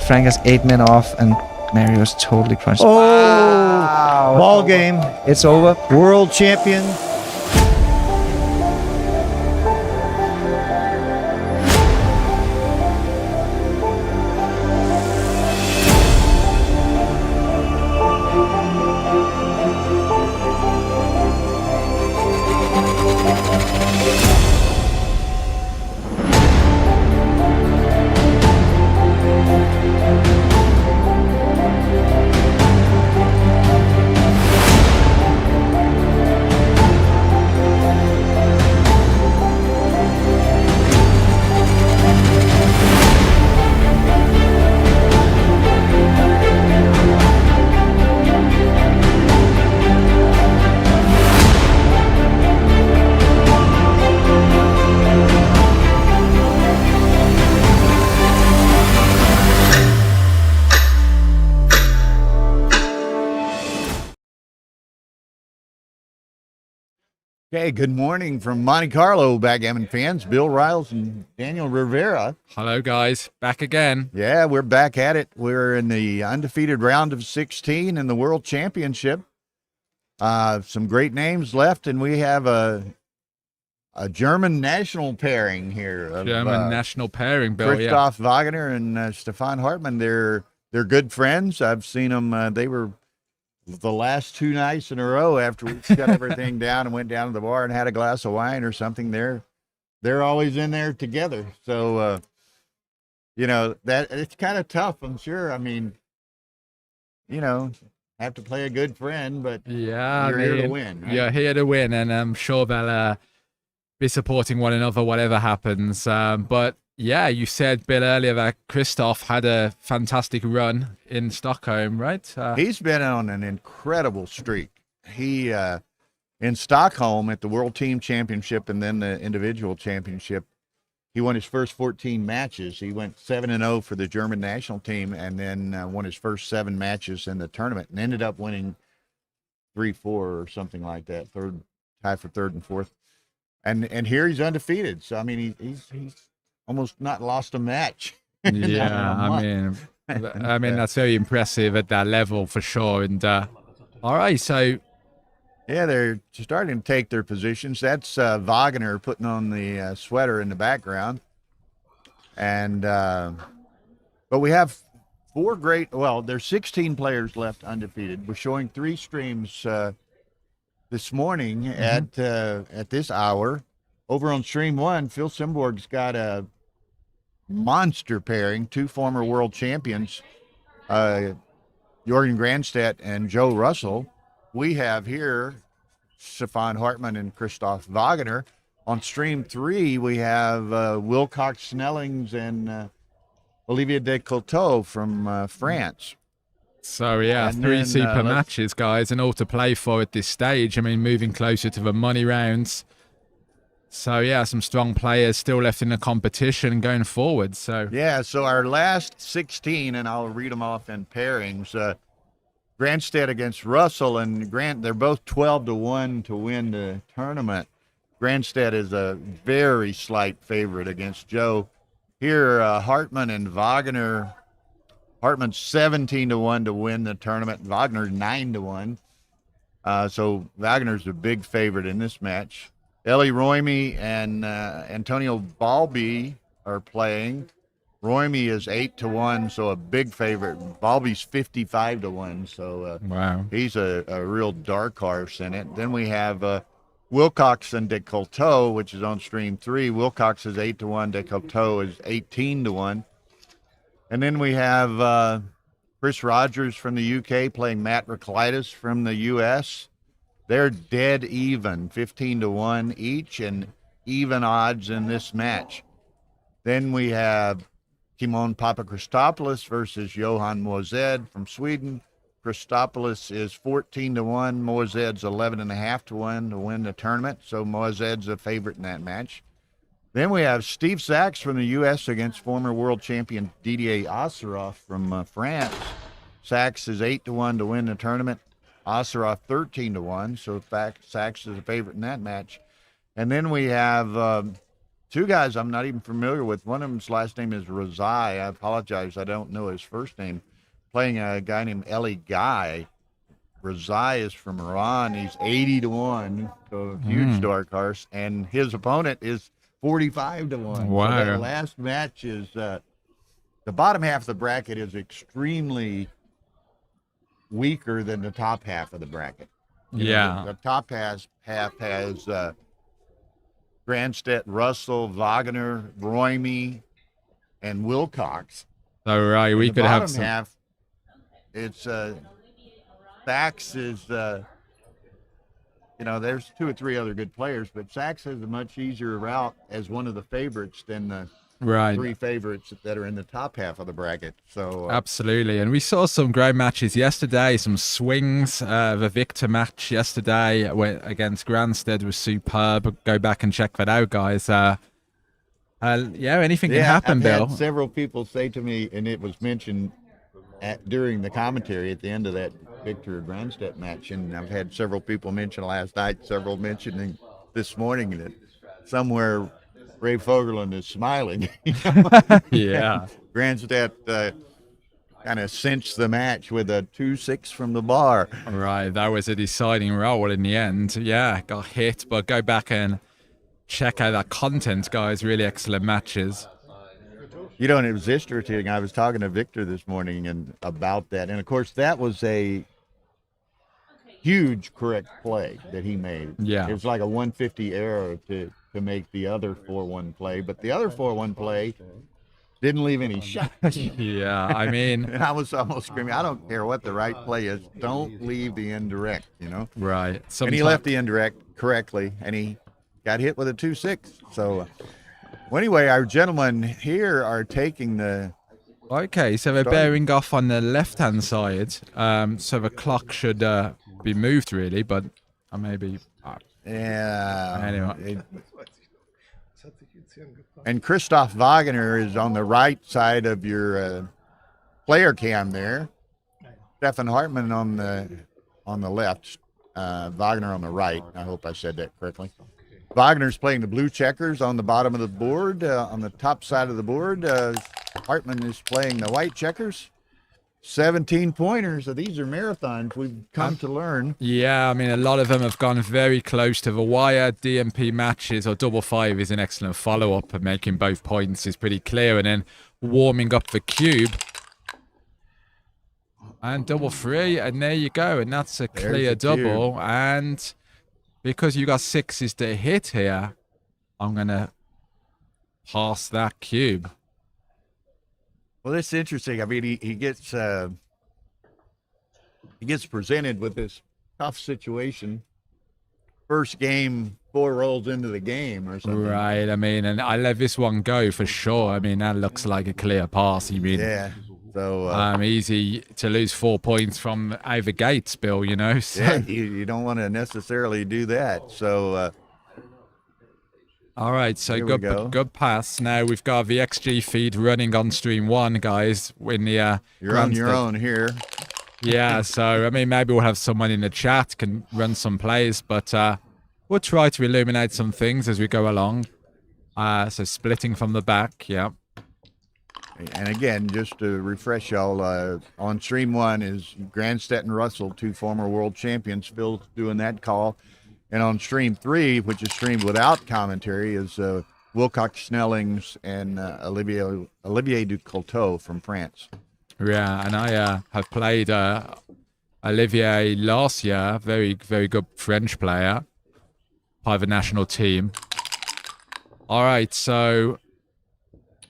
Frank has 8 men off, and Mario's totally crunched. Oh, Wow, ball game. It's over. World champion. Okay, good morning from Monte Carlo, Backgammon fans. Bill Riles and Daniel Rivera. Hello, guys. Back again. Yeah, we're back at it. We're in the undefeated round of 16 in the World Championship. Some great names left, and we have a German national pairing here. German national pairing, Bill. Christoph Wagner and Stefan Hartmann. They're good friends. I've seen them. They were the last 2 nights in a row after we shut everything down and went down to the bar and had a glass of wine or something. They're always in there together. So, that it's kind of tough, I'm sure. I mean, have to play a good friend, but you're here to win. Right? You're here to win, and I'm sure they'll be supporting one another, whatever happens. But yeah, you said, Bill, earlier that Christoph had a fantastic run in Stockholm, right? He's been on an incredible streak. He, in Stockholm at the World Team Championship and then the individual championship, he won his first 14 matches. He went 7-0 for the German national team and then won his first 7 matches in the tournament and ended up winning 3-4 or something like that, tied for third and fourth. And here he's undefeated. So, I mean, he's almost not lost a match. Yeah, I mean that's very impressive at that level for sure. And all right, so yeah, they're starting to take their positions. That's Wagner putting on the sweater in the background, and but we have 4 great. Well, there's 16 players left undefeated. We're showing 3 streams this morning at this hour. Over on stream 1, Phil Simborg's got a monster pairing, 2 former world champions, Jorgen Grandstedt and Joe Russell. We have here Stefan Hartmann and Christoph Wagner. On stream 3, we have Wilcox Snellings and Olivier de Coteau from France. So, yeah, and 3 super matches, guys, and all to play for at this stage. I mean, moving closer to the money rounds. So, yeah, some strong players still left in the competition going forward. So yeah, so our last 16, and I'll read them off in pairings. Grandstedt against Russell, and they're both 12-1 to win the tournament. Grandstedt is a very slight favorite against Joe. Here, Hartmann and Wagner. Hartmann's 17-1 to win the tournament. Wagner's 9-1. So Wagner's a big favorite in this match. Eli Royme and Antonio Balbi are playing. Royme is 8-1, so a big favorite. Balbi's 55-1, so wow, he's a real dark horse in it. Then we have Wilcox and de Coteau, which is on stream 3. Wilcox is 8-1, de Coteau is 18-1. And then we have Chris Rogers from the UK playing Matt Raklitis from the US. They're dead even, 15-1 each, and even odds in this match. Then we have Timon Papachristopoulos versus Johan Morzed from Sweden. Christopoulos is 14-1. Morzed's 11.5-1 to win the tournament. So Morzed's a favorite in that match. Then we have Steve Sachs from the U.S. against former world champion Didier Asarov from France. Sachs is 8-1 to win the tournament. Asarov 13-1. So Sachs is a favorite in that match. And then we have two guys I'm not even familiar with. One of them's last name is Razai. I apologize, I don't know his first name. Playing a guy named Eli Guy. Razai is from Iran. He's 80-1, so huge dark horse, and his opponent is 45-1. Wow. So that last match is the bottom half of the bracket is extremely weaker than the top half of the bracket. The top half has Grandstedt, Russell, Wagner, Royme, and Wilcox. All right, we could have some. Half, it's Sachs is, there's 2 or 3 other good players, but Sachs has a much easier route as one of the favorites than the 3 favorites that are in the top half of the bracket. So absolutely, and we saw some great matches yesterday. Some swings. The Victor match yesterday against Grandstedt was superb. Go back and check that out, guys. Anything can happen, I've Bill. Had several people say to me, and it was mentioned during the commentary at the end of that Victor Grandstedt match, and I've had several people mention last night, several mentioning this morning that somewhere Ray Fogerland is smiling. Yeah. Grandstedt kind of cinched the match with a 2-6 from the bar. Right, that was a deciding roll in the end. Yeah, got hit, but go back and check out that content, guys. Really excellent matches. It was interesting. I was talking to Victor this morning and about that, and of course that was a huge correct play that he made. Yeah, it was like a 150 error to make the other 4-1 play, but the other 4-1 play didn't leave any shots. Yeah, I mean, and I was almost screaming, I don't care what the right play is, don't leave the indirect, Right. And he left the indirect correctly, and he got hit with a 2-6. So well, anyway, our gentlemen here are taking the... Okay, so they're bearing off on the left-hand side, so the clock should be moved, really, but maybe... Yeah. Anyway. And Christoph Wagner is on the right side of your player cam there. Stefan Hartmann on the left, Wagner on the right. I hope I said that correctly. Wagner's playing the blue checkers on the bottom of the board, on the top side of the board. Hartmann is playing the white checkers. 17 pointers. So these are marathons we've come to learn. Yeah, I mean, a lot of them have gone very close to the wire. DMP matches or double 5 is an excellent follow-up, and making both points is pretty clear. And then warming up the cube. And double 3, and there you go. And that's a clear double. And because you got 6s to hit here, I'm going to pass that cube. Well, it's interesting. I mean, he gets presented with this tough situation. First game, 4 rolls into the game or something. Right. I mean, and I let this one go for sure. I mean, that looks like a clear pass. You mean? Yeah. So easy to lose 4 points from out the gates, Bill. So. Yeah, you don't want to necessarily do that. So. All right, so good pass. Now we've got the XG feed running on stream 1, guys. In the you're on your own here. Yeah, so I mean, maybe we'll have someone in the chat can run some plays, but we'll try to illuminate some things as we go along. So splitting from the back, yeah. And again, just to refresh y'all, on stream 1 is Grandstedt and Russell, 2 former world champions. Phil's doing that call. And on stream 3, which is streamed without commentary, is Wilcox Snellings and Olivier Ducouteau from France. Yeah, and I have played Olivier last year. Very, very good French player. Part of the national team. All right, so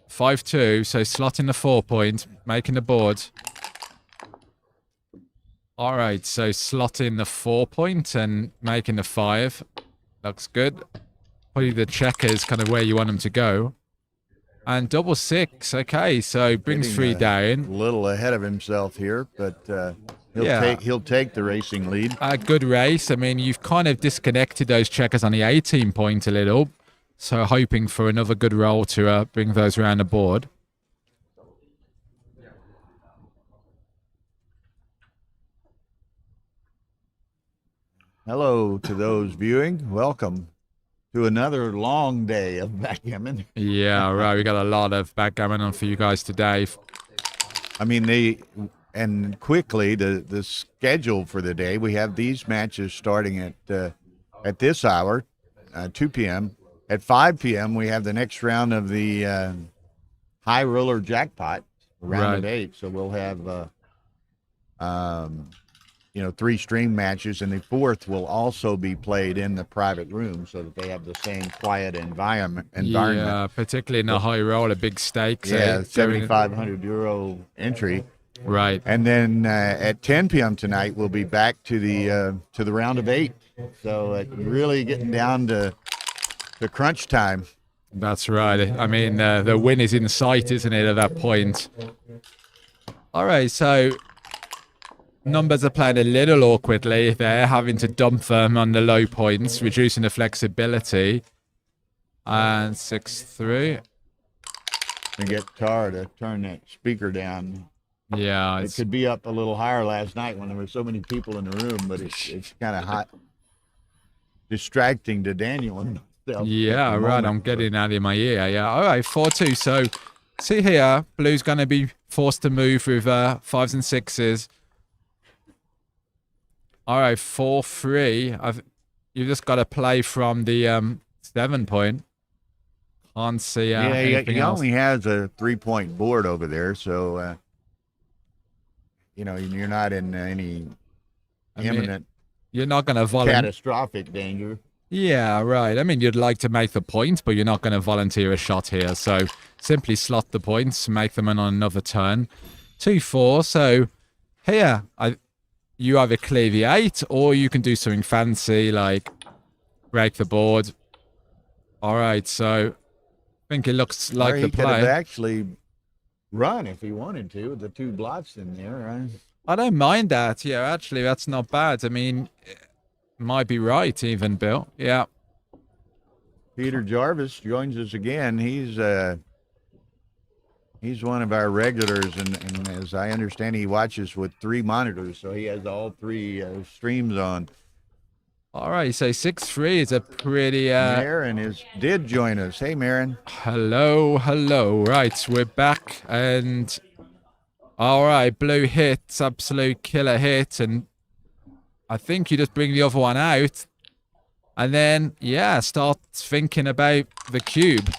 5-2. So slotting the 4-point, making the board. All right, so slotting the 4-point and making the 5. Looks good. Probably the checkers kind of where you want them to go. And double 6. Okay, so brings 3 down. A little ahead of himself here, but he'll take the racing lead. A good race. I mean, you've kind of disconnected those checkers on the 18-point a little. So hoping for another good roll to bring those around the board. Hello to those viewing. Welcome. to another long day of backgammon. Yeah, right. We got a lot of backgammon on for you guys today. I mean, and quickly the schedule for the day. We have these matches starting at this hour, 2 p.m. At 5 p.m. we have the next round of the high roller jackpot, round of 8. So we'll have 3 stream matches, and the 4th will also be played in the private room so that they have the same quiet environment. Yeah, particularly in the high roller, big stakes. Yeah, 7,500 euro entry. Right. And then at 10 p.m. tonight, we'll be back to the round of 8. So really getting down to the crunch time. That's right. I mean, the win is in sight, isn't it, at that point? All right, so numbers are playing a little awkwardly. They're having to dump them on the low points, reducing the flexibility. And 6-3. And get Tar to turn that speaker down. Yeah. It could be up a little higher last night when there were so many people in the room, but it's kind of hot, distracting to Daniel and myself. Yeah, right. I'm getting out in my ear. Yeah. All right, 4-2. So see here, Blue's going to be forced to move with 5s and 6s. All right, 4-3. You've just got to play from the 7 point. Can't see anything he else. only has a 3-point board over there, so you're not in any imminent, you're not going to volunteer. Catastrophic danger. Yeah, right. I mean, you'd like to make the points, but you're not going to volunteer a shot here. So simply slot the points, make them on another turn. 2-4. So here, you either clear the 8, or you can do something fancy like break the board. All right, so I think it looks like the play. He could have actually run if he wanted to with the 2 blots in there, right? I don't mind that. Yeah, actually, that's not bad. I mean, might be right even, Bill. Yeah. Peter Jarvis joins us again. He's one of our regulars, and as I understand, he watches with 3 monitors, so he has all 3 streams on. All right, so 6-3 is a pretty... Marin did join us. Hey, Marin. Hello. Right, we're back, and... All right, Blue hits, absolute killer hit, and I think you just bring the other one out, and then, yeah, start thinking about the cube.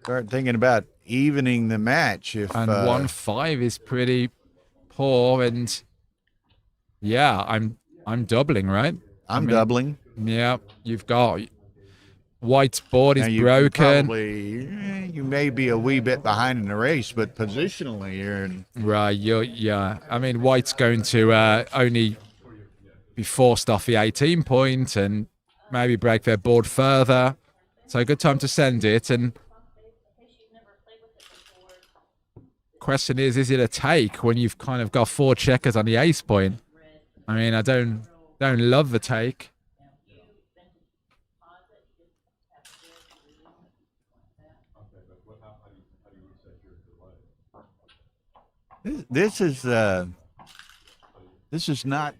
Start thinking about evening the match. And 1-5 is pretty poor, and yeah, I'm doubling, right? I'm doubling. Yeah, you've got White's board is broken. You may be a wee bit behind in the race, but positionally you're in. Right, yeah. I mean, White's going to only be forced off the 18 point and maybe break their board further. So good time to send it. And question is it a take when you've kind of got 4 checkers on the ace point? I mean, I don't love the take. This is not,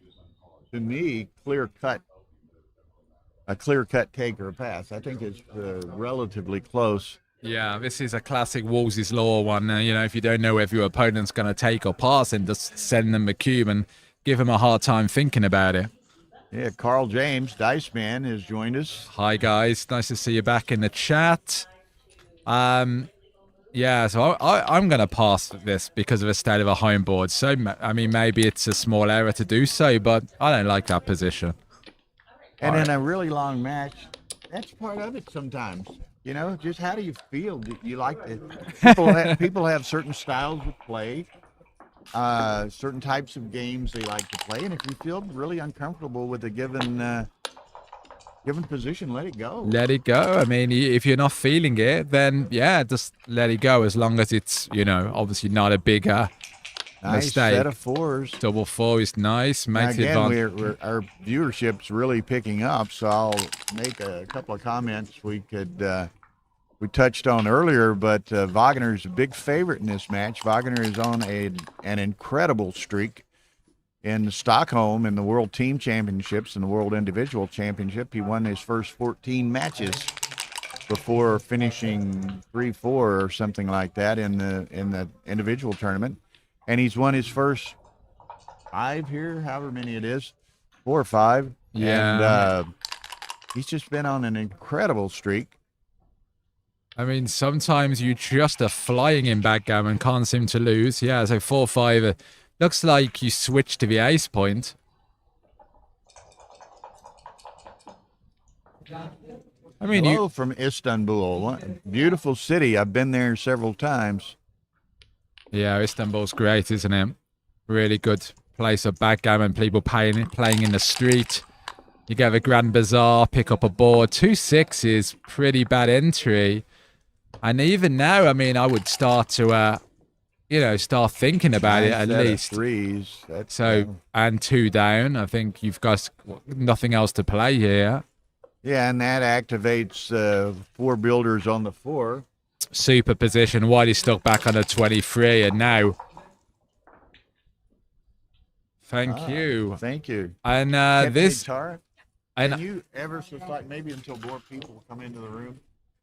to me, a clear-cut take or a pass. I think it's relatively close. Yeah, this is a classic Wolsey's Law one. If you don't know whether your opponent's going to take or pass, then just send them a cube and give them a hard time thinking about it. Yeah, Carl James, Dice Man, has joined us. Hi, guys. Nice to see you back in the chat. Yeah, so I'm going to pass this because of the state of a home board. So, I mean, maybe it's a small error to do so, but I don't like that position. And in a really long match, that's part of it sometimes. Just how do you feel? Do you like it? People have certain styles of play, certain types of games they like to play, and if you feel really uncomfortable with a given position, let it go. Let it go. I mean, if you're not feeling it, then yeah, just let it go. As long as it's obviously not a big nice mistake. Set of 4s. Double 4 is nice. Makes again, our viewership's really picking up, so I'll make a couple of comments we touched on earlier, but Wagner is a big favorite in this match. Wagner is on an incredible streak. in Stockholm in the World Team Championships and the World Individual Championship. He won his first 14 matches before finishing 3-4 or something like that in the individual tournament. And he's won his first 5 here, however many it is, 4 or 5. Yeah. And he's just been on an incredible streak. I mean, sometimes you just are flying in backgammon, can't seem to lose. Yeah, so 4-5. Looks like you switched to the ace point. I mean, Hello from Istanbul. Beautiful city. I've been there several times. Yeah, Istanbul's great, isn't it? Really good place of backgammon. People playing in the street. You get a grand bazaar, pick up a board. 2-6 is pretty bad entry. And even now, I mean, I would start to, start thinking about it at least. Threes. And 2 down. I think you've got nothing else to play here. Yeah, and that activates 4 builders on the 4. Super position. Whitey stuck back on a 23, and now. Thank you. Thank you. And this. Can you ever so like maybe until more people come into the room,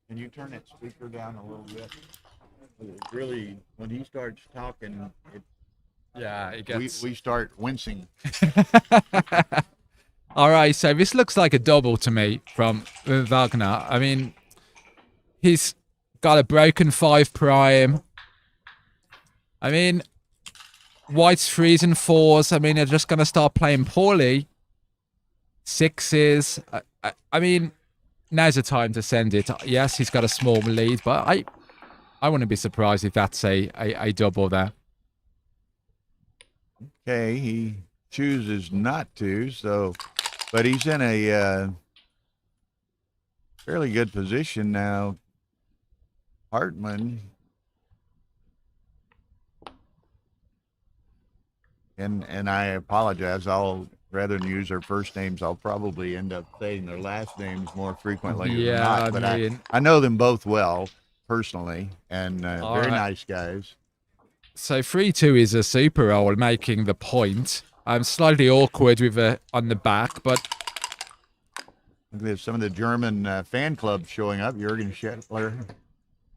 can you turn that speaker down a little bit? It really, when he starts talking, we start wincing. All right, so this looks like a double to me from Wagner. I mean, he's got a broken 5 prime. I mean, White's 3s and 4s. I mean, they're just going to start playing poorly. 6s. I mean, now's the time to send it. Yes, he's got a small lead, but I wouldn't be surprised if that's a double there. Okay, he chooses not to, so, but he's in a fairly good position now. Hartman. And I apologize. Rather than use their first names, I'll probably end up saying their last names more frequently than not. But I know them both well, personally, and very nice guys. So 3-2 is a super roll, making the point. I'm slightly awkward with on the back, but... There's some of the German fan clubs showing up. Jürgen Schettler.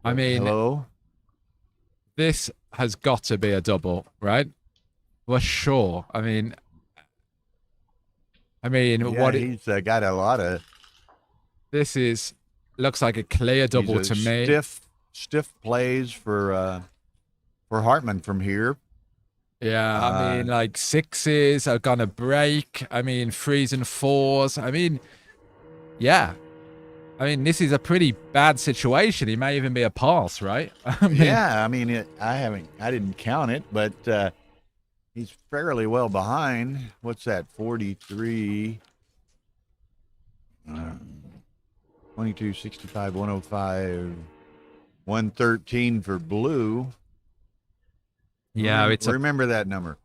I mean... Hello? This has got to be a double, right? For sure. I mean, yeah, he's got a lot of. This looks like a clear double to me. Stiff plays for Hartman from here. Yeah, I mean, like 6s are gonna break. I mean, 3s and 4s. I mean, yeah. I mean, this is a pretty bad situation. He may even be a pass, right? I mean, I didn't count it, but. He's fairly well behind. What's that? 43, 22, 65, 105, 113 for blue. Yeah, remember that number.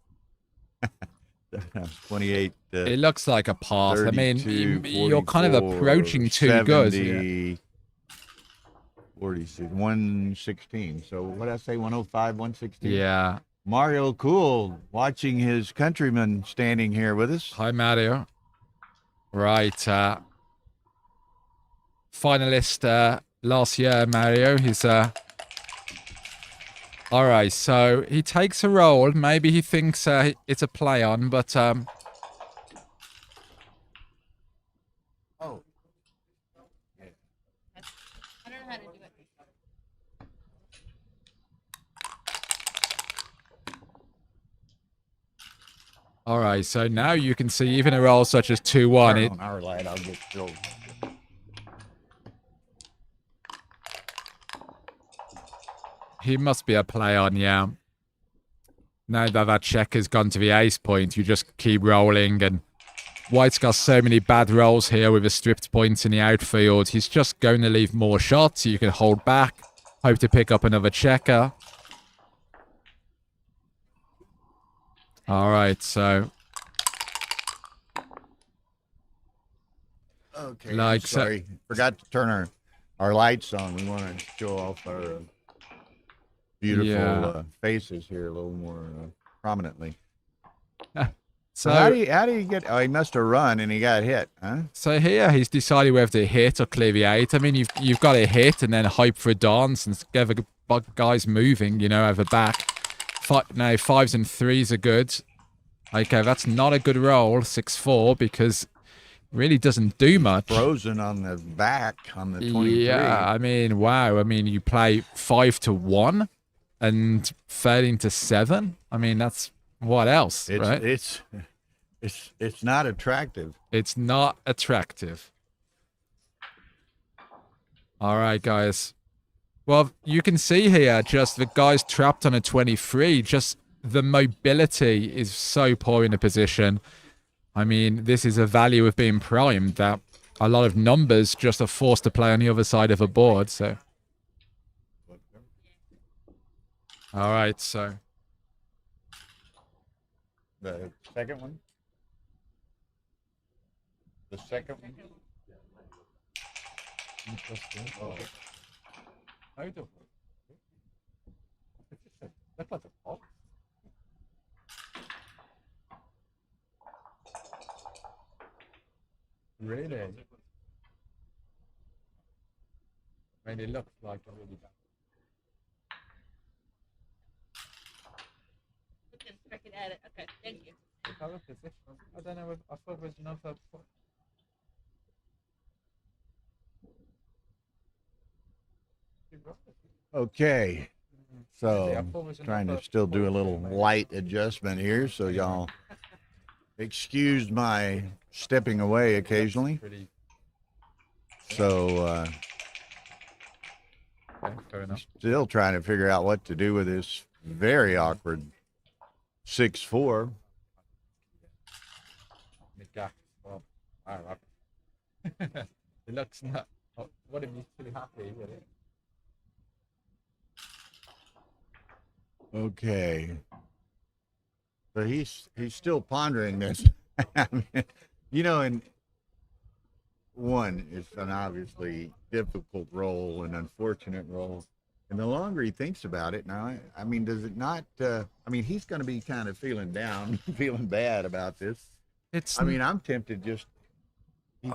28. It looks like a pass. I mean, you're kind of approaching 2 70, goods. Yeah. 46, 116. So what did I say? 105, 116. Yeah. Mario Cool watching his countryman standing here with us. Hi, Mario. Right. Finalist last year, Mario. He's all right, so he takes a roll. Maybe he thinks it's a play on, but all right, so now you can see even a roll such as 2-1. On our light, I'll get filled. He must be a play on, yeah. Now that check has gone to the ace point, you just keep rolling, and White's got so many bad rolls here with the stripped points in the outfield. He's just going to leave more shots. You can hold back, hope to pick up another checker. All right, so. Okay, sorry. Forgot to turn our lights on. We want to show off our beautiful faces here a little more prominently. So how do you get? Oh, he must have run and he got hit, huh? So here he's decided whether to hit or clear the 8. I mean, you've got to hit and then hope for a dance and get the guys moving, you know, over back. No, 5s and 3s are good. Okay, that's not a good roll, 6-4, because it really doesn't do much. Frozen on the back on the 23. Yeah, I mean, wow. I mean, you play 5-1 and 13-7. I mean, that's what else, right? It's not attractive. It's not attractive. All right, guys. Well, you can see here just the guy's trapped on a 23. Just the mobility is so poor in the position. I mean, this is a value of being primed that a lot of numbers just are forced to play on the other side of a board. So, all right, so the second one. The second one. Interesting. Oh. How do that's like a pop. Really? I mean, it looks like a really bad. Check it at it. Okay, thank you. I don't know if I thought it was another. Okay, so trying to still do a little light adjustment here, so y'all excuse my stepping away occasionally. So still trying to figure out what to do with this very awkward 6-4. It looks not. What if he's too happy with it? Okay. But he's still pondering this. I mean, you know, and one, it's an obviously difficult role, an unfortunate role. And the longer he thinks about it now, I mean, does it not, I mean, he's going to be kind of feeling down, feeling bad about this. I mean, I'm tempted he's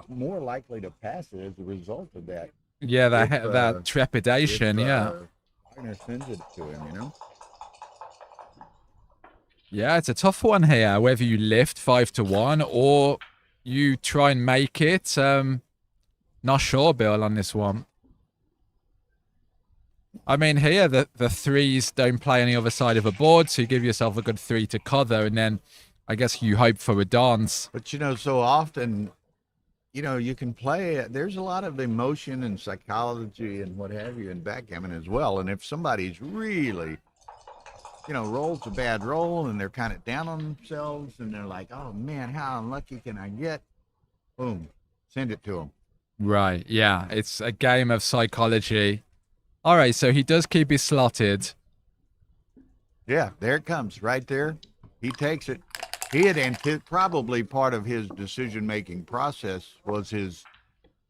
more likely to pass it as a result of that. Yeah, that trepidation, yeah. Wagner sends it to him, you know? Yeah, it's a tough one here, whether you lift 5-1 or you try and make it. Not sure, Bill, on this one. I mean, here, the 3s don't play on the other side of a board, so you give yourself a good 3 to cover, and then I guess you hope for a dance. But, you know, so often, you know, you can play, there's a lot of emotion and psychology and what have you in backgammon as well. And if somebody's really, you know, rolls a bad roll and they're kind of down on themselves and they're like, oh man, how unlucky can I get? Boom, send it to them. Right, yeah, it's a game of psychology. All right, so he does keep it slotted. Yeah, there it comes, right there. He takes it. He had probably part of his decision-making process was his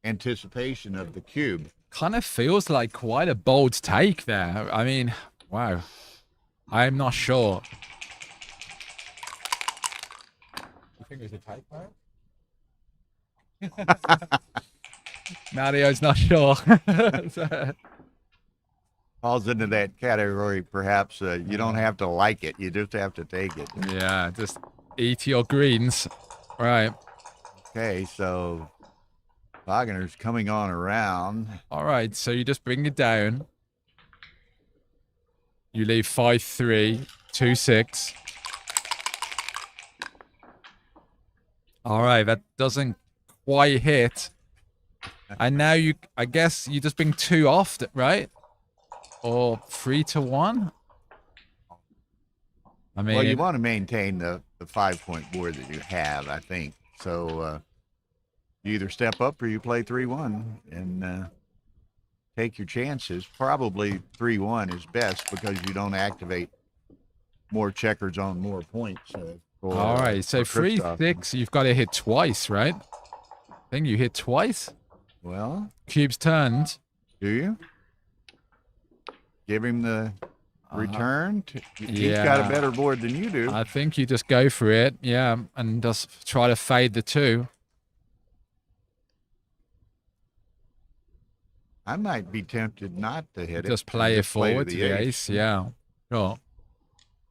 anticipation of the cube. Kind of feels like quite a bold take there. I mean, wow. I'm not sure. You think it was a typo? Mario's not sure. Falls into that category, perhaps. You don't have to like it. You just have to take it. Yeah, just eat your greens. Right. Okay, so Wagner's coming on around. All right, so you just bring it down. You leave 5-3, 2-6. All right, that doesn't quite hit. And now I guess you just bring 2 off, right? Or 3-1? I mean, well, you want to maintain the 5-point board that you have, I think. So you either step up or you play 3-1 and take your chances. Probably 3-1 is best because you don't activate more checkers on more points. All right, so 3-6, you've got to hit twice, right? I think you hit twice. Well, Cube's turned. do you? Give him the... return? He's got a better board than you do. I think you just go for it, yeah, and just try to fade the 2. I might be tempted not to hit it. Just play it forward to the ace. Yeah. Sure.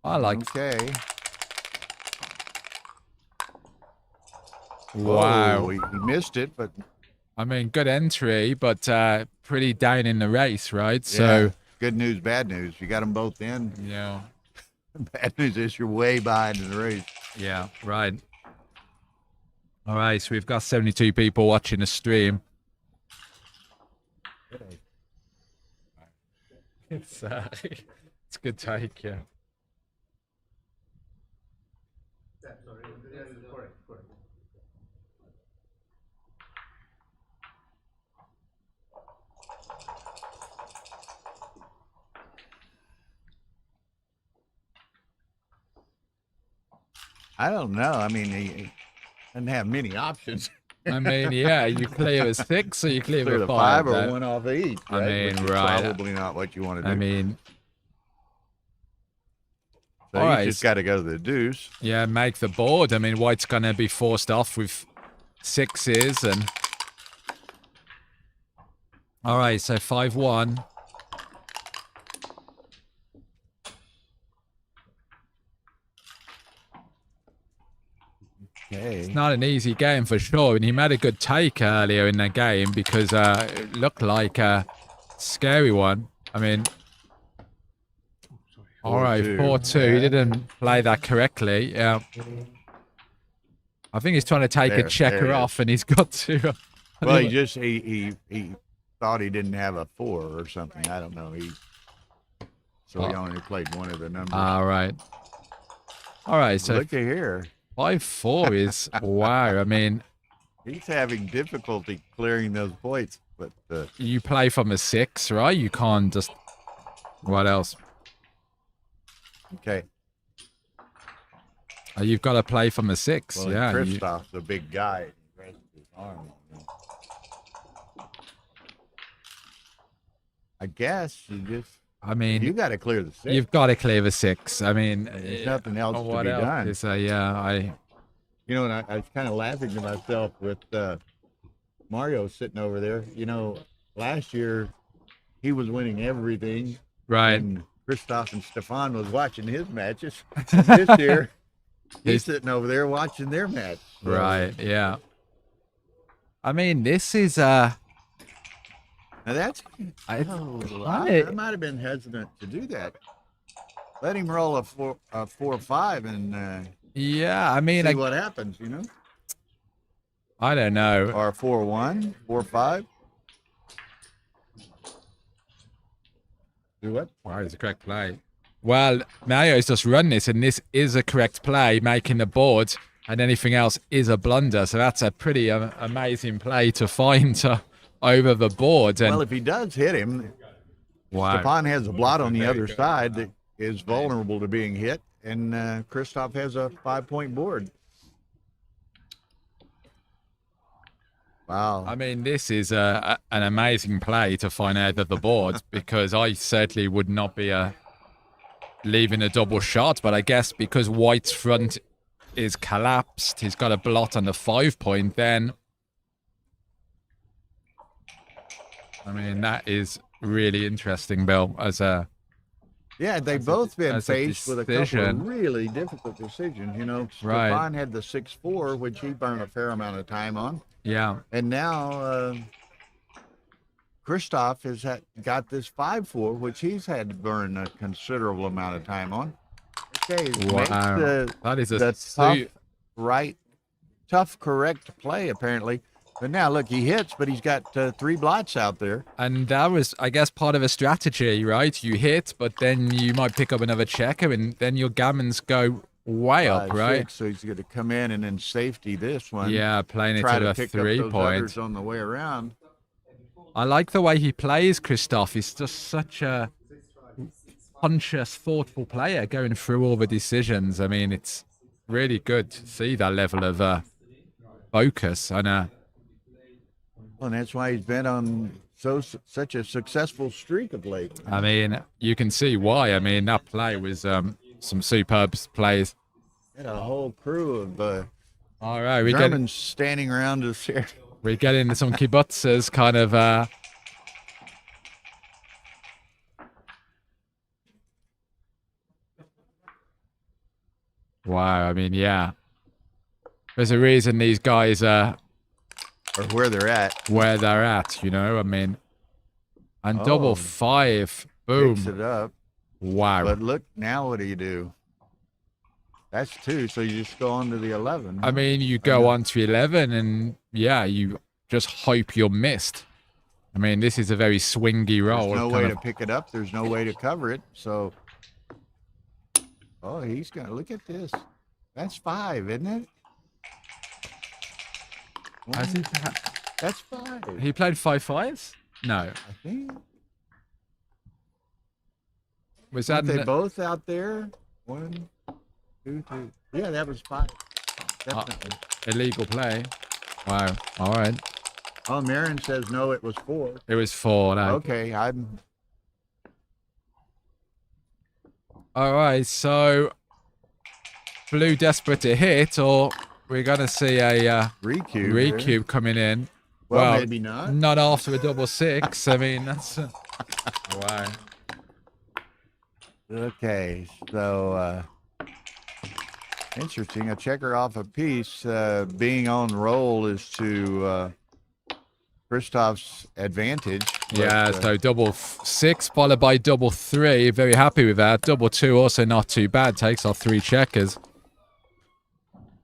I like. Okay. Wow. Whoa, he missed it, but I mean, good entry, but pretty down in the race, right? So good news, bad news. You got them both in. Yeah. Bad news is you're way behind in the race. Yeah, right. All right, so we've got 72 people watching the stream. It's a good take, yeah. I don't know. I mean, he doesn't have many options. I mean, yeah, you clear a 6 or you clear a 5. 5 or 1 off each. Right? I mean, Which is right. Probably not what you want to do. I mean, so you just got to go to the deuce. Yeah, make the board. I mean, White's going to be forced off with 6s and. All right, so 5-1. Okay. It's not an easy game for sure, and he made a good take earlier in the game because it looked like a scary one. I mean, all right, 4-2. He didn't play that correctly. Yeah, I think he's trying to take a checker off, and he's got to. Well, he thought he didn't have a 4 or something. I don't know. So he only played one of the numbers. All right. So look at here. 5-4 is wow. I mean, he's having difficulty clearing those points, but you play from a 6, right? You can't just. What else? Okay. You've got to play from a 6. Well, yeah. Christoph's a big guy. He rests his arm. I guess you just. I mean, you got to clear the 6. You've got to clear the 6. I mean, there's nothing else to be done. Is yeah, You know, and I was kind of laughing to myself with Mario sitting over there. You know, last year he was winning everything. Right. And Christoph and Stefan was watching his matches. And this year he's sitting over there watching their match. So. Right. Yeah. I mean, this is Now that's. I might have been hesitant to do that. Let him roll a 4-5 and. Yeah, I mean, see what happens, you know. I don't know. Or 4-1, 4-5. Do what? Wow, it's a correct play. Well, Mario's just run this, and this is a correct play, making the board, and anything else is a blunder. So that's a pretty amazing play to find over the board. And well, if he does hit him, wow. Stefan has a blot on the other side that is vulnerable to being hit, and Christoph has a 5-point board. Wow. I mean, this is an amazing play to find out of the board because I certainly would not be leaving a double shot, but I guess because White's front is collapsed, he's got a blot on the 5-point then. I mean, that is really interesting, Bill, as a... Yeah, they've both been faced with a couple of really difficult decisions. You know, Stefan had the 6-4, which he burned a fair amount of time on. Yeah. And now Christoph has got this 5-4, which he's had to burn a considerable amount of time on. Okay, wow. That is a tough, correct play, apparently. But now, look, he hits, but he's got 3 blots out there. And that was, I guess, part of a strategy, right? You hit, but then you might pick up another checker, and then your gammons go way up, right? So he's going to come in and then safety this one. Yeah, playing it to a 3-point. On the way around. I like the way he plays, Christoph. He's just such a conscious, thoughtful player going through all the decisions. I mean, it's really good to see that level of focus and well, and that's why he's been on such a successful streak of late. I mean, you can see why. I mean, that play was some superb plays. Had a whole crew of All right, Germans standing around us here. We get into some kibbutzes, kind of. Wow, I mean, yeah. There's a reason these guys are or where they're at, you know. I mean, and double 5, boom. Picks it up. Wow. But look, now what do? That's 2, so you just go on to the 11. I mean, you go on to 11, and yeah, you just hope you're missed. I mean, this is a very swingy roll. There's no way to pick it up. There's no way to cover it. So, he's gonna look at this. That's 5, isn't it? That's 5. He played 5 5s? No, I think. was Aren't that they both out there? 1, 2, 3. Yeah, that was 5. Definitely. illegal play? Wow. All right. Oh, Marin says no, it was 4. It was 4. No. Okay, I'm. All right. So, blue desperate to hit, or we're gonna see a recube coming in. Well, maybe not. Not after a double 6. I mean, that's wow. Okay, so interesting. A checker off a piece. Being on roll is to Christoph's advantage. Yeah, so double 6 followed by double 3. Very happy with that. Double 2 also not too bad. Takes off 3 checkers.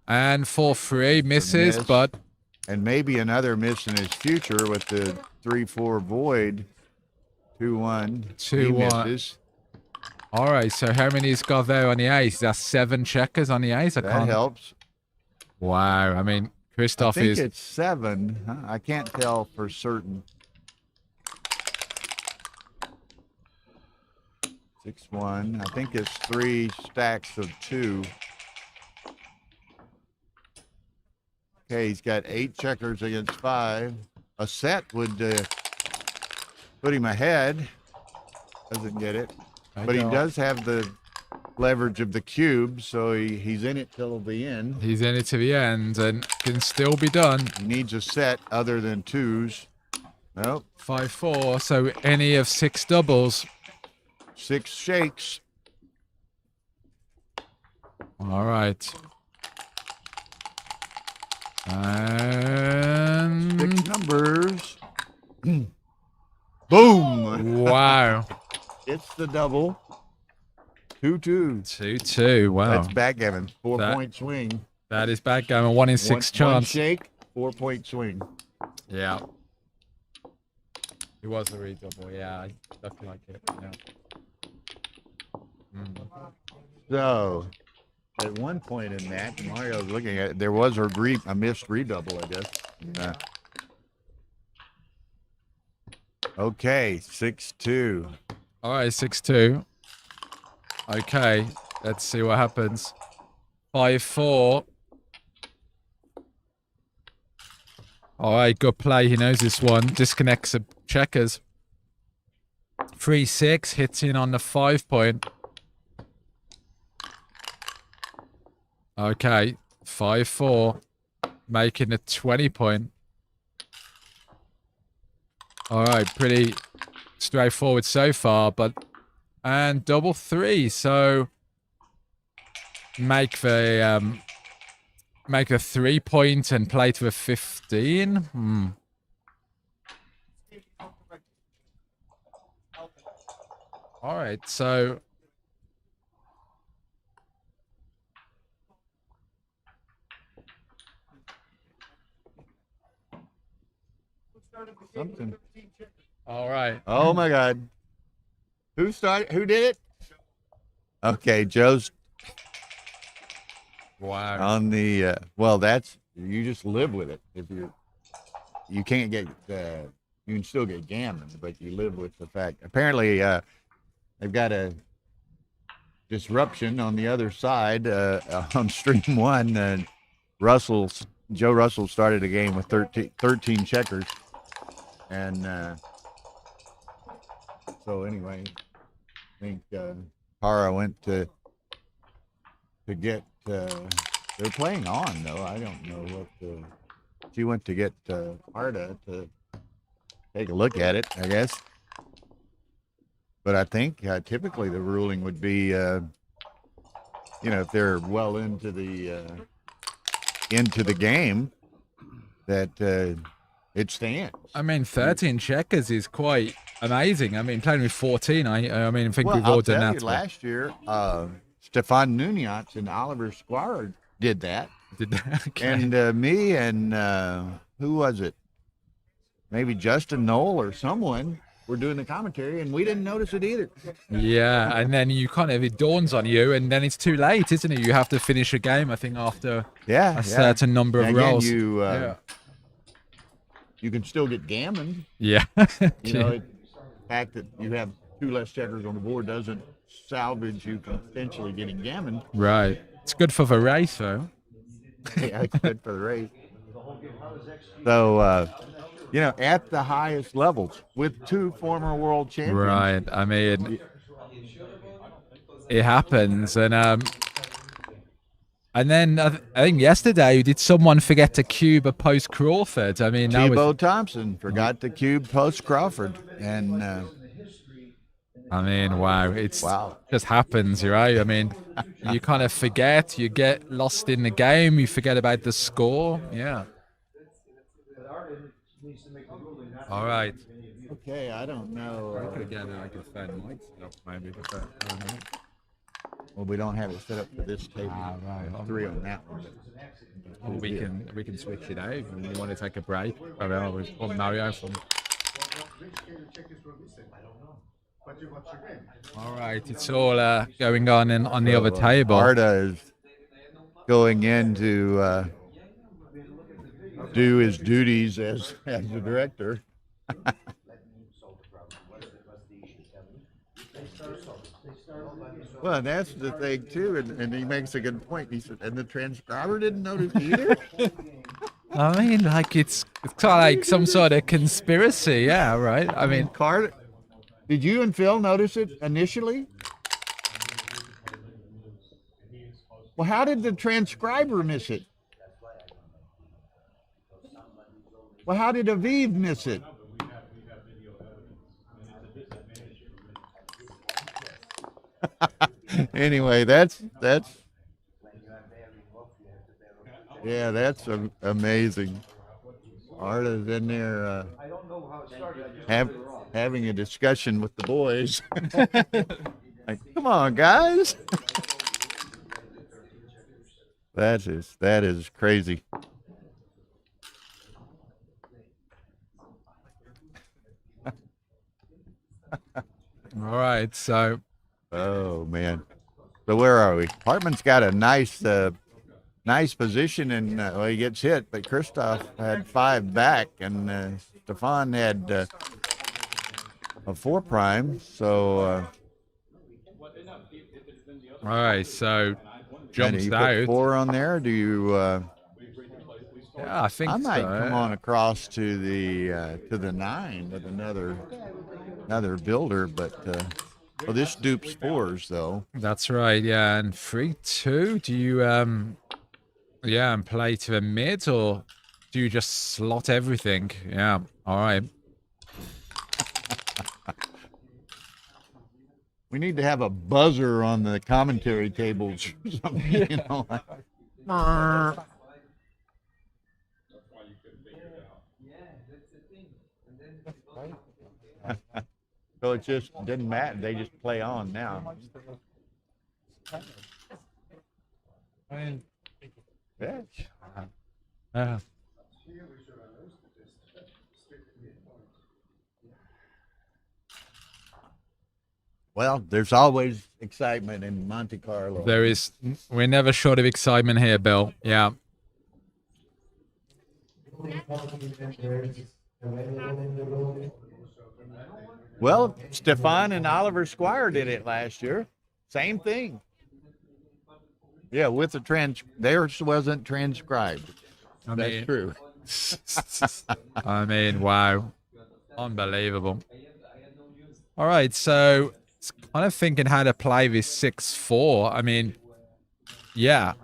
And 4-3 misses, but. And maybe another miss in his future with the 3-4 void. 2-1. 2-1. Misses. All right, so how many's got there on the ace? That's 7 checkers on the ace. That helps. Wow, I mean, Christoph I think is. it's 7. Huh? I can't tell for certain. 6-1. I think it's 3 stacks of 2. Okay, he's got 8 checkers against 5. A set would put him ahead. Doesn't get it. But he does have the leverage of the cube, so he's in it till the end. He's in it to the end and can still be done. He needs a set other than 2s. Nope. 5-4, so any of 6 doubles. 6 shakes. All right. And 6 numbers. Boom! Wow. It's the double. 2-2. 2-2. Wow. That's backgammon. 4-point swing. That is backgammon. 1 in 6 chance. 1 shake, 4-point swing. Yeah. It was a redouble. Yeah, I looked like it. Yeah. So, at one point in that, Mario was looking at it, there was a missed redouble, I guess. Okay, 6-2. All right, 6-2. Okay, let's see what happens. 5-4. All right, good play. He knows this one. Disconnects the checkers. 3-6. Hits in on the 5-point. Okay, 5-4. Making a 20-point. All right, pretty straightforward so far, and double 3, so make the 3-point and play to a 15. All right, so Something. all right. Oh my God. Who started? Who did it? Okay, Joe's Wow. on the well, that's you just live with it. If you can't get you can still get gammon, but you live with the fact. Apparently they've got a disruption on the other side on stream 1. Joe Russell started a game with 13 checkers, and So anyway, I think Cara went to get. They're playing on though. I don't know what. She went to get Arda to take a look at it, I guess. But I think typically the ruling would be, if they're well into the game, that it stands. I mean, 13 checkers is quite amazing. I mean, playing with 14, I think we've all done that. Last year, Stefan Nunez and Oliver Squire did that. Okay. And me and who was it? Maybe Justin Knoll or someone were doing the commentary, and we didn't notice it either. Yeah, and then it dawns on you, and then it's too late, isn't it? You have to finish a game, I think, after a certain number of rolls. You can still get gammon. Yeah. The fact that you have 2 less checkers on the board doesn't salvage you from potentially getting gammon. Right. It's good for the race, though. Yeah, it's good for the race. So, at the highest levels with 2 former world champions. Right. I mean, it happens. And then I think yesterday, did someone forget to cube a post Crawford? I mean, Tebow Thompson forgot to cube post Crawford. And wow, just happens, right? I mean, you kind of forget, you get lost in the game, you forget about the score. Yeah. All right. Okay, I don't know. I could get like a Fairmont up maybe. Well, we don't have it set up for this table. Right. 3 on that one. Or we can switch it out if you want to take a break. I will call Mario from. All right, it's all going on on the other table. Arda is going in to do his duties as the director. Well, that's the thing too, and he makes a good point. He said, and the transcriber didn't notice either. I mean, like it's kind of like some sort of conspiracy, yeah, right? I mean, Carter, did you and Phil notice it initially? Well, how did the transcriber miss it? Well, how did Aviv miss it? Anyway, that's amazing. Arda's in there having a discussion with the boys. Like, come on, guys. That is crazy. all right, so. Oh man. So where are we? Hartman's got a nice position, and he gets hit, but Christoph had 5 back, and Stefan had a 4 prime. So all right, so jumps you out. Put 4 on there. Do you? Yeah, I think I might so. come on across to the 9 with another builder, but well, this dupes 4s though. That's right, yeah. And 3-2. Do you and play to the mid, or do you just slot everything? Yeah. All right. We need to have a buzzer on the commentary tables or something, like. So it just doesn't matter. They just play on now. Yeah. Well, there's always excitement in Monte Carlo. There is. We're never short of excitement here, Bill. Yeah. Well, Stefan and Oliver Squire did it last year. Same thing. Yeah, with the theirs wasn't transcribed. That's true. I mean, wow. Unbelievable. All right, so it's kind of thinking how to play this 6-4. I mean, yeah,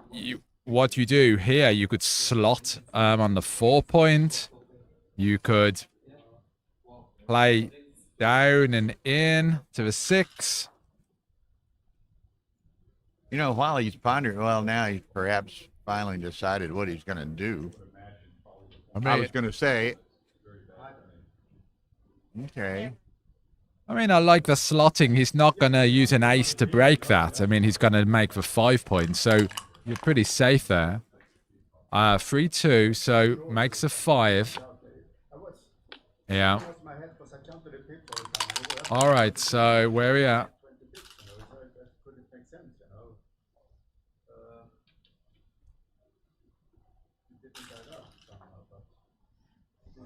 what you do here, you could slot on the 4-point. You could play down and in to the 6. You know, while he's pondering, well, now he's perhaps finally decided what he's going to do. I was going to say, okay. I mean, I like the slotting. He's not going to use an ace to break that. I mean, he's going to make the 5 points, so you're pretty safe there. 3-2, so makes a 5. Yeah. All right, so where are we at?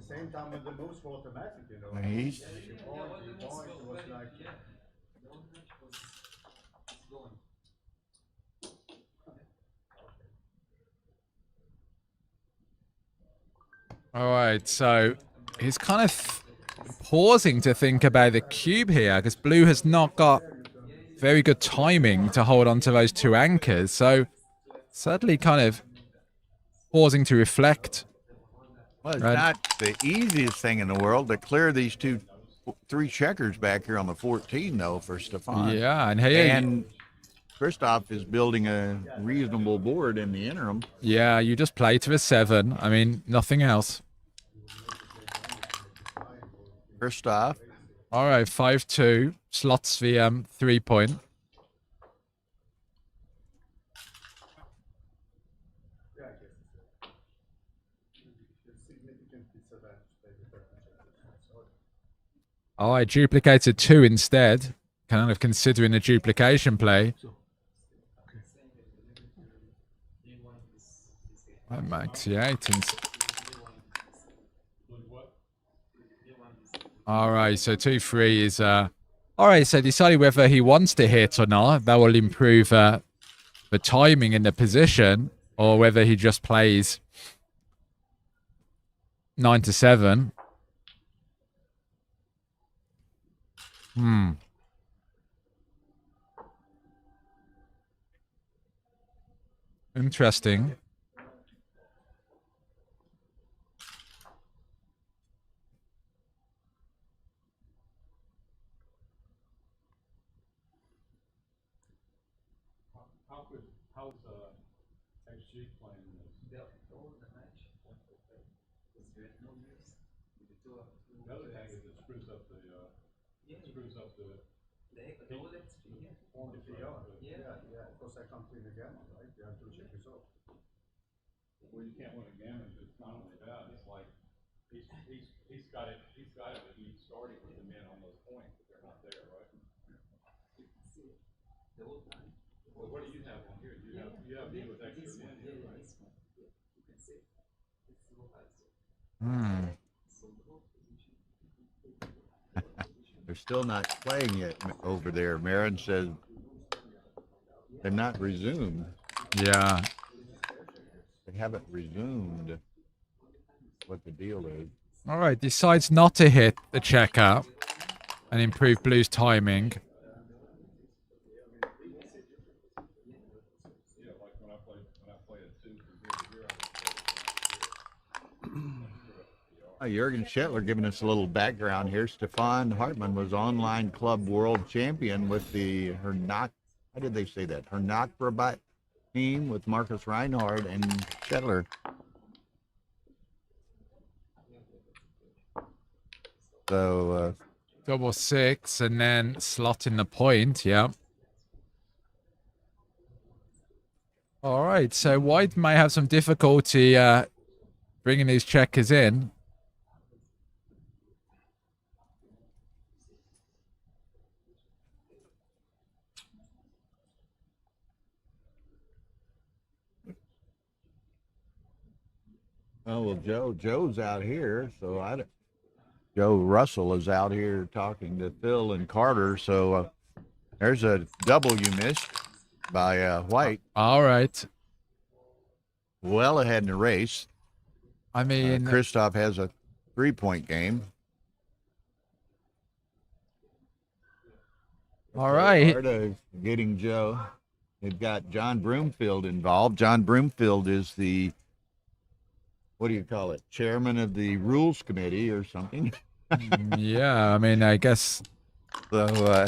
Same time when the moves were automatic, you know. He's, all right, so he's kind of pausing to think about the cube here because blue has not got very good timing to hold on to those 2 anchors. So certainly kind of pausing to reflect. well, it's not the easiest thing in the world to clear these 3 checkers back here on the 14, though, for Stefan. Yeah, and here and Christoph is building a reasonable board in the interim. Yeah, you just play to a 7. I mean, nothing else. Christoph. All right, 5-2 slots the 3-point. Oh, I duplicated 2 instead. Kind of considering a duplication play. Max, yeah. All right, so 2-3 is... all right, so deciding whether he wants to hit or not. That will improve the timing in the position, or whether he just plays 9-7. Interesting. How's XG playing this? The other thing is it screws up the because I can't win a gammon, right? You have to check yourself. Well, you can't win a gammon, but it's not only that, it's like he's got it, but he's starting with the men on those points, but they're not there, right? Well, what do you have on here? You have me with extra men here, right? They're still not playing yet over there. Marin says they're not resumed. Yeah. They haven't resumed what the deal is. All right, decides not to hit the checker and improve blue's timing. Jürgen Schettler giving us a little background here. Stefan Hartmann was online club world champion with the Hernacht, how did they say that? Hernacht team with Marcus Reinhardt and Schettler. So Double 6 and then slot in the point, yeah. All right, so white may have some difficulty bringing these checkers in. oh well, Joe's out here, so Joe Russell is out here talking to Phil and Carter. So there's a double you missed by White. All right. Well ahead in the race. I mean, Christoph has a 3-point game. All right. Part of getting Joe, it got John Broomfield involved. John Broomfield is the, what do you call it, chairman of the rules committee or something. Yeah, I mean, I guess. So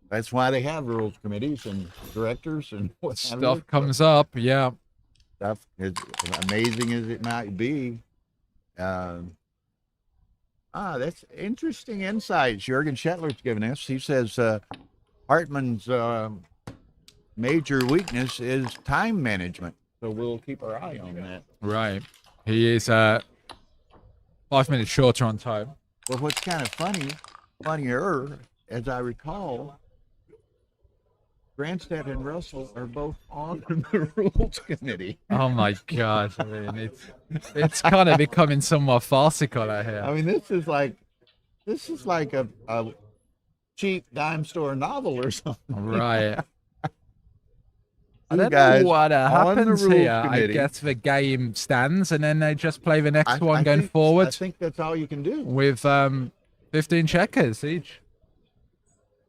that's why they have rules committees and directors and what have you. Stuff comes up, yeah. Stuff, as amazing as it might be. That's interesting insights Jürgen Schettler's given us. He says Hartman's major weakness is time management. So we'll keep our eye on that. Right. He is 5 minutes shorter on time. Well, what's kind of funnier, as I recall, Grandstaff and Russell are both on the rules committee. Oh my God! I mean, it's kind of becoming somewhat farcical out here. I mean, this is like a cheap dime store novel or something. Right. I You don't guys know what on the happens rules here. I committee. guess the game stands, and then they just play the next one I going think- forward I think that's all you can do. with 15 checkers each.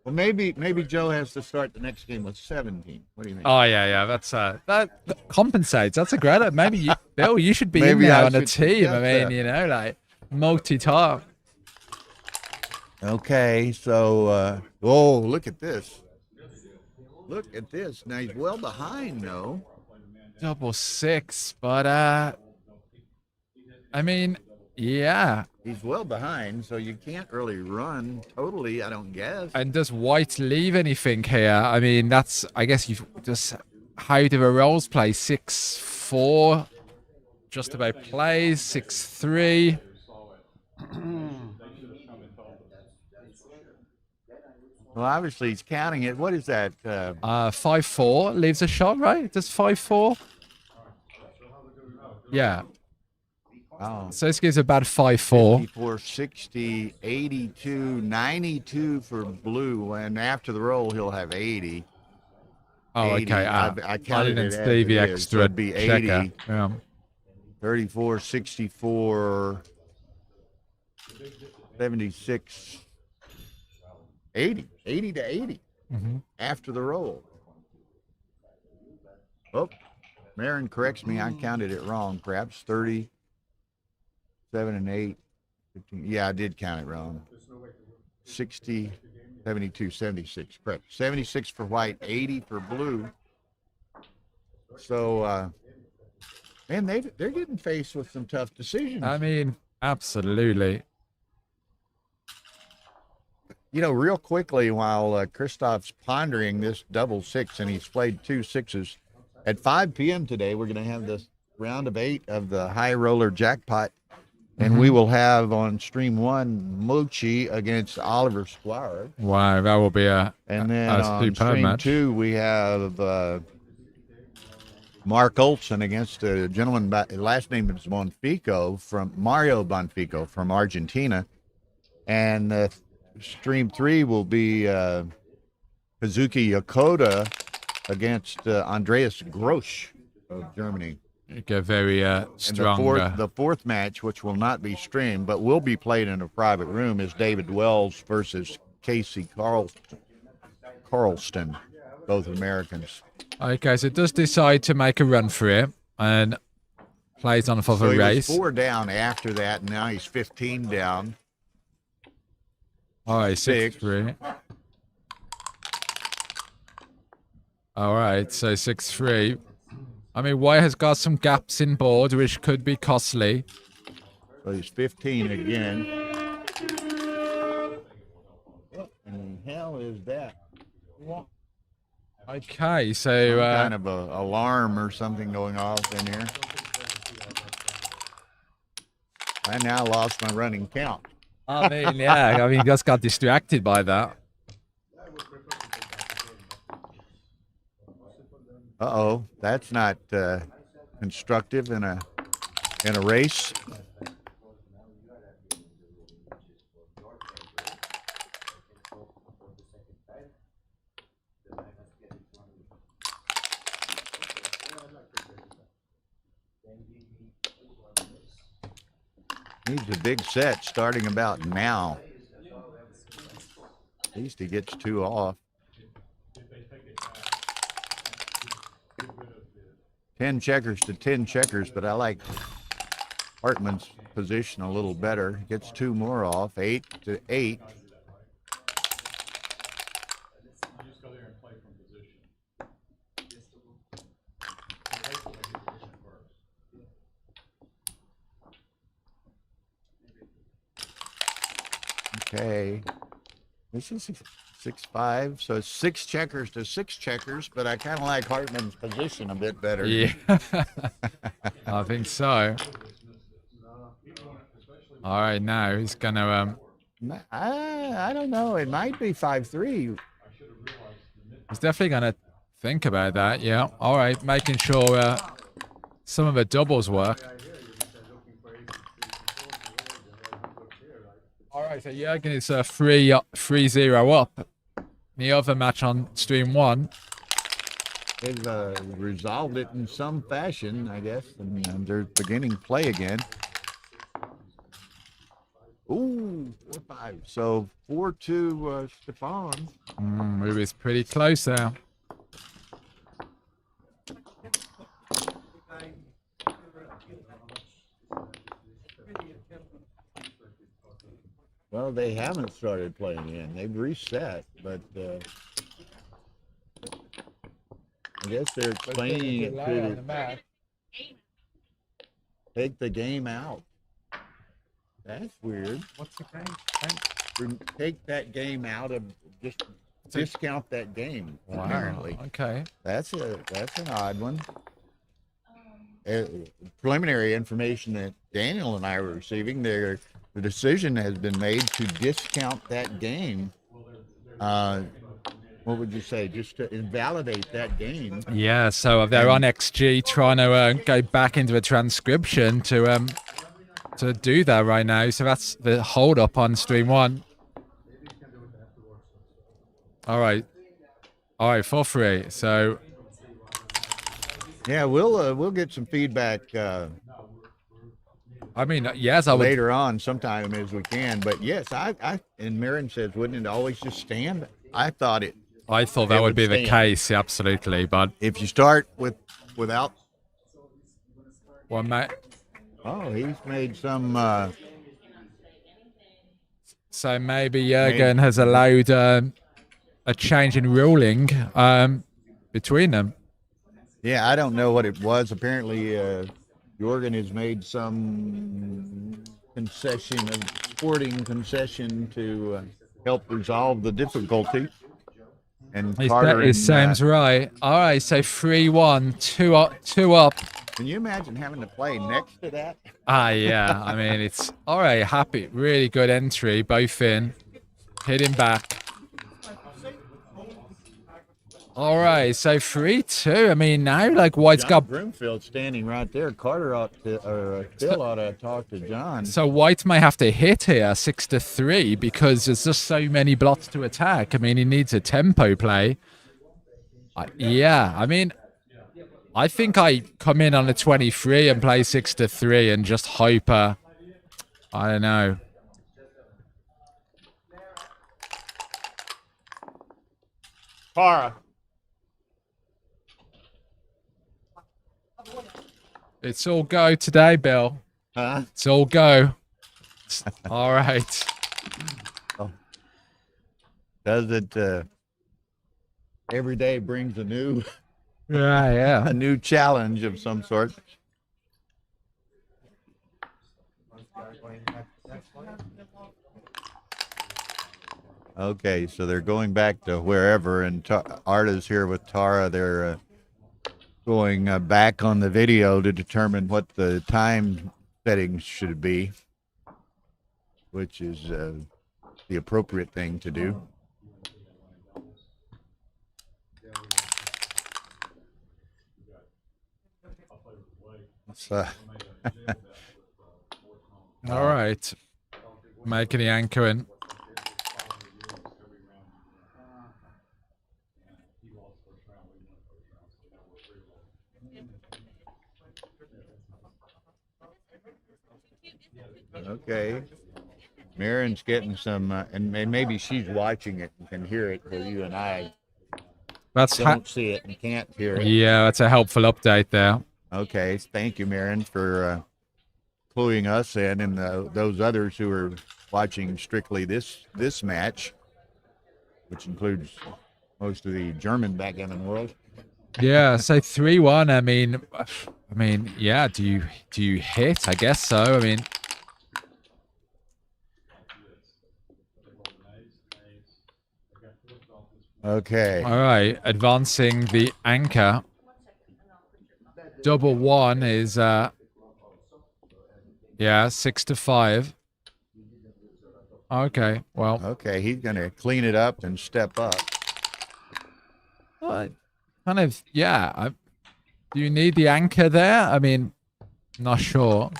Well, maybe Joe has to start the next game with 17. What do you think? Oh yeah, that's that compensates. That's a great. Maybe Bill, you should be in Maybe there I on a should team. I suggest mean, that. you know, like multi-top. Okay, so oh, look at this. Look at this. Now he's well behind though. Double six, but I mean, yeah. He's well behind, so you can't really run totally, I don't guess. And does White leave anything here? I mean, I guess you just, how do the rolls play? 6-4, just about plays, 6-3. Well, obviously he's counting it. What is that? 5-4 leaves a shot, right? Does 5-4? Yeah. Oh, So this gives about 5-4. 54, 60, 82, 92 for blue, and after the roll he'll have 80. Oh, 80. okay. I counted didn't it as see the it is, so extra it'd be 80. checker. Yeah. 34, 64, 76, 80. 80 to 80 after the roll. Oh, Marin corrects me. I counted it wrong. Perhaps 30, 7 and 8, 15. Yeah, I did count it wrong. 60, 72, 76. Correct. 76 for white, 80 for blue. So, man, they're getting faced with some tough decisions. I mean, absolutely. You know, real quickly, while Christoph's pondering this double six, and he's played 2 6s, at 5 p.m. today, we're going to have this round of 8 of the high roller jackpot, and we will have on stream 1 Mochi against Oliver Squire. Wow, that will be And then on superb stream match. 2, we have Mark Olson against a gentleman, last name is Mario Bonfico from Argentina. And stream 3 will be Kazuki Yokota against Andreas Grosch of Germany. Get very strong. And the fourth match, which will not be streamed but will be played in a private room, is David Wells versus Casey Carlston, both Americans. Okay, so it does decide to make a run for it and plays on for So the he race. was 4 down after that, and now he's 15 down. All right, 6. 6-3. All right, so 6-3. I mean, White has got some gaps in board, which could be costly. So he's 15 again. What in the hell is that? Okay, so Some kind of a alarm or something going off in here. I now lost my running count. I mean, yeah, I mean, just got distracted by that. Uh-oh, that's not constructive in a race. Needs a big set starting about now. At least he gets 2 off. 10 checkers to 10 checkers, but I like Hartman's position a little better. Gets 2 more off. 8 to 8. You just go there and play from position. Okay. This is 6-5, so 6 checkers to 6 checkers, but I kind of like Hartman's position a bit better. Yeah, I think so. All right, now he's gonna I don't know. It might be 5-3. he's definitely gonna think about that. Yeah. All right, making sure some of the doubles work. All right, so Jürgen is 3-0 up. The other match on stream 1. They've resolved it in some fashion, I guess, and they're beginning play again. Ooh, 4-5. So 4-2 Stefan. Move is pretty close now. Well, they haven't started playing in. They've reset, but I guess they're explaining it to take the game out. That's weird. What's the game? Take that game out of, just discount that game. Wow. Apparently, Okay. that's an odd one. Preliminary information that Daniel and I were receiving, the decision has been made to discount that game. What would you say? Just to invalidate that game. Yeah, so they're on XG trying to go back into a transcription to do that right now. So that's the hold up on stream 1. All right, for free. So yeah, we'll get some feedback. I mean, yes, I would later on sometime as we can. But yes, I and Marin says, wouldn't it always just stand? I thought that would be the case, absolutely. But if you start without, well, mate. Oh, he's made some. So maybe Jürgen has allowed a change in ruling between them. Yeah, I don't know what it was. Apparently, Jorgen has made some sporting concession to help resolve the difficulty. And Carter it seems right. All right, so 3-1, 2 up. Can you imagine having to play next to that? Yeah. I mean, it's all right. Happy, really good entry, both in, hitting back. All right, so 3-2. I mean, now like White's John got Broomfield standing right there. Carter Phil ought to talk to John. So White may have to hit here 6-3 because there's just so many blocks to attack. I mean, he needs a tempo play. Yeah, I mean, I think I come in on a 23 and play 6-3 and just hope. I don't know. Para. It's all go today, Bill. Huh? It's all go. All right. Oh. Does it? Every day brings a new, Yeah. a new challenge of some sort. Okay, so they're going back to wherever, and Arta's here with Tara. They're going back on the video to determine what the time settings should be, which is the appropriate thing to do. All right. Making the anchor in. Okay. Marin's getting some, and maybe she's watching it and can hear it, where you and I That's don't see it and can't hear it. yeah, that's a helpful update there. Okay, thank you, Marin, for cluing us in, and those others who are watching strictly this match, which includes most of the German backgammon world. Yeah, so 3-1. I mean, yeah. Do you hit? I guess so. I mean, Okay. all right. Advancing the anchor. Double one is yeah, 6-5. Okay, well, Okay, he's gonna clean it up and step up. kind of, yeah. Do you need the anchor there? I mean, not sure.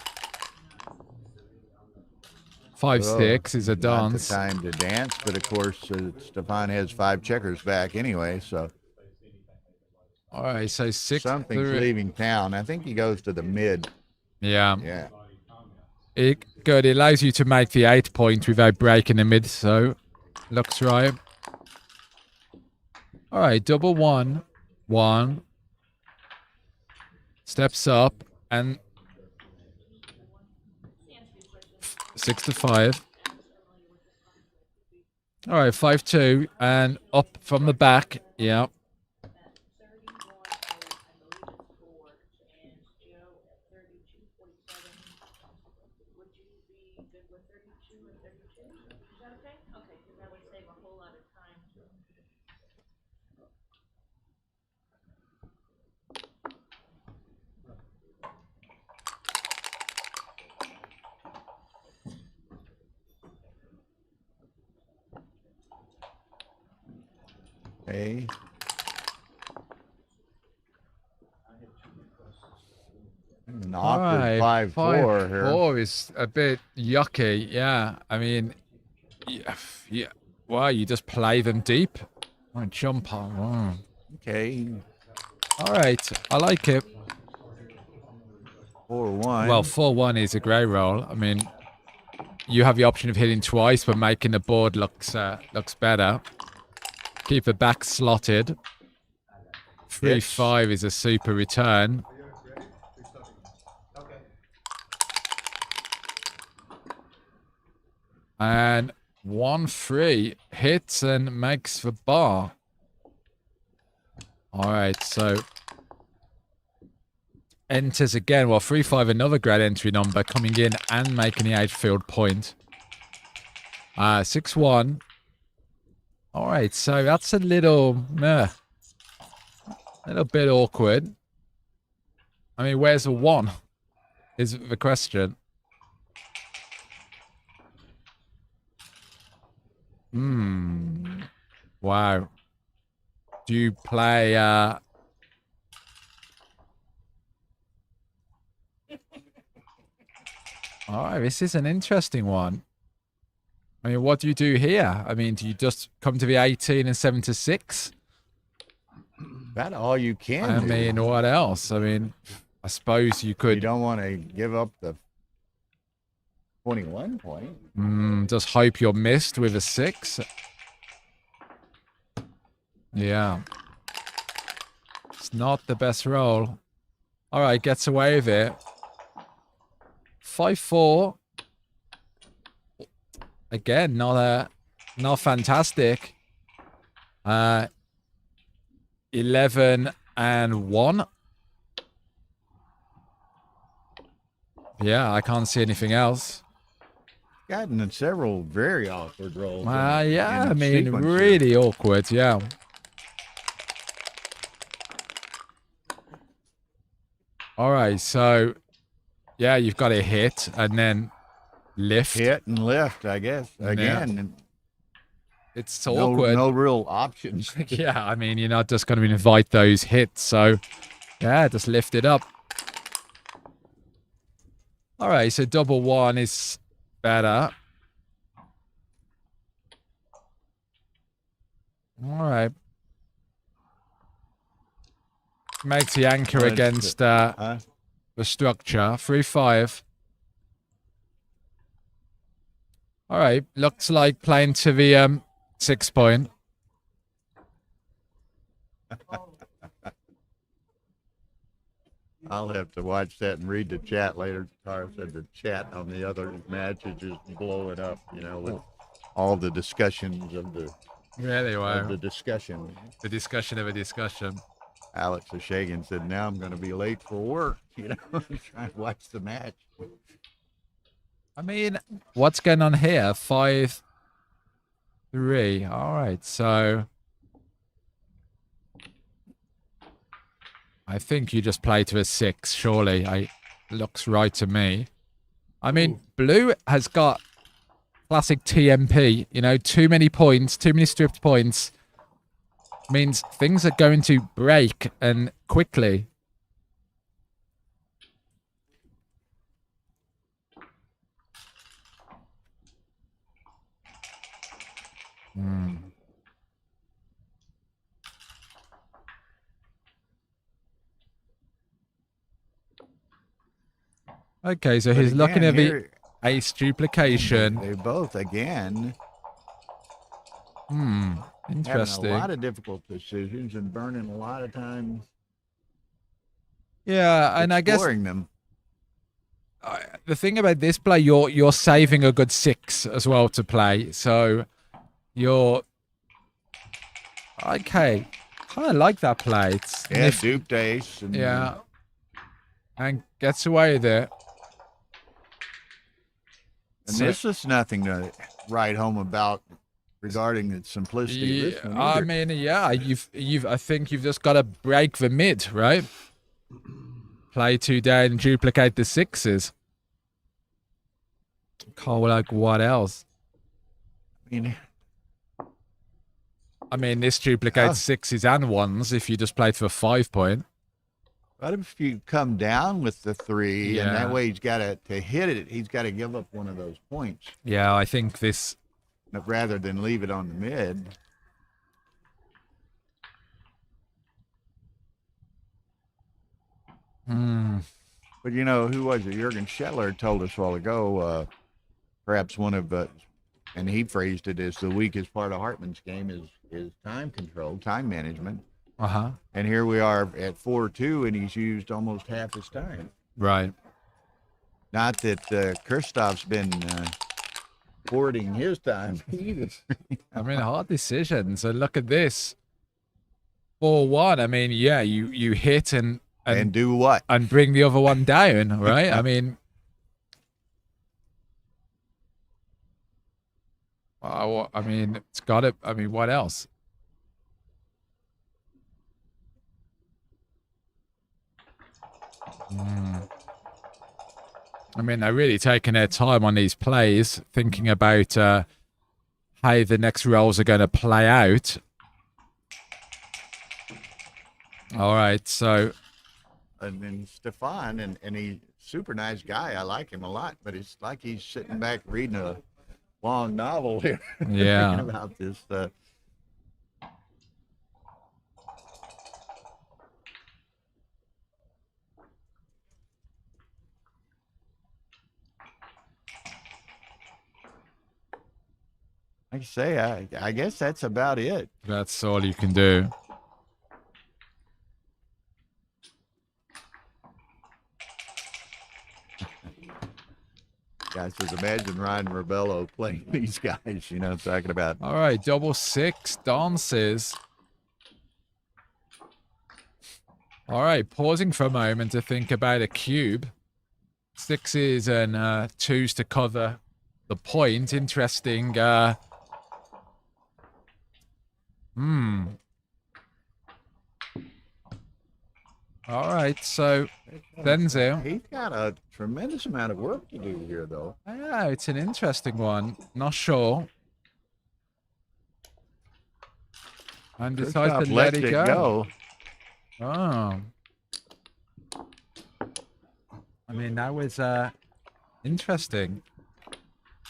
5-6 is a Not the dance. time to dance, but of course, Stefan has 5 checkers back anyway, so All right, so 6. something's leaving town. I think he goes to the mid. Yeah. Yeah. Good. It allows you to make the 8 point without breaking the mid, so looks right. All right, double 1, 1. Steps up and 6-5. All right, 5-2 and up from the back. Yeah. Okay. An All awkward right, 5-4 here. 5-4 is a bit yucky. Yeah, I mean, yeah. Wow, you just play them deep. Oh, jump on. Oh. Okay. All right, I like it. 4-1. Well, 4-1 is a great roll. I mean, you have the option of hitting twice, but making the board looks better. Keep the back slotted. 3-5 is a super return. And 1-3 hits and makes the bar. All right, so enters again. Well, 3-5, another great entry number, coming in and making the outfield point. 6-1. All right, so that's a little bit awkward. I mean, where's the 1 is the question. Wow. Do you play all right, this is an interesting one. I mean, what do you do here? I mean, do you just come to the 18 and 7-6? That's all you can I do. mean, what else? I mean, I suppose you could You don't want to give up the 21 point. just hope you're missed with a 6. Yeah. It's not the best roll. All right, gets away with it. 5-4. Again, not fantastic. 11 and 1. Yeah, I can't see anything else. Gotten in several very awkward rolls. Yeah, in I mean, sequence here. really awkward, yeah. All right, so, yeah, you've got to hit and then lift. Hit and lift, I guess. Again, It's no, awkward. no real options. Yeah, I mean, you're not just going to invite those hits, so, yeah, just lift it up. All right, so double 1 is better. All right. Makes the anchor against the structure. 3-5. All right, looks like playing to the 6 point. I'll have to watch that and read the chat later. Tara said the chat on the other match is just blowing up, you know, with all the discussions of the discussion. The discussion of a discussion. Alex O'Shagan said, now I'm going to be late for work, you know, trying to watch the match. I mean, what's going on here? 5-3. All right, so I think you just play to a 6, surely. Looks right to me. I mean, blue has got classic TMP, you know, too many points, too many stripped points. Means things are going to break, and quickly. Okay, so he's looking at the ace duplication. They both, again, Interesting. having a lot of difficult decisions and burning a lot of time. Yeah, and I guess them. The thing about this play, you're saving a good 6 as well to play, so you're okay. Kind of like that play. It's Duped ace. And, and gets away with it. And this is nothing to write home about regarding the simplicity of this one either. I mean, I think you've just got to break the mid, right? Play 2 down and duplicate the 6s. Call like what else? I mean, this duplicates 6s and 1s if you just played for a 5 point. But if you come down with the 3, and that way he's got to hit it, he's got to give up one of those points. Yeah, I think this... rather than leave it on the mid. But, you know, who was it? Jürgen Schettler told us a while ago, perhaps one of, and he phrased it as the weakest part of Hartman's game is time control, time management. And here we are at 4-2, and he's used almost half his time. Right. Not that Kristoff's been hoarding his time either. I mean, hard decisions. And look at this. 4-1. I mean, yeah, you hit and do what? And bring the other one down, right? I mean, it's got it. I mean, what else? I mean, they're really taking their time on these plays, thinking about how the next rolls are going to play out. All right, so... And then Stefan, and he's super nice guy. I like him a lot, but it's like he's sitting back reading a long novel here. Yeah. Thinking about this. Like I say, I guess that's about it. That's all you can do. Guys, just imagine Ryan Rebello playing these guys, you know, talking about. All right, double 6 dances. All right, pausing for a moment to think about a cube. 6s and 2s to cover the point. Interesting. All right, so Denzel. He's got a tremendous amount of work to do here, though. Yeah, it's an interesting one. Not sure. And decides to let it go. Oh. I mean, that was interesting.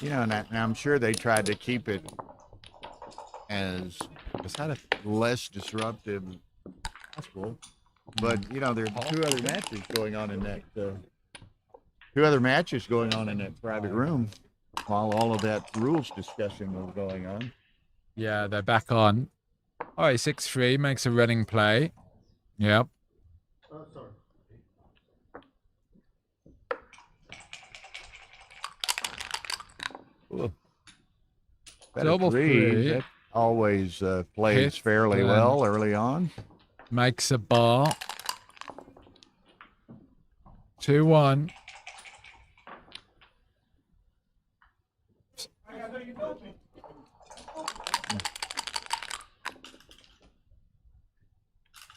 You know, and I'm sure they tried to keep it as less disruptive as possible. But, you know, there are 2 other matches going on in that private room. while all of that rules discussion was going on. Yeah, they're back on. All right, 6-3 makes a running play. Yep. Sorry. Ooh. Better Double three. That always plays Hit fairly and well early on. makes a bar. 2-1.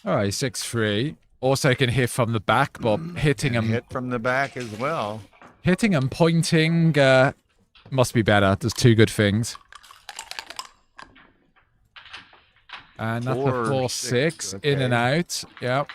All right, 6-3. Also can hit from the back, but hitting And him, hit from the back as well. hitting and pointing must be better. Does two good things. And that's a 4-6 okay. in and out. Yep.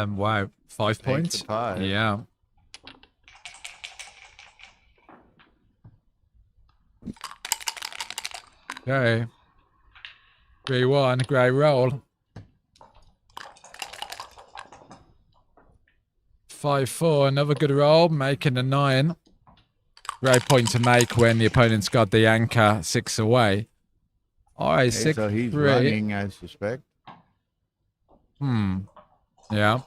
Wow, 5 points. 8-5. Yeah. Okay. 3-1, great roll. 5-4, another good roll, making a 9. Great point to make when the opponent's got the anchor 6 away. All right, 6-3. So he's running, I suspect. Yeah.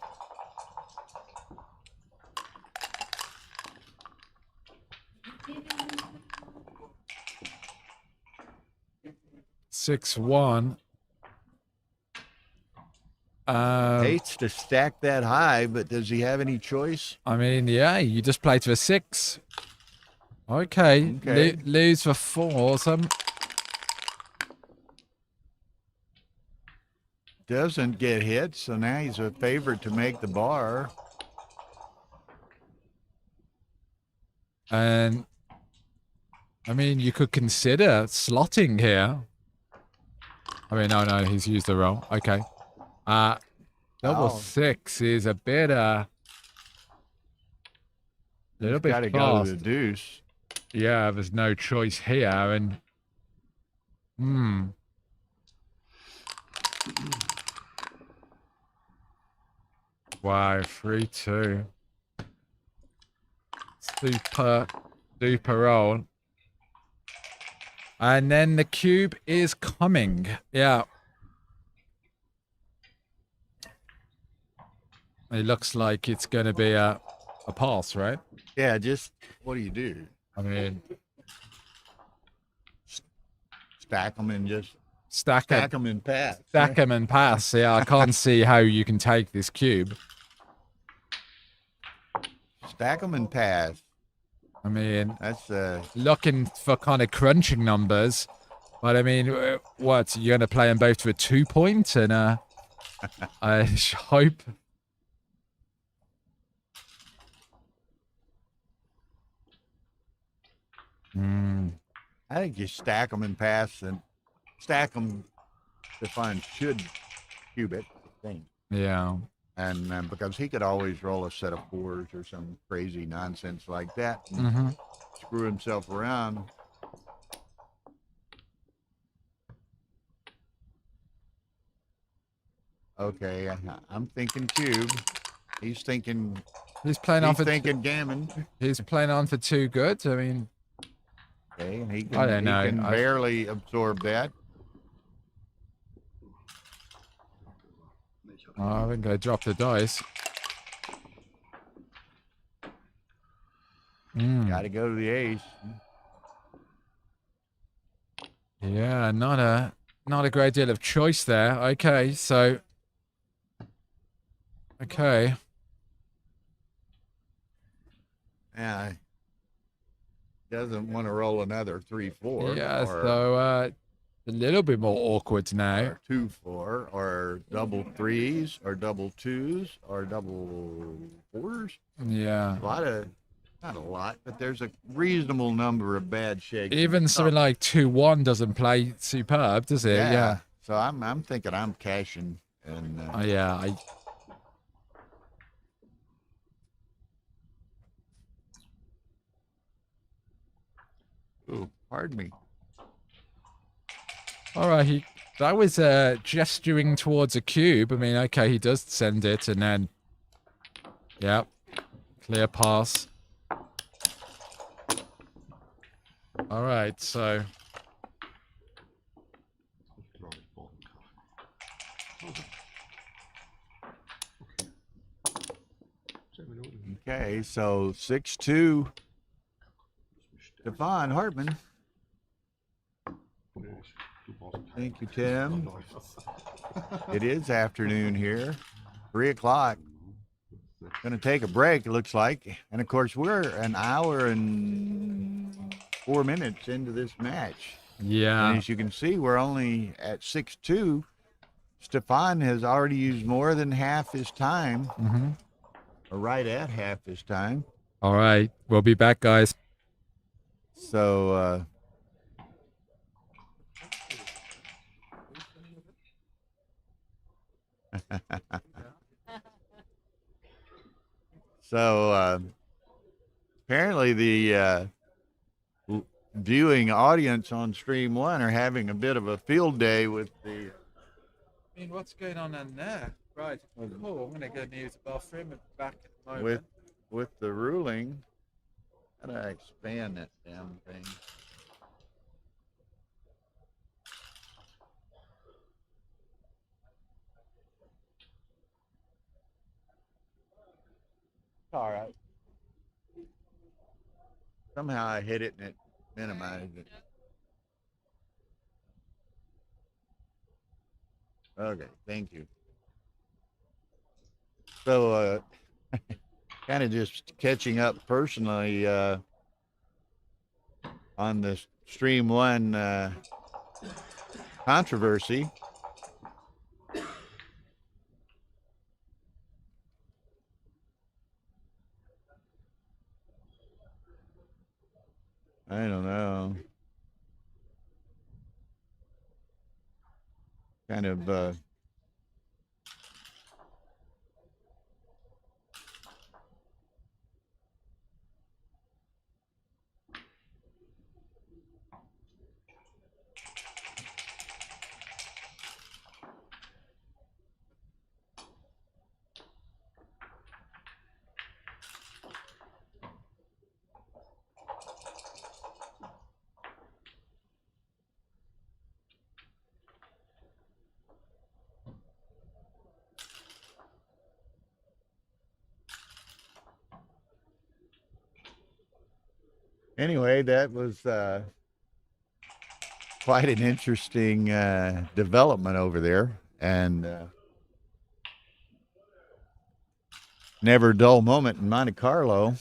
Six one. Hates to stack that high, but does he have any choice? I mean, yeah, you just play to a 6. Okay. Lose for 4. Doesn't get hit, so now he's a favorite to make the bar. And I mean, you could consider slotting here. I mean, no, he's used the roll. Okay. Double 6 is a bit little bit Gotta fast. go to the deuce. Yeah, there's no choice here, and wow, 3-2. Super roll. And then the cube is coming. Yeah. It looks like it's going to be a pass, right? Yeah, just what do you do? I mean, Stack them and just stack them and pass. Stack them and pass. Yeah, I can't see how you can take this cube. Stack them and pass. I mean, That's looking for kind of crunching numbers. But I mean, what? You're going to play them both to a 2-point? And I hope. I think you stack them and pass and stack them to find should cube it. I think. Yeah. And because he could always roll a set of 4s or some crazy nonsense like that and screw himself around. Okay, I'm thinking cube. He's thinking. He's playing on for. Thinking gammon. He's playing on for 2 good. I mean. Okay, and he can, I don't know. He can barely absorb that. I think I dropped the dice. Got to go to the ace. Yeah, not a great deal of choice there. Okay, so okay. Yeah, doesn't want to roll another 3-4. Yeah, so A little bit more awkward now. or 2-4, or double threes, or double twos, or double fours. Yeah. A lot of, not a lot, but there's a reasonable number of bad shakes. Even something like 2-1 doesn't play superb, does it? Yeah. So I'm thinking I'm cashing, and Oh, yeah. ooh, pardon me. All right. That was gesturing towards a cube. I mean, okay, he does send it, and then, yep, clear pass. All right, so. Okay, so 6-2. Stefan Hartman. Thank you, Tim. It is afternoon here, 3 o'clock. Going to take a break, it looks like. And of course, we're an hour and 4 minutes into this match. Yeah. And as you can see, we're only at 6-2. Stefan has already used more than half his time, or right at half his time. All right, we'll be back, guys. So, apparently the viewing audience on stream 1 are having a bit of a field day with the. I mean, what's going on in there? Right. Cool. I'm gonna go use the bathroom and back in a moment. With the ruling. How do I expand that damn thing? All right. Somehow I hit it and it minimized it. Okay, thank you. So, kind of just catching up personally on the Stream 1 controversy. I don't know. Kind of anyway, that was quite an interesting development over there, and never a dull moment in Monte Carlo.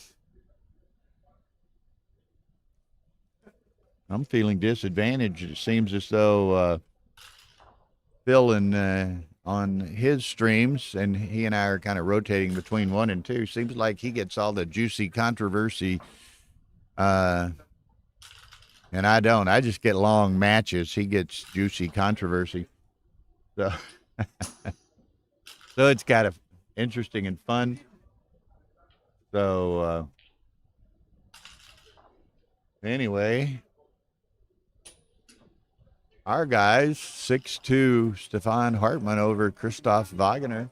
I'm feeling disadvantaged. It seems as though Phil on his streams, and he and I are kind of rotating between 1 and 2. Seems like he gets all the juicy controversy, and I don't. I just get long matches. He gets juicy controversy. So, so it's kind of interesting and fun. So, anyway, our guys, 6-2, Stefan Hartman over Christoph Wagner.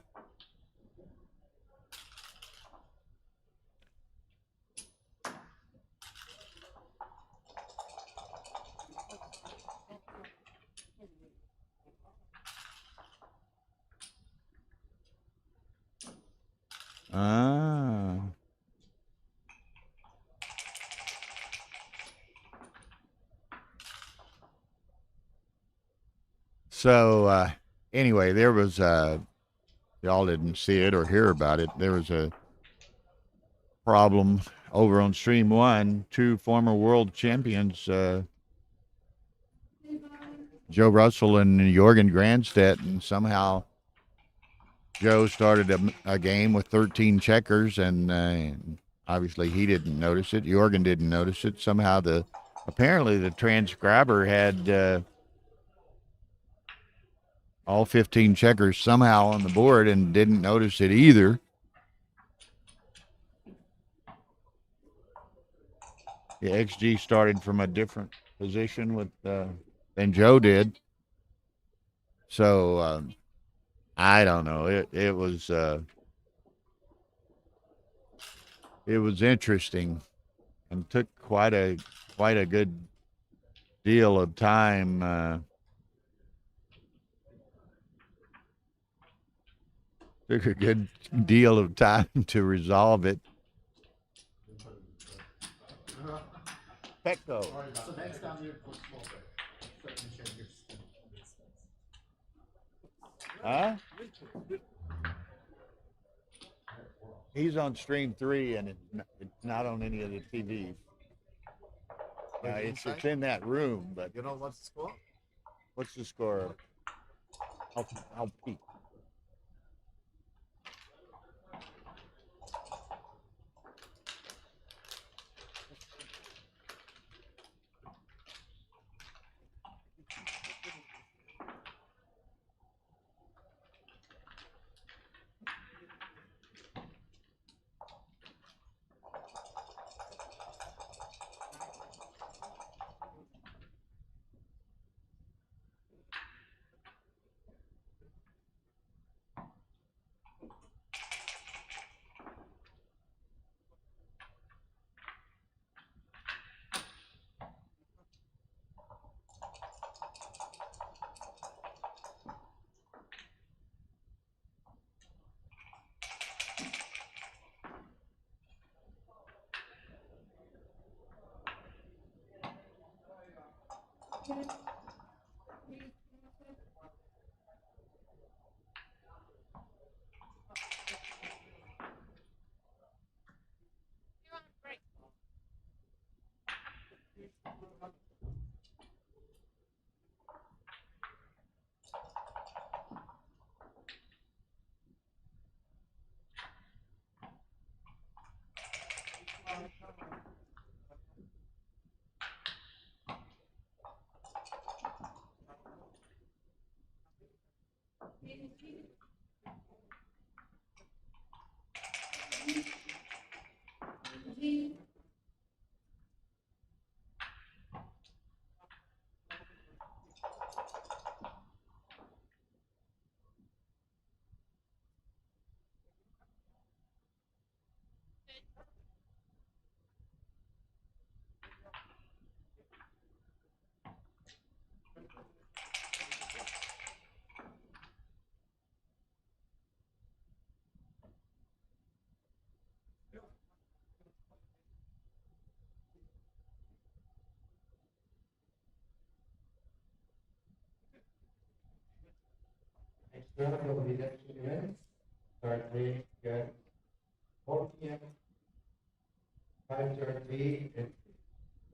Ah. So, anyway, there was, y'all didn't see it or hear about it. There was a problem over on Stream 1. 2 former world champions Joe Russell and Jorgen Grandstedt, and somehow Joe started a game with 13 checkers, and obviously he didn't notice it. Jorgen didn't notice it. Somehow apparently the transcriber had all 15 checkers somehow on the board and didn't notice it either. The XG started from a different position with than Joe did. So I don't know. It was interesting and took quite a good deal of time. Took a good deal of time to resolve it. Petco. So next time you put smoke, certain changes. Huh? He's on stream 3, and it's not on any of the TVs. It's in that room, but You know what's the score? what's the score? I'll peek. You're on break. External redemption events start playing at 4 p.m. 5:30 at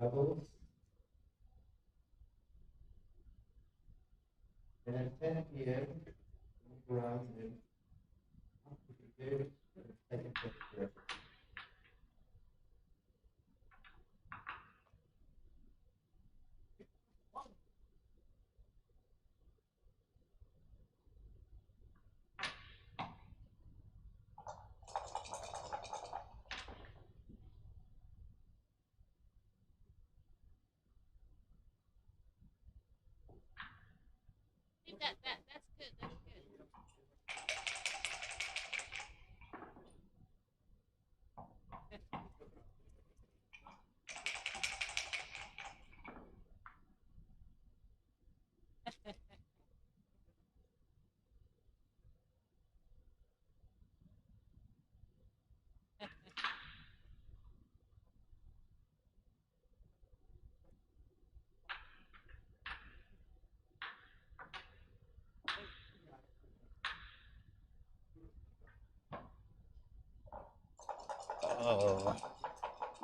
doubles, and at 10 p.m. move around in second set. Leave that's good. That's good. Oh,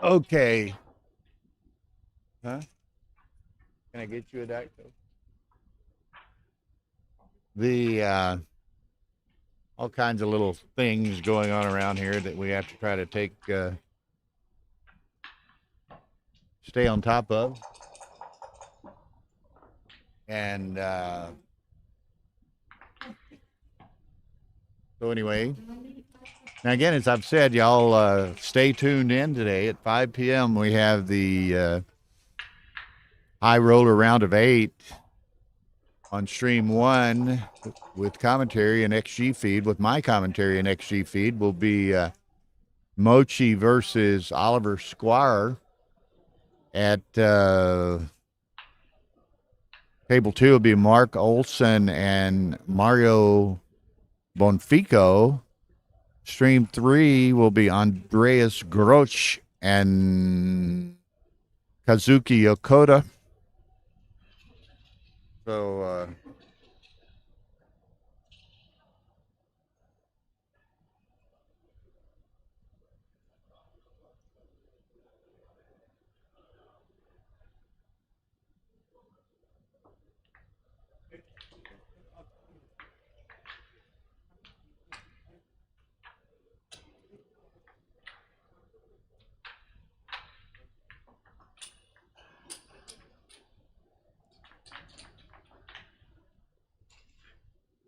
okay. Huh? Can I get you a Diet Coke? the all kinds of little things going on around here that we have to try to take stay on top of. And so anyway, now again, as I've said, y'all stay tuned in today at 5 p.m. We have the high roller round of 8 on stream 1 with commentary and XG feed. With my commentary and XG feed will be Mochi versus Oliver Squire. At table 2 will be Mark Olson and Mario Bonfico. Stream 3 will be Andreas Grosch and Kazuki Yokota.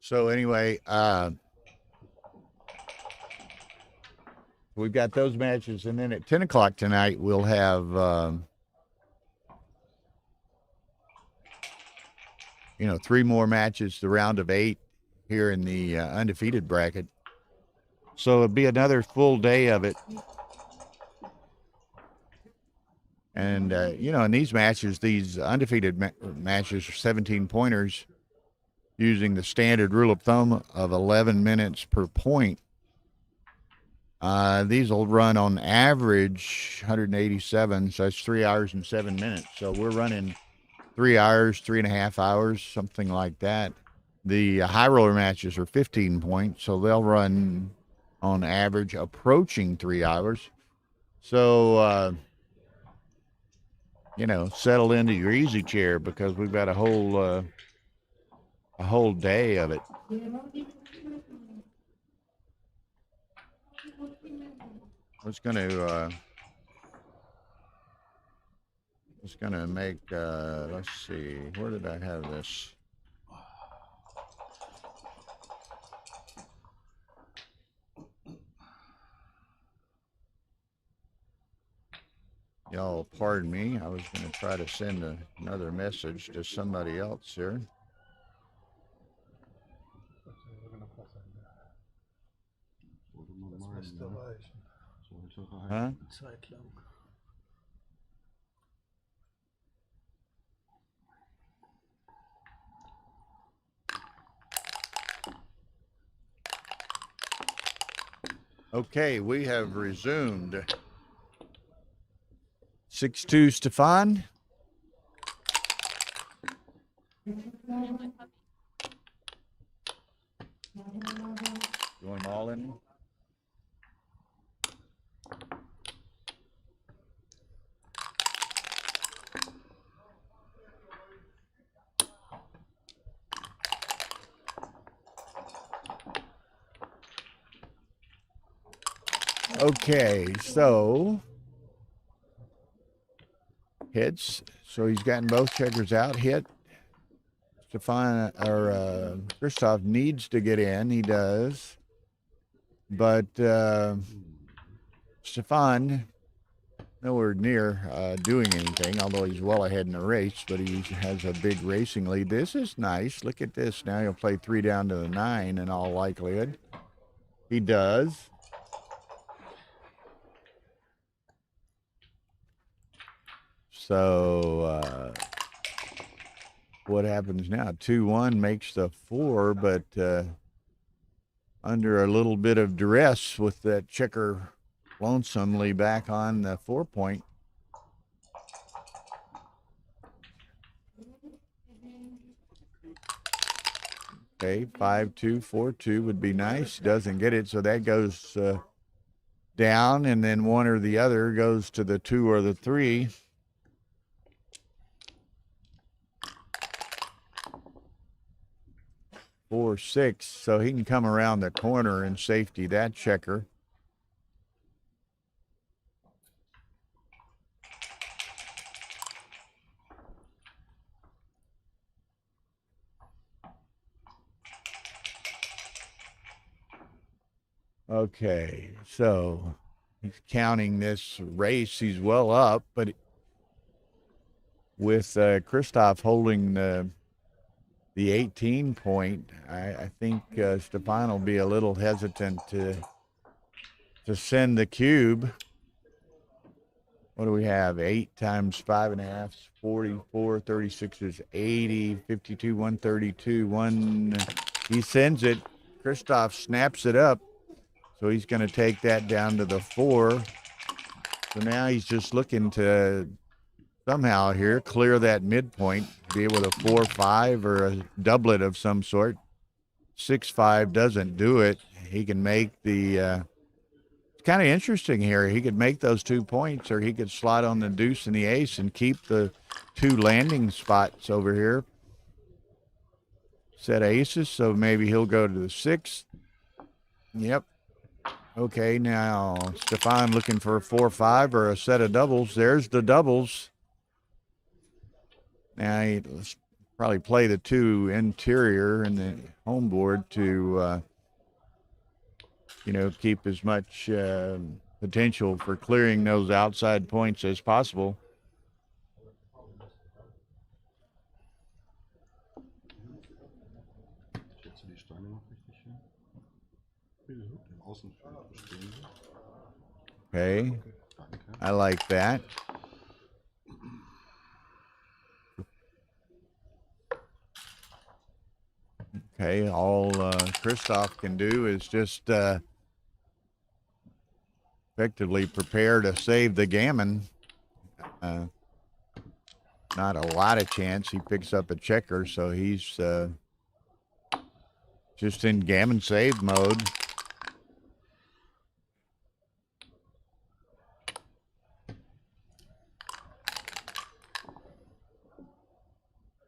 So, anyway, we've got those matches, and then at 10 o'clock tonight we'll have 3 more matches, the round of 8 here in the undefeated bracket. So it'll be another full day of it. And in these matches, these undefeated matches are 17 pointers, using the standard rule of thumb of 11 minutes per point. These will run on average 187, so that's 3 hours and 7 minutes. So we're running 3 hours, 3.5 hours, something like that. The high roller matches are 15 points, so they'll run on average approaching 3 hours. So, settle into your easy chair because we've got a whole day of it. I was going to make, let's see, where did I have this? Y'all pardon me. I was going to try to send another message to somebody else here. Huh? Okay, we have resumed. 6-2 Stefan. Going all in. Okay, so hits. So he's gotten both checkers out. Hit. Stefan or Christoph needs to get in. He does, but Stefan nowhere near doing anything. Although he's well ahead in the race, but he has a big racing lead. This is nice. Look at this. Now he'll play 3 down to the 9 in all likelihood. He does. So what happens now? 2-1 makes the 4, but under a little bit of duress with that checker lonesomely back on the 4-point. Okay, 5-2, 4-2 would be nice. Doesn't get it, so that goes down, and then one or the other goes to the 2 or the 3. 4-6, so he can come around the corner and safety that checker. Okay, so he's counting this race. He's well up, but with Christoph holding the 18 point, I think Stefan will be a little hesitant to send the cube. What do we have? 8 times 5.5 is 44, 36 is 80, 52, 132, he sends it. Christoph snaps it up. So he's going to take that down to the 4. So now he's just looking to somehow here clear that midpoint, be it with a 4-5 or a doublet of some sort. 6-5 doesn't do it. He can make the it's kind of interesting here. He could make those 2 points, or he could slot on the deuce and the ace and keep the 2 landing spots over here. Set aces, so maybe he'll go to the 6th. Yep. Okay, now Stefan looking for a 4-5 or a set of doubles. There's the doubles. Now let's probably play the 2 interior and the home board to, keep as much potential for clearing those outside points as possible. Okay, I like that. Okay, all Christoph can do is just effectively prepare to save the gammon. Not a lot of chance he picks up a checker, so he's just in gammon save mode.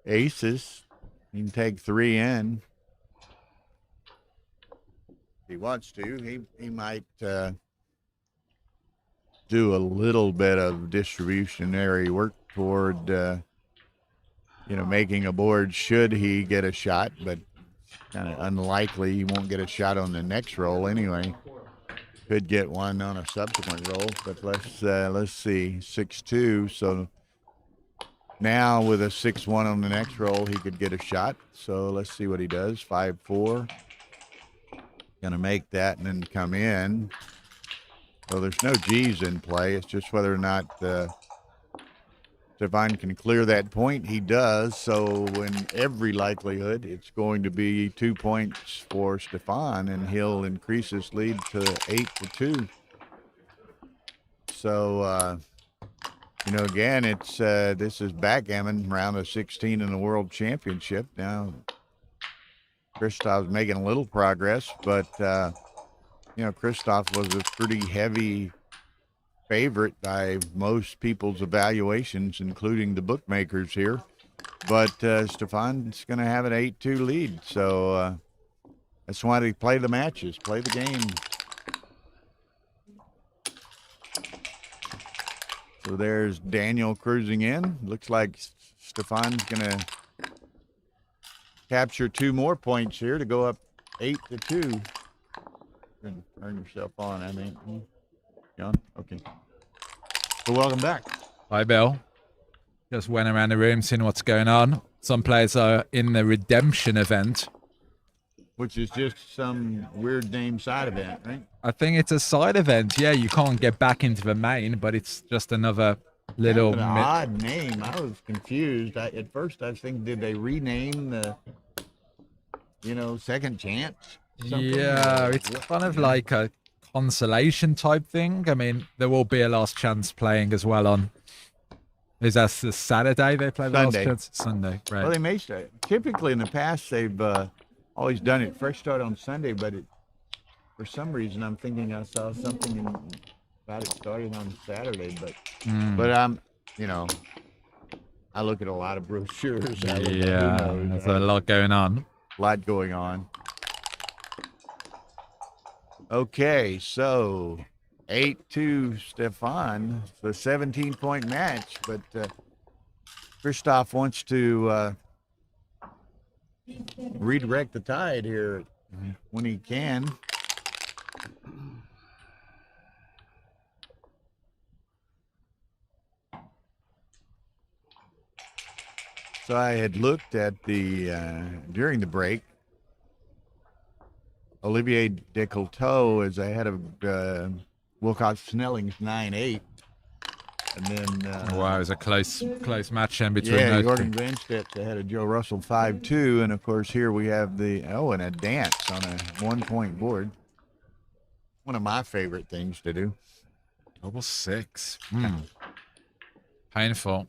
Aces, he can take 3 in. If he wants to, he might do a little bit of distributionary work toward, making a board should he get a shot, but kind of unlikely he won't get a shot on the next roll anyway. Could get one on a subsequent roll, but let's see, 6-2. So now with a 6-1 on the next roll, he could get a shot. So let's see what he does. 5-4. Gonna make that and then come in. So there's no G's in play. It's just whether or not Stefan can clear that point. He does. So in every likelihood, it's going to be 2 points for Stefan, and he'll increase his lead to 8-2. So, again, it's this is backgammon, round of 16 in the World Championship. Now, Christoph's making a little progress, but, Christoph was a pretty heavy favorite by most people's evaluations, including the bookmakers here. But Stefan's going to have an 8-2 lead. So that's why they play the matches, play the game. So there's Daniel cruising in. Looks like Stefan's going to capture 2 more points here to go up 8-2. Turn yourself on, I mean. John? Okay. So welcome back. Hi, Bill. Just went around the room seeing what's going on. Some players are in the redemption event. Which is just some weird name side event, right? I think it's a side event. Yeah, you can't get back into the main, but it's just another little... An odd name. I was confused. At first I was thinking, did they rename the, second chance? Yeah, it's kind of like a consolation type thing. I mean, there will be a last chance playing as well on... Is that the Saturday they play the last chance? Sunday, right. Well, they may start. Typically in the past, they've always done it fresh start on Sunday, but for some reason I'm thinking I saw something about it starting on Saturday, but I look at a lot of brochures. Yeah, there's a lot going on. A lot going on. Okay, so 8-2 Stefan. It's a 17-point match, but Christoph wants to redirect the tide here when he can. So I had looked at the during the break. Olivier Decoulteau is ahead of Wilcox Snelling's 9-8. And then wow, it was a close match in between yeah, those Jordan two. Granstedt's ahead of Joe Russell 5-2, and of course here we have and a dance on a 1-point board. One of my favorite things to do. Double six. Painful.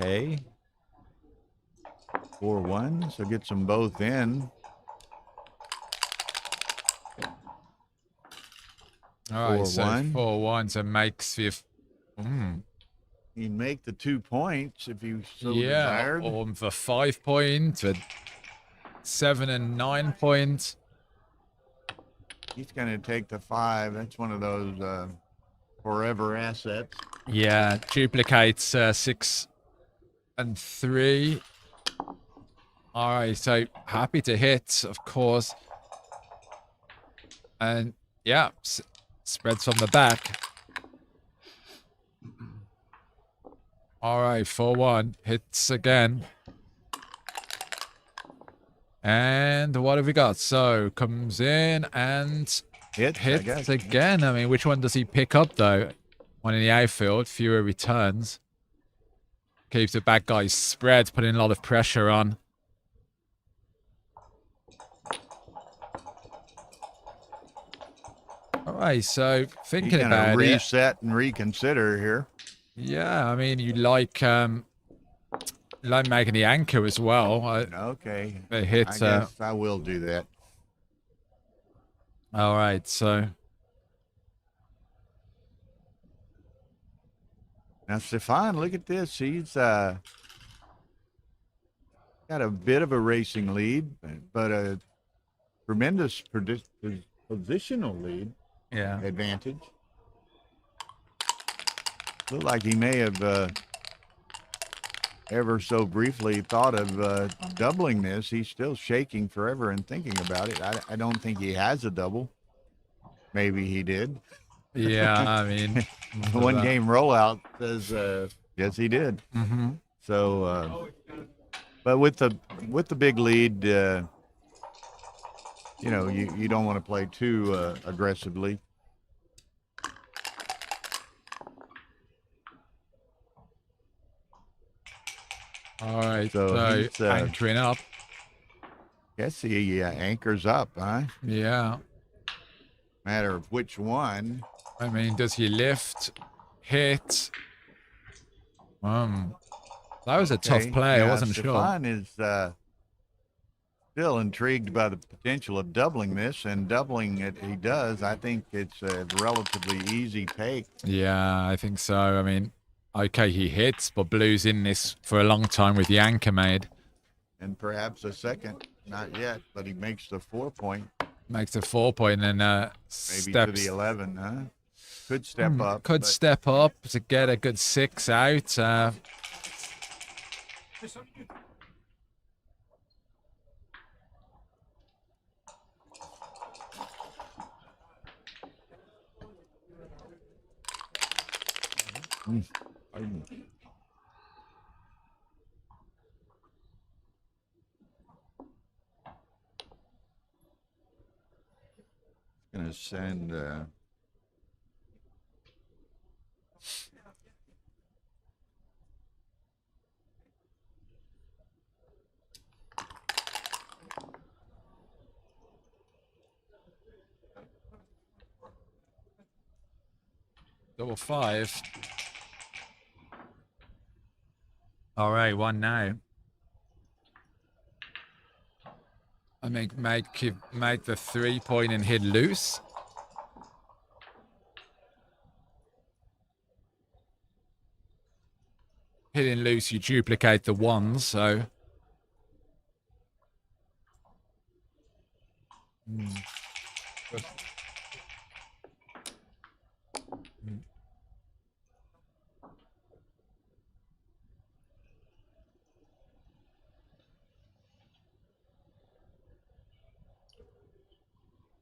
Okay. 4-1, so gets them both in. All right, so 4-1. 4-1, so makes fifth. He'd make the 2 points if he so Yeah, desired. or for 5 points, for 7 and 9 points. He's going to take the 5. That's one of those forever assets. Yeah, duplicates 6 and 3. All right, so happy to hit, of course. And yeah, spreads from the back. All right, 4-1, hits again. And what have we got? So comes in and hits again. I mean, which one does he pick up though? One in the outfield, fewer returns. Keeps the back guys spread, putting a lot of pressure on. All right, so thinking about reset and reconsider here. Yeah, I mean, you like making the anchor as well. Okay. It hits. I guess I will do that. All right, so now Stefan, look at this. He's got a bit of a racing lead, but a tremendous positional lead. Yeah. Advantage. Looked like he may have ever so briefly thought of doubling this. He's still shaking forever and thinking about it. I don't think he has a double. Maybe he did. Yeah, I mean, one game rollout says yes, he did. Mm-hmm. So, but with the big lead, you know, you don't want to play too aggressively. All right, so he's anchoring up. Guess he anchors up, huh? Yeah. Matter of which one. I mean, does he lift, hit? That was a tough play. I wasn't sure. Stefan is still intrigued by the potential of doubling this, and doubling it he does. I think it's a relatively easy take. Yeah, I think so. I mean, okay, he hits, but Blue's in this for a long time with the anchor made. And perhaps a second, not yet, but he makes the 4 point. Makes a 4 point and maybe steps to the 11, huh? Could step up. Could step up to get a good 6 out. Gonna send double 5. All right, 1 now. I make the 3 point and hit loose. Pinning loose, you duplicate the ones, so...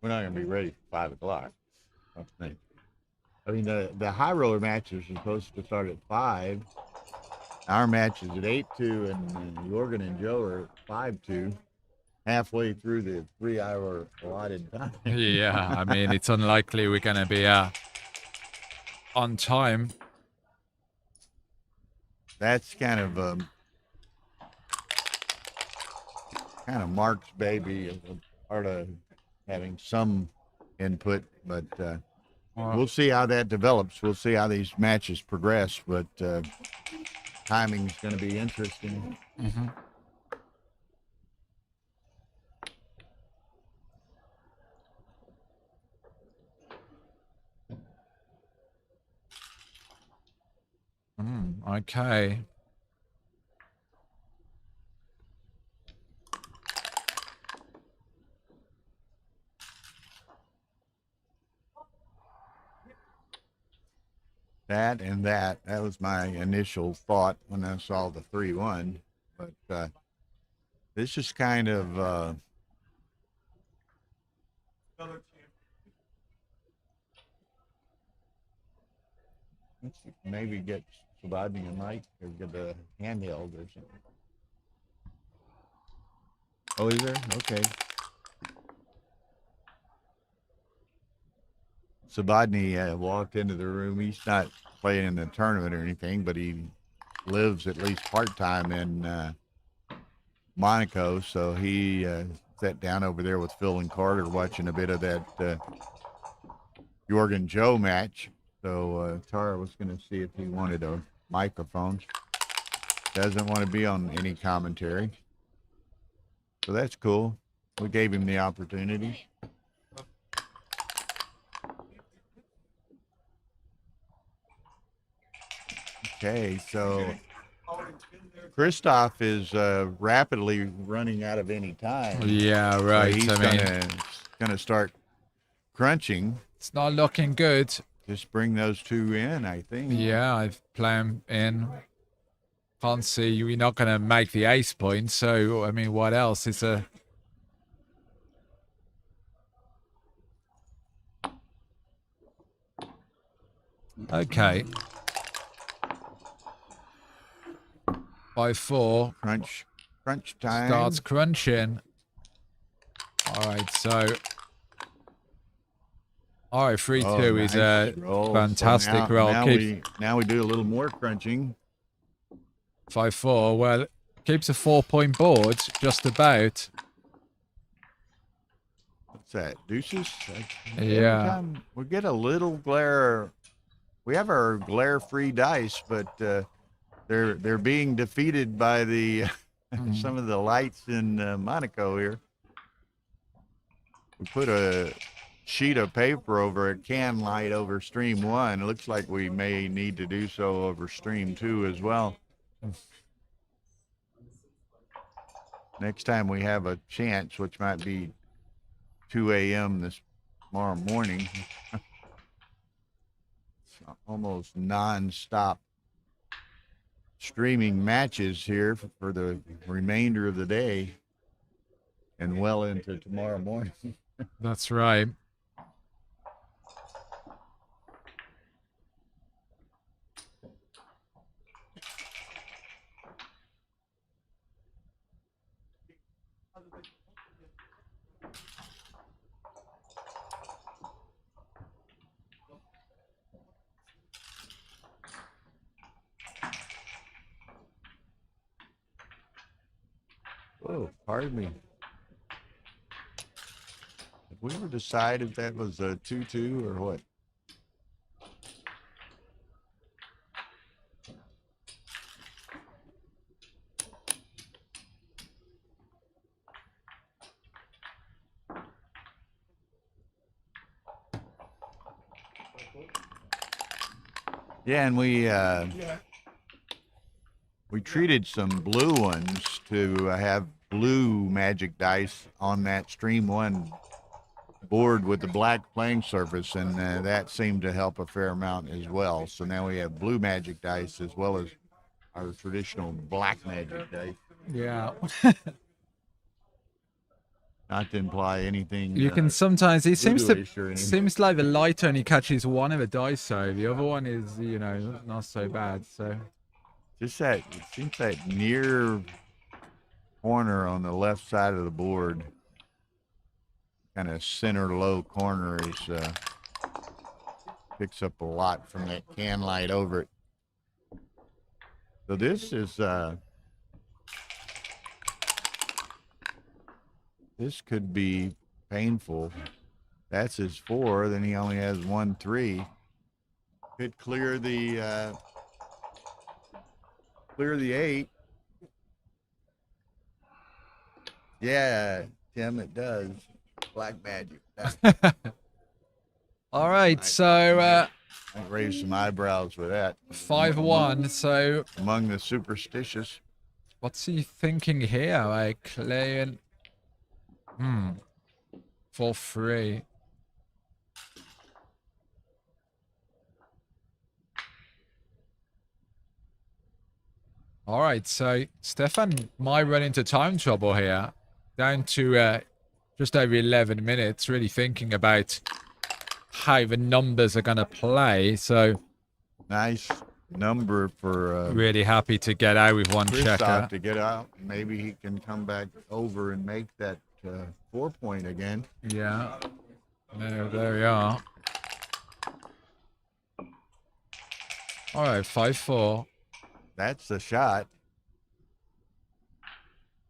We're not going to be ready for 5 o'clock. I think. I mean, the high roller matches are supposed to start at 5. Our match is at 8-2, and Jorgen and Joe are at 5-2, halfway through the 3-hour allotted time. Yeah, I mean, it's unlikely we're going to be on time. That's kind of Mark's baby, part of having some input, but we'll see how that develops. We'll see how these matches progress, but timing's going to be interesting. Okay. That and that was my initial thought when I saw the 3-1, but this is kind of let's maybe get Sabadni a mic or get a handheld or something. Oh, is there? Okay. Sabadni walked into the room. He's not playing in the tournament or anything, but he lives at least part-time in Monaco, so he sat down over there with Phil and Carter watching a bit of that Jorgen Joe match. So Tara was going to see if he wanted a microphone. Doesn't want to be on any commentary. So that's cool. We gave him the opportunity. Okay, so Christoph is rapidly running out of any time. Yeah, right. So he's gonna start crunching. It's not looking good. Just bring those two in, I think. Yeah, I've played him in. Can't see you're not going to make the ace point, so, I mean, what else? It's a... Okay. 5-4. Crunch time. Starts crunching. All right, so... All right, 3-2 is a fantastic so roll. Now we do a little more crunching. 5-4. Well, keeps a 4-point board, just about. What's that? Deuces? Yeah. We get a little glare. We have our glare-free dice, but they're being defeated by the some of the lights in Monaco here. We put a sheet of paper over a can light over stream 1. It looks like we may need to do so over stream 2 as well. Next time we have a chance, which might be 2 a.m. tomorrow morning. It's almost non-stop streaming matches here for the remainder of the day and well into tomorrow morning. That's right. Oh, pardon me. Did we ever decide if that was a 2-2 or what? Yeah, and we We treated some blue ones to have blue magic dice on that stream 1 board with the black playing surface, and that seemed to help a fair amount as well. So now we have blue magic dice as well as our traditional black magic dice. Yeah. Not to imply anything. You can sometimes, it seems voodoo-ish or anything. seems like the light only catches one of the dice, so the other one is, you know, not so bad. So Just that, it seems that near corner on the left side of the board, kind of center low corner, is picks up a lot from that can light over it. So this is this could be painful. That's his 4. Then he only has 1 3. Could clear the 8. Yeah, Tim, it does. Black magic. all right, so I raised some eyebrows with that. 5-1. So Among the superstitious. what's he thinking here? Like playing 4-3. All right, so Stefan might run into time trouble here. Down to just over 11 minutes, really thinking about how the numbers are going to play. So Nice number for really happy to get out with one checker. Christoph to get out. Maybe he can come back over and make that 4-point again. Yeah. No, there we are. All right, 5-4. That's the shot.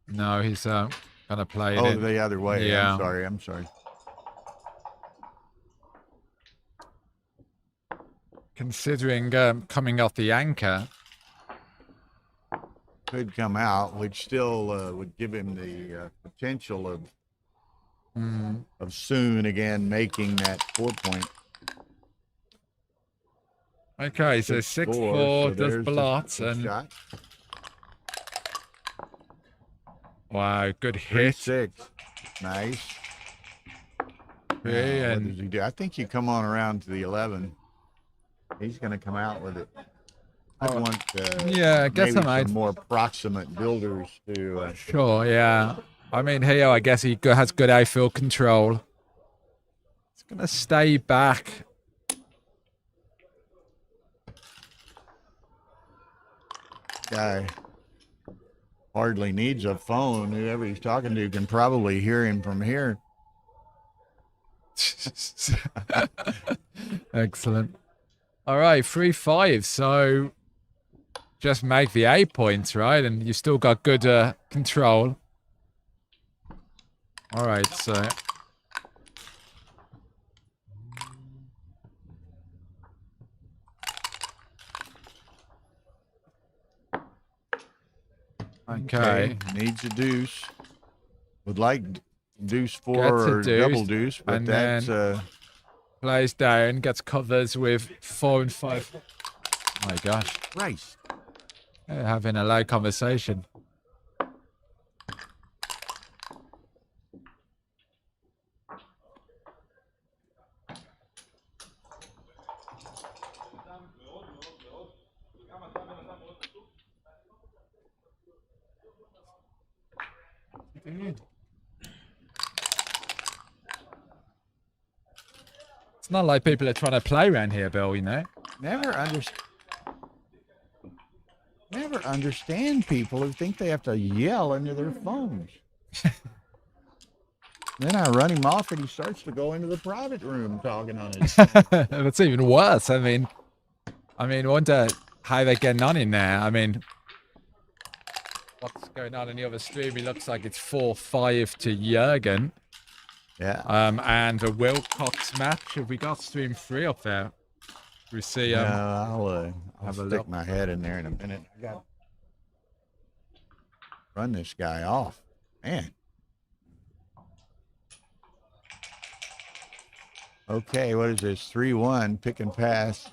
No, he's gonna play it Oh, in. the other way. Yeah. I'm sorry. Considering coming off the anchor. Could come out, which still would give him the potential of soon again making that 4-point. Okay, so 6-4 does there's blot the and shot. wow, good hit. 3-6. Nice. Yeah, What and does he do? I think you come on around to the 11. He's going to come out with it. I'd want yeah, guess maybe I might. some more proximate builders to. Sure, yeah. I mean, here I guess he has good outfield control. He's gonna stay back. Guy hardly needs a phone. Whoever he's talking to can probably hear him from here. Excellent. All right, 3-5. So just make the 8 points, right? And you still got good control. All right, so okay. Needs a deuce. Would like deuce 4 Gets a or deuce, double deuce, but and that's then plays down, gets covers with 4 and 5. My gosh, Christ. they're having a loud conversation. It's not like people are trying to play around here, Bill, you know? Never understand people who think they have to yell into their phones. Then I run him off and he starts to go into the private room talking on his phone. That's even worse. I mean, wonder how they're getting on in there. I mean, what's going on in the other stream? It looks like it's 4-5 to Jurgen. Yeah. And the Wilcox match. Have we got stream 3 up there? We see. I'll have a stick look. my head in there in a minute. I got run this guy off, man. Okay, what is this? 3-1 pick and pass.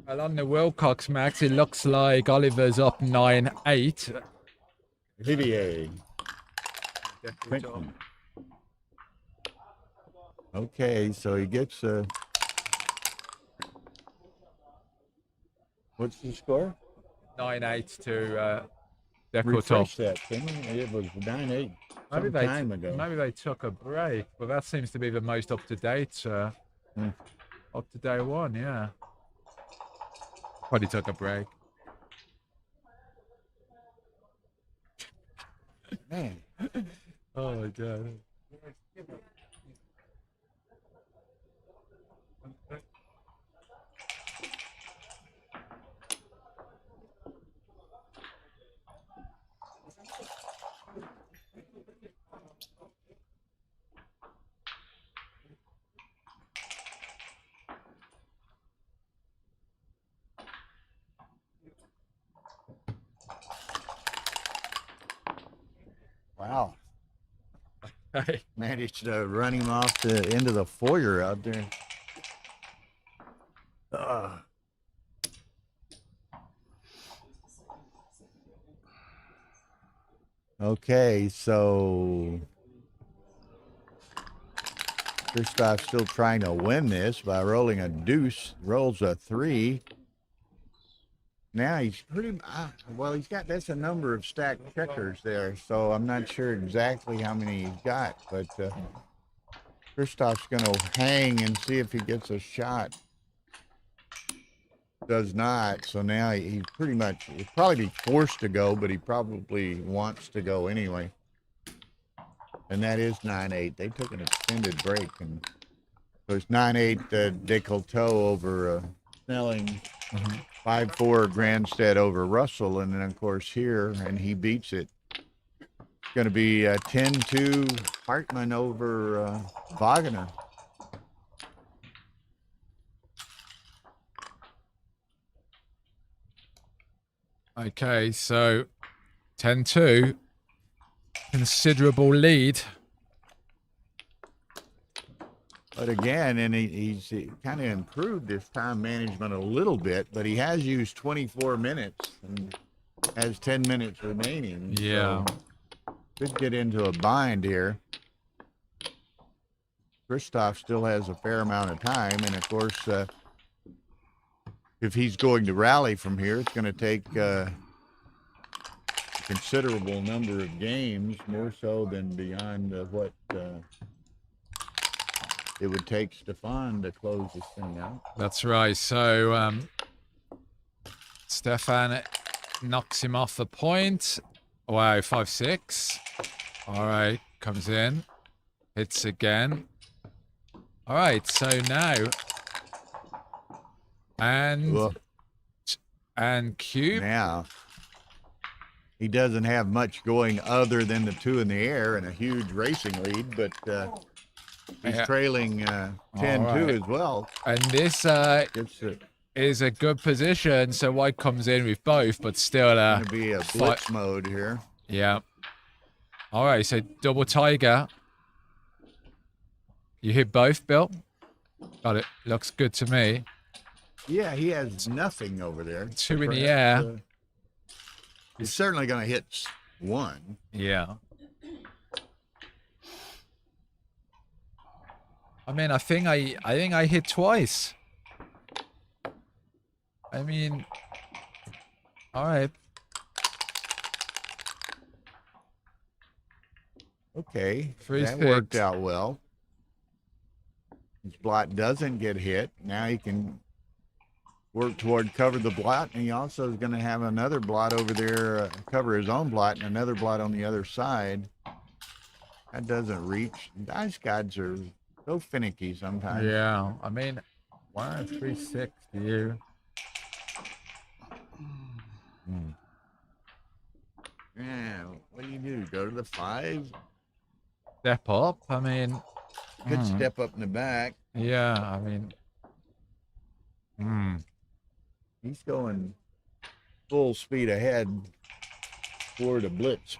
Well, on the Wilcox, Max, it looks like Oliver's up 9-8. Vivier. Quentin. Okay, so he gets what's the score? 9-8 to Decoto. Refresh that, didn't he? It was 9-8 some time ago. Maybe they took a break, but that seems to be the most up-to-date. Up-to-date one, yeah. Probably took a break. Man. Oh my god. Wow. Hey. Managed to run him off the end of the foyer out there. Okay, so Kristoff's still trying to win this by rolling a deuce, rolls a 3. Now he's pretty, well, he's got, that's a number of stacked checkers there, so I'm not sure exactly how many he's got, but Kristoff's going to hang and see if he gets a shot. Does not, so now he's pretty much, he'll probably be forced to go, but he probably wants to go anyway. And that is 9-8. They took an extended break, and so it's 9-8 Decolteau over Snelling. 5-4 Grandstead over Russell, and then of course here, and he beats it. It's going to be 10-2 Hartman over Wagner. Okay, so 10-2, considerable lead. But again, and he's kind of improved his time management a little bit, but he has used 24 minutes and has 10 minutes remaining. Yeah. So could get into a bind here. Kristoff still has a fair amount of time, and of course, if he's going to rally from here, it's going to take a considerable number of games, more so than beyond what it would take Stefan to close this thing out. That's right. So Stefan knocks him off the point. Wow, 5-6. All right, comes in, hits again. All right, so now and Cube. Now he doesn't have much going other than the 2 in the air and a huge racing lead, but he's trailing 10-2 as well. And this is a good position, so White comes in with both, but still going to be a blitz mode here. Yeah. All right, so double tiger. You hit both, Bill? Got it. Looks good to me. Yeah, he has nothing over there. 2 in the air. He's certainly going to hit 1. Yeah. I mean, I think I hit twice. I mean, all right. Okay, Freeze that picked. worked out well. His blot doesn't get hit. Now he can work toward cover the blot, and he also is going to have another blot over there, cover his own blot, and another blot on the other side. That doesn't reach. Dice gods are so finicky sometimes. Yeah, I mean, 1-3-6 to you. Yeah, what do? Go to the 5? Step up. I mean, Good step up in the back. yeah, I mean, He's going full speed ahead for the blitz.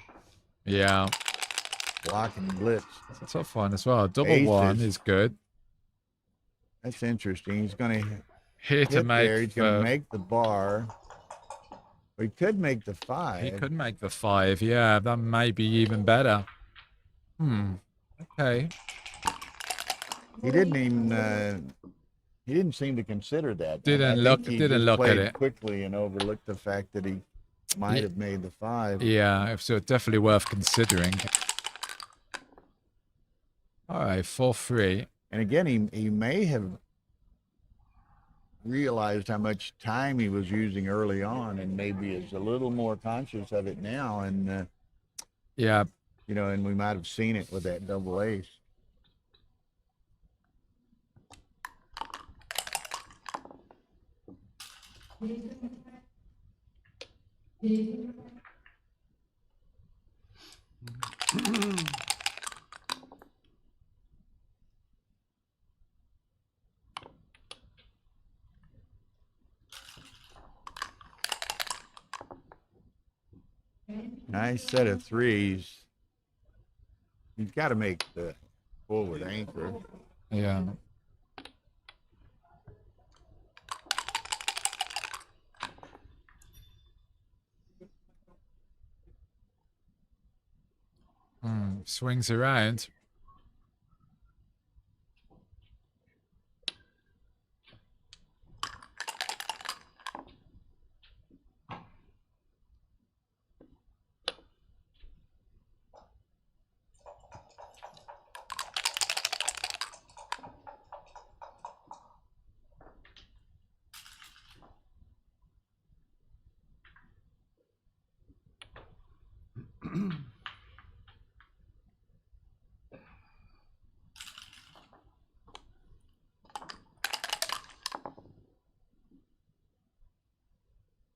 yeah. Blocking blitz. It's a tough one as well. Double Aces. 1 is good. That's interesting. He's going to Here to hit make there. He's going to the, make the bar. Or he could make the 5. he could make the 5. Yeah, that may be even better. Okay. He didn't even. He didn't seem to consider that. Didn't I look. think he Didn't just look at played it. quickly and overlooked the fact that he might have made the 5. Yeah, so definitely worth considering. All right, 4-3. And again, he may have realized how much time he was using early on, and maybe is a little more conscious of it now. And Yeah. you know, and we might have seen it with that double ace. Nice set of 3s. You've got to make the forward anchor. Yeah. Swings around.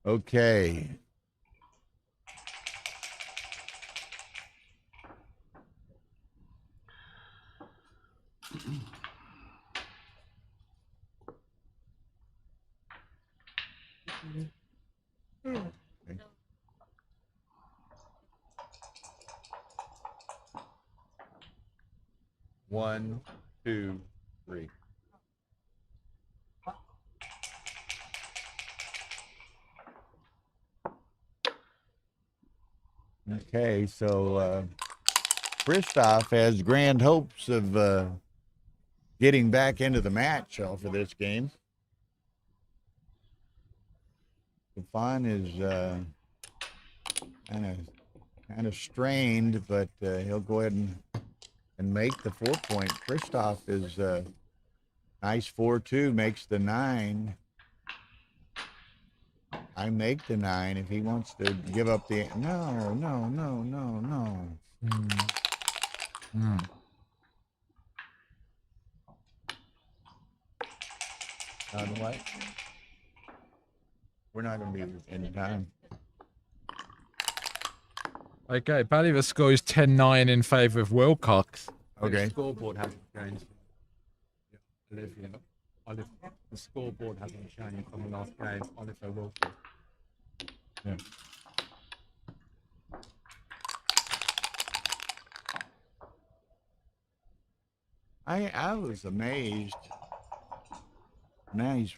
Okay. One, two, three. Okay, so Christoph has grand hopes of getting back into the match off of this game. Stefan is kind of strained, but he'll go ahead and make the 4-point. Christoph is nice 4-2, makes the 9. I make the 9 if he wants to give up the no. What? We're not going to be in time. Okay, Bally, the score is 10-9 in favour of Wilcox. Okay. The scoreboard hasn't changed. Olivia, the scoreboard hasn't changed from the last game. Oliver Wilson. Yeah. I was amazed. Now he's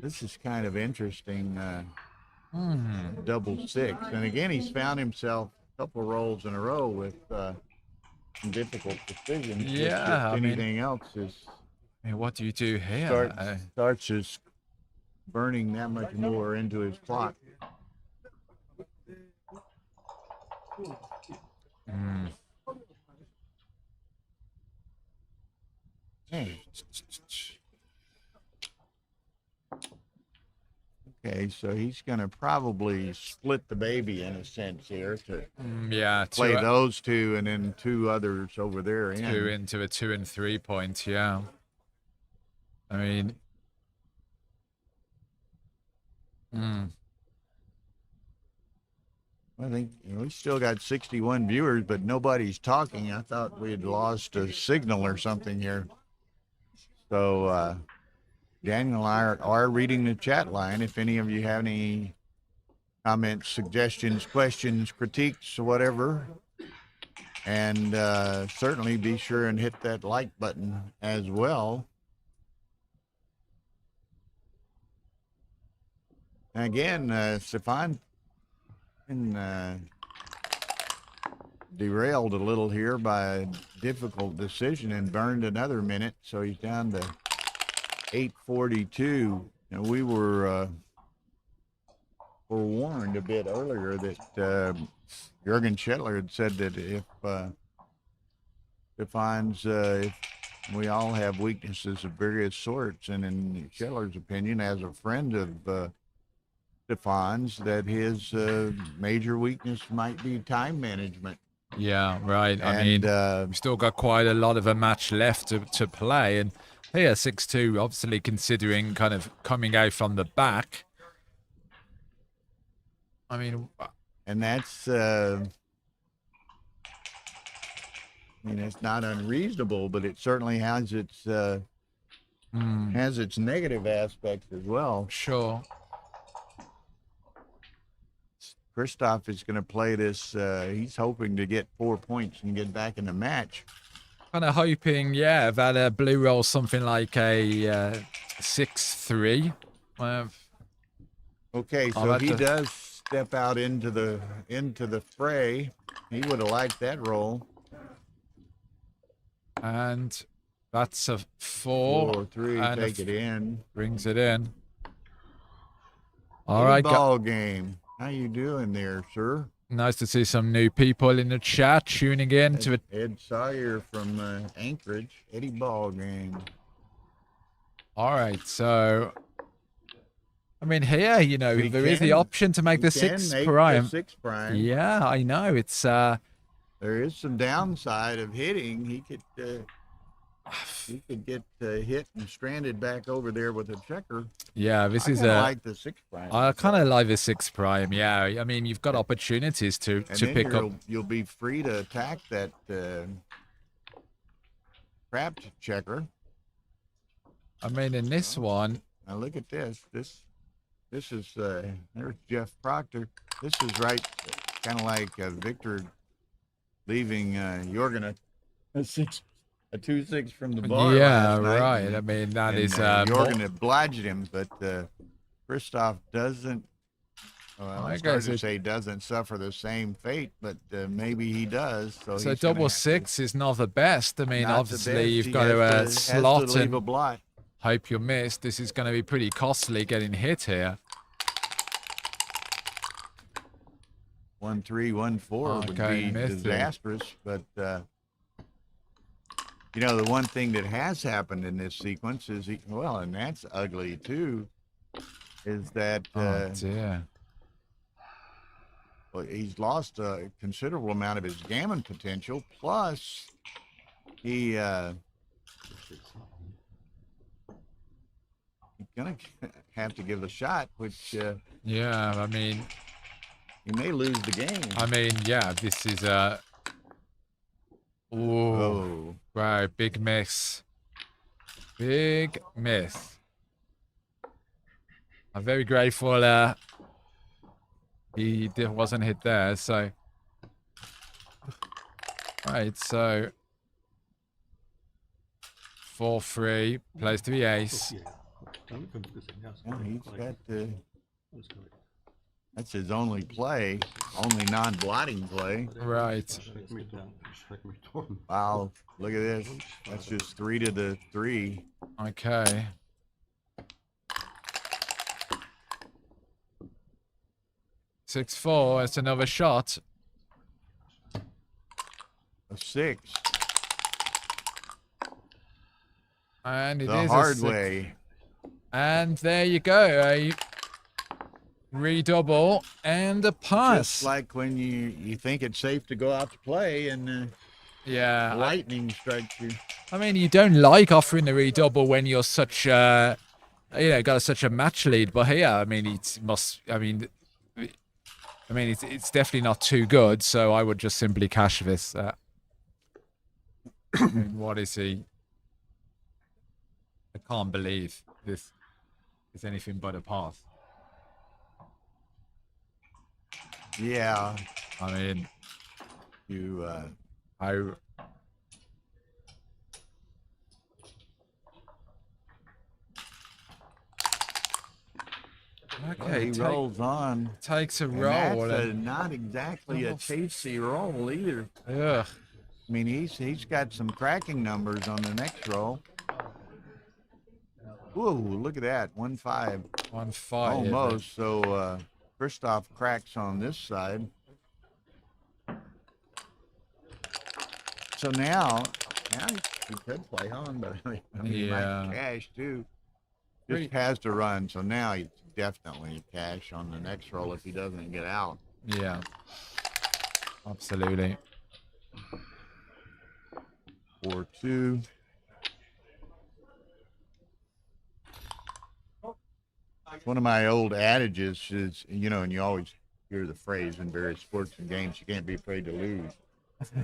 this is kind of interesting. Double 6, and again he's found himself a couple rolls in a row with some difficult decisions. Yeah, Just anything else is what do you do here? starts just burning that much more into his clock. Hey. Okay, so he's going to probably split the baby in a sense here to play those 2 and then 2 others over there. 2 into a 2 and 3 point, yeah. I mean, I think we still got 61 viewers, but nobody's talking. I thought we had lost a signal or something here. So Daniel and I are reading the chat line. If any of you have any comments, suggestions, questions, critiques, or whatever. And certainly be sure and hit that like button as well. And again, Stefan derailed a little here by a difficult decision and burned another minute, so he's down to 8:42. And we were forewarned a bit earlier that Jürgen Schettler had said that if Stefan's, if we all have weaknesses of various sorts, and in Schettler's opinion, as a friend of Stefan's, that his major weakness might be time management. Yeah, right. I And, mean, we've still got quite a lot of a match left to play. And here, 6-2, obviously considering kind of coming out from the back. I mean, and that's, it's not unreasonable, but it certainly has its negative aspects as well. sure. Christoph is going to play this. He's hoping to get 4 points and get back in the match. Kind of hoping, yeah, that blue rolls something like a 6-3. Okay, so he does step out into the fray. He would have liked that roll. And that's a 4. 4-3, and take it in. Brings it in. All Good right, ball game. How you doing there, sir? nice to see some new people in the chat tuning in to it. Ed Sawyer from Anchorage. Eddie ball game. All right, so I mean, here, you know, He there is the can- option to make He the can 6 make prime. the 6 prime. Yeah, I know. It's There is some downside of hitting. He could get hit and stranded back over there with a checker. yeah, this I is kinda like the 6 prime. I kind of like the 6 prime. Yeah, I mean, you've got opportunities to And then pick up. you'll be free to attack that crap checker. I mean, in this one, Now look at this. This is there's Jeff Proctor. This is right, kind of like Victor leaving Jorgen a 2-6 from the bar. yeah, last night. right. I mean, that And, is Jorgen obliged him, but Christoph doesn't. Well, I it's hard guess to it- say doesn't suffer the same fate, but maybe he does. So, so he's gonna double have to- 6 is not the best. I mean, not the obviously, best. you've He got to has slot to leave and a blot. hope you miss. This is going to be pretty costly getting hit here. 1-3, 1-4 would Okay, be missed it. disastrous. But you know, the one thing that has happened in this sequence is and that's ugly too, is that Oh dear. well, he's lost a considerable amount of his gammon potential. Plus, he's gonna have to give a shot, which Yeah, I mean, he may lose the game. yeah, this is a. Ooh, Oh, right, big miss. Big miss. I'm very grateful he wasn't hit there, so. Right, so 4-3, plays to the ace. well, he's got that's his only play, only non-blotting play. Right. Wow, look at this. That's just 3-3. Okay. Six, 4, it's another shot. A 6. And it The is hard a 6. way. And there you go. A redouble and a pass. Just like when you think it's safe to go out to play and Yeah. lightning strikes you. I mean, you don't like offering the redouble when you're such got such a match lead, but here, I mean, it's definitely not too good, so I would just simply cash this. I mean, what is he? I can't believe this is anything but a pass. Yeah, I mean, you Oh. Okay, He rolls on. takes a And roll. that's not exactly a tasty roll either. Ugh. I mean, he's got some cracking numbers on the next roll. Whoa, look at that. 1-5. 1-5. Almost. So Christoph cracks on this side. So now he could play on, but I mean, he might cash too. Just has to run. So now he's definitely cash on the next roll if he doesn't get out. Yeah. Absolutely. 4-2. One of my old adages is, you know, and you always hear the phrase in various sports and games, you can't be afraid to lose.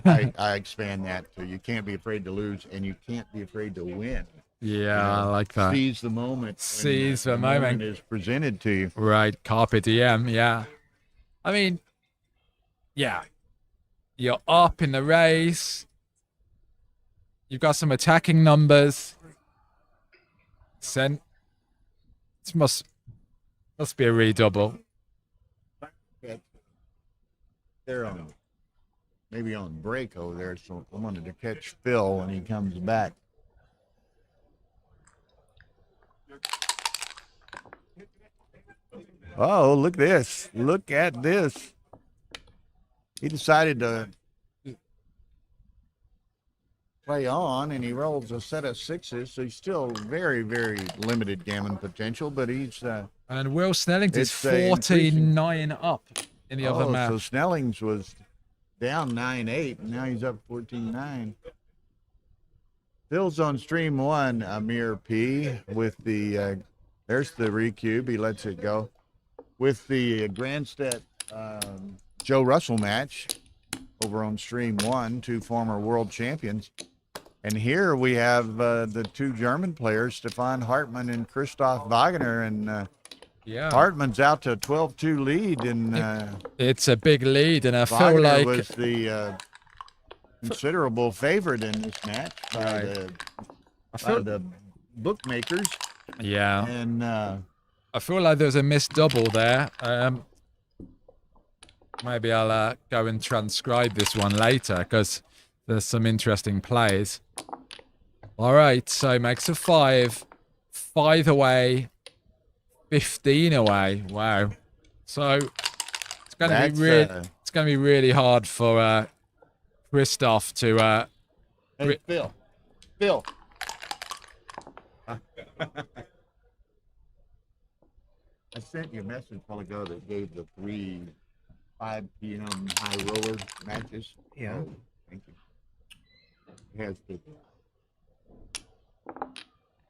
I expand that to you can't be afraid to lose and you can't be afraid to win. Yeah, I like that. Seize the moment. Seize the moment is presented to you. Right, carpe diem, yeah. I mean, yeah. You're up in the race. You've got some attacking numbers. It must be a redouble. They're on, maybe on break over there, so I wanted to catch Phil when he comes back. Oh, look at this. Look at this. He decided to play on, and he rolls a set of sixes, so he's still very, very limited gammon potential, but he's... and Will Snelling's is 14-9 up in the other match. So Snelling's was down 9-8, and now he's up 14-9. Phil's on stream 1, Amir P, with the... there's the recube. He lets it go. With the Grandstedt Joe Russell match over on stream 1, 2 former world champions. And here we have the 2 German players, Stefan Hartmann and Christoph Wagner. And Hartmann's out to a 12-2 lead. And it's a big lead. And I Wagner feel like was the considerable favorite in this match by the bookmakers. Yeah. And I feel like there's a missed double there. Maybe I'll go and transcribe this one later because there's some interesting plays. All right, so makes a 5. 5 away. 15 away. Wow. So it's going to be it's going to be really hard for Christoph to. Hey, Phil. I sent you a message a while ago that gave the 5 p.m. high roller matches. Yeah. Oh, thank you. It has the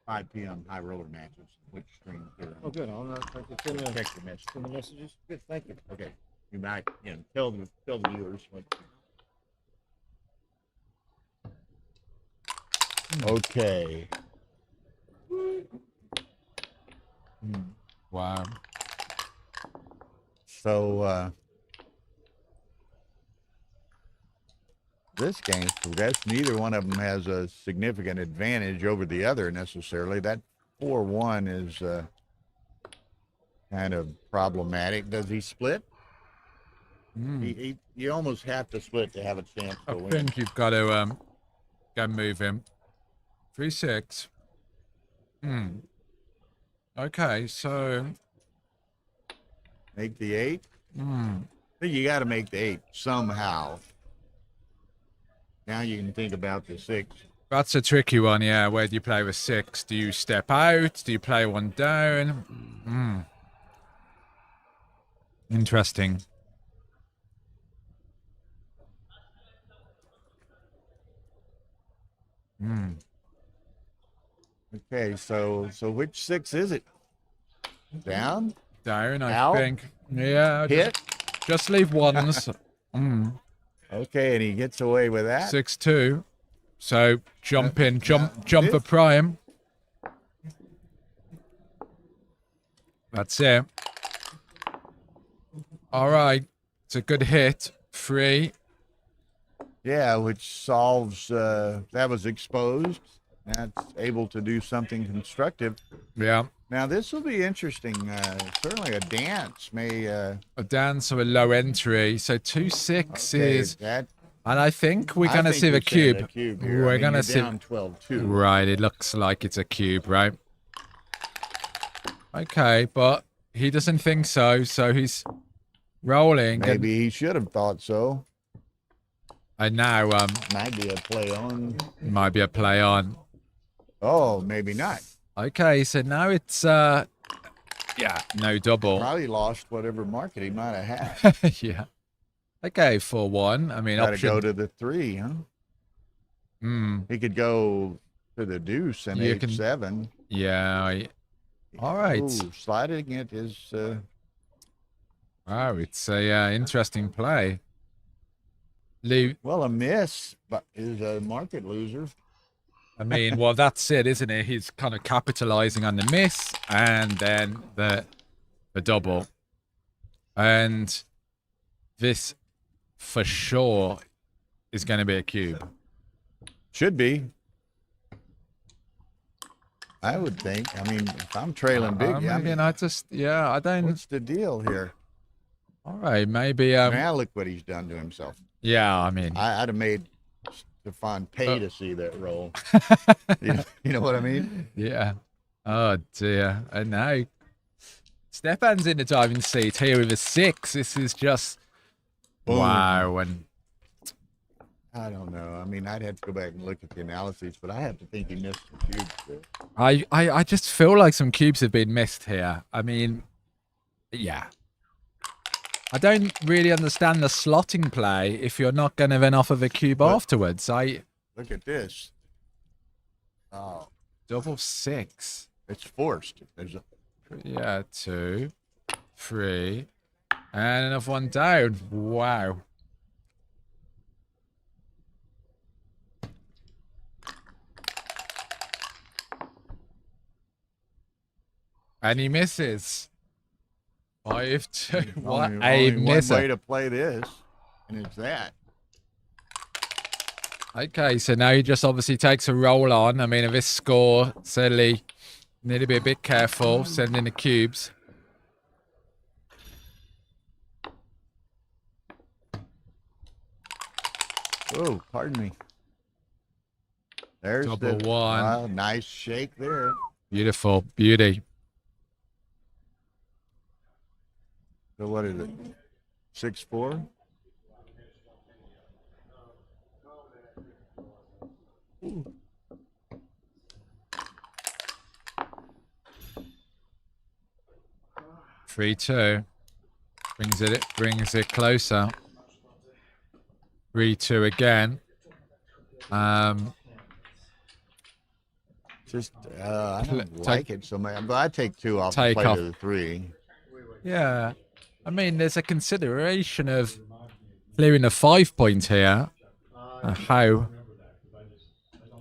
5 p.m. high roller matches. Which stream here? Oh, good. I'll check the message. the messages. Good, thank you. Okay. You might, tell the viewers what. Okay. Wow. So this game's progressed. Neither one of them has a significant advantage over the other necessarily. That 4-1 is kind of problematic. Does he split? You almost have to split to have a chance to win. I think you've got to go move him. 3-6. Okay, so make the 8. You got to make the 8 somehow. Now you can think about the 6. That's a tricky one, yeah. Where do you play with 6? Do you step out? Do you play one down? Interesting. Okay, so which 6 is it? Down? Down, I Out? think. Yeah. Hit? Just leave ones. Okay, and he gets away with that. 6-2. So jump in, jump for prime. That's it. All right. It's a good hit. 3. Yeah, which solves, that was exposed. That's able to do something constructive. Yeah. Now, this will be interesting. Certainly a dance may... A dance or a low entry. So 2-6 okay, is... that, And I think we're I going to think see the you're saying a cube. here. We're I mean, going to you're see... down 12-2. Right, it looks like it's a cube, right? Okay, but he doesn't think so, so he's rolling. Maybe he should have thought so. And now Might be a play on. might be a play on. Oh, maybe not. Okay, so now it's yeah, no double. Probably lost whatever market he might have had. Yeah. Okay, 4-1. I mean, Got to option. go to the 3, huh? He could go to the deuce and You can- 8-7. Yeah. All right. Ooh, sliding it is. Wow, it's a interesting play. Well, a miss, but is a market loser. I mean, well, that's it, isn't it? He's kind of capitalizing on the miss and then the double. And this, for sure, is going to be a cube. Should be. I would think. I mean, if I'm trailing big, I mean, I don't. What's the deal here? All right, maybe. Now look what he's done to himself. Yeah, I mean, I'd have made Stefan pay to see that roll. you know what I mean? Yeah. Oh dear. And now Stefan's in the driving seat here with a 6. This is just Boom. wow. And I don't know. I mean, I'd have to go back and look at the analyses, but I have to think he missed some cubes there. I just feel like some cubes have been missed here. I mean, yeah. I don't really understand the slotting play if you're not going to then offer the cube afterwards. Look at this. Oh, Double 6. it's forced. There's a Yeah, 2, 3, and another one down. Wow. And he misses. 5-2. What only a one misser. way to play this, and it's that. Okay, so now he just obviously takes a roll on. I mean, if this score, certainly need to be a bit careful sending the cubes. Oh, pardon me. There's Double the 1. nice shake there. Beautiful. Beauty. So what is it? 6-4. Ooh. Three, 2. Brings it closer. 3-2 again. Just I don't like it so much. But I take 2 off Take and play off. to the 3. Yeah. I mean, there's a consideration of clearing a 5 point here. How?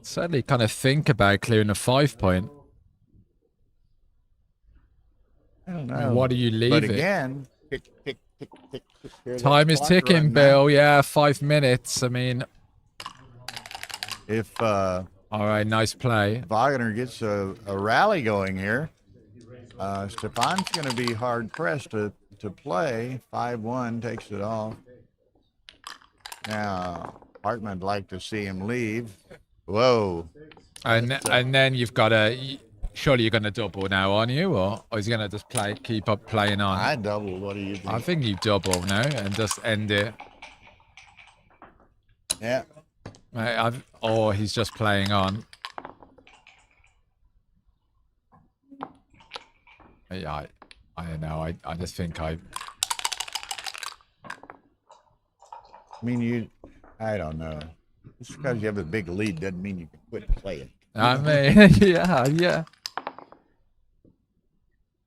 Certainly kind of think about clearing a 5 point. I don't know. What do you leave But it? again, tick, tick, tick, tick, tick. Hear that Time is clock ticking, running, Bill. Yeah, 5 minutes. I mean, man. If all right, nice play. Wagner gets a rally going here, Stefan's going to be hard pressed to play. 5-1 takes it off. Now, Hartman'd like to see him leave. Whoa. And then you've got to. Surely you're going to double now, aren't you? Or is he going to just keep up playing on? I double. What do you think? I think you double now and just end it. Yeah. Or he's just playing on. Yeah, I don't know. I just think I mean, I don't know. Just because you have a big lead doesn't mean you can quit playing. I mean, yeah.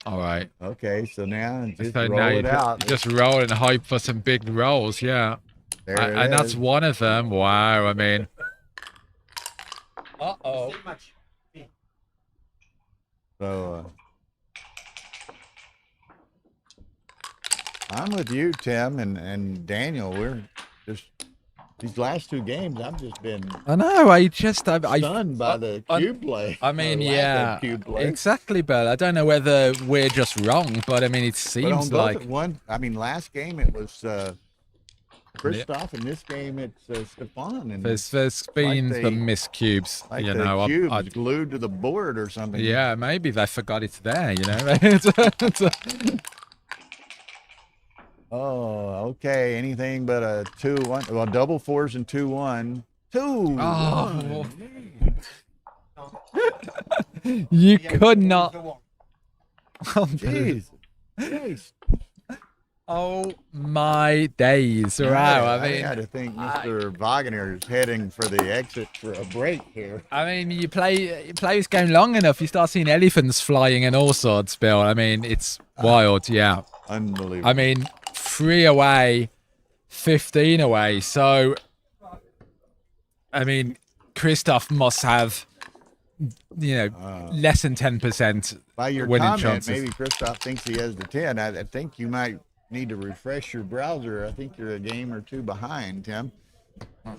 All right. Okay, so now just So roll now it out. just roll and hype for some big rolls, yeah. There it And that's is. one of them. Wow, I mean. Uh-oh. So I'm with you, Tim and Daniel. We're just These last two games, I've just been I know. I stunned by the cube play. I mean, or lack yeah, of cube play. exactly, Bill. I don't know whether we're just wrong, but I mean, it But seems on both like one, I mean, last game it was Christoph, and this game it's Stefan. And there's been like some missed cubes. like You the know, cubes glued to the board or something. yeah, maybe they forgot it's there. You know. Oh, okay. Anything but a 2-1. Well, double fours and 2-1. 2. Oh. You could not. Jeez. Jeez. Oh my days! Wow, I mean, got to think Mr. Wagner is heading for the exit for a break here. I mean, you play this game long enough, you start seeing elephants flying and all sorts, Bill. I mean, it's wild, yeah. Unbelievable. I mean, 3 away, 15 away. So, I mean, Christoph must have, less than 10% by your winning comment, chances. maybe Christoph thinks he has the 10. I think you might need to refresh your browser. I think you're a game or two behind, Tim.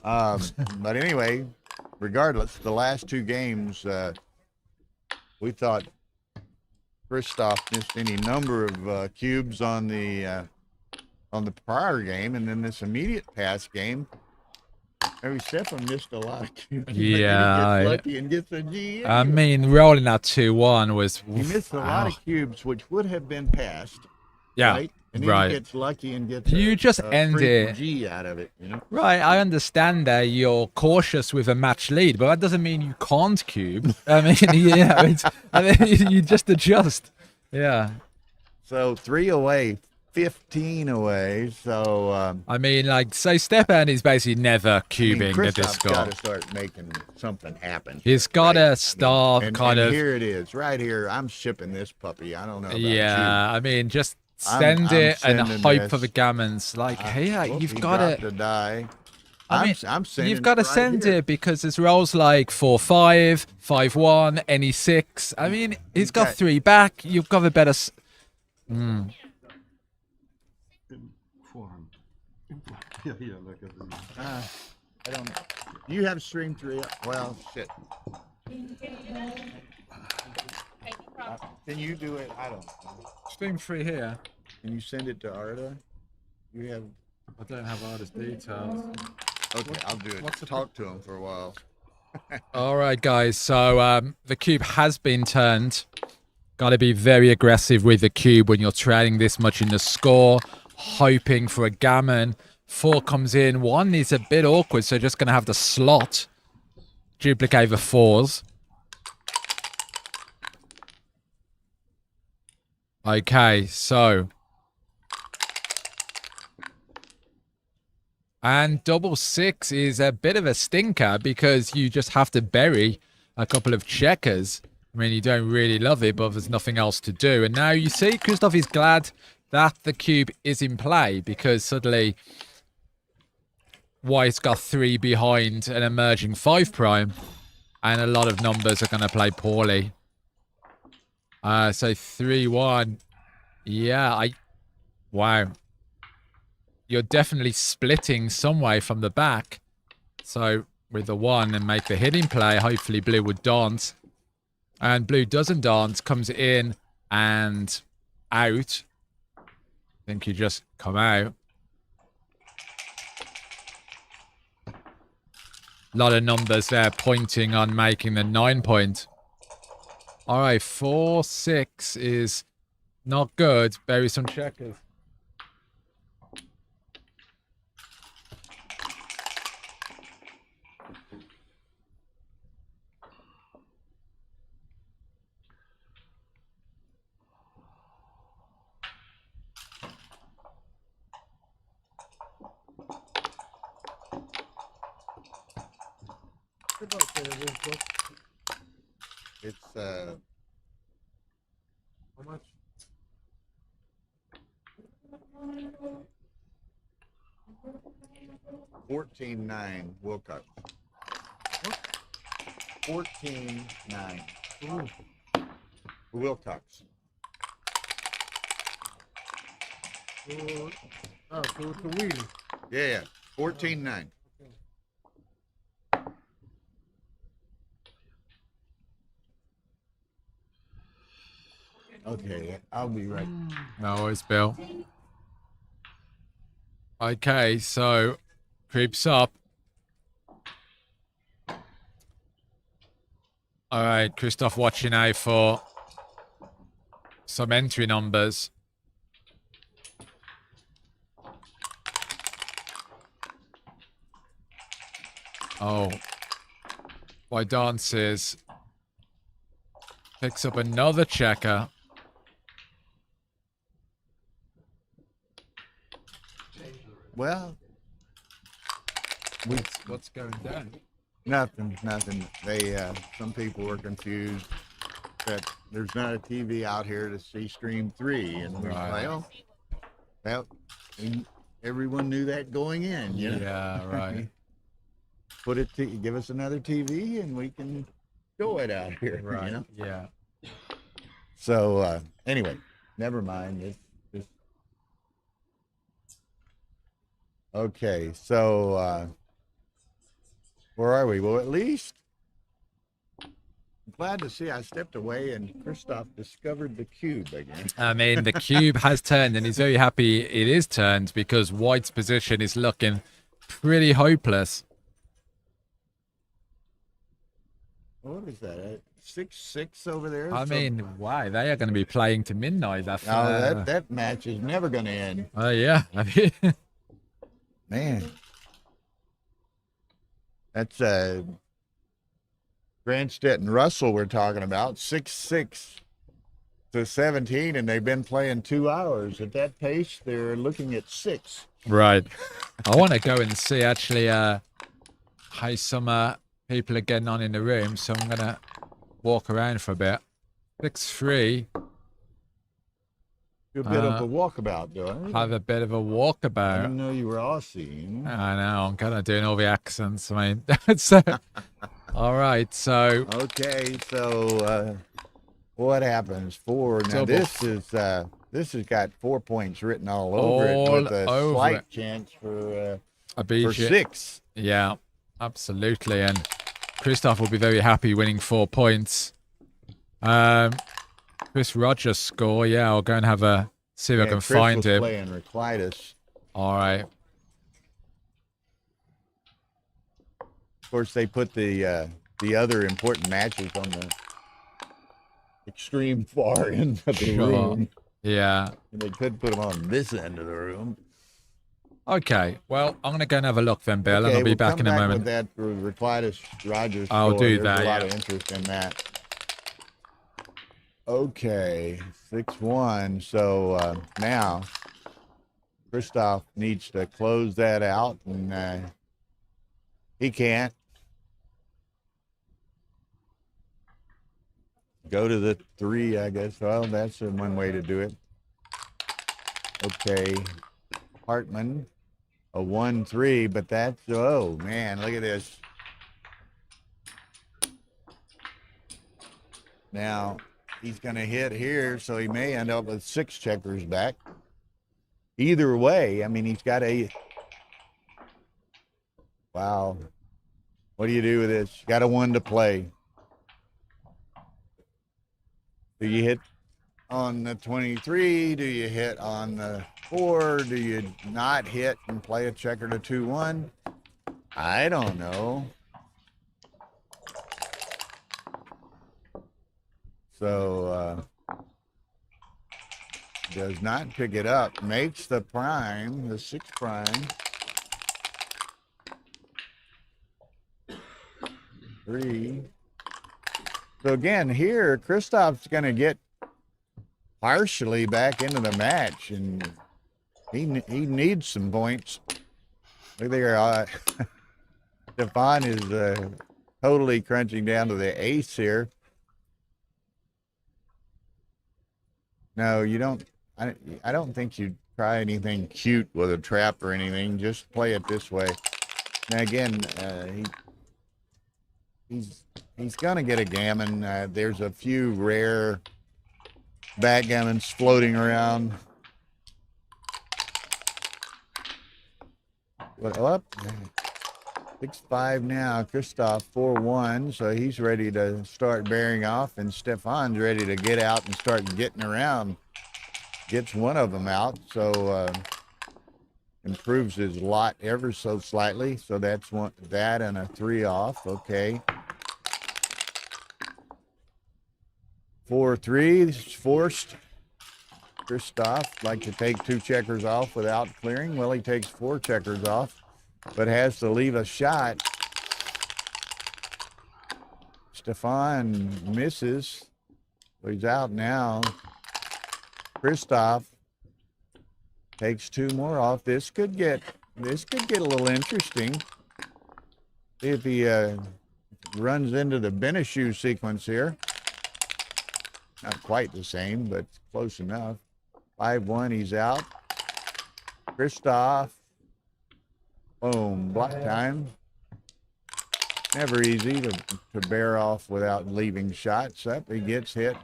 But anyway, regardless, the last two games, we thought Christoph missed any number of cubes on the prior game, and then this immediate pass game, maybe Stefan missed a lot of cubes. Yeah, he gets lucky and gets a G. I mean, rolling that 2-1 was. He missed a lot of cubes, which would have been passed. Yeah, right? And then he gets lucky and gets you just end it G out of it, you know. Right, I understand that you're cautious with a match lead, but that doesn't mean you can't cube. I mean, you just adjust. Yeah. So 3 away, 15 away. So I mean, like, so Stepan is basically never cubing at this score. Got to start making something happen. He's got to start and here it is, right here. I'm shipping this puppy. I don't know about you. I mean, just send it and hope this. for the gammons. Like, hey, you've got to die. I'm sending you've got to right send here. it because there's rolls like 4-5, 5-1, any 6. I mean, he's got 3 back. You've got a better. Yeah, look at this. I don't. You have stream 3. Well, shit. Can you do it? I don't. Stream 3 here. Can you send it to Arda? You have. I don't have Arda's details. Okay, I'll do it. Talk to him for a while. All right, guys. So the cube has been turned. Got to be very aggressive with the cube when you're trailing this much in the score, hoping for a gammon. 4 comes in. 1 is a bit awkward, so just going to have to slot. Duplicate the 4s. Okay, so. And double 6 is a bit of a stinker because you just have to bury a couple of checkers. I mean, you don't really love it, but there's nothing else to do. And now you see, Christoph is glad that the cube is in play because suddenly White's got 3 behind an emerging 5 prime. And a lot of numbers are going to play poorly. So 3-1. Yeah, wow. You're definitely splitting some way from the back. So with the 1 and make the hitting play, hopefully blue would dance. And blue doesn't dance, comes in and out. I think you just come out. A lot of numbers there pointing on making the 9 point. All right, 4-6 is not good. Bury some checkers. It's How much? $14-9 Wilcox. 14-9. Wilcox. Oh, so it's a wheel. Yeah, 14-9. Okay, I'll be right. No worries, Bill. Okay, so creeps up. All right, Christoph watching out for some entry numbers. Oh, by dances. Picks up another checker. Well, What's going down? nothing. They some people were confused that there's not a TV out here to see Stream 3, and we're Right. like, well, everyone knew that going in, you know. Yeah, right. Give us another TV, and we can show it out here, Right. you know. Yeah. So anyway, never mind. It's just okay. So where are we? Well, at least I'm glad to see I stepped away and Christoph discovered the cube again. I mean, the cube has turned, and he's very happy it is turned because White's position is looking pretty hopeless. What is that? 6-6 over there? I mean, wow, they are going to be playing to midnight. that match is never going to end. Yeah. I mean, Man. That's Grandstedt and Russell we're talking about. 6-6 to 17, and they've been playing 2 hours. At that pace, they're looking at 6. right. I want to go and see actually how some people are getting on in the room, so I'm going to walk around for a bit. 6-3. A bit of a walkabout, do I? Have a bit of a I walkabout. didn't know you were Aussie. I know, I'm kind of doing all the accents. I mean, all right, so. Okay, so what happens? 4. Now Double. this has got 4 points written all over it with a over slight it. chance for A BG. 6. Yeah, absolutely. And Christoph will be very happy winning 4 points. Chris Rogers' score, yeah, I'll go and have a see if I can Chris find was him. playing Requitus. All right. Of course, they put the other important matches on the extreme far end of the room. Yeah. And they could put them on this end of the room. Okay. Well, I'm going to go and have a look then, Bill, and I'll be we'll back come in a back moment. With that Requitus Rogers I'll score. do There's that, a lot yeah. of interest in that. Okay, 6-1. So now Christoph needs to close that out, and he can't. Go to the 3, I guess. Well, that's one way to do it. Okay, Hartman, a 1-3, but that's, oh man, look at this. Now, he's going to hit here, so he may end up with 6 checkers back. Either way, I mean, he's got a... Wow. What do you do with this? Got a 1 to play. Do you hit on the 23? Do you hit on the 4? Do you not hit and play a checker to 2-1? I don't know. So, does not pick it up. Makes the prime, the 6 prime. 3. So again, here, Christoph's going to get partially back into the match, and he needs some points. Look there, Stefan is totally crunching down to the ace here. No, you don't. I don't think you try anything cute with a trap or anything. Just play it this way. Now again, he's gonna get a gammon. There's a few rare backgammons floating around. What up? 6-5 now. Christoph 4-1, so he's ready to start bearing off, and Stefan's ready to get out and start getting around. Gets one of them out, so improves his lot ever so slightly. So that's one, that and a 3 off. Okay. 4-3 is forced. Christoph like to take 2 checkers off without clearing. Well, he takes 4 checkers off, but has to leave a shot. Stefan misses. So he's out now. Christoph takes 2 more off. This could get a little interesting. See if he runs into the Beneshu sequence here. Not quite the same, but close enough. 5-1, he's out. Christoph. Boom, block time. Never easy to bear off without leaving shots up. He gets hit,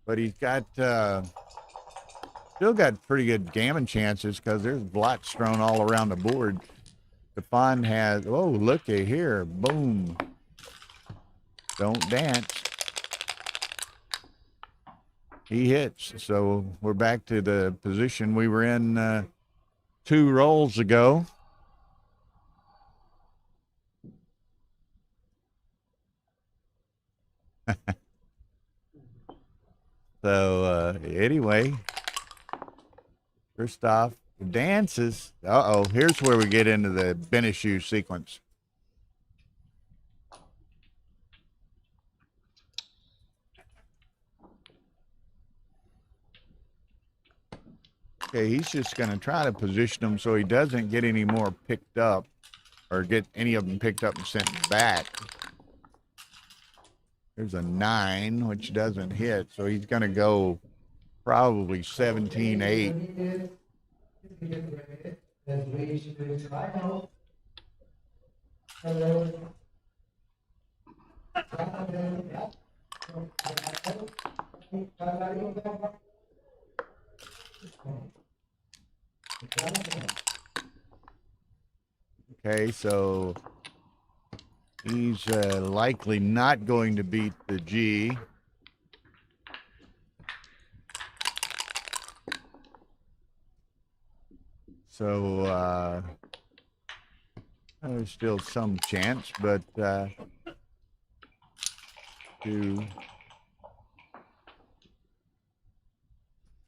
but he's got still got pretty good gammon chances because there's blots thrown all around the board. Stefan has, oh, looky here, boom. Don't dance. He hits, so we're back to the position we were in 2 rolls ago. So anyway, Christoph dances. Uh-oh, here's where we get into the Beneshu sequence. Okay, he's just going to try to position them so he doesn't get any more picked up or get any of them picked up and sent back. There's a 9, which doesn't hit, so he's going to go probably 17-8. Okay, so he's likely not going to beat the G. So there's still some chance, but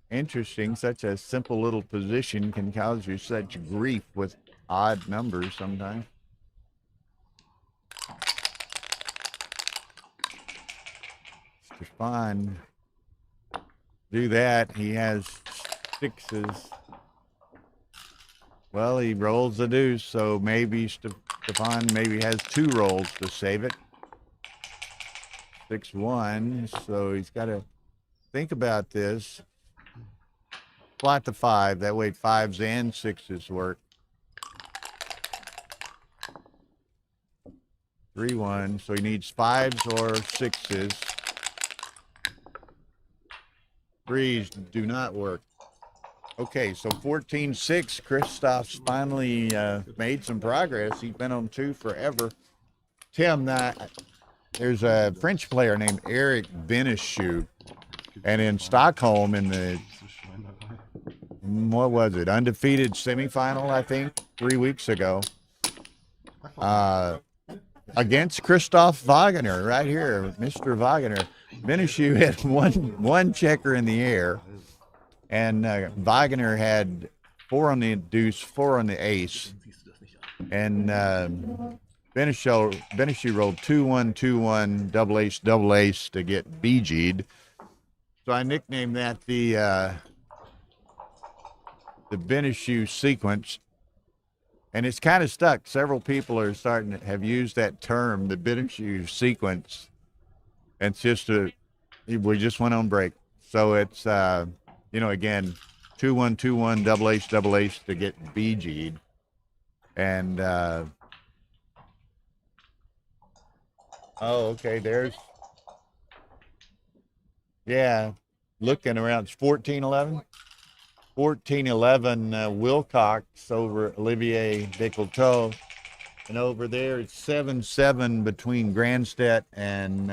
interesting, such a simple little position can cause you such grief with odd numbers sometimes. Stefan do that. He has 6s. Well, he rolls the deuce, so maybe Stefan maybe has 2 rolls to save it. 6-1, so he's got to think about this. Plot the 5, that way 5s and 6s work. 3-1, so he needs 5s or 6s. 3s do not work. Okay, so 14-6, Christoph's finally made some progress. He's been on 2 forever. Tim, there's a French player named Eric Beneshu, and in Stockholm in the, what was it, undefeated semifinal, I think, 3 weeks ago, against Christoph Wagner, right here, Mr. Wagner. Beneshu had one checker in the air, and Wagner had 4 on the deuce, 4 on the ace, and Beneshu rolled 2-1, 2-1, double ace to get BG'd. So I nicknamed that the Beneshu sequence, and it's kind of stuck. Several people are starting to have used that term, the Beneshu sequence. And it's just we just went on break. So it's, again, 2-1, 2-1, double ace to get BG'd. And, okay, looking around, it's 14-11. 14-11 Wilcox over Olivier Descoteaux. And over there, it's 7-7 between Grandstedt and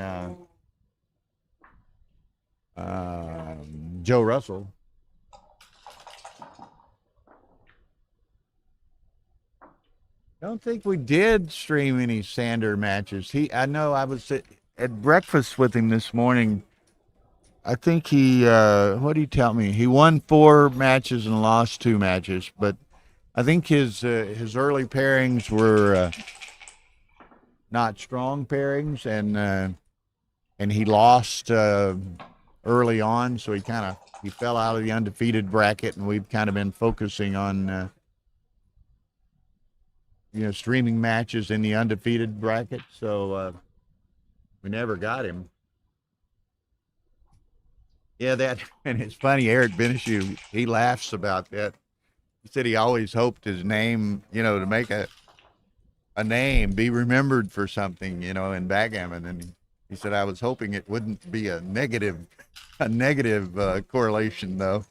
Joe Russell. I don't think we did stream any Sander matches. I know I was at breakfast with him this morning. I think he, what did he tell me? He won 4 matches and lost 2 matches, but I think his early pairings were not strong pairings, and he lost early on, so he fell out of the undefeated bracket, and we've kind of been focusing on streaming matches in the undefeated bracket, so we never got him. Yeah, and it's funny, Eric Beneshew, he laughs about that. He said he always hoped his name, to make a name, be remembered for something, in backgammon. And he said, I was hoping it wouldn't be a negative correlation, though.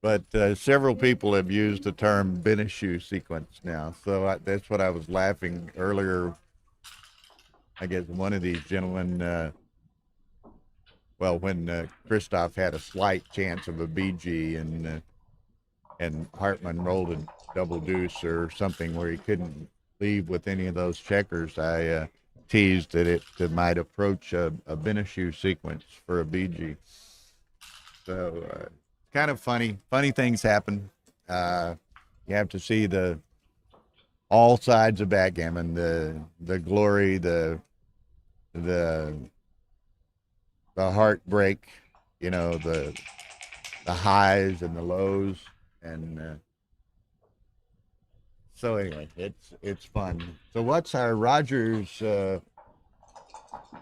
But several people have used the term Beneshew sequence now. So that's what I was laughing earlier. I guess one of these gentlemen, when Christoph had a slight chance of a BG and Hartman rolled a double deuce or something where he couldn't leave with any of those checkers, I teased that it might approach a Beneshew sequence for a BG. So kind of funny things happen. You have to see all sides of backgammon, the glory, the heartbreak, the highs and the lows, and so anyway, it's fun. So what's our Rogers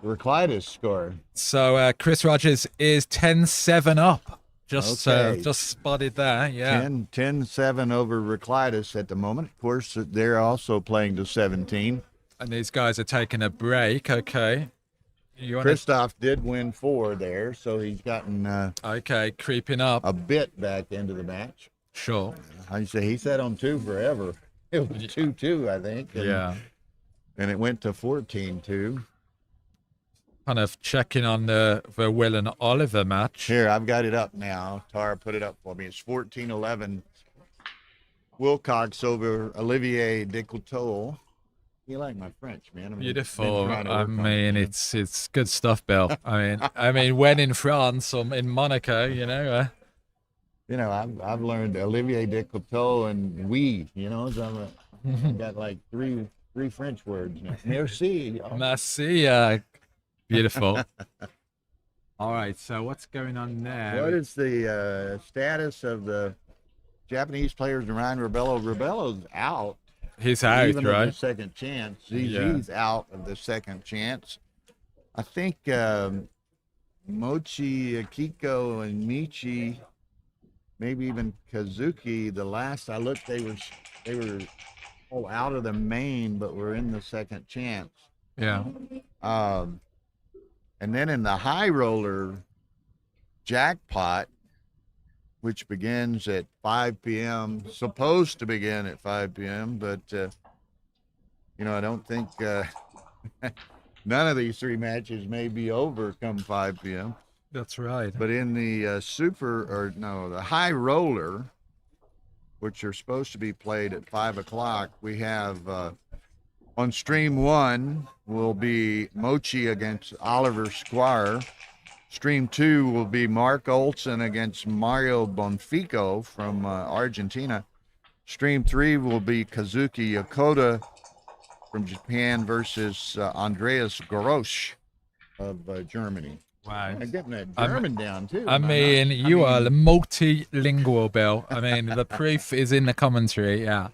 Reclitus score? So Chris Rogers is 10-7 up. Just spotted there, yeah. 10-7 over Reclitus at the moment. Of course, they're also playing to 17. And these guys are taking a break, okay. Christoph did win 4 there, so he's gotten creeping up a bit back into the match. Sure. He sat on 2 forever. It was 2-2, I think. And it went to 14-2. Kind of checking on the Will and Oliver match. Here, I've got it up now. Tara put it up for me. It's 14-11. Wilcox over Olivier Descoteaux. You like my French, man. Beautiful. I mean, it's good stuff, Bill. I mean, when in France or in Monaco, I've learned Olivier Descoteaux and oui. So I've got like three French words now. Merci. Merci. Beautiful. All right. So what's going on there? What is the status of the Japanese players around Rebello? Rebello's out. He's out, even right? Of the second chance. He's out of the second chance. I think Mochi, Akiko, and Michi, maybe even Kazuki. The last I looked, they were all out of the main, but were in the second chance. Yeah. And then in the high roller jackpot, which begins at 5 p.m., supposed to begin at 5 p.m., but, I don't think none of these 3 matches may be over come 5 p.m. That's right. But in the the high roller, which are supposed to be played at 5 o'clock, we have on stream 1 will be Mochi against Oliver Squire. Stream 2 will be Mark Olson against Mario Bonfico from Argentina. Stream 3 will be Kazuki Yokota from Japan versus Andreas Gorosch of Germany. Wow. I'm getting that German down, too. You are multilingual, Bill. The proof is in the commentary, yeah.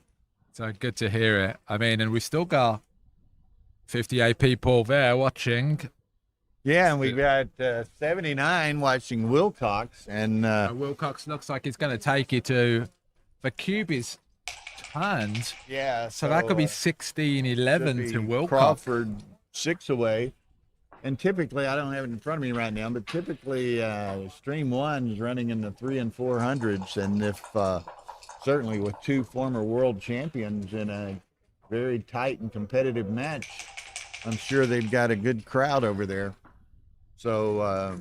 So good to hear it. And we still got 58 people there watching. Yeah, and we got 79 watching Wilcox. And Wilcox looks like it's going to take you to the cube is turned. Yeah. So that could be 16-11 to Wilcox. Crawford 6 away. And typically, I don't have it in front of me right now, but typically stream 1 is running in the 300 and 400s. And if certainly with 2 former world champions in a very tight and competitive match. I'm sure they've got a good crowd over there. So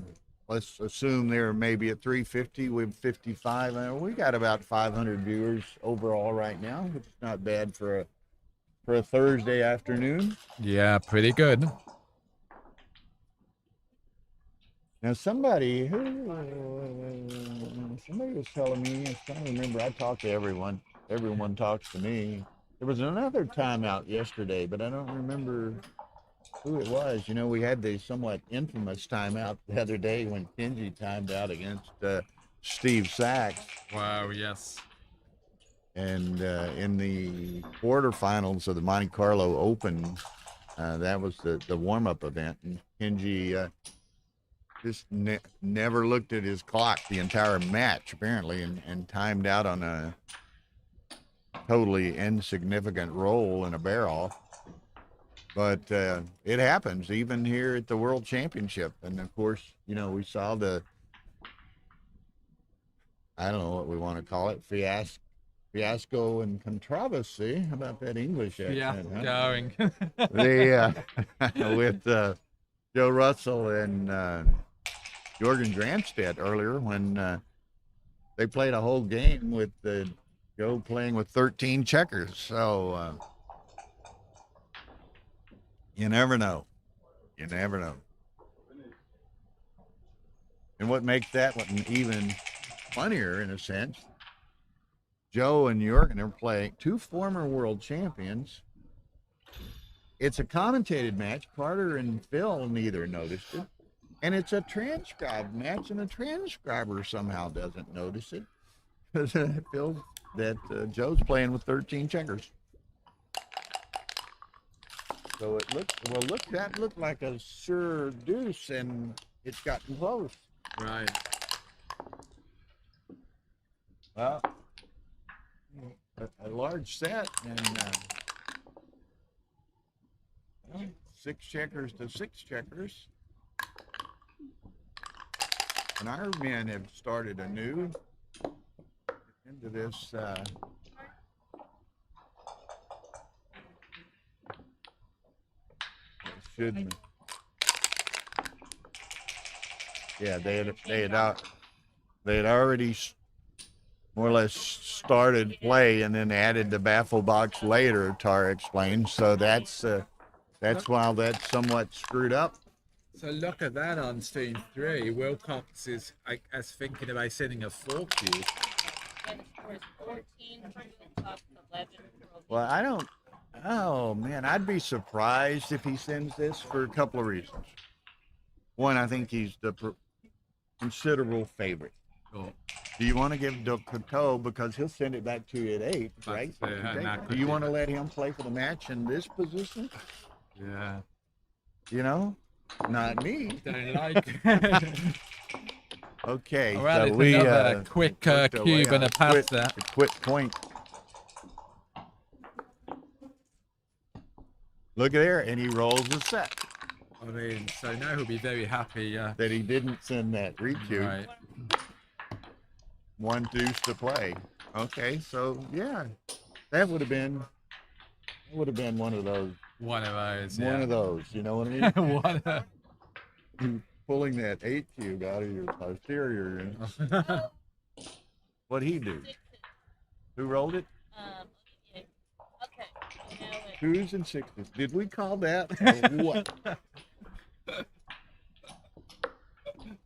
let's assume they're maybe at 350 with 55. We got about 500 viewers overall right now, which is not bad for a Thursday afternoon. Yeah, pretty good. Now somebody was telling me, I can't remember, I talk to everyone. Everyone talks to me. There was another timeout yesterday, but I don't remember who it was. You know, we had the somewhat infamous timeout the other day when Kenji timed out against Steve Sachs. Wow, yes. And in the quarterfinals of the Monte Carlo Open, that was the warm-up event. And Kenji just never looked at his clock the entire match, apparently, and timed out on a totally insignificant roll in a barrel. But it happens even here at the World Championship. And of course, you know, we saw I don't know what we want to call it, fiasco and controversy. How about that English accent? Yeah, huh? going. With Joe Russell and Jorgen Granstedt earlier when they played a whole game with Joe playing with 13 checkers. So you never know. You never know. And what makes that one even funnier, in a sense, Joe and Jorgen are playing, two former world champions. It's a commentated match. Carter and Phil neither noticed it. And it's a transcribed match, and the transcriber somehow doesn't notice it. Because Phil, Joe's playing with 13 checkers. So that looked like a sure deuce, and it's gotten close. Right. Well, a large set, and 6 checkers to 6 checkers. And our men have started anew into this shouldn't. Yeah, they had already more or less started play and then added the baffle box later, Tara explained. So that's why that's somewhat screwed up. So look at that on stream 3. Wilcox is, I guess, thinking about sending a 4 cube. And the score is 14 for Wilcox, 11 for Well, oh man, I'd be surprised if he sends this for a couple of reasons. One, I think he's the considerable favorite. Cool. Do you want to give Del Coteau, because he'll send it back to you at 8, right? Do you want to let him play for the match in this position? Yeah. You know? Not me. Don't like. Okay. All right, so we another quick cube and a pass there. A quick point. Look at there, and he rolls the set. I mean, so now he'll be very happy. That he didn't send that recue. Right. 1 deuce to play. Okay, so yeah, that would have been one of those. One of those. One Yeah. of those. You know what I mean? One of... Pulling that 8 cube out of your posterior. And what'd he do? Who rolled it? yeah. Okay. You know it. 2s and 6s. Did we call that? Or what?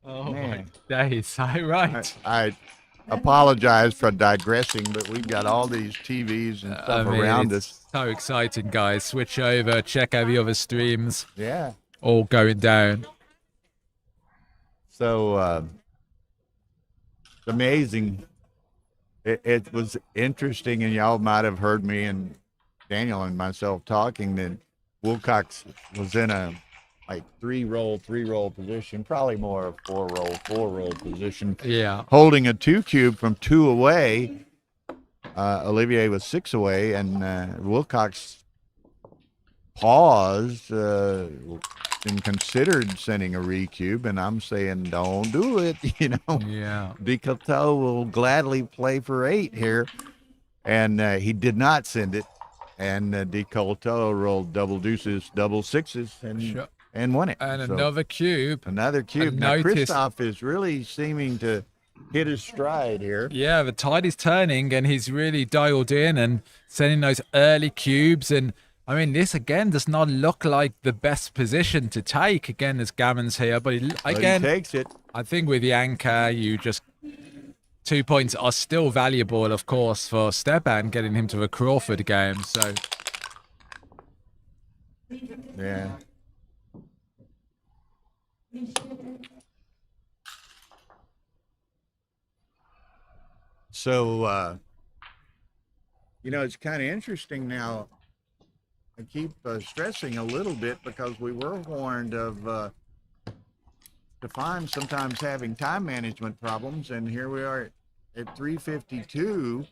Oh Man. my days! Right. I apologize for digressing, but we've got all these TVs and stuff around it's us. so exciting, guys. Switch over, check out the other streams. Yeah. All going down. So it's amazing. It was interesting, and y'all might have heard me and Daniel and myself talking that Wilcox was in a like 3-roll position, probably more of 4-roll position. Yeah. Holding a 2 cube from 2 away. Olivier was 6 away, and Wilcox paused and considered sending a recube, and I'm saying, don't do it, you know. Yeah. Decoteau will gladly play for 8 here, and he did not send it. And Decolto rolled double deuces, double sixes, and Sure. and won it. And So, another cube. another cube. And Now notice- Christoph is really seeming to hit his stride here. Yeah, the tide is turning, and he's really dialed in and sending those early cubes. And I mean, this again does not look like the best position to take. Again, as Gammon's here, but But again, he takes it. I think with the anchor, you just 2 points are still valuable, of course, for Stepan getting him to a Crawford game. So Yeah. So, it's kind of interesting now. I keep stressing a little bit because we were warned of Stefan sometimes having time management problems, and here we are at 3:52.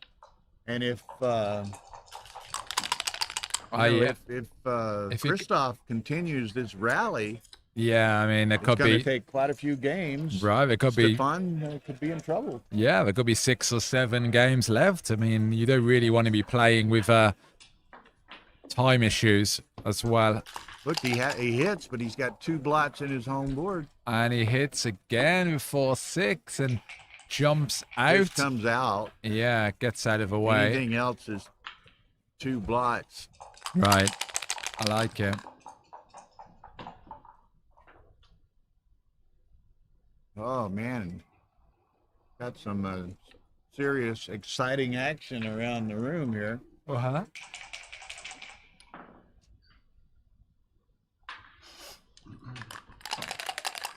And if If he- Christoph continues this rally, yeah, I mean, it it's could going to be take quite a few games. right. It could be Stefan could be in trouble. yeah, there could be 6 or 7 games left. I mean, you don't really want to be playing with time issues as well. Look, he hits, but he's got 2 blots in his home board. And he hits again with 4-6 and jumps out. This comes out. Yeah, gets out of the way. Anything else is 2 blots. Right. I like it. Oh, man. Got some serious, exciting action around the room here. Uh-huh.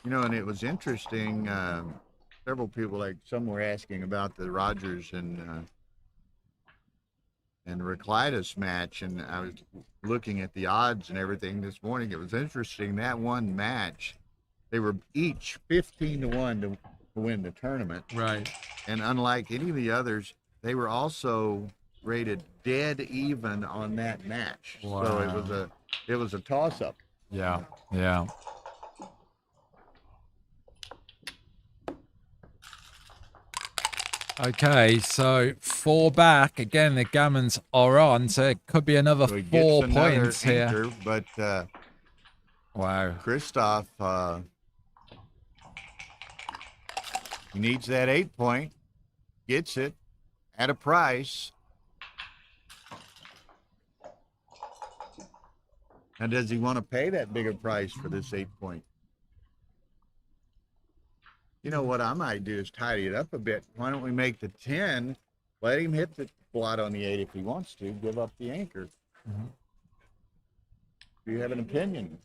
And it was interesting. Several people, some were asking about the Rogers and Reclitus match, and I was looking at the odds and everything this morning. It was interesting, that one match, they were each 15-1 to win the tournament. Right. And unlike any of the others, they were also rated dead even on that match. Wow. So it was a toss-up. Yeah. Yeah. Okay, so 4 back. Again, the Gammons are on, so it could be another So he 4 gets another points here. enter, but Wow. Christoph, he needs that 8-point, gets it at a price. Now, does he want to pay that bigger price for this 8-point? What I might do is tidy it up a bit. Why don't we make the 10, let him hit the blot on the 8 if he wants to, give up the anchor. Mm-hmm. Do you have an opinion?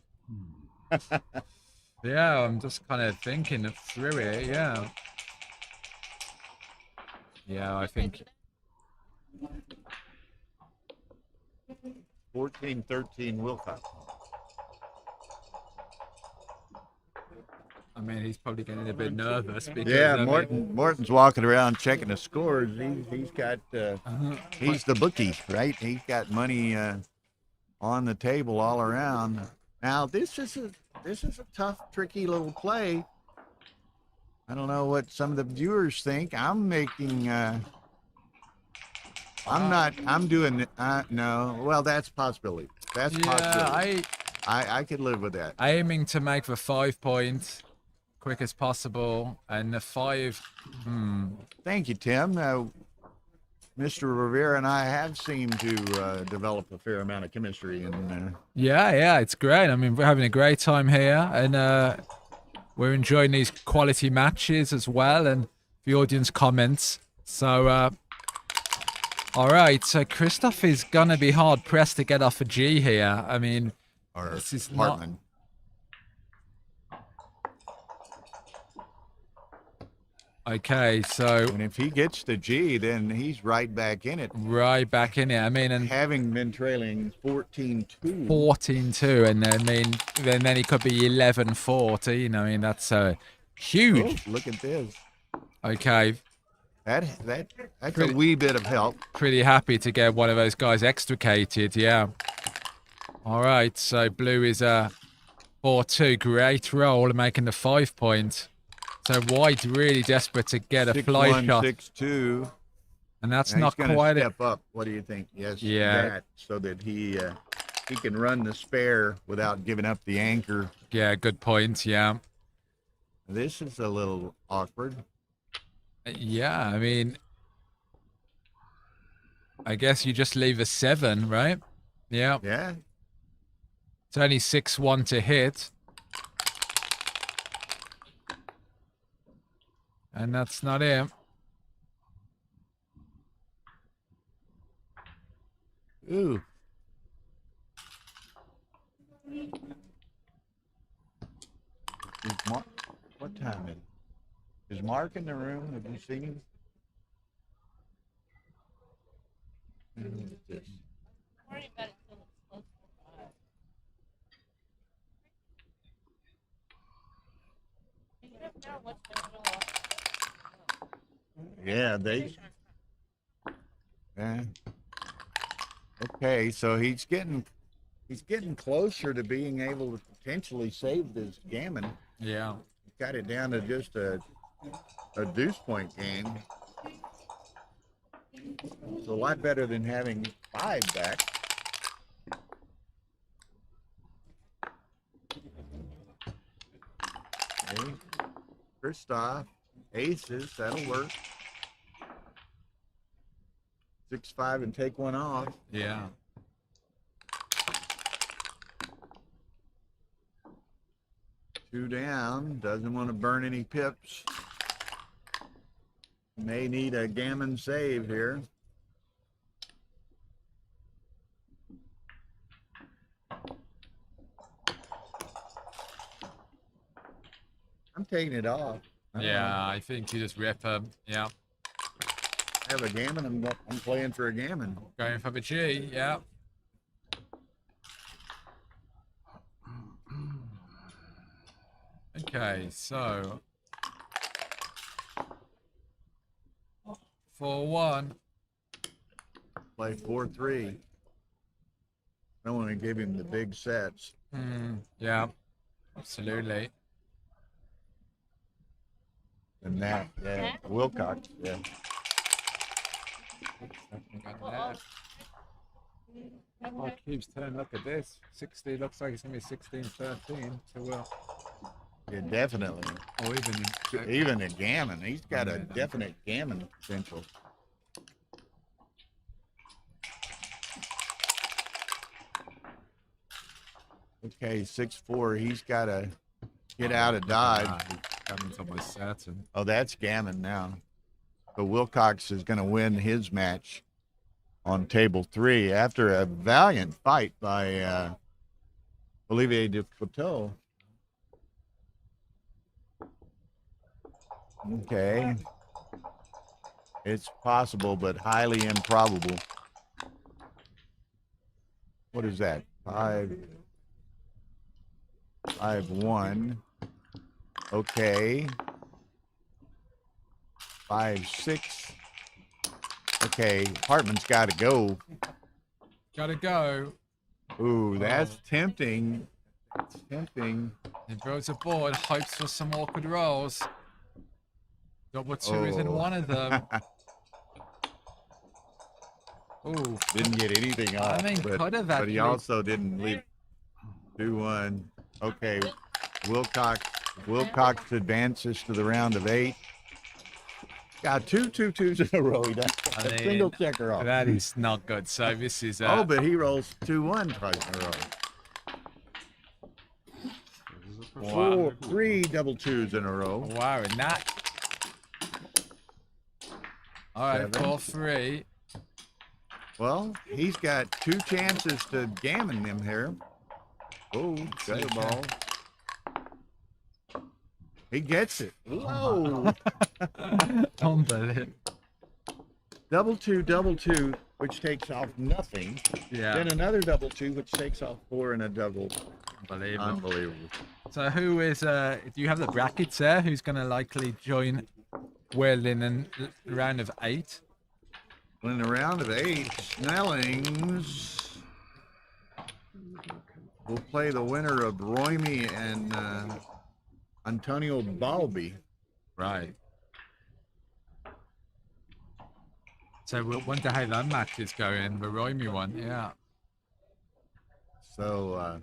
Yeah, I'm just kind of thinking through it. Yeah. Yeah, I think 14-13 Wilcox. I mean, he's probably getting a bit nervous because Yeah, I mean, Morton's walking around checking the scores. He's got he's the bookie, right? He's got money on the table all around. Now this is a tough, tricky little play. I don't know what some of the viewers think. I'm making. I'm doing. No. Well, that's a possibility. That's a possibility. I could live with that. Aiming to make the 5 points quick as possible, and the 5. Thank you, Tim. Mr. Rivera and I have seemed to develop a fair amount of chemistry, and Yeah, it's great. I mean, we're having a great time here, and we're enjoying these quality matches as well, and the audience comments. So, all right. So Christoph is gonna be hard pressed to get off a G here. I mean, or this is Hartman. Okay, so And if he gets the G, then he's right back in it. right back in it. I mean, and Having been trailing 14-2. 14-2, and I mean, then he could be 11-14. I mean, that's huge. Oh, look at this. Okay, That's a wee bit of help. pretty happy to get one of those guys extricated. Yeah. All right, so blue is 4-2. Great roll, making the 5 point. So white really desperate to get a fly 6-1, shot. 6-2. And that's Now not he's gonna quite it. step up. What do you think? Yes, Yeah. that, so that he can run the spare without giving up the anchor. Yeah, good point. Yeah. This is a little awkward. Yeah, I mean, I guess you just leave a 7, right? Yeah. Yeah. It's only 6-1 to hit. And that's not it. Ooh. What time is it? Is Mark in the room? Have you seen him? Look at this. Don't worry about it till it's close to 5. You don't know what's going on. Yeah, yeah. Okay, so he's getting closer to being able to potentially save this gammon. Yeah. He's got it down to just a deuce point game. It's a lot better than having 5 back. Okay. Christoph, aces, that'll work. 6-5 and take one off. Yeah. Two down, doesn't want to burn any pips. May need a gammon save here. I'm taking it off. Yeah, I think you just rip him. Yeah. I have a gammon, I'm playing for a gammon. Going for the G, yeah. Okay, so 4-1. Play 4-3. I don't want to give him the big sets. Yeah, absolutely. And that, yeah, Wilcox, yeah. Oh, Cube's turn, look at this. 60 looks like it's going to be 16-13 to Will. Yeah, definitely. Or Even a gammon. He's got a definite gammon potential. Okay, 6-4. He's got to get out of Dodge. Gammon's almost certain. Oh, that's gammon now. But Wilcox is going to win his match on table 3 after a valiant fight by Olivier de Coteau. Okay. It's possible, but highly improbable. What is that? 5-1. Okay. 5-6. Okay, Hartman's got to go. Gotta go. Ooh, that's tempting. It's tempting. He throws a board, hopes for some awkward rolls. Double 2 isn't one of them. Ooh. Didn't get anything off. I mean, could have but he actually. also didn't leave 2-1. Okay, Wilcox advances to the round of 8. Got 2 2-2s in a row. He does a single checker off. That is not good. So this is. Oh, but he rolls 2-1 twice in a row. Wow. 3 double 2s in a row. Wow, and that. All right, 7. 4-3. Well, he's got 2 chances to gammon him here. Oh, gutter ball. He gets it. Whoa. Unbelievable. Double 2, which takes off nothing. Yeah. Then another double 2, which takes off 4 and a double. Unbelievable. Unbelievable. So who is? Do you have the brackets there? Who's going to likely join Will in a round of 8? In the round of 8, Snellings will play the winner of Roimy and Antonio Balbi. Right. So we wonder how that match is going, the Romy one, yeah. So,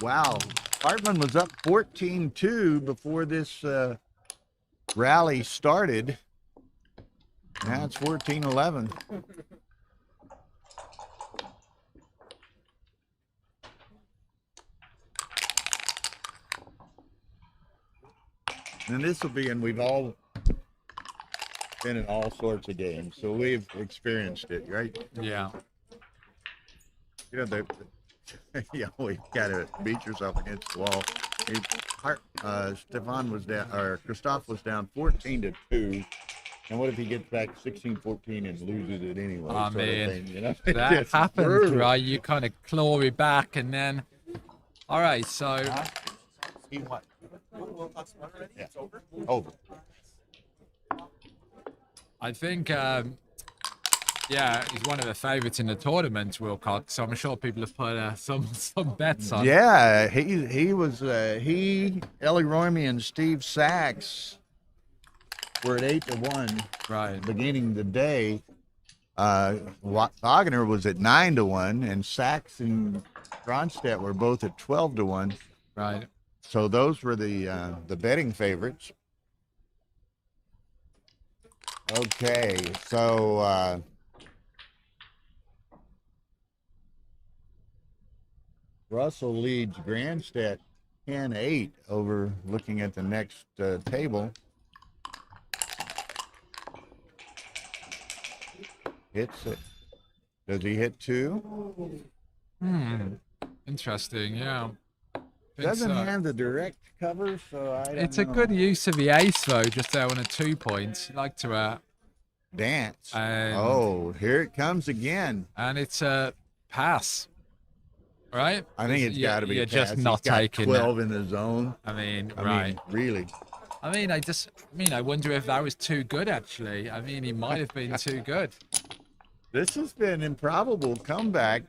wow. Hartman was up 14-2 before this rally started. Now it's 14-11. And this will be, and we've all been in all sorts of games, so we've experienced it, right? Yeah. You know, you always got to beat yourself against the wall. Stefan was down, or Christoph was down 14-2. And what if he gets back 16-14 and loses it anyway? I mean, thing, you know? that happens, brutal. right? You kind of claw it back and then... All right, so... He what? Yeah. Over. I think, yeah, he's one of the favourites in the tournament, Wilcox. So I'm sure people have put some bets on. Yeah, he was Ellie Romy and Steve Sachs were at 8-1. Right. Beginning the day. Wagner was at 9-1, and Sachs and Gronstedt were both at 12-1. Right. So those were the betting favorites. Okay, so Russell leads Grandstedt 10-8 over looking at the next table. Hits it. Does he hit 2? Interesting, yeah. Doesn't have the direct cover, so I don't It's know. a good use of the ace, though, just there on a 2 point. Like to dance. And, oh, here it comes again. And it's a pass, right? I think it's got to be. You're pass. just not He's got taking 12 in the zone. I mean, really. I wonder if that was too good, actually. I mean, he might have been too good. This has been improbable comeback,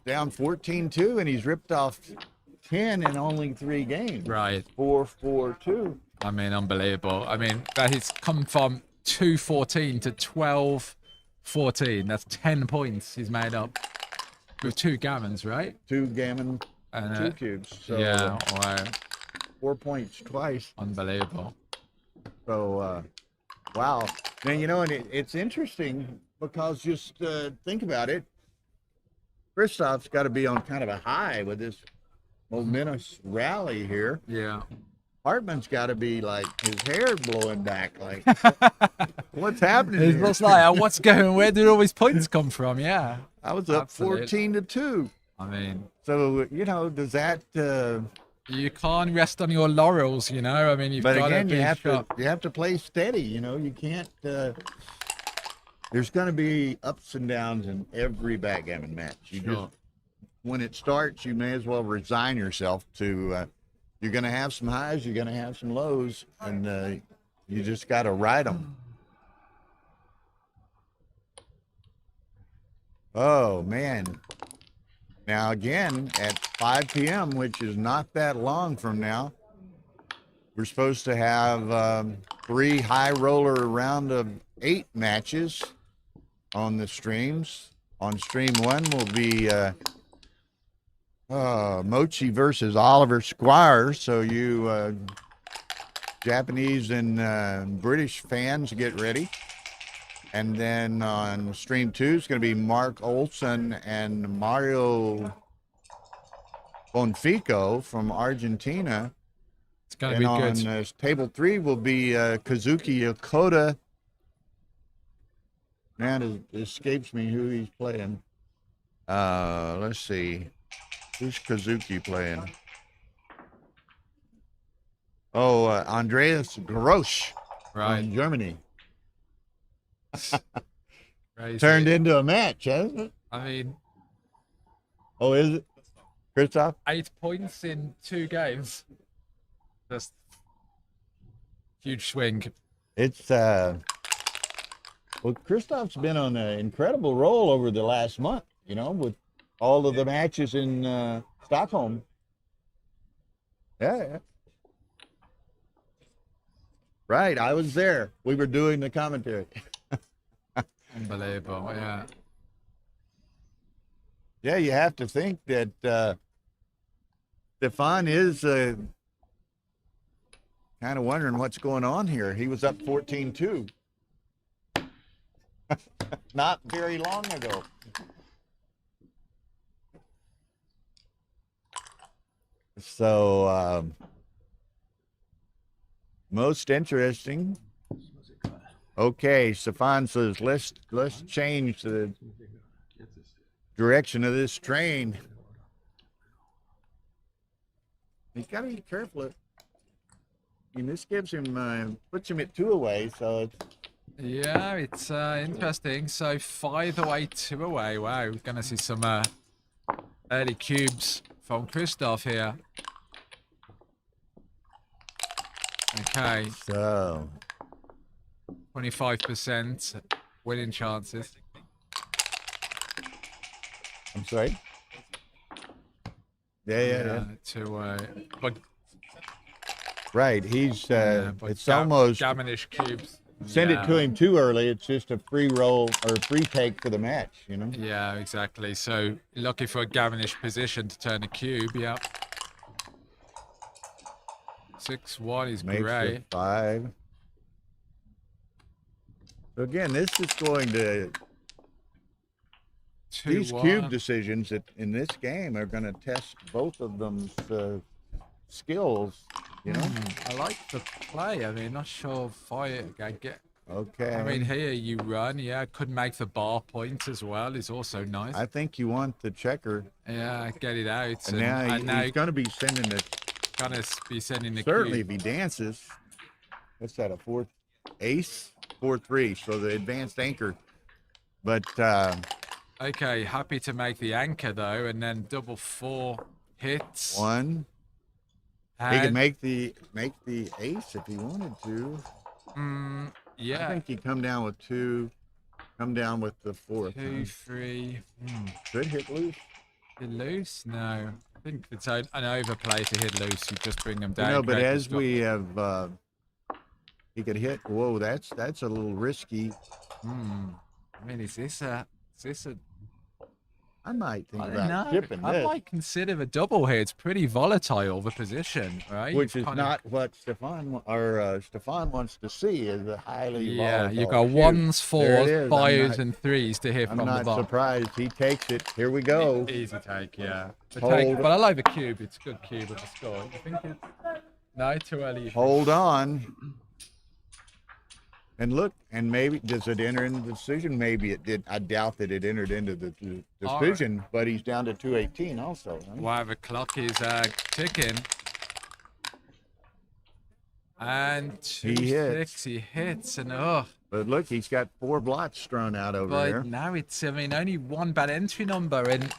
down 14-2, and he's ripped off 10 in only 3 games. Right. 4-4-2. I mean, unbelievable. I mean, that he's come from 2-14 to 12-14. That's 10 points he's made up with 2 gammons, right? 2 gammon, and 2 cubes. So yeah, wow. 4 points twice. Unbelievable. So, wow. Now, you know, and it's interesting because just think about it. Christoph's got to be on kind of a high with this momentous rally here. Yeah. Hartman's got to be like his hair blowing back. Like, what's happening? It looks like, what's going? Where did all these points come from? Yeah. I was up 14-2. I mean, so you know, does that? You can't rest on your laurels, you know. I mean, you've got again, to be you have to play steady. You know, you can't. There's going to be ups and downs in every backgammon match. When it starts, you may as well resign yourself to. You're going to have some highs, you're going to have some lows, and you just got to ride them. Oh, man. Now, again, at 5 p.m., which is not that long from now, we're supposed to have 3 high roller round of 8 matches on the streams. On stream 1 will be Mochi versus Oliver Squire. So you Japanese and British fans, get ready. And then on stream 2 is going to be Mark Olson and Mario Bonfico from Argentina. It's going to be good. And on table 3 will be Kazuki Yokota. Man, it escapes me who he's playing. Let's see. Who's Kazuki playing? Oh, Andreas Grosch from Germany. Turned into a match, hasn't it? I mean, oh, is it? Christoph? 8 points in 2 games. Just huge swing. It's well, Christoph's been on an incredible roll over the last month, you know, with all of the matches in Stockholm. Yeah. Right, I was there. We were doing the commentary. Unbelievable, yeah. Yeah, you have to think that Stefan is kind of wondering what's going on here. He was up 14-2 not very long ago. So, most interesting. Okay, Stefan says, let's change the direction of this train. He's got to be careful. I mean, this gives him, puts him at 2 away, so it's... Yeah, it's interesting. So 5 away, 2 away. Wow, we're going to see some early cubes from Christoph here. Okay. So 25% winning chances. I'm sorry? Yeah. But right, he's, but it's almost... Gammonish cubes. Send it to him too early. It's just a free roll or free take for the match, you know? Yeah, exactly. So lucky for a Gammonish position to turn a cube. Yeah. 6-1 is Makes great. it 5. So again, this is going to... These cube decisions in this game are going to test both of them's skills, you know? I like the play. I mean, not sure if I get... Okay. I mean, here you run. Yeah, could make the bar point as well. Is also nice. I think you want the checker. Yeah, get it out. And now he's going to be sending the... Certainly cube. if he dances. What's that, a 4th ace? 4-3, so the advanced anchor. But... okay, happy to make the anchor, though, and then double 4 hits. 1. He could make the ace if he wanted to. Yeah. I think you come down with 2, come down with the 4th. 2, 3. Could hit loose. Hit loose? No. I think it's an overplay to hit loose. You just bring them down. No, but as we have, he could hit. Whoa, that's a little risky. I mean, is this a? I might think I don't about know. chipping I this. might consider a double here. It's pretty volatile, the position, right? Which is not what Stefan wants to see, is a highly volatile you got cube. 1s, There it 4s, is. 5s, and 3s to hit I'm from the not bar. surprised. He takes it. Here we go. Easy take, yeah. Hold. But I like the cube. It's a good cube of the score. I think it's... No, too early. Hold on. And look, and maybe, does it enter into the decision? Maybe it did. I doubt that it entered into the decision, but he's down to 218 also. Right? Wow, the clock is ticking. And 2-6, he hits, and But look, he's got 4 blots thrown out over there. But now it's, I mean, only 1 bad entry number, and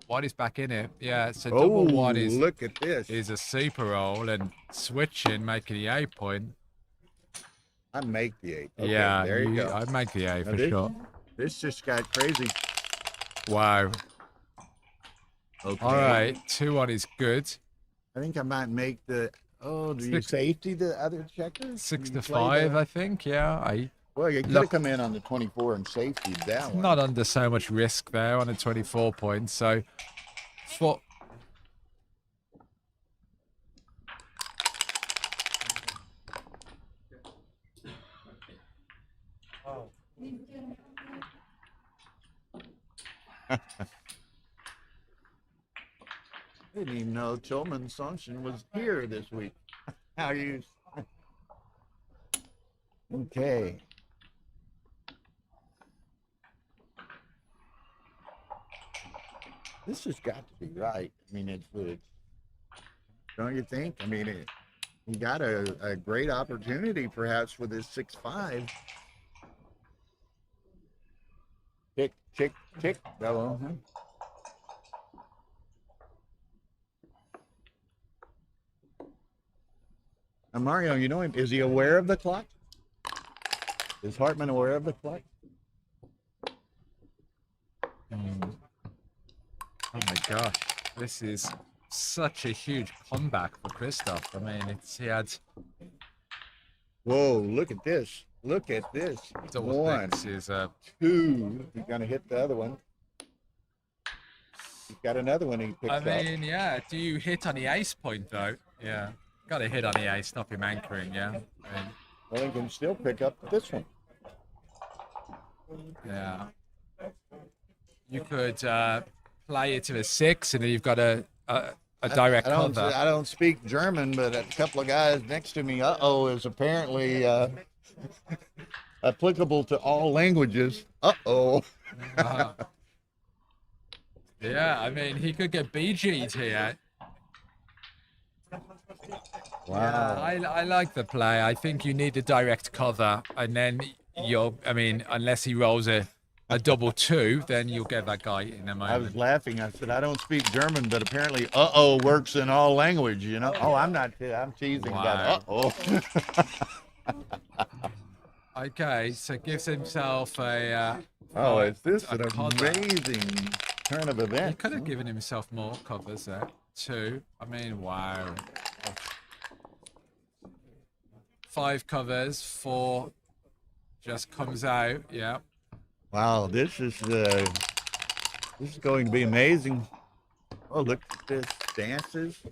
White is back in it. Yeah, so double 1 is... look at this. Is a super roll, and switching, making the 8 point. I make the 8. Okay, yeah, there you go. I'd make the 8 Now for sure. This just got crazy. Wow. Okay. All right, 2-1 is good. I think I might make the... Oh, do you safety the other checkers? 6-5, I think. Yeah, Well, you could have come in on the 24 and safety that one. not under so much risk there on a 24 points. So, for... I didn't even know Tillman Sonson was here this week. How you? Okay. This has got to be right. I mean, it's don't you think? I mean, he got a great opportunity perhaps with his 6-5. Tick, tick, tick. Hello. And Mario, you know him. Is he aware of the clock? Is Hartman aware of the clock? Oh my gosh, this is such a huge comeback for Christoph. I mean, he had... Whoa, look at this. Look at this. Double One, six is a. two. He's gonna hit the other one. He's got another one he picks I up. mean, yeah. Do you hit on the ace point though? Yeah. Got to hit on the ace, stop him anchoring. Yeah. I mean, Well, he can still pick up this one. yeah. You could play it to a 6, and then you've got a direct cover. I don't speak German, but a couple of guys next to me, is apparently applicable to all languages. Yeah, I mean, he could get BG'd here. Wow. I like the play. I think you need a direct cover, and then I mean, unless he rolls a double 2, then you'll get that guy in a moment. I was laughing. I said, I don't speak German, but apparently works in all language, you know? Oh, I'm teasing about Okay, so gives himself a... is this an amazing turn of events? He could have given himself more covers there. 2. I mean, wow. 5 covers, 4 just comes out, yeah. Wow, this is going to be amazing. Oh, look at this. Dances.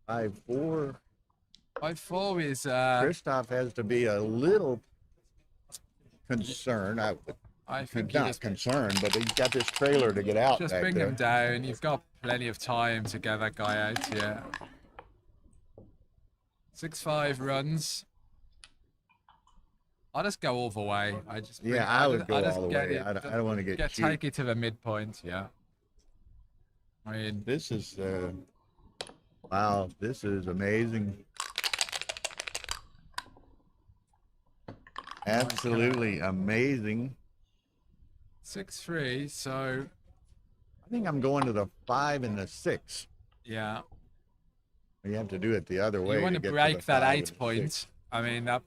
5-4. 5-4 is... Christoph has to be a little concerned. I think not concerned, but he's got this trailer to get out. Just back bring there. him down. You've got plenty of time to get that guy out, yeah. 6-5 runs. I'll just go all the way. I would go all the way. I don't want to get cheap. Take it to the midpoint, yeah. I mean, this is wow. This is amazing. Absolutely amazing. 6-3. So I think I'm going to the 5 and the 6. yeah. You have to do it the other way. You want to get break the that 5 8 and point. 6. I mean, that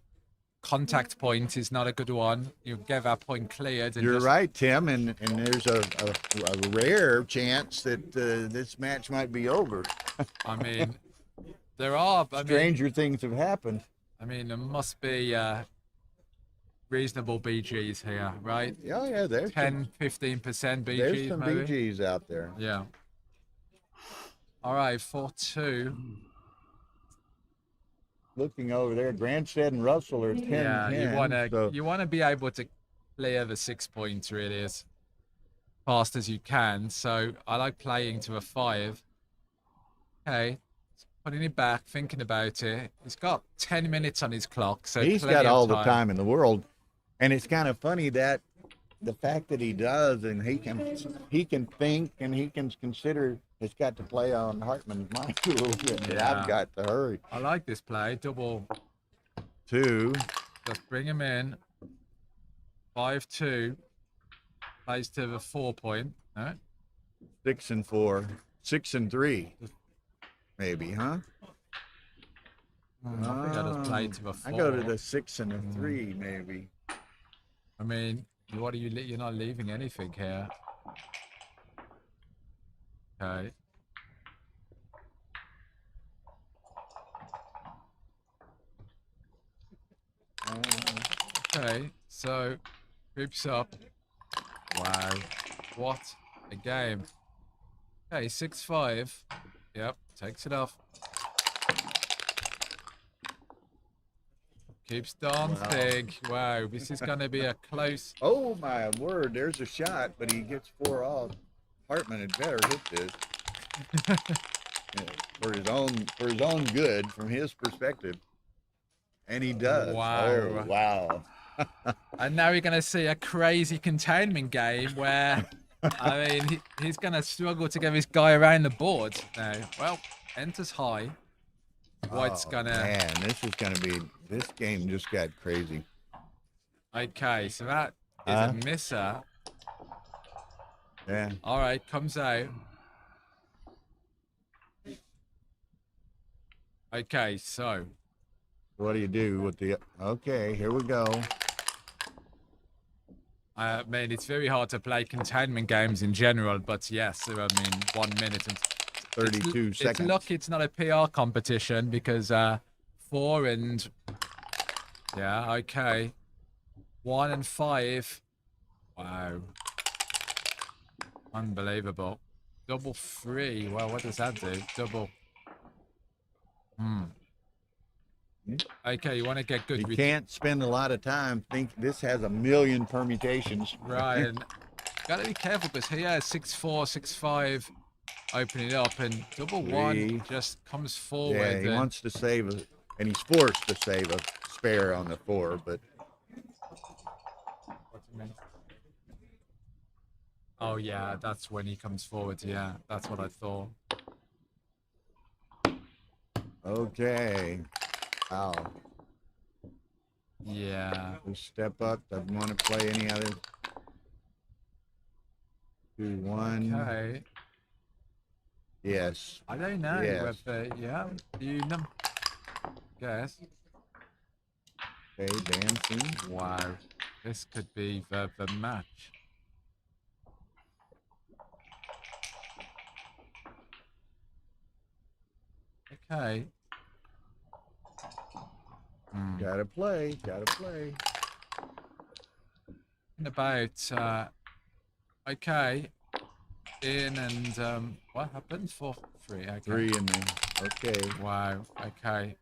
contact point is not a good one. You get that point cleared. And You're right, Tim, and there's a rare chance that this match might be over. I mean, there are. Stranger things have happened. I mean, there must be reasonable BGs here, right? Oh, yeah, there's 10, 15% BGs. There's some maybe? BGs out there. Yeah. All right, 4-2. Looking over there, Grandstead and Russell are 10. Yeah, 10, you wanna be able to clear the 6 points really as fast as you can. So I like playing to a 5. Okay, putting it back, thinking about it. He's got 10 minutes on his clock, so he's got all the time in the world, and it's kind of funny that the fact that he does, and he can think and he can consider. It's got to play on Hartman's mind a little bit. Yeah. I've got to hurry. I like this play. Double 2. Just bring him in. 5-2. Plays to the 4 point. No? 6 and 4. 6 and 3. Maybe, huh? I think I just played to the 4. I go to the 6 and the 3, maybe. I mean, you're not leaving anything here. Okay. Okay, so groups up. Wow, what a game. Okay, 6-5. Yep, takes it off. Keeps dancing. Wow, this is gonna be a close. Oh my word! There's a shot, but he gets 4 off. Hartman had better hit this for his own good, from his perspective, and he does. Wow! Oh, wow! And now we're gonna see a crazy containment game where, I mean, he's gonna struggle to get this guy around the board now. Well, enters high. White's gonna. Man, this game just got crazy. Okay, so that is a misser. Yeah. All right, comes out. Okay, so. What do you do with the? Okay, here we go. I mean, it's very hard to play containment games in general, but yes, I mean, 1 minute and 32 seconds. It's lucky it's not a PR competition because 4 and Yeah, okay. 1 and 5. Wow. Unbelievable. Double 3. Well, what does that do? Double. Okay, you want to get good. You can't spend a lot of time think this has a million permutations. Right, and gotta be careful because he has 6-4, 6-5 opening it up, and double 1 just comes forward. Yeah, he wants to save a, and he's forced to save a spare on the 4, but oh yeah, that's when he comes forward. Yeah, that's what I thought. okay. Wow. Yeah. Just step up. Doesn't want to play any other. 2-1. Okay. Yes. I don't know Yes. whether, yeah, you know. Guess. Okay, dancing. Wow. This could be the match. Okay. Gotta play. Gotta play. In about, okay. In and, what happened? 4-3. Okay. 3 in there. Okay. Wow. Okay.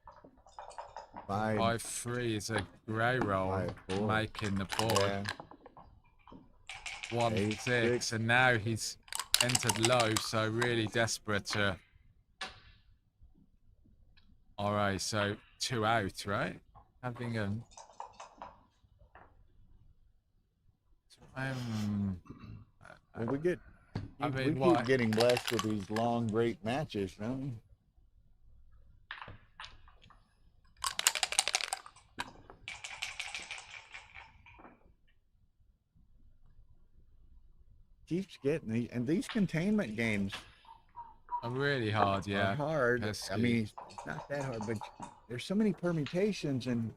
5. 5-3 is a grey roll, 5-4. making the board. Yeah. 1-6, 8-6. and now he's entered low, so really desperate to. All right, so 2 out, right? Having a. Well, we get. I we mean, keep what? getting blessed with these long, great matches, don't we? Keeps getting these, and these containment games Are really hard, yeah. are hard. Pesky. I mean, it's not that hard, but there's so many permutations, and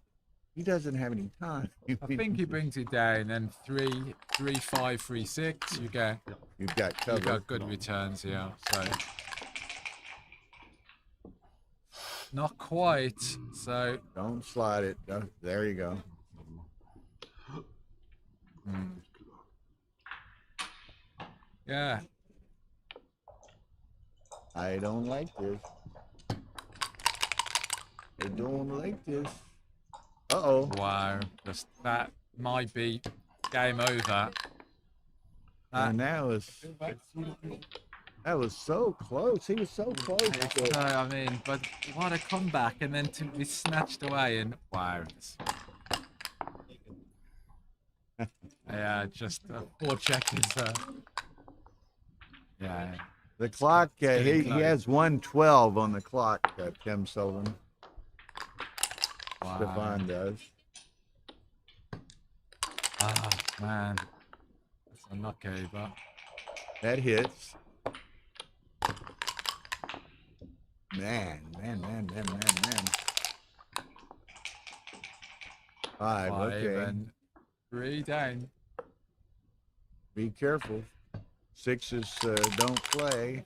he doesn't have any time. I think he brings it down, and 3, 5, 3, 6. You get. You've got You cover. got good returns, yeah. So. Not quite. So. Don't slide it. There you go. Yeah. I don't like this. I don't like this. Uh-oh. Wow. Just, that might be game over. And that was so close. He was so close. No, I mean, but what a comeback, and then to be snatched away, and wow. Yeah, just 4 checkers. Yeah. The clock, he getting close. has 1:12 on the clock, Tim Sullivan. Wow. Stefan does. Ah, man. That's unlucky, but. That hits. Man. 5, okay. And 3 down. Be careful. 6s don't play.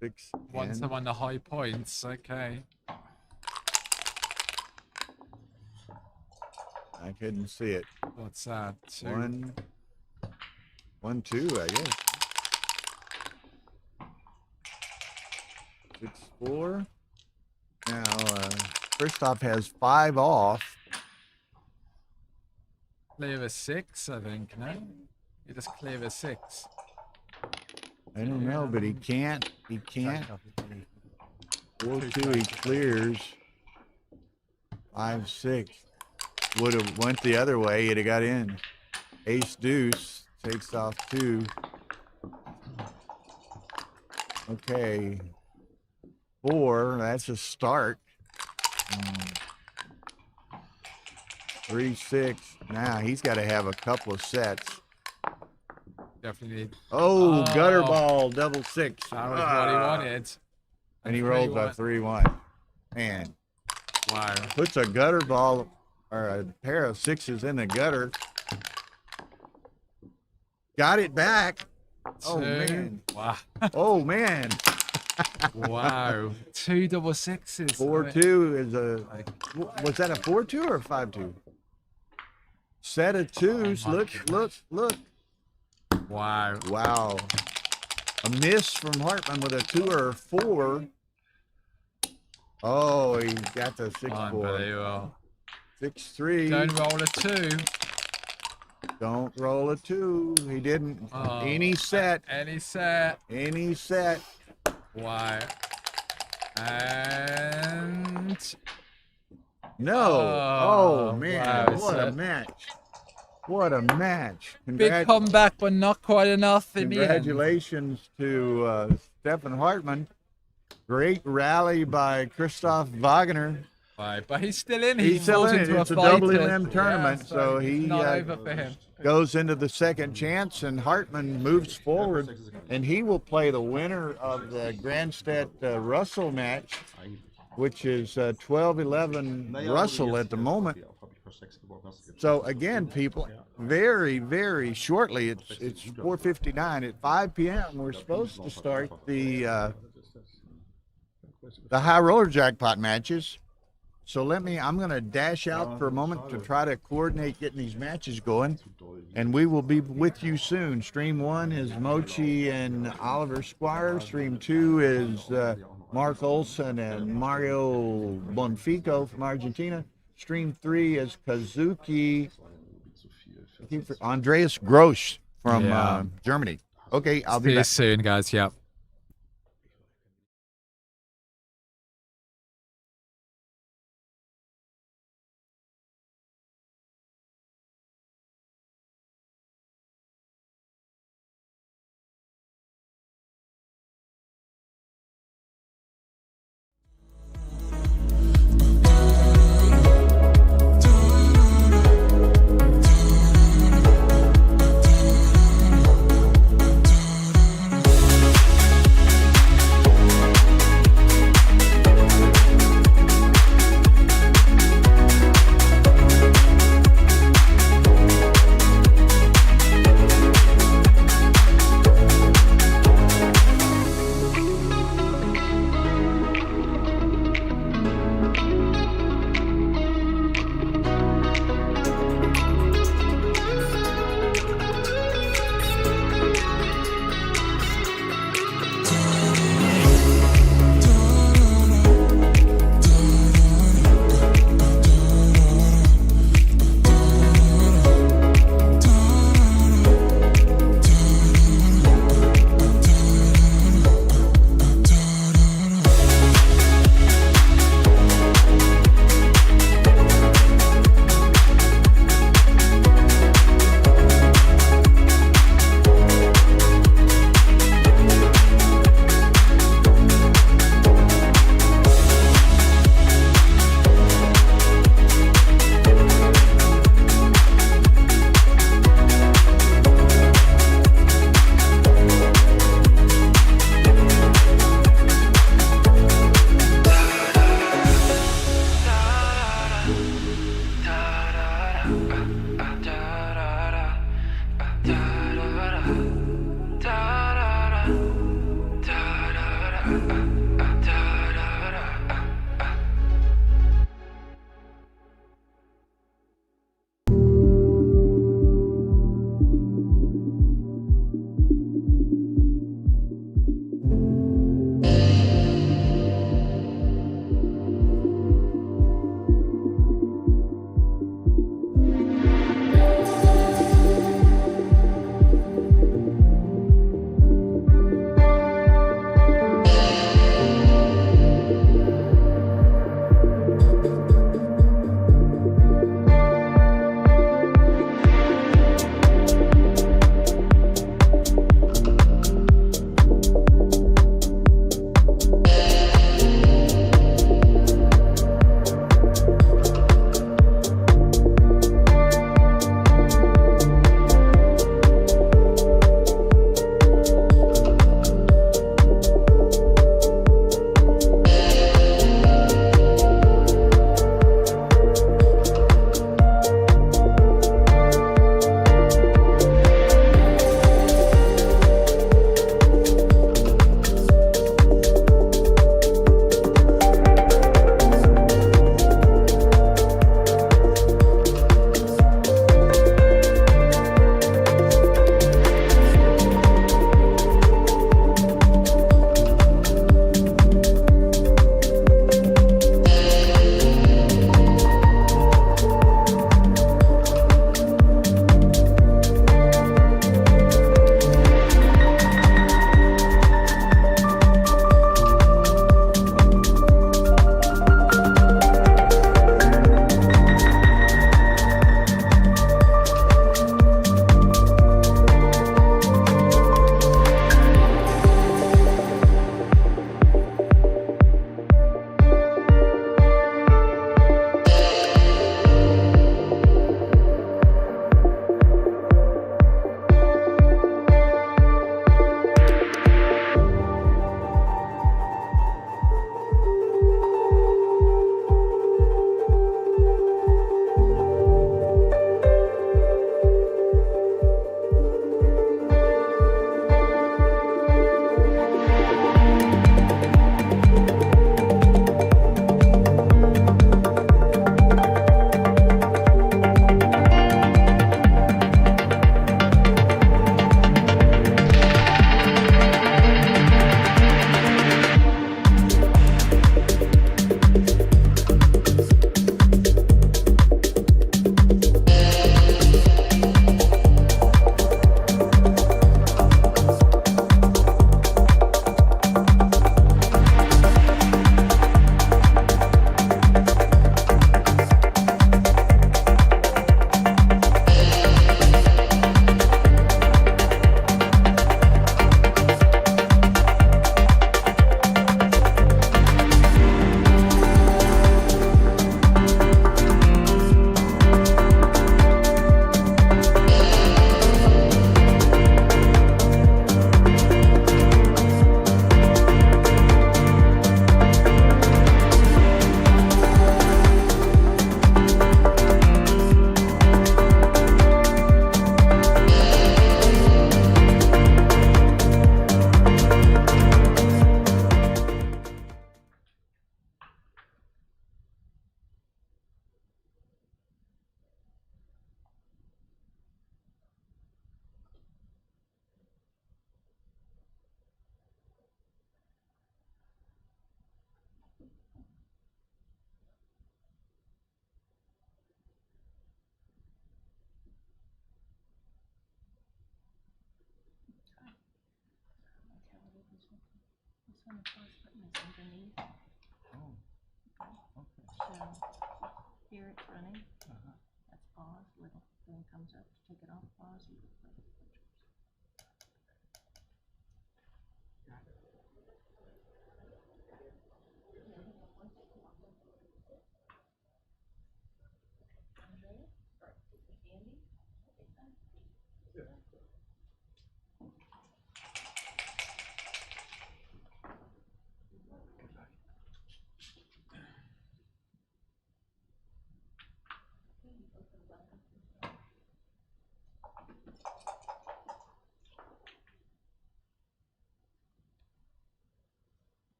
6. Once and I'm on the high points, okay. I couldn't see it. What's that? 2. 1, 2, I guess. 6, 4. Now, Christoph has 5 off. Clear a 6, I think, no? You just clear a 6. I don't know, but he can't. 4-2, he clears. 5-6. Would have went the other way, he'd have got in. Ace deuce takes off 2. Okay. 4, that's a start. 3-6. Now he's got to have a couple of sets. Definitely. Oh, gutter ball, double 6. That was what he wanted. And he rolled a 3-1. Man, Wow. puts a gutter ball or a pair of 6s in the gutter. Got it back. Oh, 2. man. Wow. Oh, man. Wow. 2 double sixes. 4-2 is a. Was that a 4-2 or a 5-2? Set of twos. Oh, my Look, goodness. look. Wow. Wow. A miss from Hartman with a 2 or a 4. Oh, he got the 6-4. Unbelievable. 6-3. Don't roll a 2. Don't roll a 2. He didn't. Oh, Any set. Any set. Any set. Wow. And No. Oh, Oh, man. wow, What a set. match. What a match. big comeback, but not quite enough in the end. Congratulations to Stefan Hartman. Great rally by Christoph Wagner. Right, but he's still in. He He's still falls in. into It's a fight. WM tournament, so it's he not over for him. goes into the second chance, and Hartman moves forward, and he will play the winner of the Grandstedt Russell match, which is 12-11 Russell at the moment. So again, people, very, very shortly, it's 4:59 at 5 p.m. We're supposed to start the high roller jackpot matches. So I'm going to dash out for a moment to try to coordinate getting these matches going, and we will be with you soon. Stream 1 is Mochi and Oliver Squire. Stream 2 is Mark Olson and Mario Bonfico from Argentina. Stream 3 is Kazuki Andreas Grosch from Germany. Okay, I'll be See you back soon, guys. Yep. on the first button is underneath. Oh, okay. So here it's running. Uh-huh. That's pause. Little thing comes up to take it off. Pause. You can play.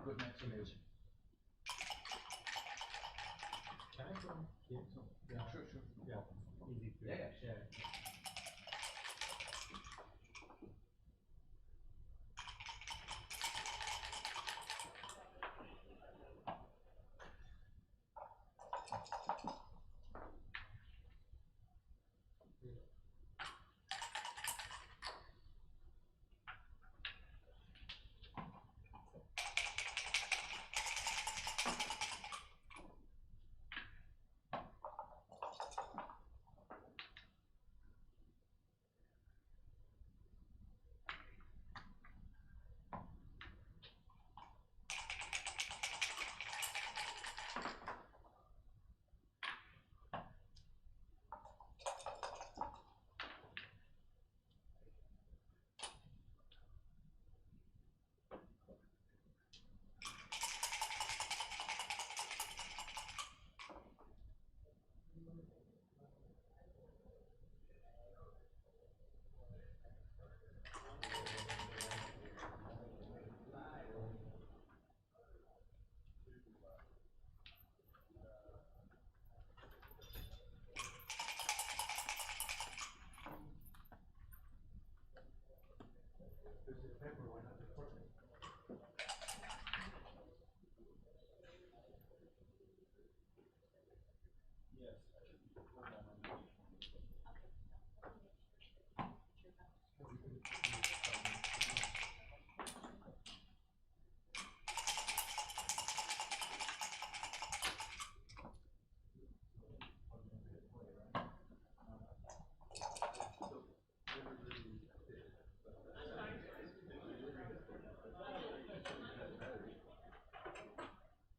Good explanation. Can I go? Yeah, Sure. yeah, easy to share.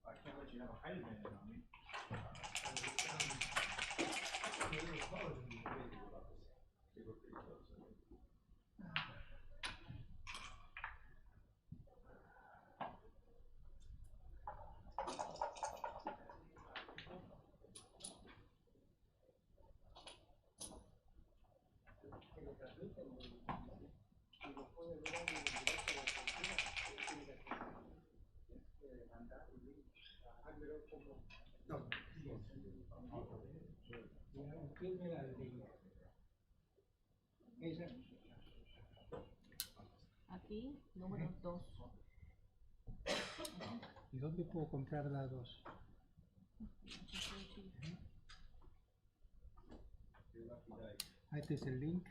I can't let you have a height advantage on me. Aquí aquí, número 2. ¿Y dónde puedo comprar la 2? Este es el link.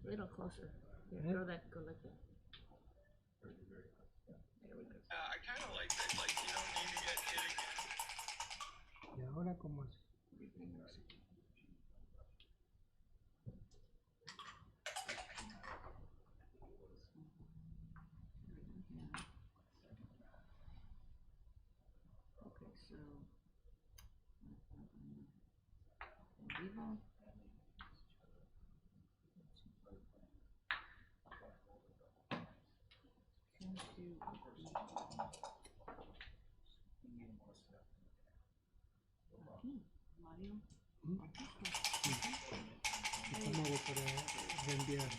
Little closer. Here, throw that, go like that. I kind of like that, like, you don't need to get hit again. ¿Y ahora cómo es? Okay, so en vivo. Aquí, Mario. ¿Cómo hago para reenviar?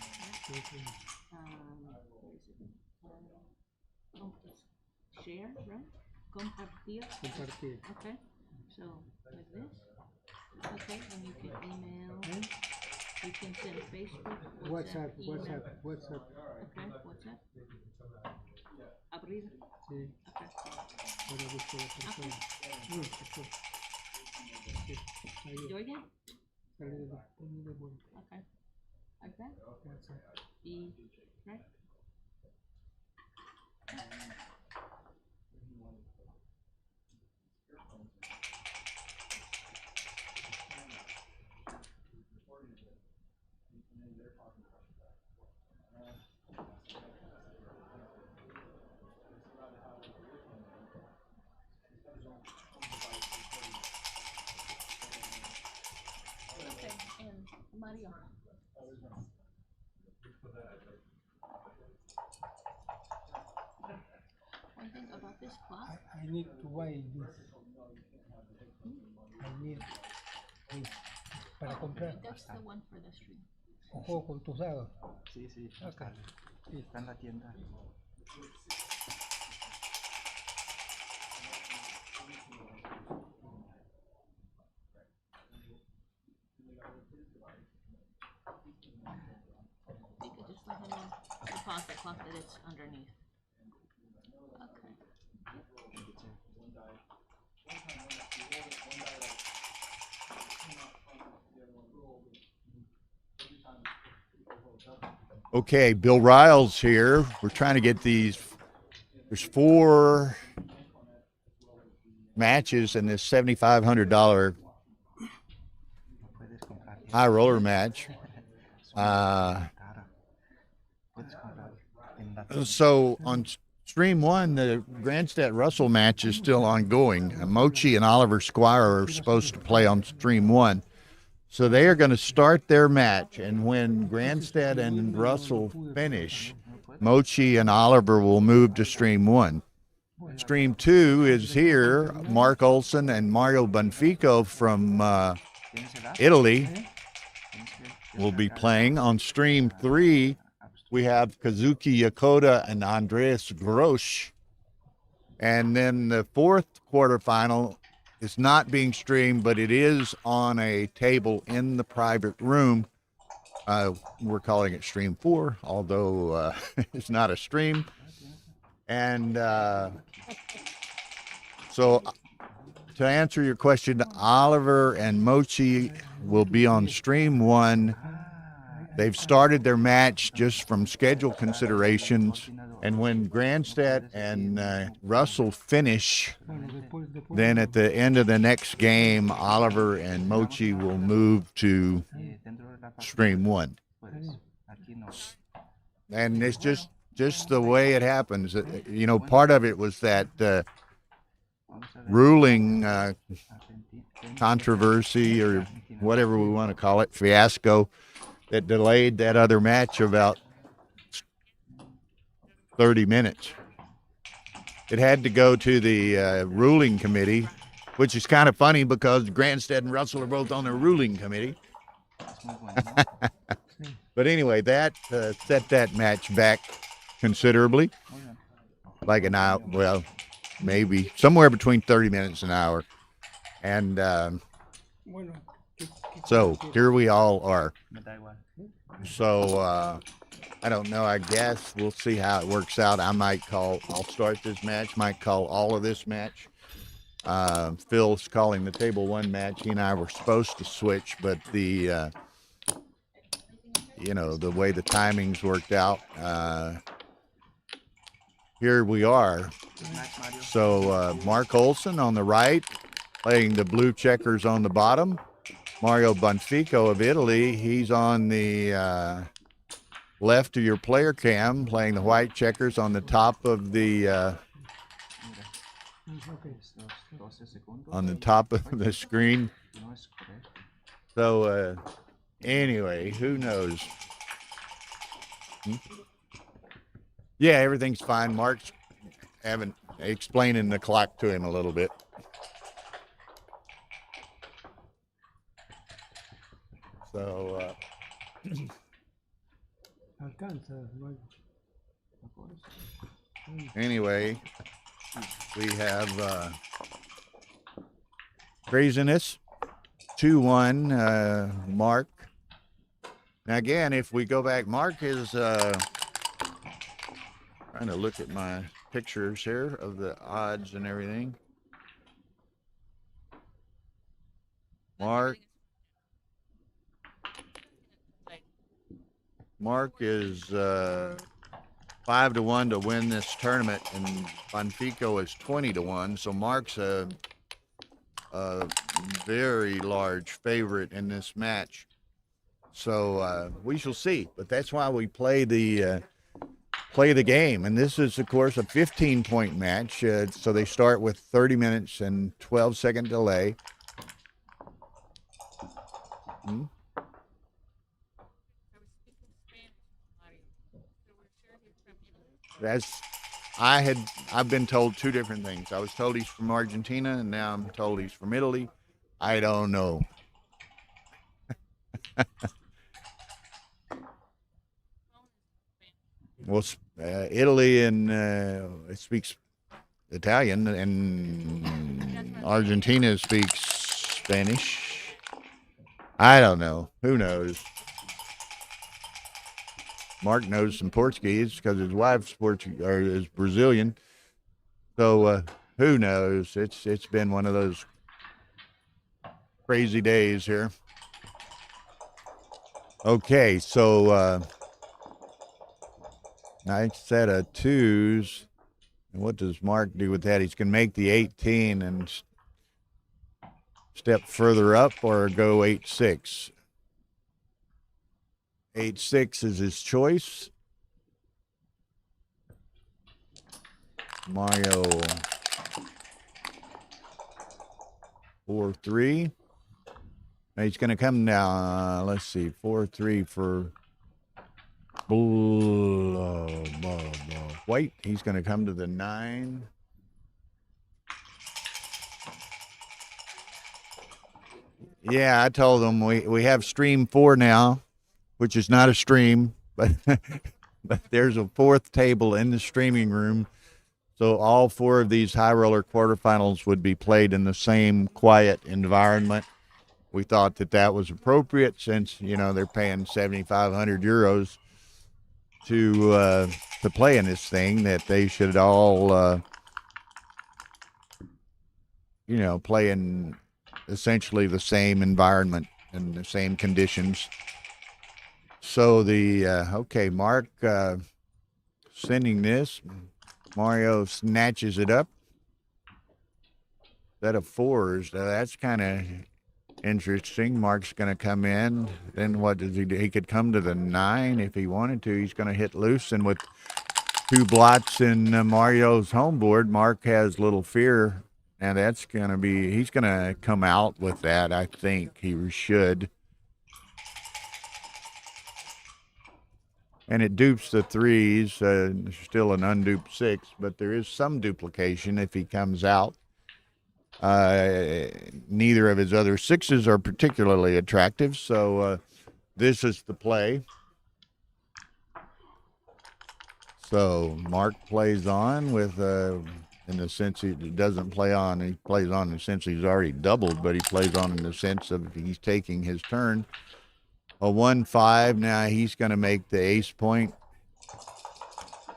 Share, right? Compartir. Compartir. Okay, so like this. Okay, and you can email. You can send Facebook, WhatsApp, email. WhatsApp. Okay, WhatsApp. Abrir. Sí, Okay. ahora busco la persona. Uy, pasó. Sí, ahí ¿Te oyen? sale de vuelta. Okay. Like that. WhatsApp. Y, right? Okay, and Mario. One thing about this clock, I need to buy this. I need this. Para comprar. that's the one for the stream. Un juego con tus dados. Sí, sí, Ok. Sí. está en la tienda. You could just let him know to pause the clock that it's underneath. Okay. Okay, Bill Riles here. We're trying to get these. There's 4 matches in this $7,500 high roller match. So on stream 1, the Grandstadt Russell match is still ongoing. Mochi and Oliver Squire are supposed to play on stream 1. So they are going to start their match, and when Grandstadt and Russell finish, Mochi and Oliver will move to stream 1. Stream 2 is here. Mark Olson and Mario Benfico from Italy will be playing. On stream 3, we have Kazuki Yokota and Andreas Grosch. And then the 4th quarterfinal is not being streamed, but it is on a table in the private room. We're calling it stream 4, although it's not a stream. And so to answer your question, Oliver and Mochi will be on stream 1. They've started their match just from schedule considerations. And when Grandstadt and Russell finish, then at the end of the next game, Oliver and Mochi will move to stream 1. And it's just the way it happens. You know, part of it was that ruling controversy, or whatever we want to call it, fiasco, that delayed that other match about 30 minutes. It had to go to the ruling committee, which is kind of funny because Grandstadt and Russell are both on the ruling committee. But anyway, that set that match back considerably, like an hour. Well, maybe somewhere between 30 minutes and an hour. And so here we all are. So I don't know. I guess we'll see how it works out. I'll start this match, might call all of this match. Phil's calling the table one match. He and I were supposed to switch, but the way the timings worked out, here we are. So Mark Olson on the right, playing the blue checkers on the bottom. Mario Bonfico of Italy, he's on the left of your player cam, playing the white checkers on the top of the screen. So anyway, who knows? Yeah, everything's fine. Mark's explaining the clock to him a little bit. So anyway, we have craziness 2-1 Mark. Now again, if we go back, Mark is trying to look at my pictures here of the odds and everything. Mark is 5-1 to win this tournament, and Bonfico is 20-1. So Mark's a very large favorite in this match. So we shall see. But that's why we play the game. And this is, of course, a 15-point match. So they start with 30 minutes and 12-second delay. I've been told two different things. I was told he's from Argentina, and now I'm told he's from Italy. I don't know. Well, Italy and it speaks Italian, and Argentina speaks Spanish. I don't know. Who knows? Mark knows some Portuguese because his wife's is Brazilian. So who knows? It's been one of those crazy days here. Okay, so nice set of twos. And what does Mark do with that? He's going to make the 18 and step further up, or go 8-6. 8-6 is his choice. Mario 4-3. Now he's going to come down. Let's see, 4-3 for white. He's going to come to the 9. Yeah, I told them we have stream 4 now, which is not a stream, but there's a 4th table in the streaming room. So all 4 of these high roller quarterfinals would be played in the same quiet environment. We thought that was appropriate since, they're paying 7,500 euros to play in this thing, that they should all, play in essentially the same environment and the same conditions. So okay, Mark sending this. Mario snatches it up. Set of 4s. That's kind of interesting. Mark's going to come in. Then what does he do? He could come to the 9 if he wanted to. He's going to hit loose. And with 2 blots in Mario's home board, Mark has little fear. And that's going to be, he's going to come out with that. I think he should. And it dupes the 3s, still an unduped 6, but there is some duplication if he comes out. Neither of his other 6s are particularly attractive, so this is the play. So Mark plays on with, in the sense he doesn't play on. He plays on in the sense he's already doubled, but he plays on in the sense of he's taking his turn. A 1-5. Now he's going to make the ace point.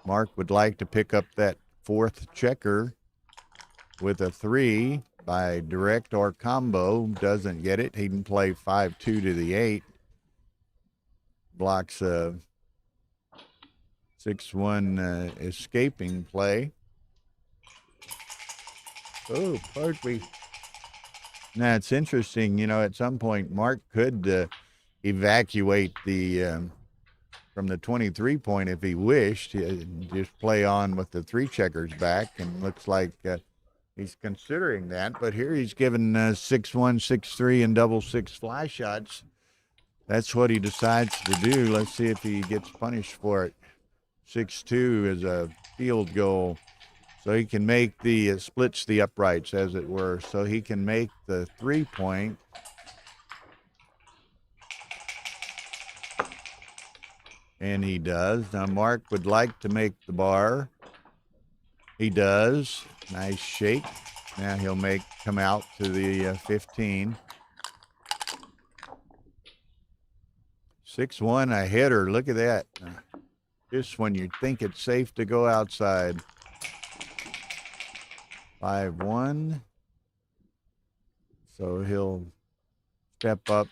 Mark would like to pick up that fourth checker with a 3 by direct or combo. Doesn't get it. He can play 5-2 to the 8. Blocks a 6-1 escaping play. Oh, pardon me. Now, it's interesting, you know, at some point, Mark could evacuate the from the 23 point if he wished. Just play on with the 3 checkers back, and looks like he's considering that. But here he's given 6-1, 6-3, and double 6 fly shots. That's what he decides to do. Let's see if he gets punished for it. 6-2 is a field goal. So he can make the, splits the uprights, as it were. So he can make the 3-point. And he does. Now Mark would like to make the bar. He does. Nice shake. Now he'll come out to the 15. 6-1, a hitter. Look at that. Just when you think it's safe to go outside. 5-1. So he'll step up.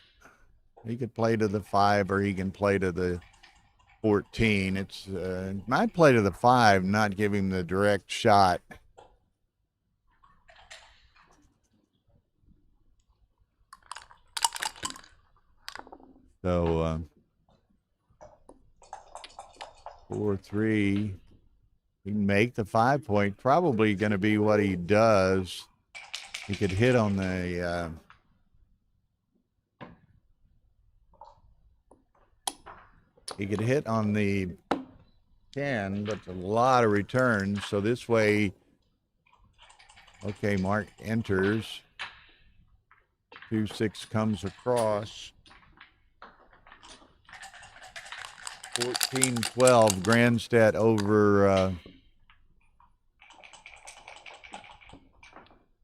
He could play to the 5, or he can play to the 14. It's might play to the 5, not give him the direct shot. So 4-3. He can make the 5-point. Probably going to be what he does. He could hit on the he could hit on the 10, but a lot of returns. So this way, okay, Mark enters. 2-6 comes across. 14-12, Grandstadt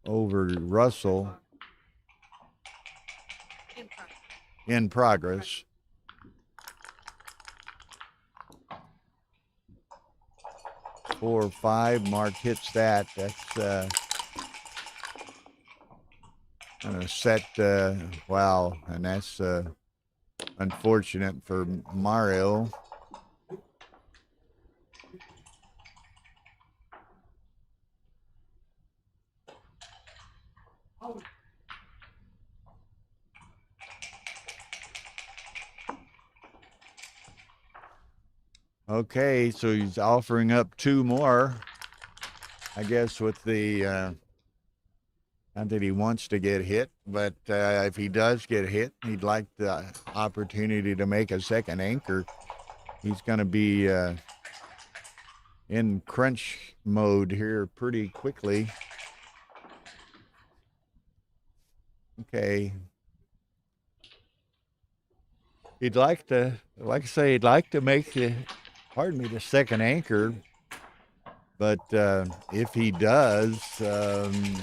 over Russell. In progress. Four or 5, Mark hits that. That's gonna set, wow, and that's unfortunate for Mario. Okay, so he's offering up 2 more, I guess, with the, not that he wants to get hit, but if he does get hit, he'd like the opportunity to make a second anchor. He's going to be in crunch mode here pretty quickly. Okay. He'd like to, like I say, he'd like to make the, pardon me, the second anchor. But if he does,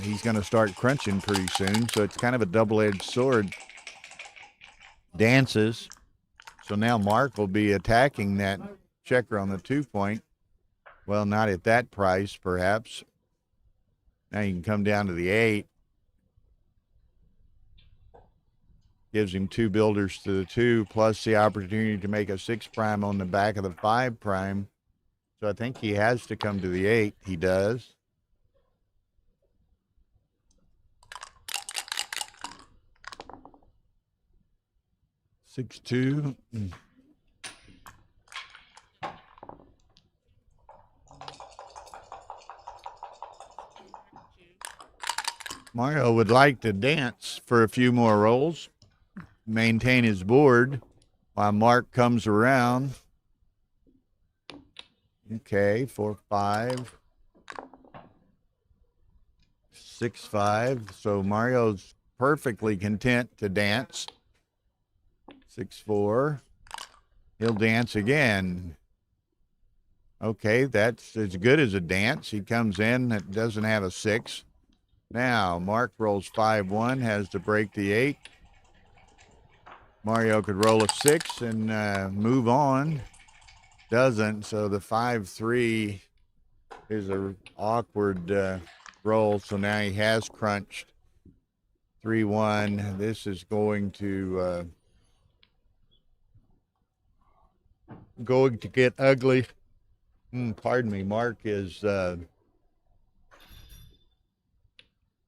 he's going to start crunching pretty soon. So it's kind of a double-edged sword. Dances. So now Mark will be attacking that checker on the 2-point. Well, not at that price, perhaps. Now you can come down to the 8. Gives him 2 builders to the 2, plus the opportunity to make a 6' on the back of the 5'. So I think he has to come to the 8. He does. Six, 2. Mario would like to dance for a few more rolls, maintain his board while Mark comes around. Okay, 4-5, 6-5. So Mario's perfectly content to dance. 6-4. He'll dance again. Okay, that's as good as a dance. He comes in, it doesn't have a 6. Now, Mark rolls 5-1, has to break the 8. Mario could roll a 6 and move on. Doesn't, so the 5-3 is a awkward roll. So now he has crunched 3-1. This is going to get ugly. Pardon me. Mark is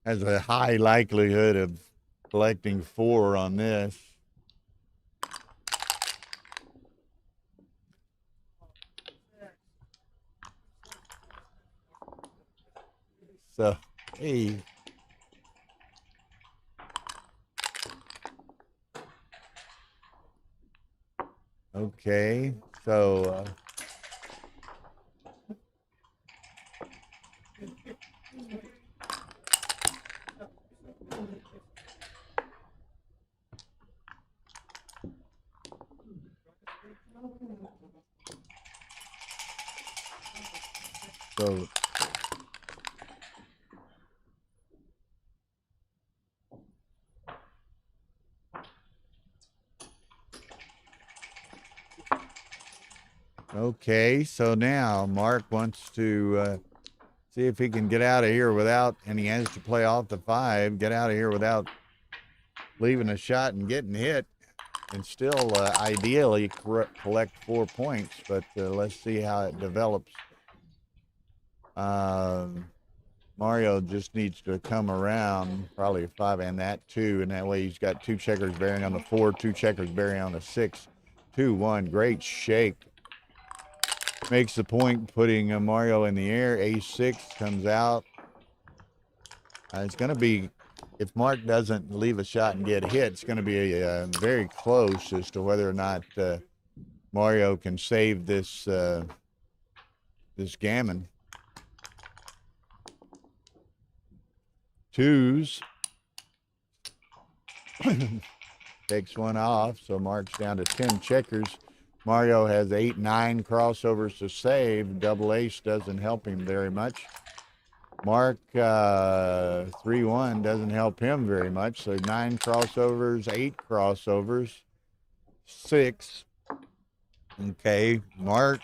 has a high likelihood of collecting 4 on this. So, hey. Okay, so so okay, so now Mark wants to see if he can get out of here without, and he has to play off the 5, get out of here without leaving a shot and getting hit, and still ideally collect 4 points, but let's see how it develops. Mario just needs to come around, probably a 5 and that 2, and that way he's got 2 checkers bearing on the 4, 2 checkers bearing on the 6. 2-1, great shake. Makes the point, putting Mario in the air. A6 comes out. It's going to be, if Mark doesn't leave a shot and get hit, it's going to be very close as to whether or not Mario can save this this gammon. 2s. Takes one off, so Mark's down to 10 checkers. Mario has 8-9 crossovers to save. Double ace doesn't help him very much. Mark 3-1 doesn't help him very much. So 9 crossovers, 8 crossovers, 6. Okay, Mark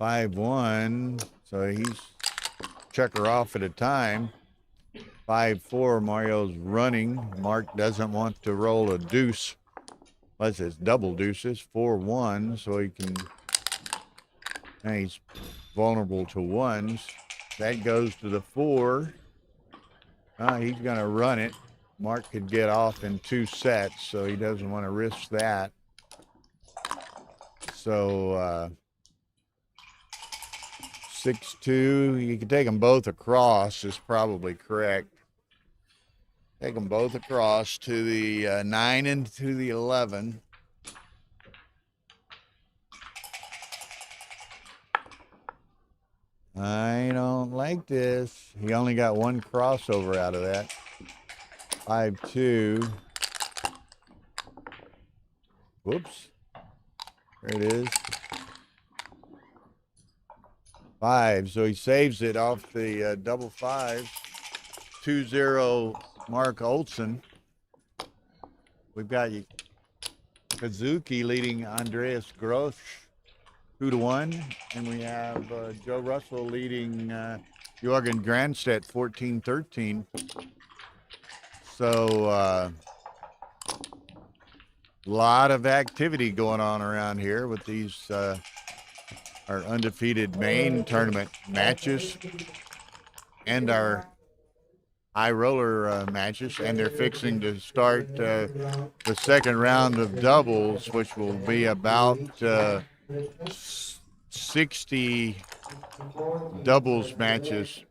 5-1. So he's checker off at a time. 5-4, Mario's running. Mark doesn't want to roll a deuce unless it's double deuces. 4-1, so he can, and he's vulnerable to 1s. That goes to the 4. He's going to run it. Mark could get off in 2 sets, so he doesn't want to risk that. So 6-2, you can take them both across is probably correct. Take them both across to the 9 and to the 11. I don't like this. He only got 1 crossover out of that. 5-2. Whoops. There it is. 5. So he saves it off the double 5. 2-0 Mark Olson. We've got Kazuki leading Andreas Grosch 2-1, and we have Joe Russell leading Jorgen Grandstedt 14-13. So a lot of activity going on around here with these our undefeated main tournament matches and our high roller matches, and they're fixing to start the second round of doubles, which will be about 60 doubles matches.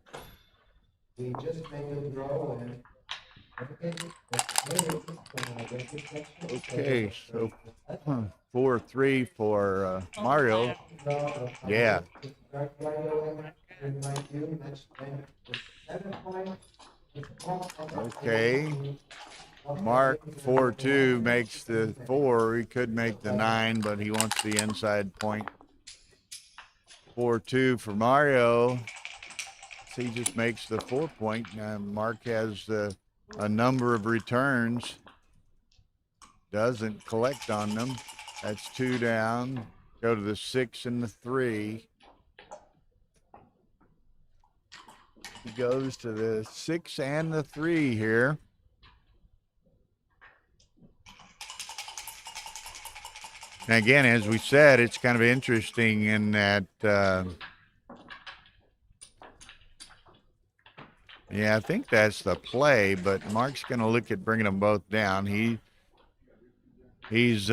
Okay, so 4-3 for Mario. Yeah. Okay. Mark 4-2 makes the 4. He could make the 9, but he wants the inside point. 4-2 for Mario. He just makes the 4 point. Mark has a number of returns. Doesn't collect on them. That's 2 down. Go to the 6 and the 3. He goes to the 6 and the 3 here. And again, as we said, it's kind of interesting in that, yeah, I think that's the play, but Mark's going to look at bringing them both down. He's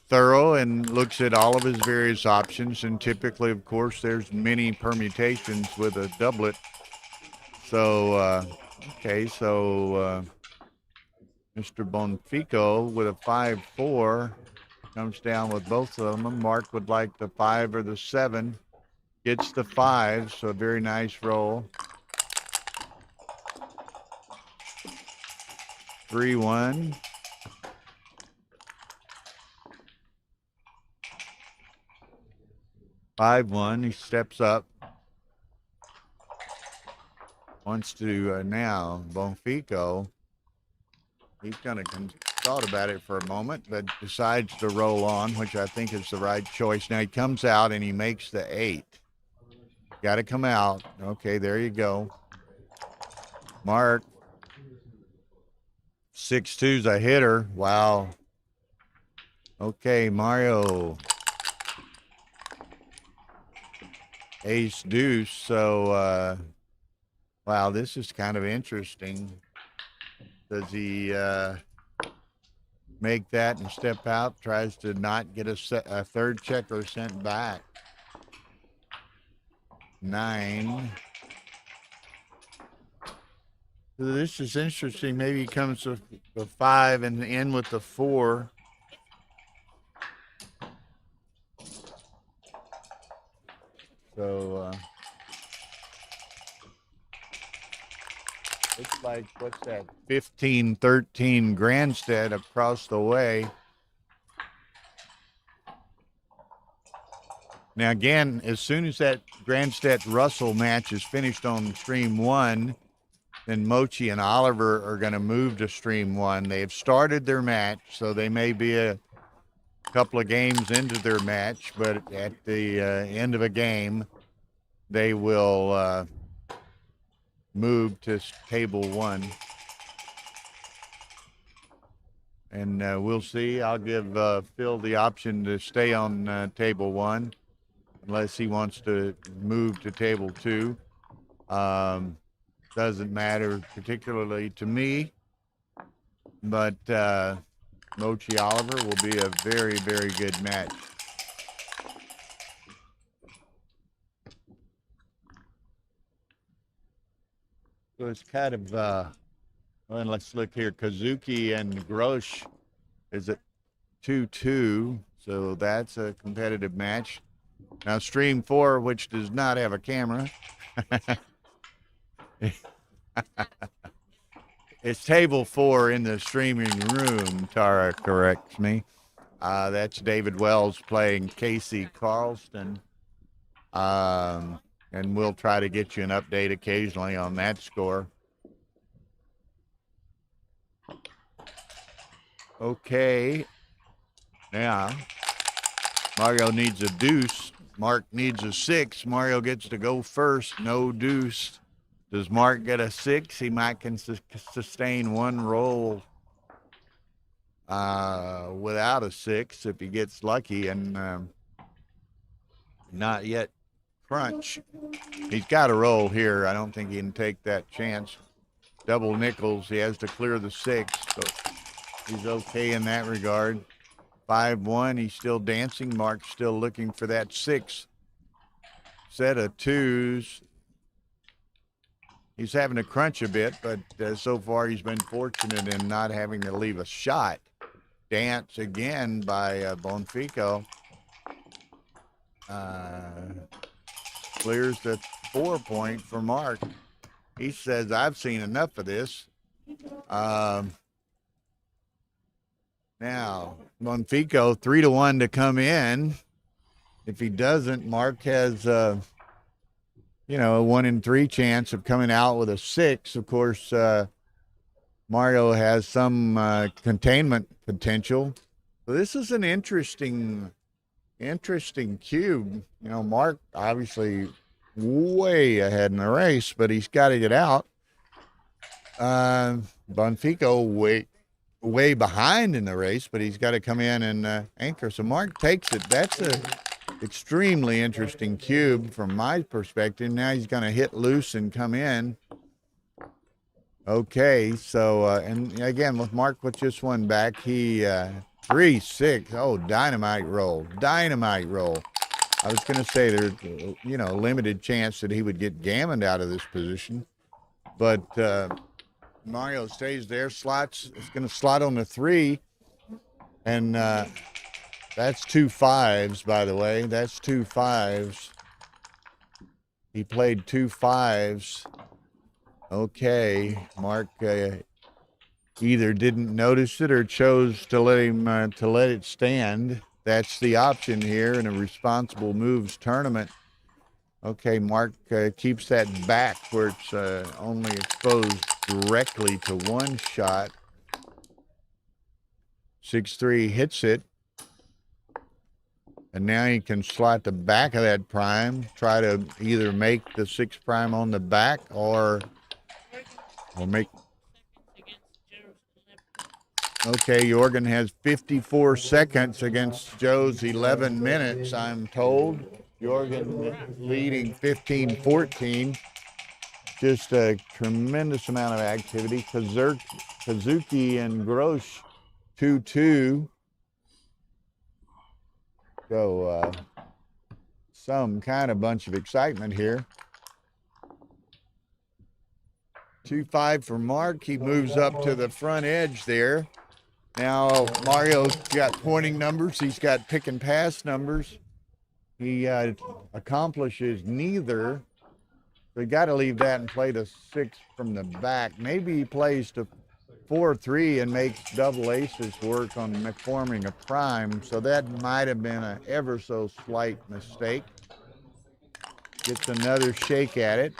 thorough and looks at all of his various options, and typically, of course, there's many permutations with a doublet. So, okay, so Mr. Bonfico with a 5-4 comes down with both of them. Mark would like the 5 or the 7. Gets the 5, so a very nice roll. 3-1. He steps up. Wants to now, Bonfico, he's going to thought about it for a moment, but decides to roll on, which I think is the right choice. Now he comes out and he makes the 8. Got to come out. Okay, there you go. Mark. 6-2's a hitter. Wow. Okay, Mario. Ace deuce. So, wow, this is kind of interesting. Does he make that and step out? Tries to not get a third checker sent back. 9. So this is interesting. Maybe he comes with the 5 and in with the 4. So it's like, what's that, 15-13 Grandstead across the way. Now again, as soon as that Grandstedt-Russell match is finished on stream 1, then Mochi and Oliver are going to move to stream 1. They have started their match, so they may be a couple of games into their match, but at the end of a game, they will move to table 1. And we'll see. I'll give Phil the option to stay on table 1 unless he wants to move to table 2. Doesn't matter particularly to me, but Mochi Oliver will be a very, very good match. So it's kind of, well, let's look here. Kazuki and Grosh is at 2-2, so that's a competitive match. Now stream 4, which does not have a camera. It's table 4 in the streaming room, Tara corrects me. That's David Wells playing Casey Carlston. And we'll try to get you an update occasionally on that score. Okay. Now, Mario needs a deuce. Mark needs a 6. Mario gets to go first. No deuce. Does Mark get a 6? He might can sustain one roll without a 6 if he gets lucky, and not yet crunch. He's got a roll here. I don't think he can take that chance. Double nickels. He has to clear the 6, so he's okay in that regard. 5-1. He's still dancing. Mark's still looking for that 6. Set of 2s. He's having to crunch a bit, but so far he's been fortunate in not having to leave a shot. Dance again by Bonfico. Clears the 4 point for Mark. He says, I've seen enough of this. Now, Bonfico, 3-1 to come in. If he doesn't, Mark has you know, a 1 in 3 chance of coming out with a 6. Of course, Mario has some containment potential. So this is an interesting cube. You know, Mark obviously way ahead in the race, but he's got to get out. Bonfico way behind in the race, but he's got to come in and anchor. So Mark takes it. That's a extremely interesting cube from my perspective. Now he's going to hit loose and come in. Okay, so and again with Mark with just one back, he 3-6. Oh, dynamite roll. I was going to say there's, you know, limited chance that he would get gammoned out of this position, but Mario stays there, slots. It's going to slot on the 3, and that's 2 5s, by the way. That's 2 5s. He played 2 5s. Okay, Mark either didn't notice it or chose to let it stand. That's the option here in a responsible moves tournament. Okay, Mark keeps that back where it's only exposed directly to one shot. 6-3 hits it. And now he can slot the back of that prime, try to either make the 6 prime on the back or make. Okay, Jorgen has 54 seconds against Joe's 11 minutes, I'm told. Jorgen leading 15-14. Just a tremendous amount of activity. Kazuki and Grosh 2-2. So some kind of bunch of excitement here. 2-5 for Mark. He moves up to the front edge there. Now Mario's got pointing numbers. He's got pick and pass numbers. He accomplishes neither. So you got to leave that and play the 6 from the back. Maybe he plays to 4-3 and makes double aces work on forming a prime. So that might have been an ever so slight mistake. Gets another shake at it.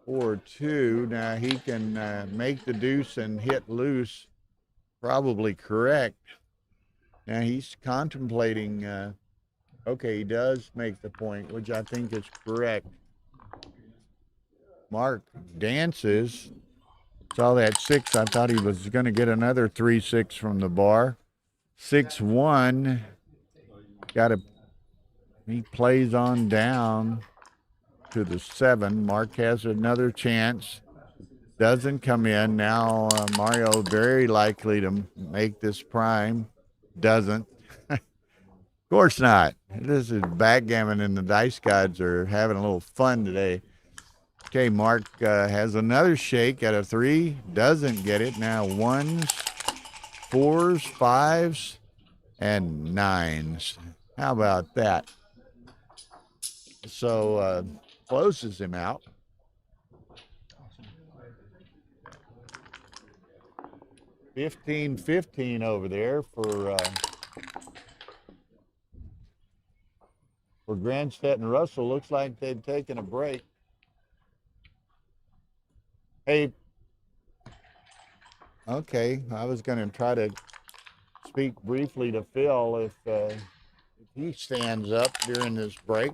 4-2. Now he can make the deuce and hit loose. Probably correct. Now he's contemplating. Okay, he does make the point, which I think is correct. Mark dances. Saw that 6. I thought he was going to get another 3-6 from the bar. 6-1. He plays on down to the 7. Mark has another chance. Doesn't come in. Now Mario very likely to make this prime. Doesn't. Of course not. This is backgammon, and the dice gods are having a little fun today. Okay, Mark has another shake at a 3. Doesn't get it. Now 1s, 4s, 5s, and 9s. How about that? So closes him out. $15-15 over there for Grandstedt and Russell. Looks like they've taken a break. Hey, okay, I was going to try to speak briefly to Phil if he stands up during this break.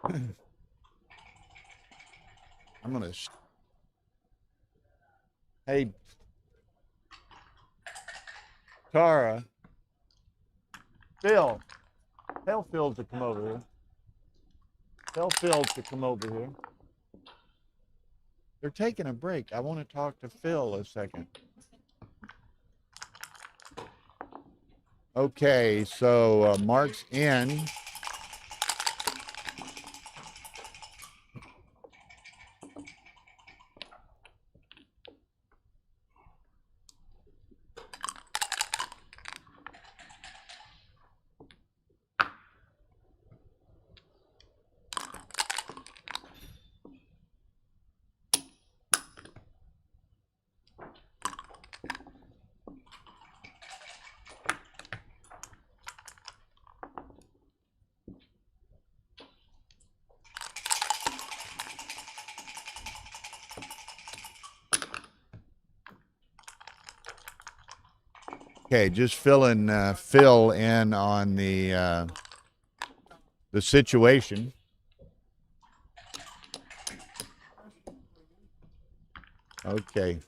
I'm going to. Hey, Tara. Phil. Tell Phil to come over here. Tell Phil to come over here. They're taking a break. I want to talk to Phil a second. Okay, so Mark's in. Okay, just fill in on the situation. Okay.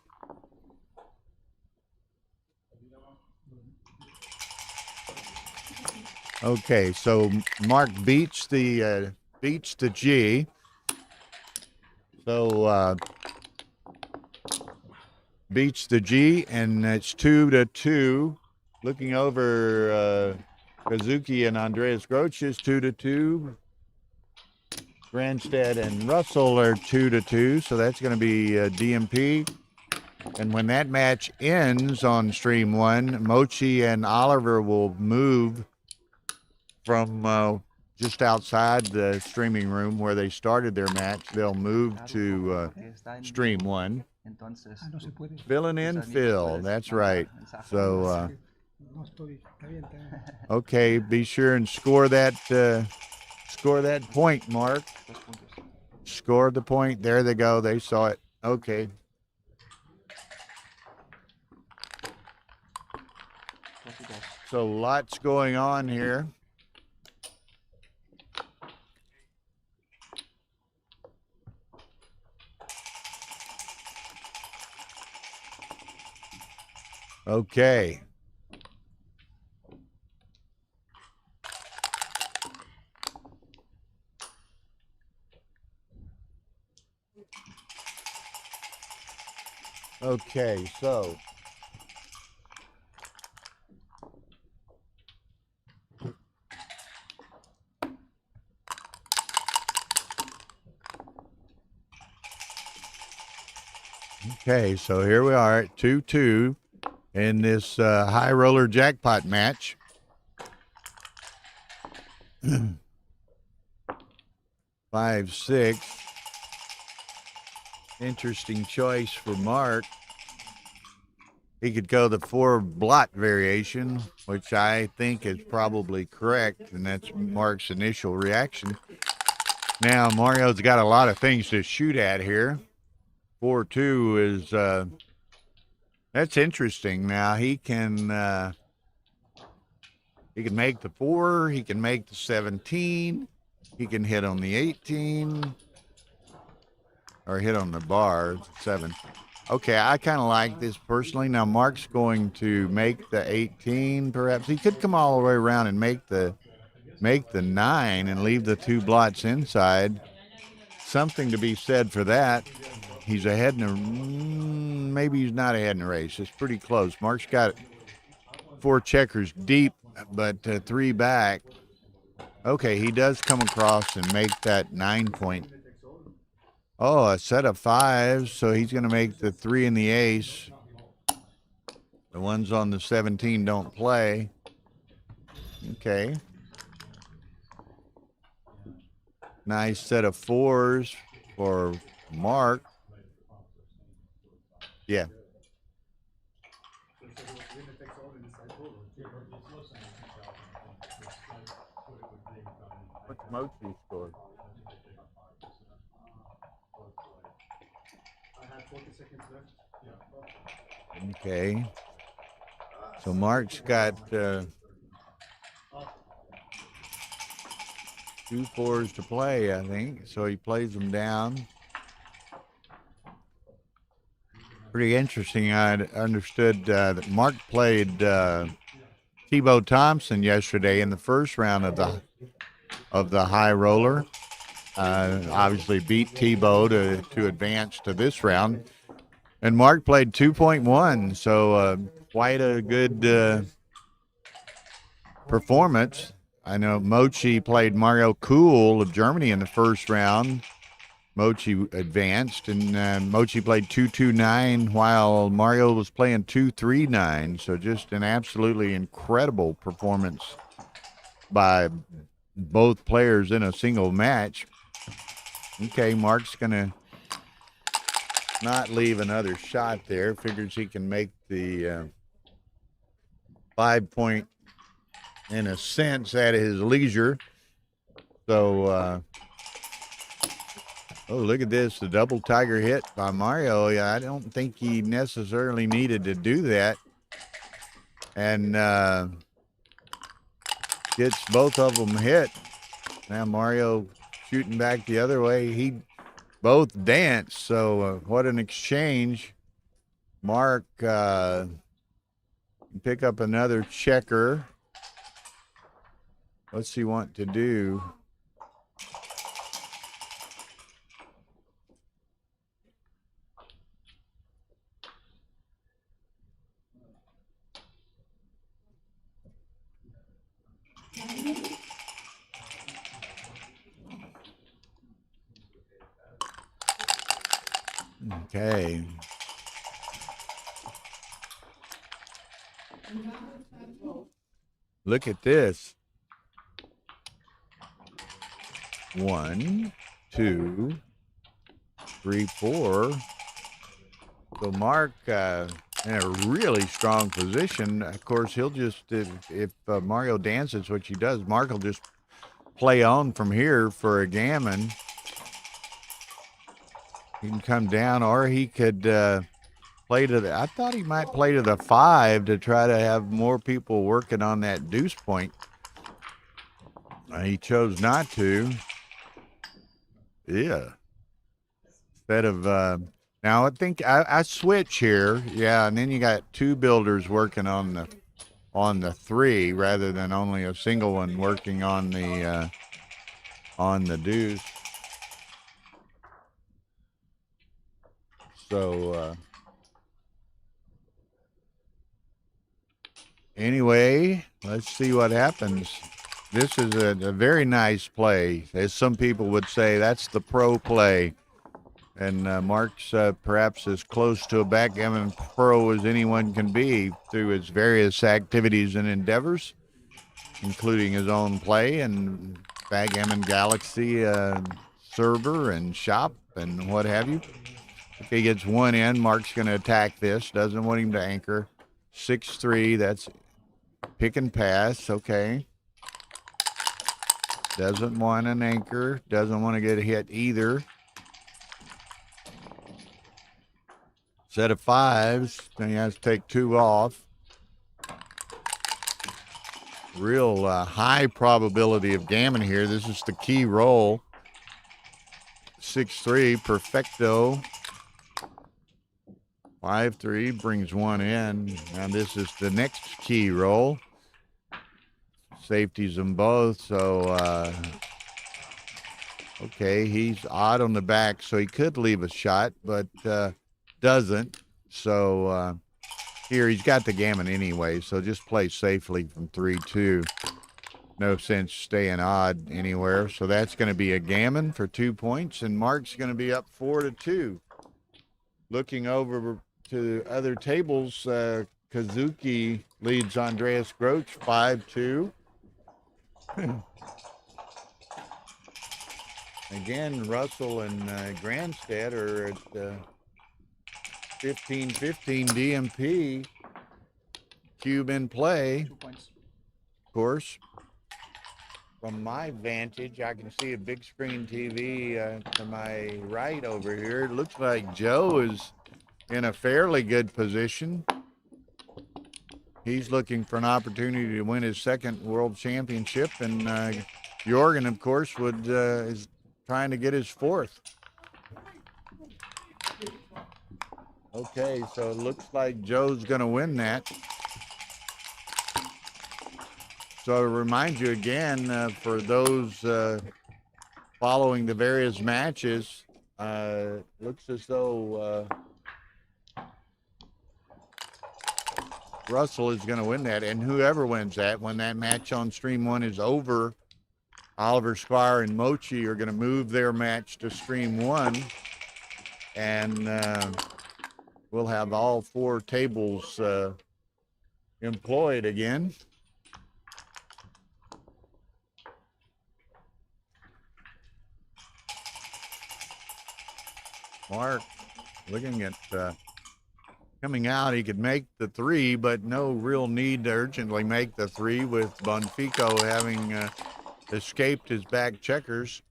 Okay, so Mark beats the G. So beats the G, and it's 2-2. Looking over Kazuki and Andreas Groch is 2-2. Grandstead and Russell are 2-2, so that's going to be DMP. And when that match ends on stream 1, Mochi and Oliver will move from just outside the streaming room where they started their match. They'll move to stream 1. Filling in Phil, that's right. So, okay, be sure and score that point, Mark. Scored the point. There they go. They saw it. Okay. So lots going on here. Okay. Okay, so here we are at 2-2 in this high roller jackpot match. 5-6. Interesting choice for Mark. He could go the 4 blot variation, which I think is probably correct, and that's Mark's initial reaction. Now, Mario's got a lot of things to shoot at here. 4-2 is, that's interesting. Now, he can make the 4, he can make the 17, he can hit on the 18, or hit on the bar, 7. Okay, I kind of like this personally. Now, Mark's going to make the 18, perhaps. He could come all the way around and make the 9 and leave the 2 blots inside. Something to be said for that. He's ahead in the, maybe he's not ahead in the race. It's pretty close. Mark's got 4 checkers deep, but 3 back. Okay, he does come across and make that 9 point. Oh, a set of 5s, so he's going to make the 3 and the ace. The ones on the 17 don't play. Okay. Nice set of 4s for Mark. Yeah. What's Mochi score? Okay. So Mark's got 2 4s to play, I think. So he plays them down. Pretty interesting. I understood that Mark played Tebow Thompson yesterday in the first round of the high roller. Obviously beat Tebow to advance to this round. And Mark played 2.1, so quite a good performance. I know Mochi played Mario Kuhl of Germany in the first round. Mochi advanced, and Mochi played 2.29 while Mario was playing 2.39. So just an absolutely incredible performance by both players in a single match. Okay, Mark's going to not leave another shot there. Figures he can make the 5 point, in a sense, at his leisure. So, oh, look at this, the double tiger hit by Mario. Yeah, I don't think he necessarily needed to do that. and gets both of them hit. Now Mario shooting back the other way. He both dance, so what an exchange. Mark pick up another checker. What's he want to do? Okay. Look at this. 1, 2, 3, 4. So Mark in a really strong position. Of course, he'll just, if Mario dances, which he does, Mark will just play on from here for a gammon. He can come down, or he could play to the, I thought he might play to the 5 to try to have more people working on that deuce point. He chose not to. Yeah. Instead of, now I think I switch here. Yeah, and then you got 2 builders working on the 3 rather than only a single one working on the deuce. So anyway, let's see what happens. This is a very nice play. As some people would say, that's the pro play. And Mark's perhaps as close to a backgammon pro as anyone can be through his various activities and endeavors, including his own play and Backgammon Galaxy server and shop and what have you. If he gets one in, Mark's going to attack this. Doesn't want him to anchor. 6-3, that's pick and pass. Okay. Doesn't want an anchor. Doesn't want to get hit either. Set of 5s. Then he has to take 2 off. Real high probability of gammon here. This is the key roll. 6-3, perfecto. 5-3 brings 1 in. Now this is the next key roll. Safeties them both, so okay, he's odd on the back, so he could leave a shot, but doesn't. So here he's got the gammon anyway, so just play safely from 3-2. No sense staying odd anywhere. So that's going to be a gammon for 2 points, and Mark's going to be up 4-2. Looking over to other tables, Kazuki leads Andreas Groch 5-2. Again, Russell and Grandstead are at 15-15 DMP. Cube in play. 2 points. Of course. From my vantage, I can see a big screen TV to my right over here. It looks like Joe is in a fairly good position. He's looking for an opportunity to win his 2nd world championship, and Jorgen, of course, is trying to get his 4th. Okay, so it looks like Joe's going to win that. So to remind you again, for those following the various matches, looks as though Russell is going to win that, and whoever wins that, when that match on Stream 1 is over, Oliver Squire and Mochi are going to move their match to Stream 1, and we'll have all 4 tables employed again. Mark looking at coming out, he could make the 3, but no real need to urgently make the 3 with Bonfico having escaped his back checkers.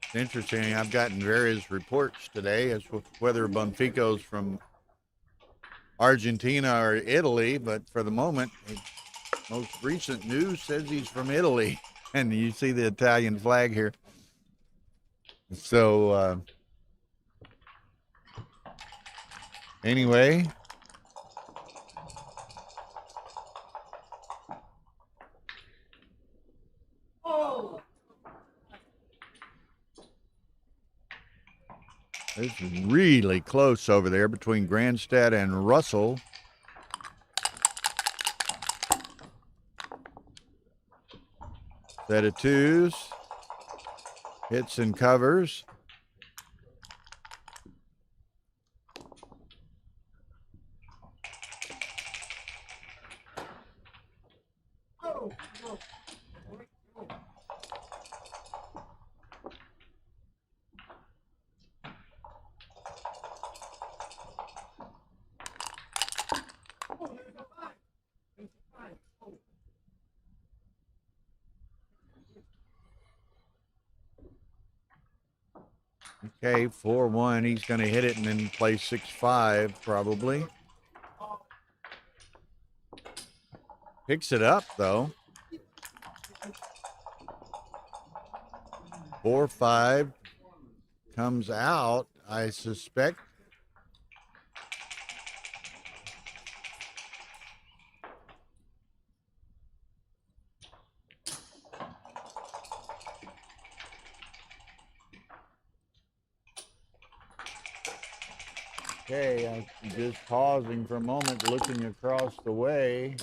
It's interesting. I've gotten various reports today as to whether Bonfico's from Argentina or Italy, but for the moment, most recent news says he's from Italy. And you see the Italian flag here. So, anyway. It's really close over there between Grandstad and Russell. Set of twos. Hits and covers. Okay, 4-1. He's going to hit it and then play 6-5 probably. Picks it up though. 4-5 comes out, I suspect. Okay, I'm just pausing for a moment, looking across the way.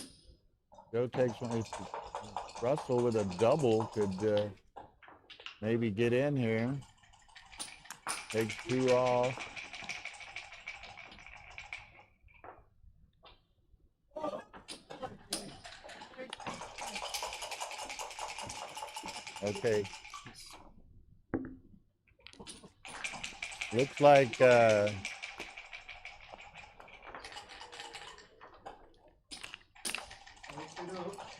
Joe takes one. Russell with a double could maybe get in here. Takes 2 off. Okay. Looks like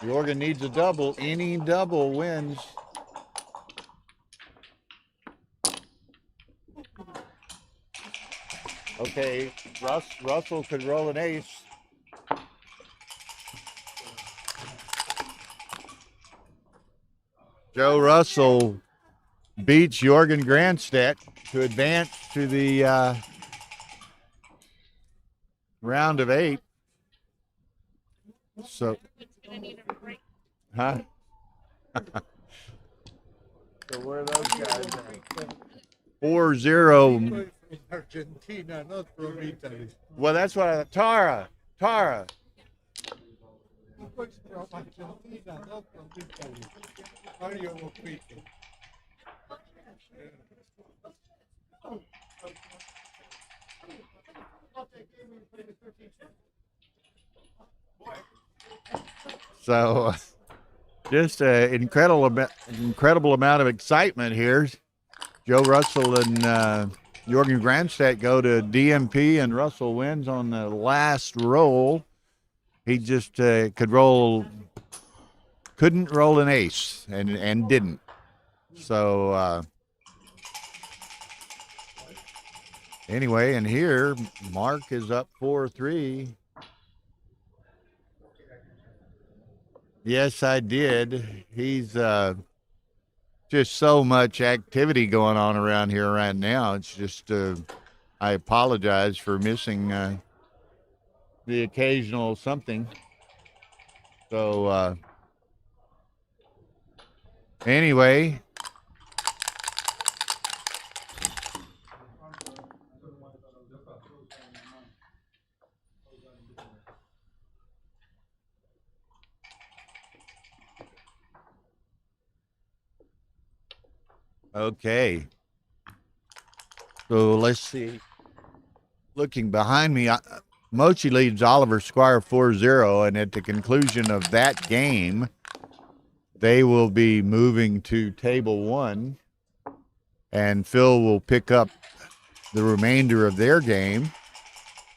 Jorgen needs a double. Any double wins. Okay, Russell could roll an ace. Joe Russell beats Jorgen Grandstedt to advance to the round of 8. So, huh? So where are those guys at? 4-0. Argentina, not from Italy. Well, that's what I Tara. From Argentina, not from Italy. Mario Mopito. So, just an incredible amount of excitement here. Joe Russell and Jorgen Grandstedt go to DMP, and Russell wins on the last roll. He just couldn't roll an ace and didn't. So anyway, and here Mark is up 4-3. Yes, I did. He's just so much activity going on around here right now. It's just I apologize for missing the occasional something. So anyway, okay. So let's see. Looking behind me, Mochi leads Oliver Squire 4-0, and at the conclusion of that game, they will be moving to table 1, and Phil will pick up the remainder of their game.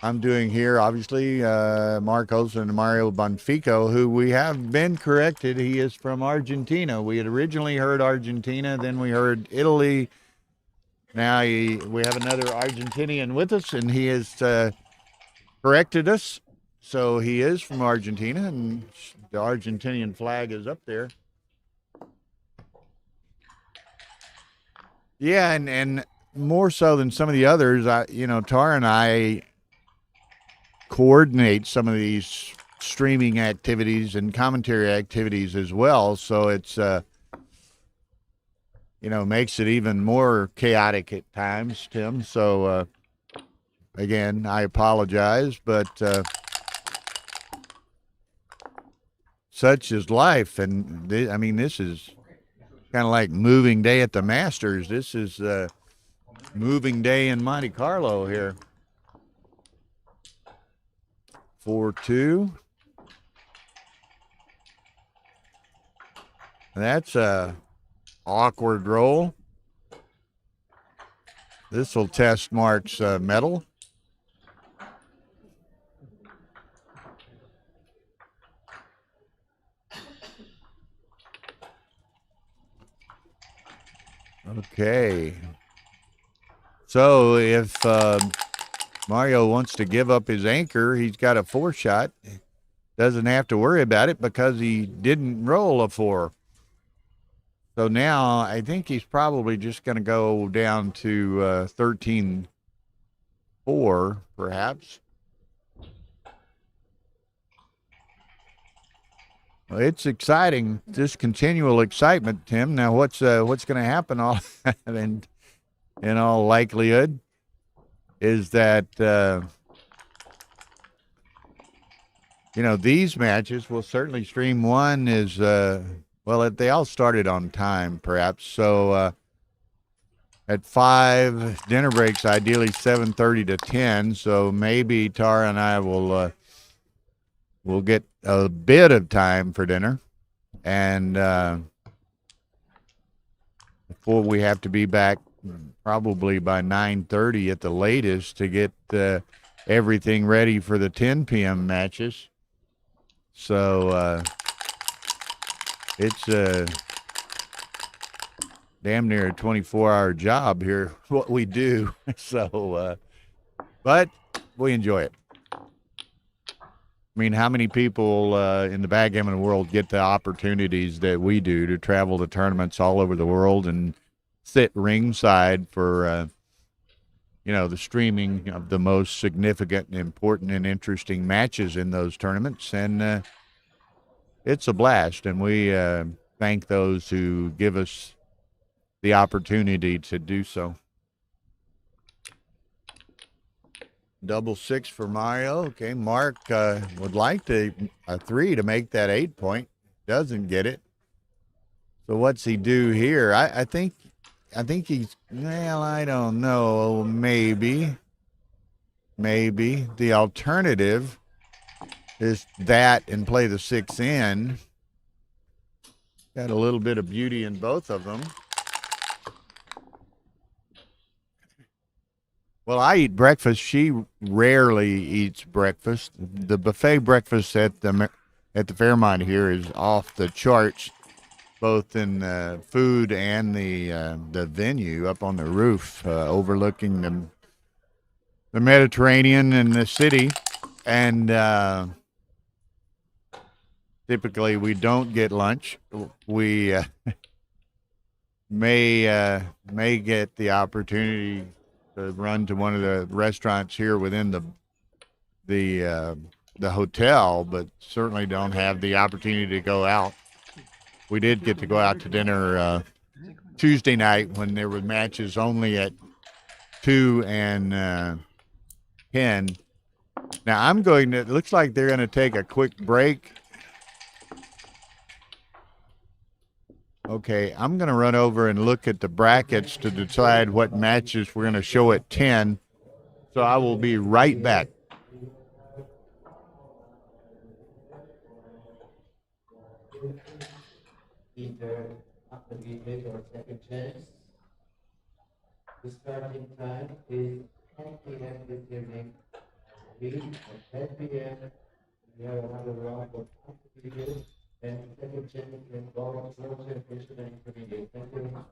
I'm doing here, obviously, Mark Olson and Mario Bonfico, who we have been corrected. He is from Argentina. We had originally heard Argentina, then we heard Italy, Now we have another Argentinian with us, and he has corrected us. So he is from Argentina, and the Argentinian flag is up there. Yeah, and more so than some of the others, Tara and I coordinate some of these streaming activities and commentary activities as well. So it's makes it even more chaotic at times, Tim. So again, I apologize, but such is life. And this is kind of like moving day at the Masters. This is moving day in Monte Carlo here. 4-2. That's a awkward roll. This will test Mark's mettle. Okay. So if Mario wants to give up his anchor, he's got a 4-shot. Doesn't have to worry about it because he didn't roll a 4. So now I think he's probably just going to go down to 13-4, perhaps. Well, it's exciting, just continual excitement, Tim. Now, what's going to happen in all likelihood is that these matches will certainly stream. One is they all started on time, perhaps. So at 5 dinner breaks, ideally 7:30 to 10. So maybe Tara and I will get a bit of time for dinner, and before we have to be back probably by 9:30 at the latest to get everything ready for the 10 p.m. matches. So it's a damn near a 24-hour job here, what we do. So, but we enjoy it. I mean, how many people in the backgammon world get the opportunities that we do to travel to tournaments all over the world and sit ringside for, the streaming of the most significant and important and interesting matches in those tournaments? And it's a blast, and we thank those who give us the opportunity to do so. 6-6 for Mario. Okay, Mark would like a 3 to make that 8-point. Doesn't get it. So what's he do here? I think he's, I don't know, maybe. The alternative is that and play the 6 in. Got a little bit of beauty in both of them. Well, I eat breakfast. She rarely eats breakfast. The buffet breakfast at the Fairmont here is off the charts, both in food and the venue up on the roof, overlooking the Mediterranean and the city. And typically we don't get lunch. We may get the opportunity to run to one of the restaurants here within the hotel, but certainly don't have the opportunity to go out. We did get to go out to dinner Tuesday night when there were matches only at 2 and 10. Now it looks like they're going to take a quick break. Okay, I'm going to run over and look at the brackets to decide what matches we're going to show at 10. So I will be right back. Either after we make our second chance. The starting time is 10 p.m. this evening. At 10 p.m. we have another round of videos. And second chance in ball, and intermediate. Thank you.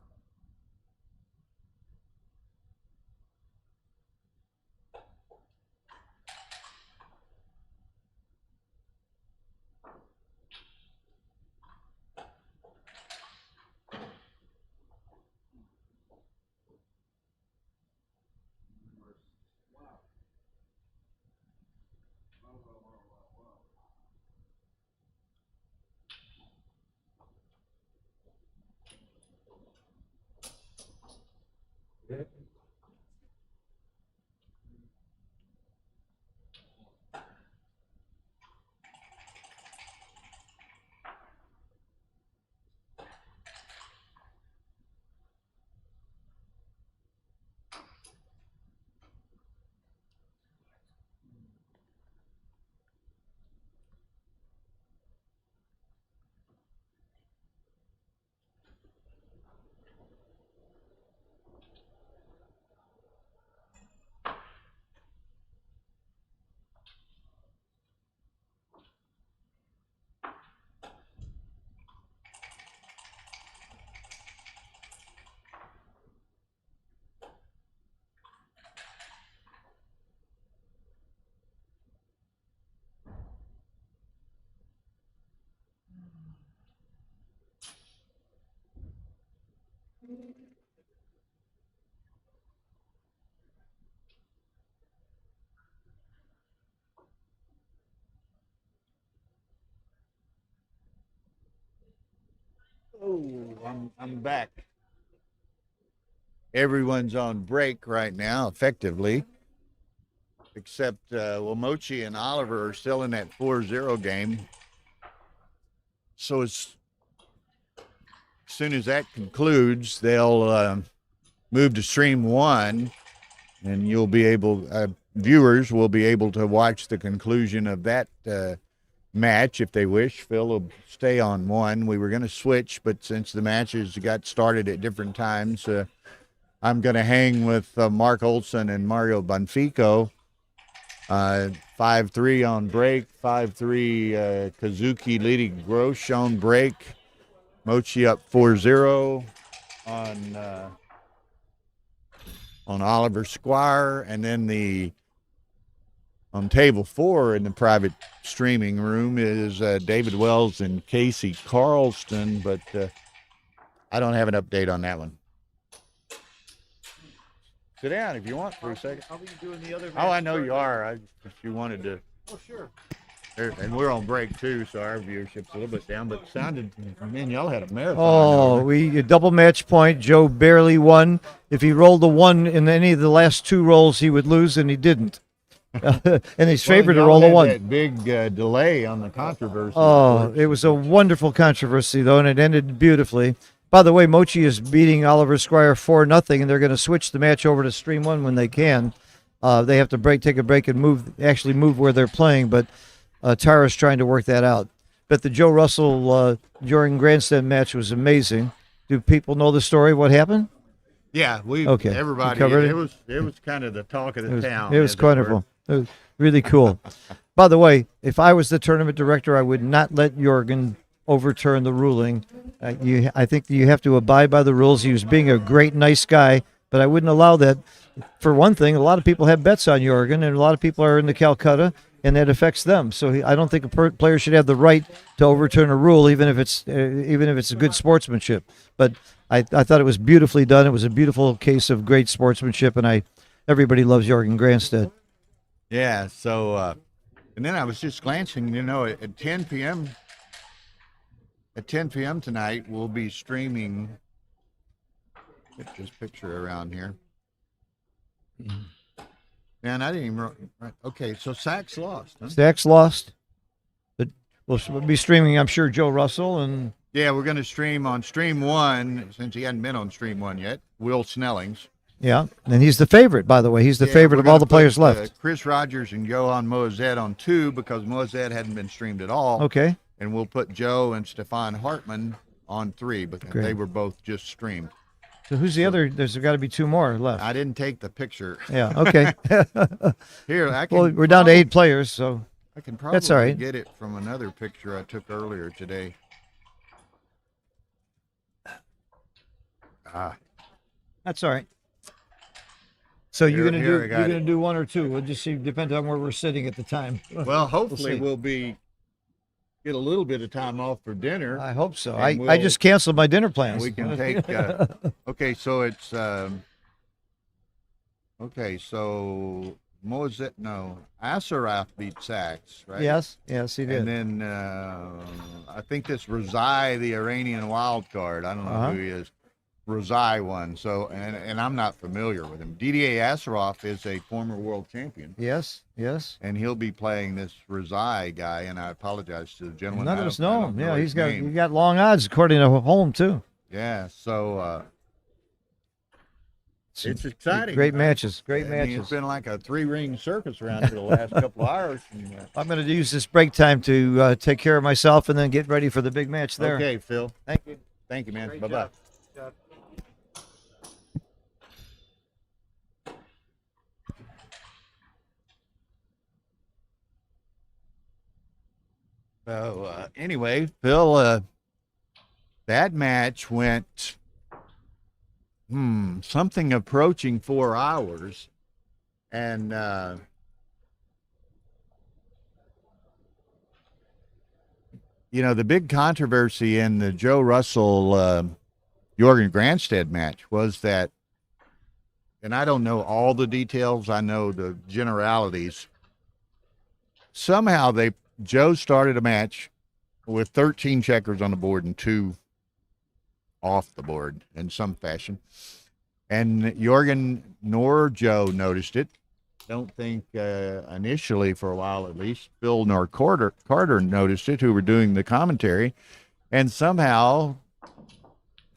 I'm back. Everyone's on break right now, effectively, except Mochi and Oliver are still in that 4-0 game. So as soon as that concludes, they'll move to stream 1, and you'll be able, viewers will be able to watch the conclusion of that match if they wish. Phil will stay on 1. We were going to switch, but since the matches got started at different times, I'm going to hang with Mark Olson and Mario Bonfico. 5-3 on break, 5-3 Kazuki leading Grosh on break. Mochi up 4-0 on Oliver Squire, and then on table 4 in the private streaming room is David Wells and Casey Carlston, but I don't have an update on that one. Sit down if you want for a second. Are we doing the other? Oh, I know you are. If you wanted to. Oh, sure. And we're on break too, so our viewership's a little bit down. But it sounded, man, y'all had a marathon. Oh, a double match point. Joe barely won. If he rolled a 1 in any of the last 2 rolls, he would lose, and he didn't. And he's favored to roll a 1. That big delay on the controversy. Oh, it was a wonderful controversy, though, and it ended beautifully. By the way, Mochi is beating Oliver Squire 4-0, and they're going to switch the match over to Stream 1 when they can. They have to take a break and move where they're playing, but Tara's trying to work that out. But the Joe Russell Jordan Grandstand match was amazing. Do people know the story? What happened? Yeah, everybody covered it. It was kind of the talk of the town. It was wonderful. It was really cool. By the way, if I was the tournament director, I would not let Jorgen overturn the ruling. I think you have to abide by the rules. He was being a great, nice guy, but I wouldn't allow that. For one thing, a lot of people have bets on Jorgen, and a lot of people are in the Calcutta, and that affects them. So I don't think a player should have the right to overturn a rule, even if it's a good sportsmanship. But I thought it was beautifully done. It was a beautiful case of great sportsmanship, and everybody loves Jorgen Grandstedt. Yeah. So, and then I was just glancing. At 10 p.m. At 10 p.m. tonight, we'll be streaming. Get this picture around here. Man, I didn't even. Okay, so Sachs lost. Huh? Sachs lost. But we'll be streaming, I'm sure, Joe Russell and. Yeah, we're going to stream on Stream 1 since he hadn't been on Stream 1 yet. Will Snellings. Yeah, and he's the favorite, by the way. He's the favorite of all the players left. Chris Rogers and Johan Moazed on 2 because Moazed hadn't been streamed at all. Okay. And we'll put Joe and Stefan Hartman on 3 because they were both just streamed. So who's the other? There's got to be 2 more left. I didn't take the picture. Yeah, okay. Here, I can. Well, we're down to 8 players, so. I can probably that's all right. get it from another picture I took earlier today. That's all right. So you're Here, gonna do 1 or 2. We'll just see. Depends on where we're sitting at the time. Well, hopefully we'll get a little bit of time off for dinner. I hope so. I just canceled my dinner plans. We can take. Okay, so it's. Okay, so Asaraf beat Sachs, right? Yes, he did. And then I think this Razai, the Iranian wild card. I don't know who he is. Razai won. So and I'm not familiar with him. Didier Asaraf is a former world champion. Yes. And he'll be playing this Razai guy. And I apologize to the gentleman. None of us know him. Yeah, he got long odds according to Holm too. Yeah. So. It's exciting. Great matches. It's been like a 3-ring circus around here the last couple of hours. I'm going to use this break time to take care of myself and then get ready for the big match there. Okay, Phil. Thank you. Thank you, man. Bye-bye. So, anyway, Phil, that match went... something approaching 4 hours. And the big controversy in the Joe Russell Jorgen Grandstedt match was that, and I don't know all the details, I know the generalities. Somehow Joe started a match with 13 checkers on the board and 2 off the board in some fashion. And Jorgen nor Joe noticed it. Don't think initially, for a while at least, Phil nor Carter noticed it, who were doing the commentary. And somehow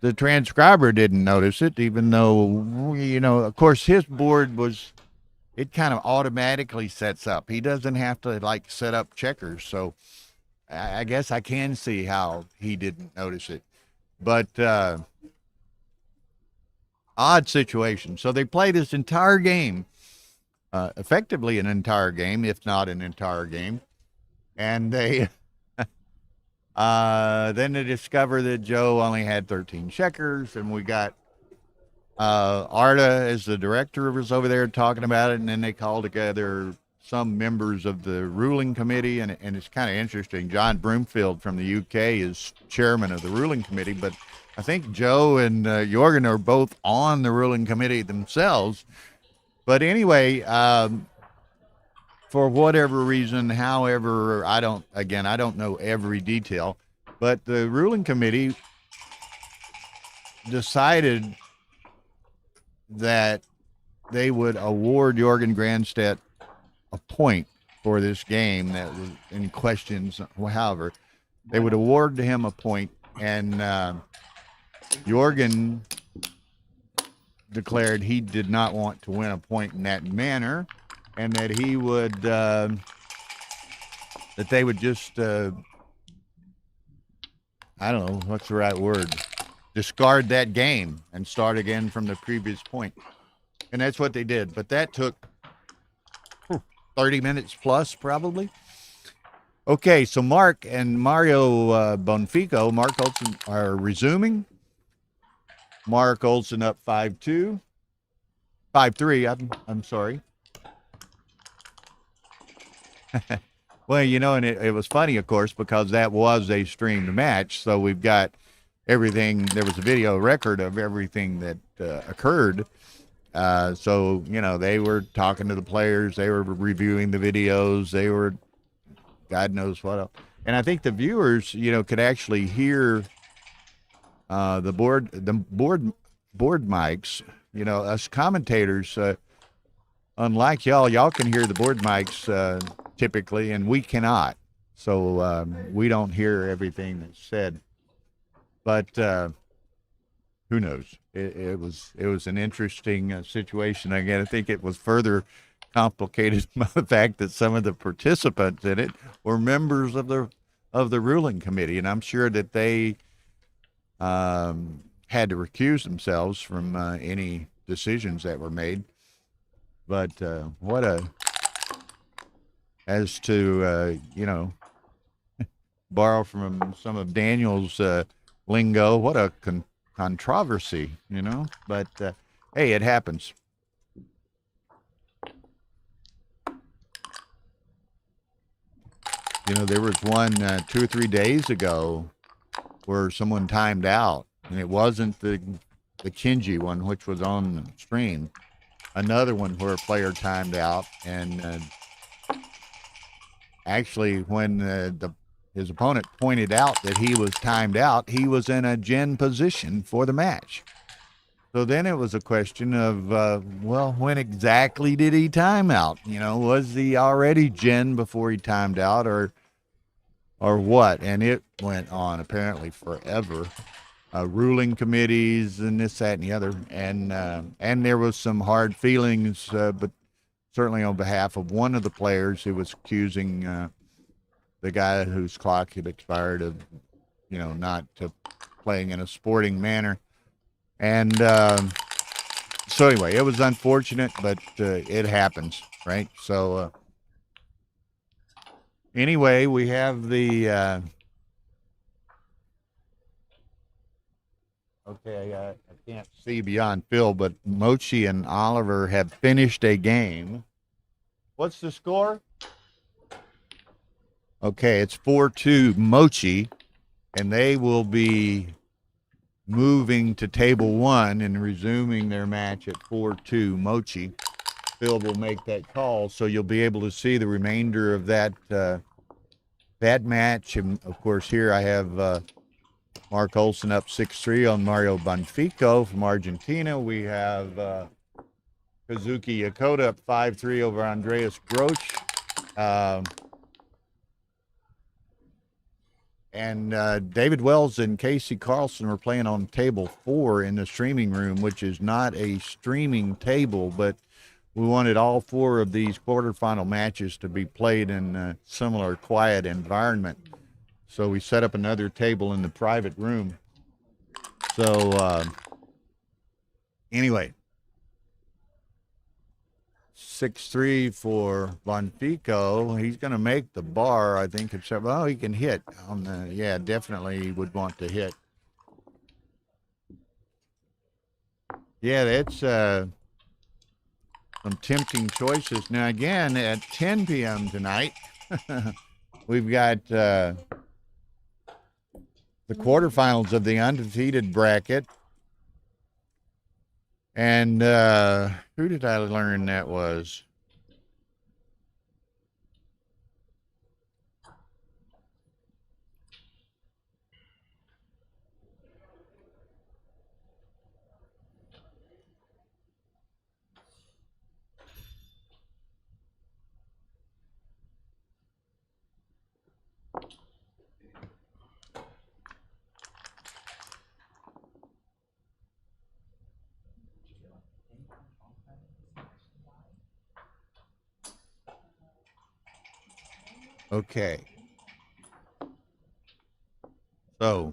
the transcriber didn't notice it, even though, you know, of course, his board was, it kind of automatically sets up. He doesn't have to, like, set up checkers. So I guess I can see how he didn't notice it. But odd situation. So they played this entire game, effectively an entire game, if not an entire game. And they then they discover that Joe only had 13 checkers, and we got Arda as the director was over there talking about it, and then they called together some members of the ruling committee, and it's kind of interesting. John Broomfield from the UK is chairman of the ruling committee, but I think Joe and Jorgen are both on the ruling committee themselves. But anyway, for whatever reason, however, I don't know every detail, but the ruling committee decided that they would award Jorgen Grandstedt a point for this game that was in questions. However, they would award to him a point, and Jorgen declared he did not want to win a point in that manner, and that he would that they would just I don't know what's the right word, discard that game and start again from the previous point. And that's what they did, but that took 30 minutes plus probably. Okay, so Mark and Mario Bonfico, Mark Olson, are resuming. Mark Olson up 5-2. 5-3, I'm sorry. Well, you know, and it was funny, of course, because that was a streamed match. So we've got everything. There was a video record of everything that occurred. So, you know, they were talking to the players. They were reviewing the videos. They were, God knows what else. And I think the viewers, you know, could actually hear the board mics. You know, us commentators, unlike y'all can hear the board mics typically, and we cannot. So we don't hear everything that's said. But who knows? It was an interesting situation. Again, I think it was further complicated by the fact that some of the participants in it were members of the ruling committee, and I'm sure that they had to recuse themselves from any decisions that were made. But as to you know, borrow from some of Daniel's lingo, what a controversy, you know. But hey, it happens. You know, there was one 2 or 3 days ago where someone timed out, and it wasn't the Kinji one, which was on the stream. Another one where a player timed out, and actually when his opponent pointed out that he was timed out, he was in a gen position for the match. So then it was a question of, well, when exactly did he time out? You know, was he already gen before he timed out, or what? And it went on apparently forever. Ruling committees and this, that, and the other. And there was some hard feelings, but certainly on behalf of one of the players who was accusing the guy whose clock had expired of, you know, not playing in a sporting manner. And so anyway, it was unfortunate, but it happens, right? So anyway, we have the okay, I can't see beyond Phil, but Mochi and Oliver have finished a game. What's the score? Okay, it's 4-2 Mochi, and they will be moving to table 1 and resuming their match at 4-2 Mochi. Phil will make that call, so you'll be able to see the remainder of that match. And of course, here I have Mark Olson up 6-3 on Mario Bonfico from Argentina. We have Kazuki Yokota up 5-3 over Andreas Grosch. And David Wells and Casey Carlson were playing on table 4 in the streaming room, which is not a streaming table, but we wanted all 4 of these quarterfinal matches to be played in a similar quiet environment. So we set up another table in the private room. So anyway, 6-3 for Bonfico. He's going to make the bar, I think. Except, well, he can hit on the, yeah, definitely he would want to hit. Yeah, that's some tempting choices. Now, again, at 10 p.m. tonight, we've got the quarterfinals of the undefeated bracket. And who did I learn that was? Okay. So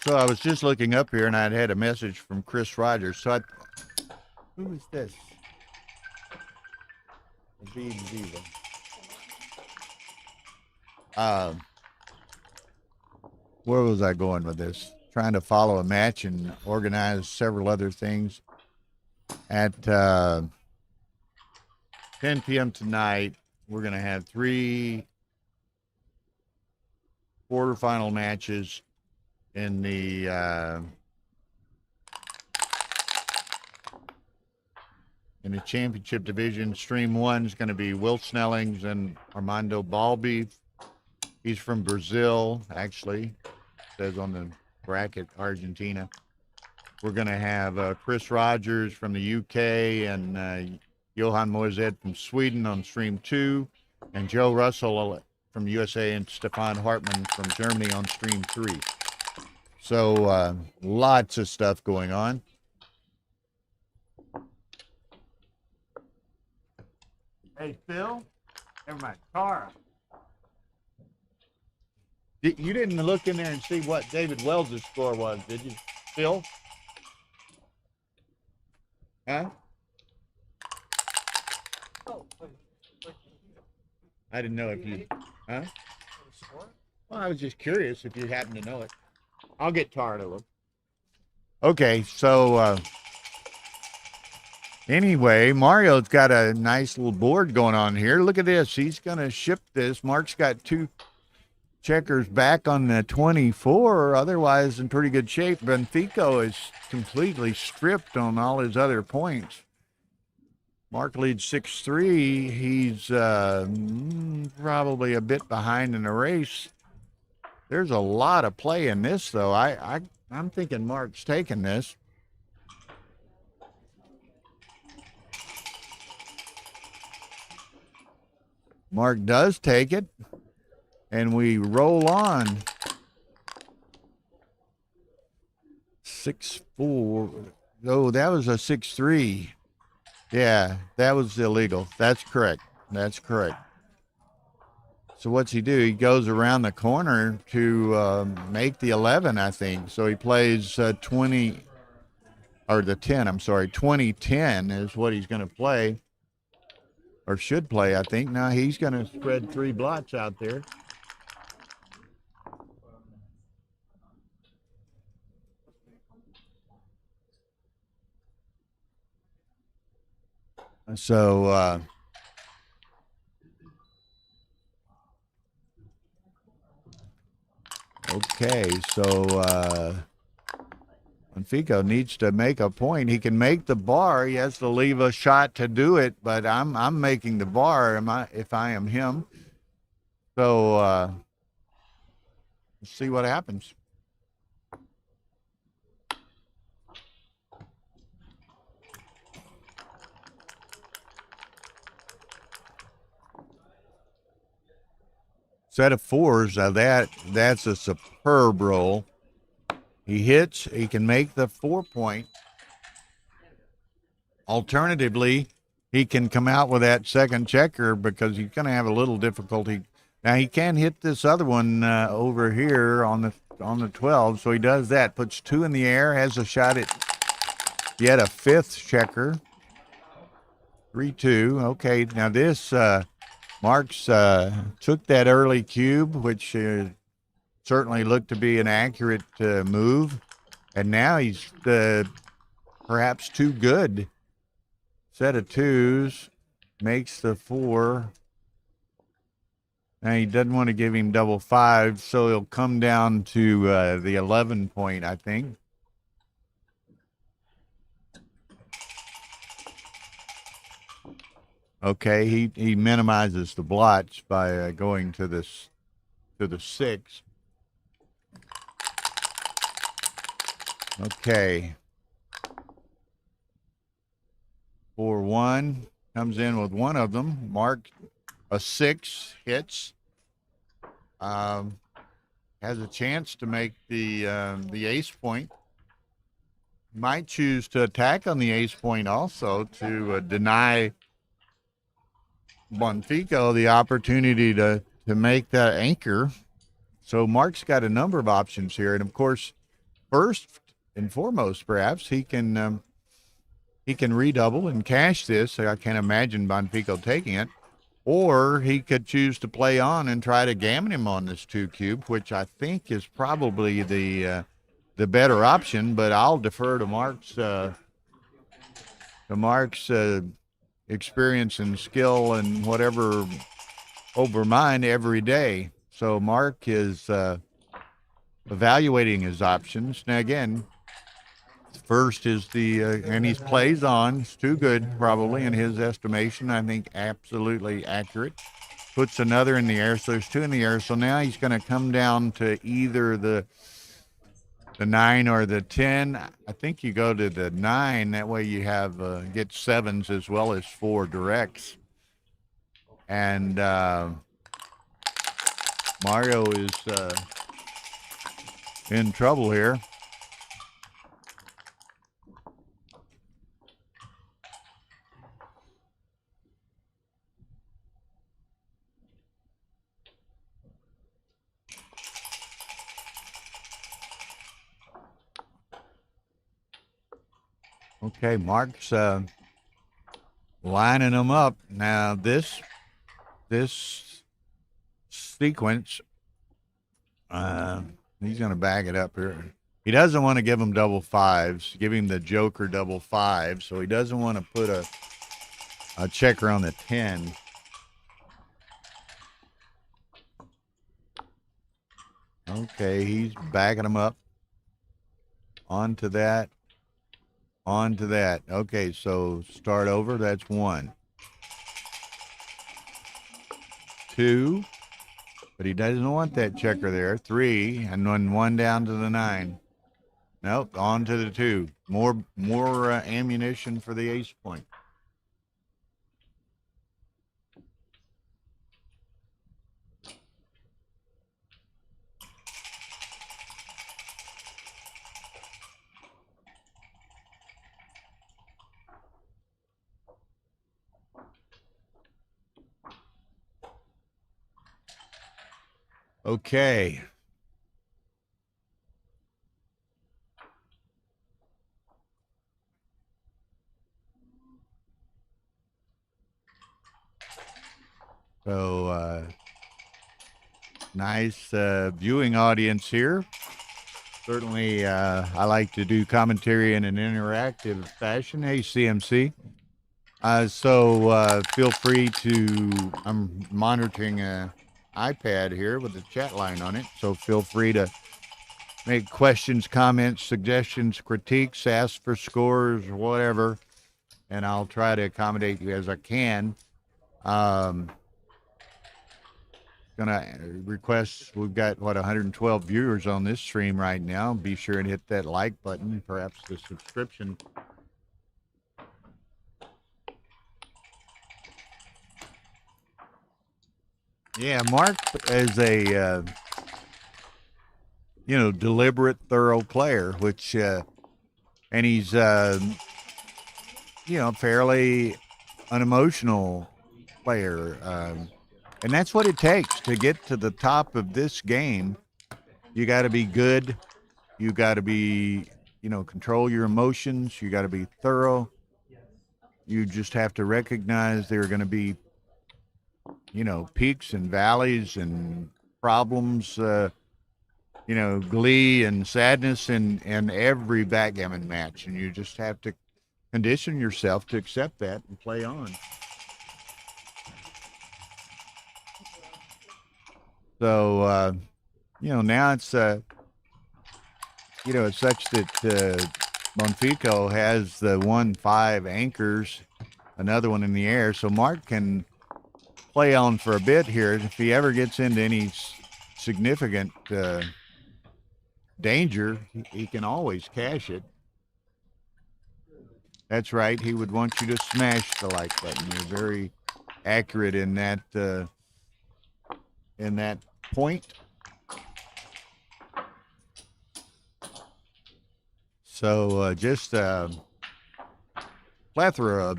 I was just looking up here, and I'd had a message from Chris Rogers. So who is this? Viva. Where was I going with this? Trying to follow a match and organize several other things. At 10 p.m. tonight, we're going to have 3 quarterfinal matches in the championship division. Stream 1 is going to be Will Snellings and Armando Balbi. He's from Brazil, actually. It says on the bracket, Argentina. We're going to have Chris Rogers from the UK and Johan Moised from Sweden on stream 2, and Joe Russell from USA and Stefan Hartmann from Germany on stream 3. So lots of stuff going on. Hey, Phil. Never mind. Tara. You didn't look in there and see what David Wells' score was, did you, Phil? Huh? I didn't know if you, huh? Well, I was just curious if you happen to know it. I'll get Tara to look. Okay, so anyway, Mario's got a nice little board going on here. Look at this. He's going to ship this. Mark's got 2 checkers back on the 24, otherwise in pretty good shape. Benfica is completely stripped on all his other points. Mark leads 6-3. He's probably a bit behind in the race. There's a lot of play in this, though. I'm thinking Mark's taking this. Mark does take it. And we roll on. 6-4. Oh, that was a 6-3. Yeah, that was illegal. That's correct. That's correct. So what's he do? He goes around the corner to make the 11, I think. So he plays 20, or the 10, I'm sorry. 20-10 is what he's going to play, or should play, I think. Now he's going to spread 3 blots out there. So okay, so Benfica needs to make a point. He can make the bar. He has to leave a shot to do it, but I'm making the bar. If I am him, So let's see what happens. Set of fours. Now that's a superb roll. He hits. He can make the 4 point. Alternatively, he can come out with that second checker because he's going to have a little difficulty. Now he can hit this other one over here on the 12, so he does that. Puts 2 in the air, has a shot at yet a 5th checker. 3-2. Okay, now this Marks took that early cube, which certainly looked to be an accurate move, and now he's perhaps too good. Set of 2s, makes the 4. Now he doesn't want to give him double 5, so he'll come down to the 11 point, I think. Okay, he minimizes the blots by going to the 6. Okay. 4-1 comes in with one of them. Mark a 6 hits. Has a chance to make the ace point. Might choose to attack on the ace point also to deny Bonfico the opportunity to make that anchor. So Mark's got a number of options here, and of course, first and foremost, perhaps he can redouble and cash this. I can't imagine Bonfico taking it, or he could choose to play on and try to gammon him on this 2 cube, which I think is probably the better option. But I'll defer to Mark's experience and skill and whatever over mine every day. So Mark is evaluating his options. Now again, first is and he plays on. It's too good probably in his estimation. I think absolutely accurate. Puts another in the air, so there's 2 in the air. So now he's going to come down to either the 9 or the 10. I think you go to the 9. That way you have get 7s as well as 4 directs. And Mario is in trouble here. Okay, Mark's lining them up. Now this sequence, he's going to bag it up here. He doesn't want to give him double 5s, give him the joker double 5, so he doesn't want to put a checker on the 10. Okay, he's backing them up. Onto that. Okay, so start over. That's 1. 2. But he doesn't want that checker there. 3, and then 1 down to the 9. Nope, on to the 2. More ammunition for the ace point. Okay. So, nice viewing audience here. Certainly, I like to do commentary in an interactive fashion. Hey, CMC. So feel free to, I'm monitoring a iPad here with the chat line on it, so feel free to make questions, comments, suggestions, critiques, ask for scores, whatever, and I'll try to accommodate you as I can. gonna request, we've got what 112 viewers on this stream right now. Be sure and hit that like button, perhaps the subscription. Yeah, Mark is a deliberate, thorough player, which and he's fairly unemotional player. And that's what it takes to get to the top of this game. You got to be good. You got to be, control your emotions. You got to be thorough. You just have to recognize there are going to be, peaks and valleys and problems, glee and sadness in every backgammon match. And you just have to condition yourself to accept that and play on. So, now it's, it's such that Bonfico has the 1-5 anchors, another one in the air. So Mark can play on for a bit here. If he ever gets into any significant danger, he can always cash it. That's right. He would want you to smash the like button. You're very accurate in that point. So just a plethora of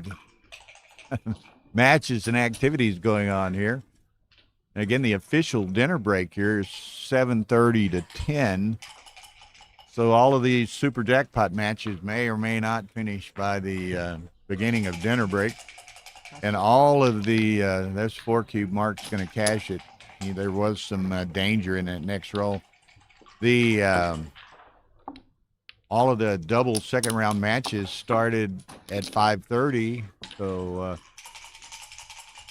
matches and activities going on here. And again, the official dinner break here is 7:30 to 10. So all of these super jackpot matches may or may not finish by the beginning of dinner break. And all of the, that's 4-cube. Mark's going to cash it. There was some danger in that next roll. All of the double second round matches started at 5:30. So,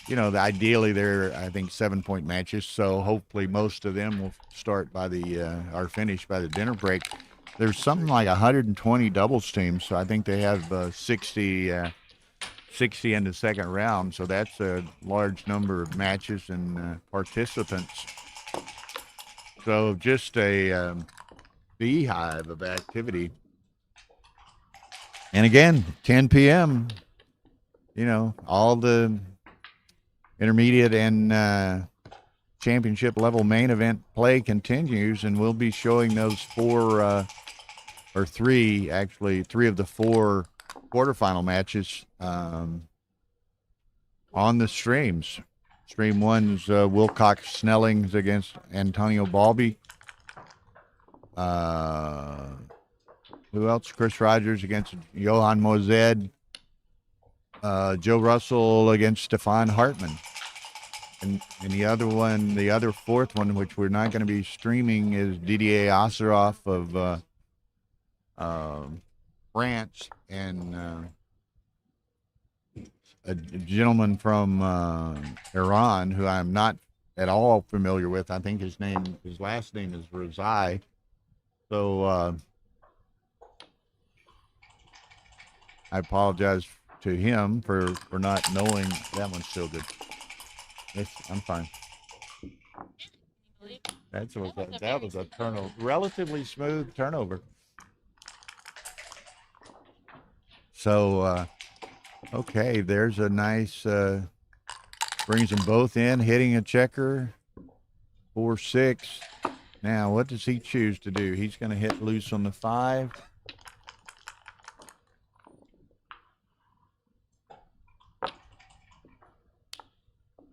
ideally they're, I think, 7-point matches. So hopefully most of them will start by or finish by the dinner break. There's something like 120 doubles teams. So I think they have 60 in the second round. So that's a large number of matches and participants. So just a beehive of activity. And again, 10 p.m., all the intermediate and championship level main event play continues, and we'll be showing those three of the 4 quarterfinal matches on the streams. Stream 1's Wilcox Snellings against Antonio Balby. Who else? Chris Rogers against Johan Mozed. Joe Russell against Stefan Hartman. And the other one, the other 4th one, which we're not going to be streaming, is Didier Asarov of France, and a gentleman from Iran who I'm not at all familiar with. I think his last name is Razai. So I apologize to him for not knowing. That one's still good. I'm fine. That was a turnover, relatively smooth turnover. So, okay, there's a nice, brings them both in, hitting a checker, 4-6. Now, what does he choose to do? He's going to hit loose on the 5.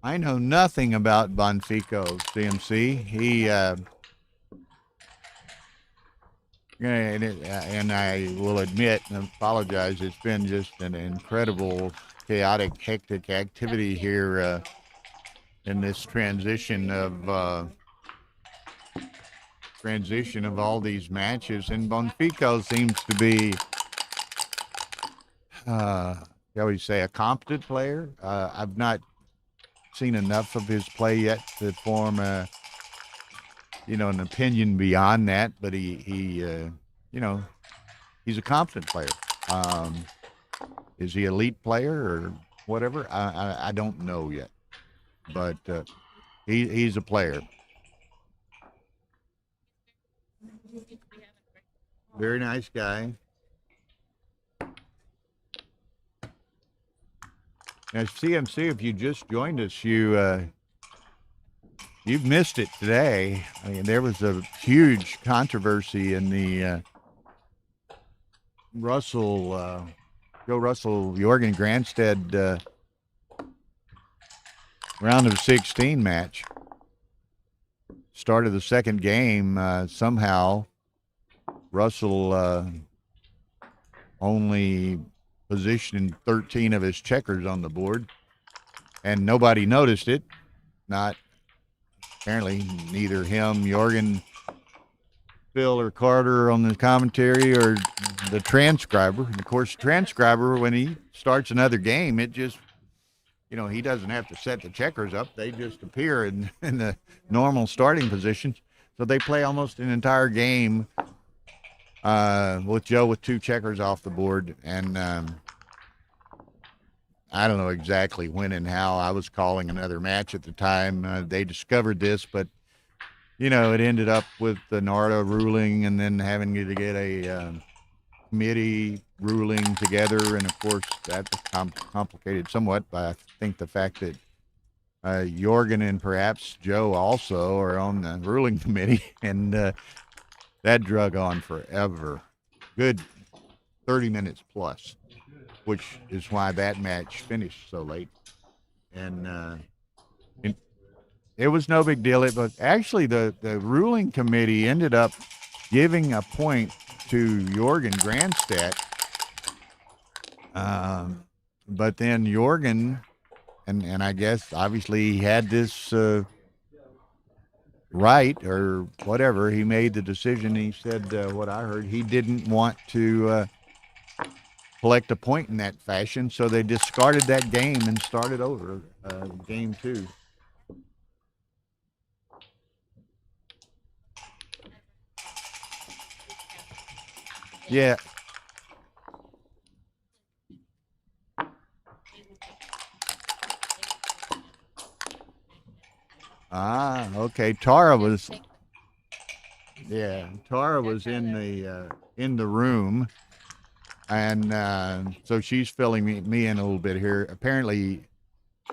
I know nothing about Bonfico CMC. He, and I will admit and apologize, it's been just an incredible, chaotic, hectic activity here in this transition of all these matches. And Bonfico seems to be, shall we say, a competent player. I've not seen enough of his play yet to form an opinion beyond that, but he's a competent player. Is he elite player or whatever? I don't know yet, but He's a player. Very nice guy. Now, CMC, if you just joined us, you've missed it today. I mean, there was a huge controversy in the Joe Russell, Jorgen Granstead round of 16 match. Start of the second game, somehow Russell only positioned 13 of his checkers on the board, and nobody noticed it. Not apparently, neither him, Jorgen, Phil, or Carter on the commentary, or the transcriber. And of course, the transcriber, when he starts another game, it just, he doesn't have to set the checkers up. They just appear in the normal starting positions. So they play almost an entire game with Joe with 2 checkers off the board. And I don't know exactly when and how. I was calling another match at the time. They discovered this, but, it ended up with the NARDA ruling and then having to get a committee ruling together. And, of course, that was complicated somewhat by, I think, the fact that Jorgen and perhaps Joe also are on the ruling committee. And that drug on forever. Good 30 minutes plus, which is why that match finished so late. And it was no big deal. But actually, the ruling committee ended up giving a point to Jorgen Granstedt. But then Jorgen, and I guess obviously he had this right or whatever, he made the decision. He said, what I heard, he didn't want to collect a point in that fashion, so they discarded that game and started over game 2. Yeah. Okay. Tara was in the room, and so she's filling me in a little bit here. Apparently,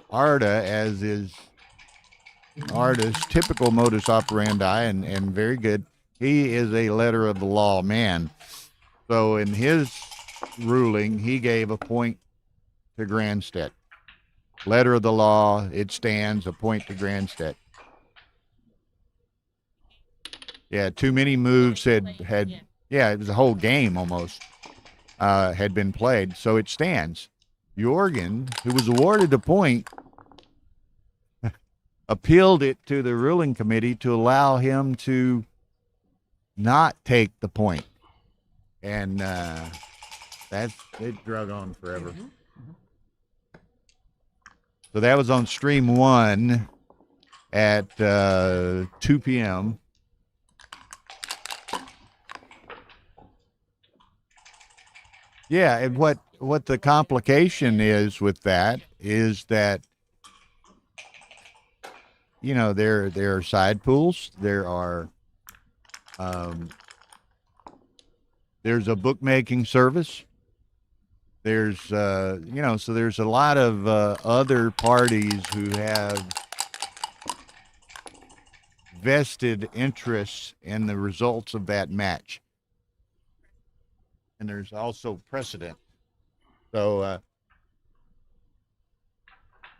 Arda, as is Arda's typical modus operandi, and very good. He is a letter of the law man. So in his ruling, he gave a point to Granstedt. Letter of the law, it stands, a point to Granstedt. Yeah, too many moves had it was a whole game almost, had been played, so it stands. Jorgen, who was awarded the point, appealed it to the ruling committee to allow him to not take the point. And it drug on forever. So that was on stream 1 at 2 p.m. Yeah, and what the complication is with that is that, there are side pools, there's a bookmaking service. There's, so there's a lot of other parties who have vested interests in the results of that match. And there's also precedent. So,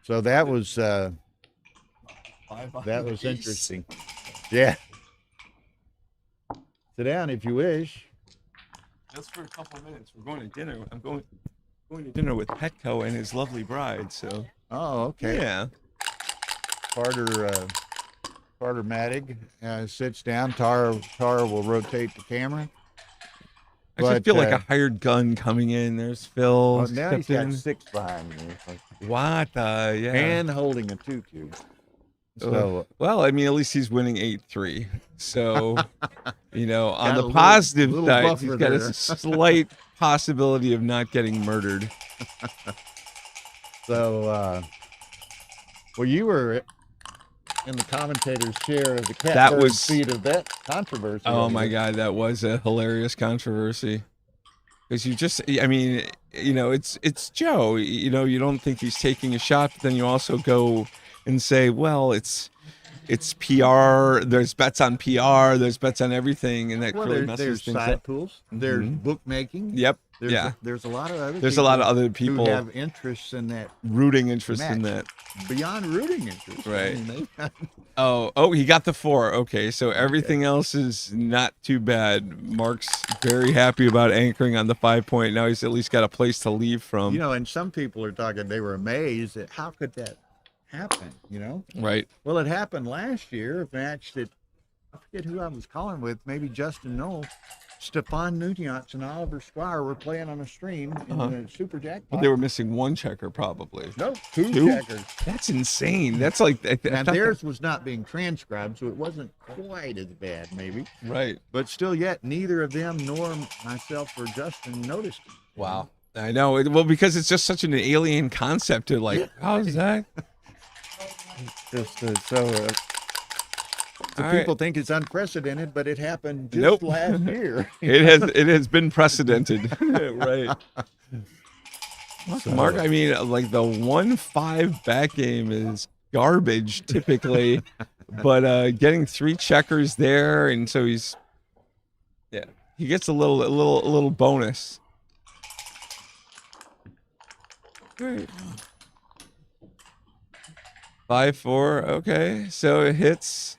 that was interesting. Yeah. Sit down if you wish. Just for a couple of minutes. We're going to dinner. I'm going to dinner with Petco and his lovely bride. So. Oh, okay. Yeah. Carter Madig sits down. Tara will rotate the camera. I feel like a hired gun coming in. There's Phil. Well, now he's got 6 behind me. What? Yeah. And holding a tutu. So, well, I mean, at least he's winning 8-3. So, on the positive side, he's got a slight possibility of not getting murdered. So, well, you were in the commentator's chair of the That catbird was- feed of that controversy. Oh my God, that was a hilarious controversy. Because you just, I mean, you know, it's Joe. You know, you don't think he's taking a shot, but then you also go and say, well, it's PR. There's bets on PR. There's bets on everything, and that Well, really there's messes things side up. pools. There's Mhm. bookmaking. Yep. There's Yeah. there's a lot of other. There's a lot of other people who have interests in that, rooting interest in match. that. Beyond rooting interest. Right. I mean, they- Oh, he got the 4. Okay, so everything else is not too bad. Mark's very happy about anchoring on the 5 point. Now he's at least got a place to leave from. you know, and some people are talking. They were amazed at how could that happen. You know. Right. Well, it happened last year. A match that I forget who I was calling with. Maybe Justin Knoll. Stefan Nunez and Oliver Squire were playing on a stream in the Super Jackpot. But they were missing 1 checker probably. no two Two? checkers. That's insane. That's like I Now thought theirs was not being transcribed, so it wasn't quite as bad, maybe. that- right. But still, yet neither of them nor myself or Justin noticed it. Wow. I know. Well, because it's just such an alien concept to like, how's that? Just so the All people think it's unprecedented, but it happened just Nope. last year. It has been precedented. Right. Mark, I mean, like the 1-5 back game is garbage typically, but getting 3 checkers there, and so he gets a little bonus. Great. 5-4. Okay, so it hits.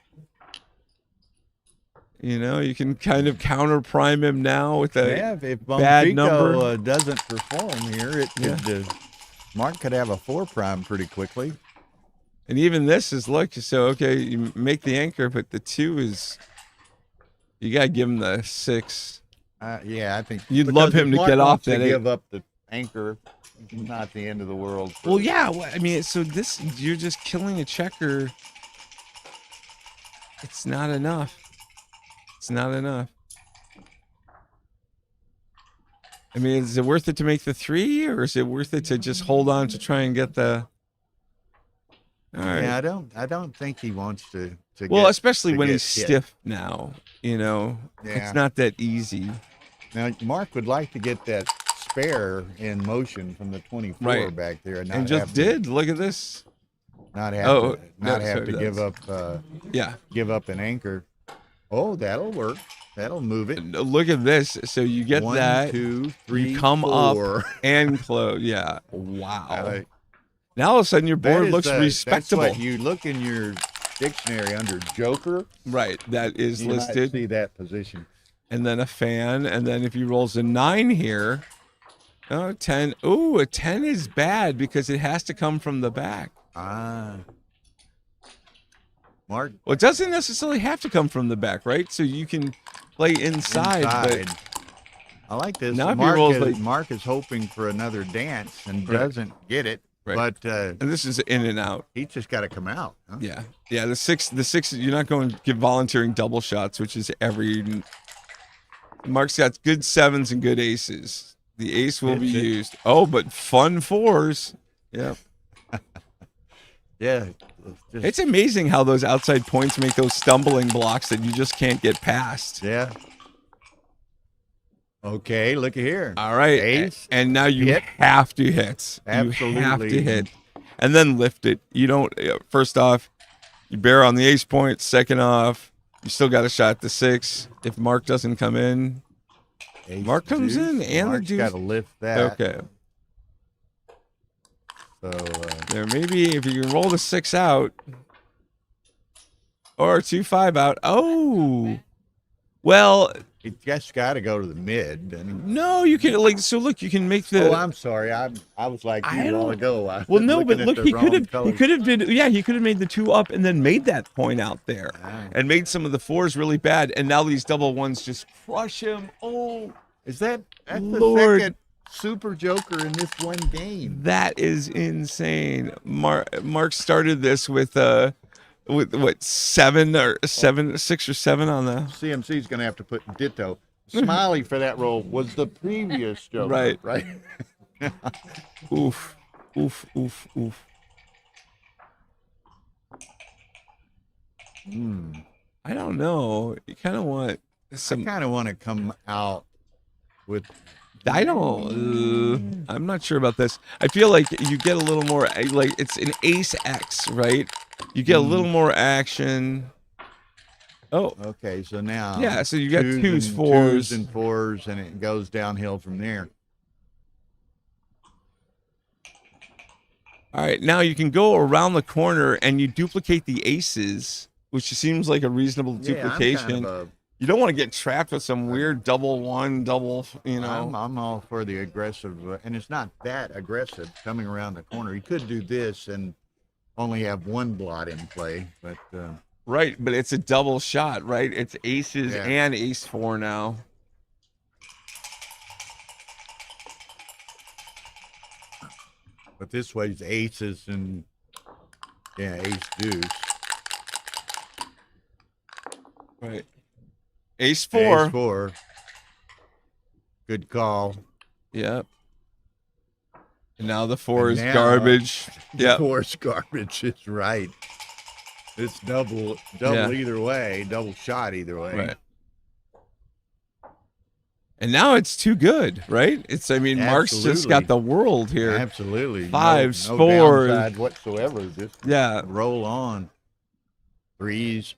You know, you can kind of counter prime him now with a Yeah, if bad Bonfico number. doesn't perform here, it could Mark could have a 4 prime pretty quickly. And even this is look, so okay, you make the anchor, but the 2 is you gotta give him the 6. Yeah, I think You'd because love him if to Mark get off wants to that 8. give up the anchor. Not the end of the world. Well, yeah, I mean, so this you're just killing a checker. It's not enough. It's not enough. I mean, is it worth it to make the 3, or is it worth it to just hold on to try and get the? All right. Yeah, I don't think he wants to. Well, get, especially to when get he's hit. stiff now. You know, Yeah. it's not that easy. Now, Mark would like to get that spare in motion from the 24 Right. back there, and, not And just have did. Look at this. not have Oh, to, not no, have sorry, to give up Yeah. give up an anchor. Oh, that'll work. That'll move it. Look at this. So you get 1, that. 2, 3, You come 4. up and close. Yeah. Wow. Uh, Now all of a sudden your that board is looks respectable. That's what you look in your dictionary under Joker. Right. That is You might listed. see that position. And then a fan. And then if he rolls a 9 here. Oh, 10. Ooh, a 10 is bad because it has to come from the back. Mark. Well, it doesn't necessarily have to come from the back, right? So you can play inside. But I like this. Now if he Mark, rolls is, like- Mark is hoping for another dance and Right. doesn't get it. Right. But and this is in and out. he's just got to come out. Huh? Yeah. Yeah. The six, you're not going to give volunteering double shots, which is every. Mark's got good 7s and good aces. The ace will be That's it. used. Oh, but fun 4s. Yeah. Yeah. Just- It's amazing how those outside points make those stumbling blocks that you just can't get past. yeah. Okay, look at here. All right. Ace, And now you hit. have to hit. You have Absolutely. to hit. And then lift it. You don't, first off, you bear on the ace point. Second off, you still got a shot at the 6. If Mark doesn't come in, Ace, Mark comes deuce. in and the Mark's deuce. got to lift that. okay. So There maybe if you can roll the 6 out or 2-5 out. Oh, well, he just got to go to the mid. no, you can like so. Look, you can make the. Oh, I'm sorry. I was like I you a don't- while ago. I Well, was no, looking but at look, the he wrong could have colors. did. Yeah, he could have made the 2 up and then made that point out there, Ah. and made some of the 4s really bad. And now these double 1s just crush him. Oh, That's the Lord. second super joker in this one game. that is insane. Mark started this with what 7 or 7, 6 or 7 on the. CMC's going to have to put ditto. Smiley for that role was the previous joker. Right. Right. Oof, oof, oof, oof. I don't know. You kind of want some. I kind of want to come out with. I don't. I'm not sure about this. I feel like you get a little more. Like it's an ace X, right? You get a little more action. Oh, Okay, so now. yeah. So you got twos, and fours. twos and fours, and it goes downhill from there. All right, now you can go around the corner and you duplicate the aces, which seems like a reasonable duplication. You don't want to get trapped with some weird double one, double, you know. I'm all for the aggressive, and it's not that aggressive coming around the corner. You could do this and only have one blot in play, but Right, but it's a double shot, right? It's aces Yeah. and ace four now. but this way it's aces and ace deuce. Right. Ace four. Ace four. Good call. Yep. And now the four And is now- garbage. Yep. Four is garbage. It's right. It's double Yeah. either way, double shot either way. Right. And now it's too good, right? It's, I mean, Mark's just got Absolutely. the world here. Absolutely. Fives, no fours. downside whatsoever. Just Yeah. roll on. Threes.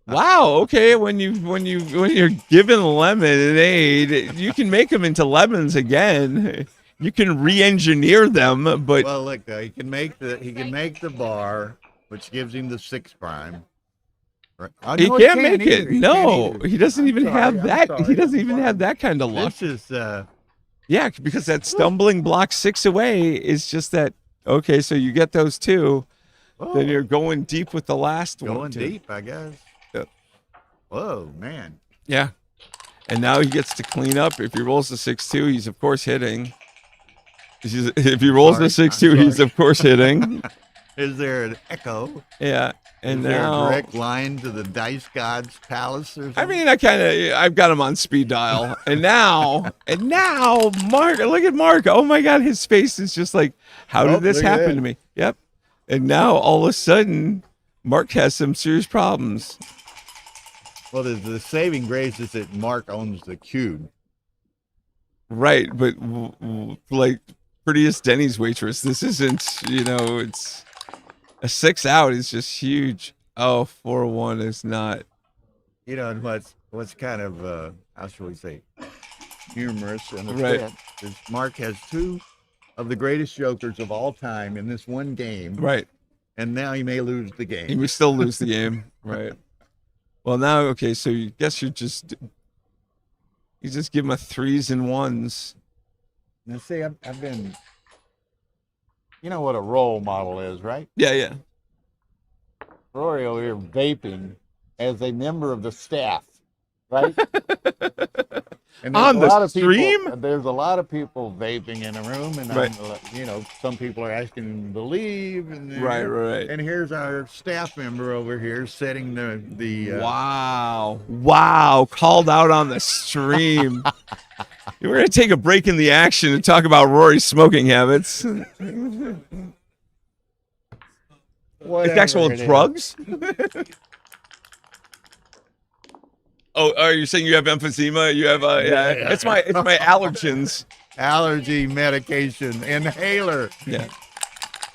Wow. Okay. When you're given lemonade, you can make them into lemons again. You can re-engineer them, but Well, look, he can make the bar, which gives him the 6 prime. Right. Oh, he no, can't make it. either. He No, can't either. he doesn't I'm even sorry, have I'm that. sorry. He doesn't even have that kind of luck. This is Yeah, because that stumbling block 6 away is just that. Okay, so you get those two, then you're going deep with the last one. going too. deep, I guess. Yep. Whoa, man. Yeah, and now he gets to clean up. If he rolls the 6-2, he's of course hitting. If he rolls the Sorry, 6-2, I'm he's sorry. of course hitting. Is there an echo? Yeah, and Is there now a direct line to the Dice God's palace or something? I mean, I've got him on speed dial, and now, Mark, look at Mark. Oh my God, his face is just like, how did this look at happen that. to me? Yep. And now all of a sudden, Mark has some serious problems. Well, the saving grace is that Mark owns the cube. Right, but like prettiest Denny's waitress, this isn't. It's a 6 out is just huge. Oh, 4-1 is not. And what's kind of how shall we say, humorous and Right. is Mark has 2 of the greatest jokers of all time in this one game, Right. and now he may lose the He game. may still lose the game. Right. Well, now, okay, so you guess you just give him a 3s and 1s. Now, see, I've been. You know what a role model is, right? Yeah, yeah. Rory over here vaping as a member of the staff, right? And there's On a the lot of stream? people, there's a lot of people vaping in a room, and Right. some people are asking him to leave, and Right. And here's our staff member over here setting the Wow. Called out on the stream. We're going to take a break in the action and talk about Rory's smoking habits. It's whatever actual it is. drugs? Oh, are you saying you have emphysema? You have yeah. It's my allergens. Allergy medication inhaler. Yeah.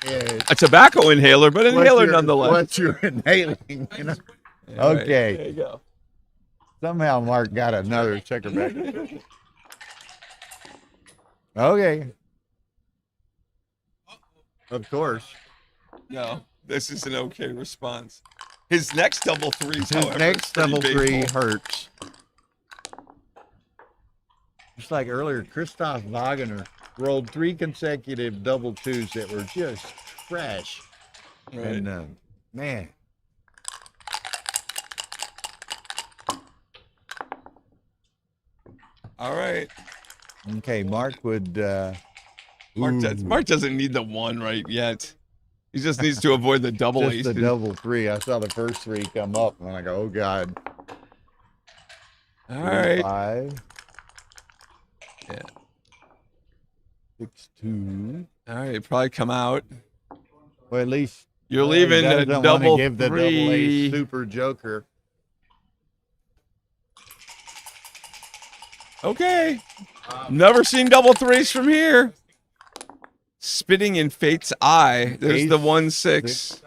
Yeah. A tobacco inhaler, but inhaler nonetheless. What you're inhaling, Yeah, right. Okay. There you go. Somehow Mark got another checker back. Okay. Of course. No, this is an okay response. His next double threes, His however, next is pretty double three painful. hurts. Just like earlier, Christoph Wagner rolled 3 consecutive double 2s that were just trash. Right. And man, All right. okay, Mark would. Mark doesn't need the 1 right yet. He just needs to avoid the double just aces. the double 3. I saw the first 3 come up, and I go, oh God. All right. 5. Yeah. 6-2. All right. Probably come out. Well, at least You're He leaving a doesn't want to double give the double A three. super joker. Okay. Never seen double threes from here. Spitting in Fate's eye. There's the Ace, 1-6.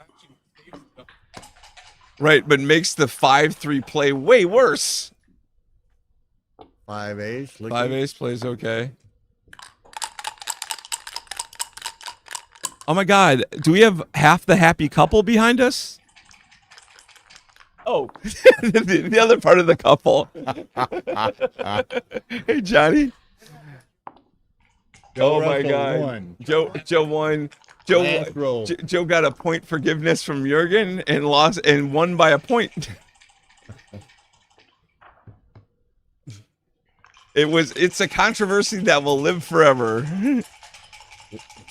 Right, but makes the 5-3 play way worse. 5 ace. 5 ace plays okay. Oh my God. Do we have half the happy couple behind us? Oh, the other part of the couple. Hey, Johnny. Joe Oh my Russell God. won. Joe won. Last roll. Joe got a point forgiveness from Jurgen and lost and won by a point. It's a controversy that will live forever.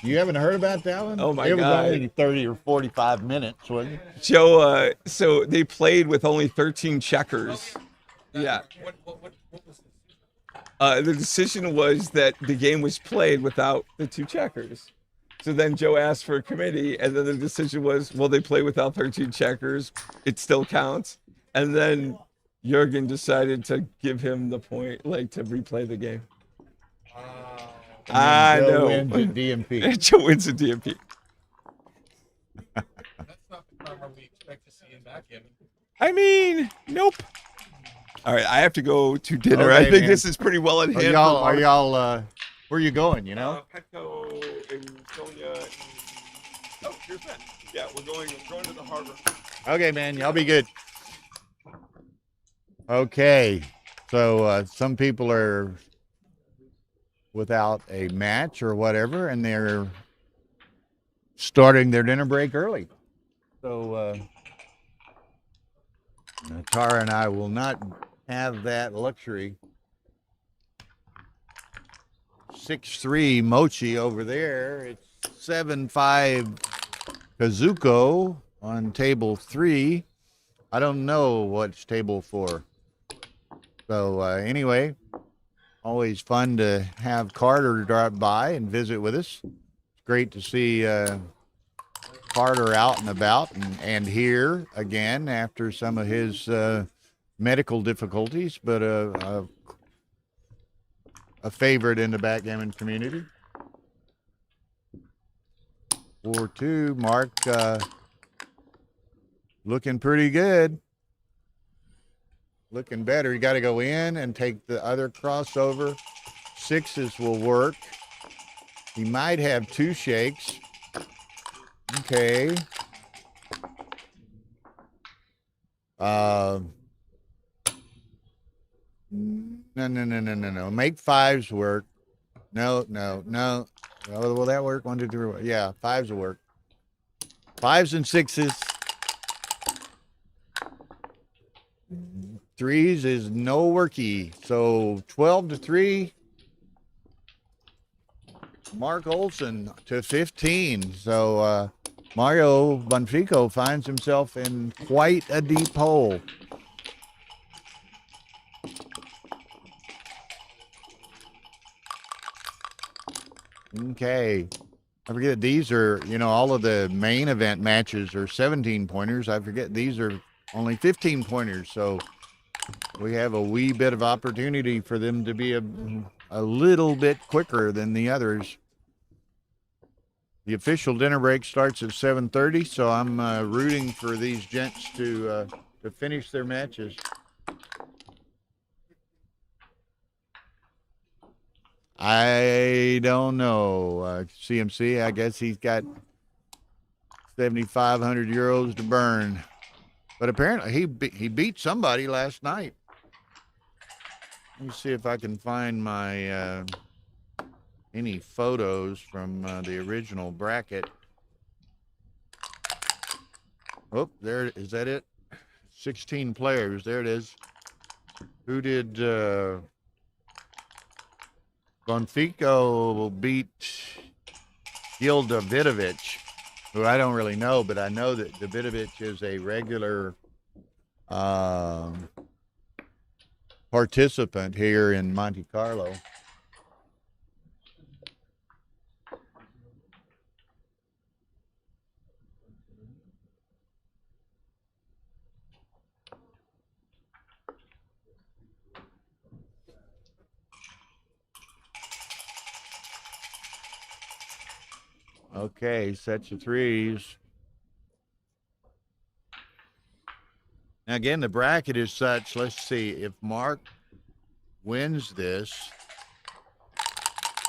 You haven't heard about that one? Oh my it was God. only 30 or 45 minutes, wasn't it? Joe, so they played with only 13 checkers. Yeah. The decision was that the game was played without the 2 checkers. So then Joe asked for a committee, and then the decision was, well, they play without 13 checkers. It still counts. And then Jurgen decided to give him the point, like to replay the game. I Joe know. wins at DMP. Joe wins at DMP. That's not the karma we expect to see in backgammon. I mean, nope. All right, I have to go to dinner. Okay, I think man. this is pretty well at hand. Are y'all, where are you going, you know? Petco and Sonia. Oh, here's Ben. Yeah, we're going to the harbor. Okay, man, y'all be good. Okay, so some people are without a match or whatever, and they're starting their dinner break early. So Tara and I will not have that luxury. 6-3 Mochi over there. It's 7-5 Kazuko on table 3. I don't know what's table 4. So anyway, always fun to have Carter drop by and visit with us. It's great to see Carter out and about and here again after some of his medical difficulties, but a favorite in the backgammon community. 4-2, Mark looking pretty good. Looking better. You got to go in and take the other crossover. 6s will work. He might have 2 shakes. Okay. No. Make 5s work. No. Oh, will that work? 1, 2, 3. Yeah, 5s will work. 5s and 6s. 3s is no worky. So 12-3. Mark Olson to 15. So Mario Bonfico finds himself in quite a deep hole. Okay. I forget these are, all of the main event matches are 17 pointers. I forget these are only 15 pointers. So we have a wee bit of opportunity for them to be a little bit quicker than the others. The official dinner break starts at 7:30, so I'm rooting for these gents to finish their matches. I don't know. CMC, I guess he's got 7,500 euros to burn. But apparently he beat somebody last night. Let me see if I can find my any photos from the original bracket. Oh, there is that it? 16 players. There it is. Who did Bonfico beat Geo-Politics, who I don't really know, but I know that Davidovich is a regular participant here in Monte Carlo. Okay, sets of threes. Now again, the bracket is such. Let's see if Mark wins this,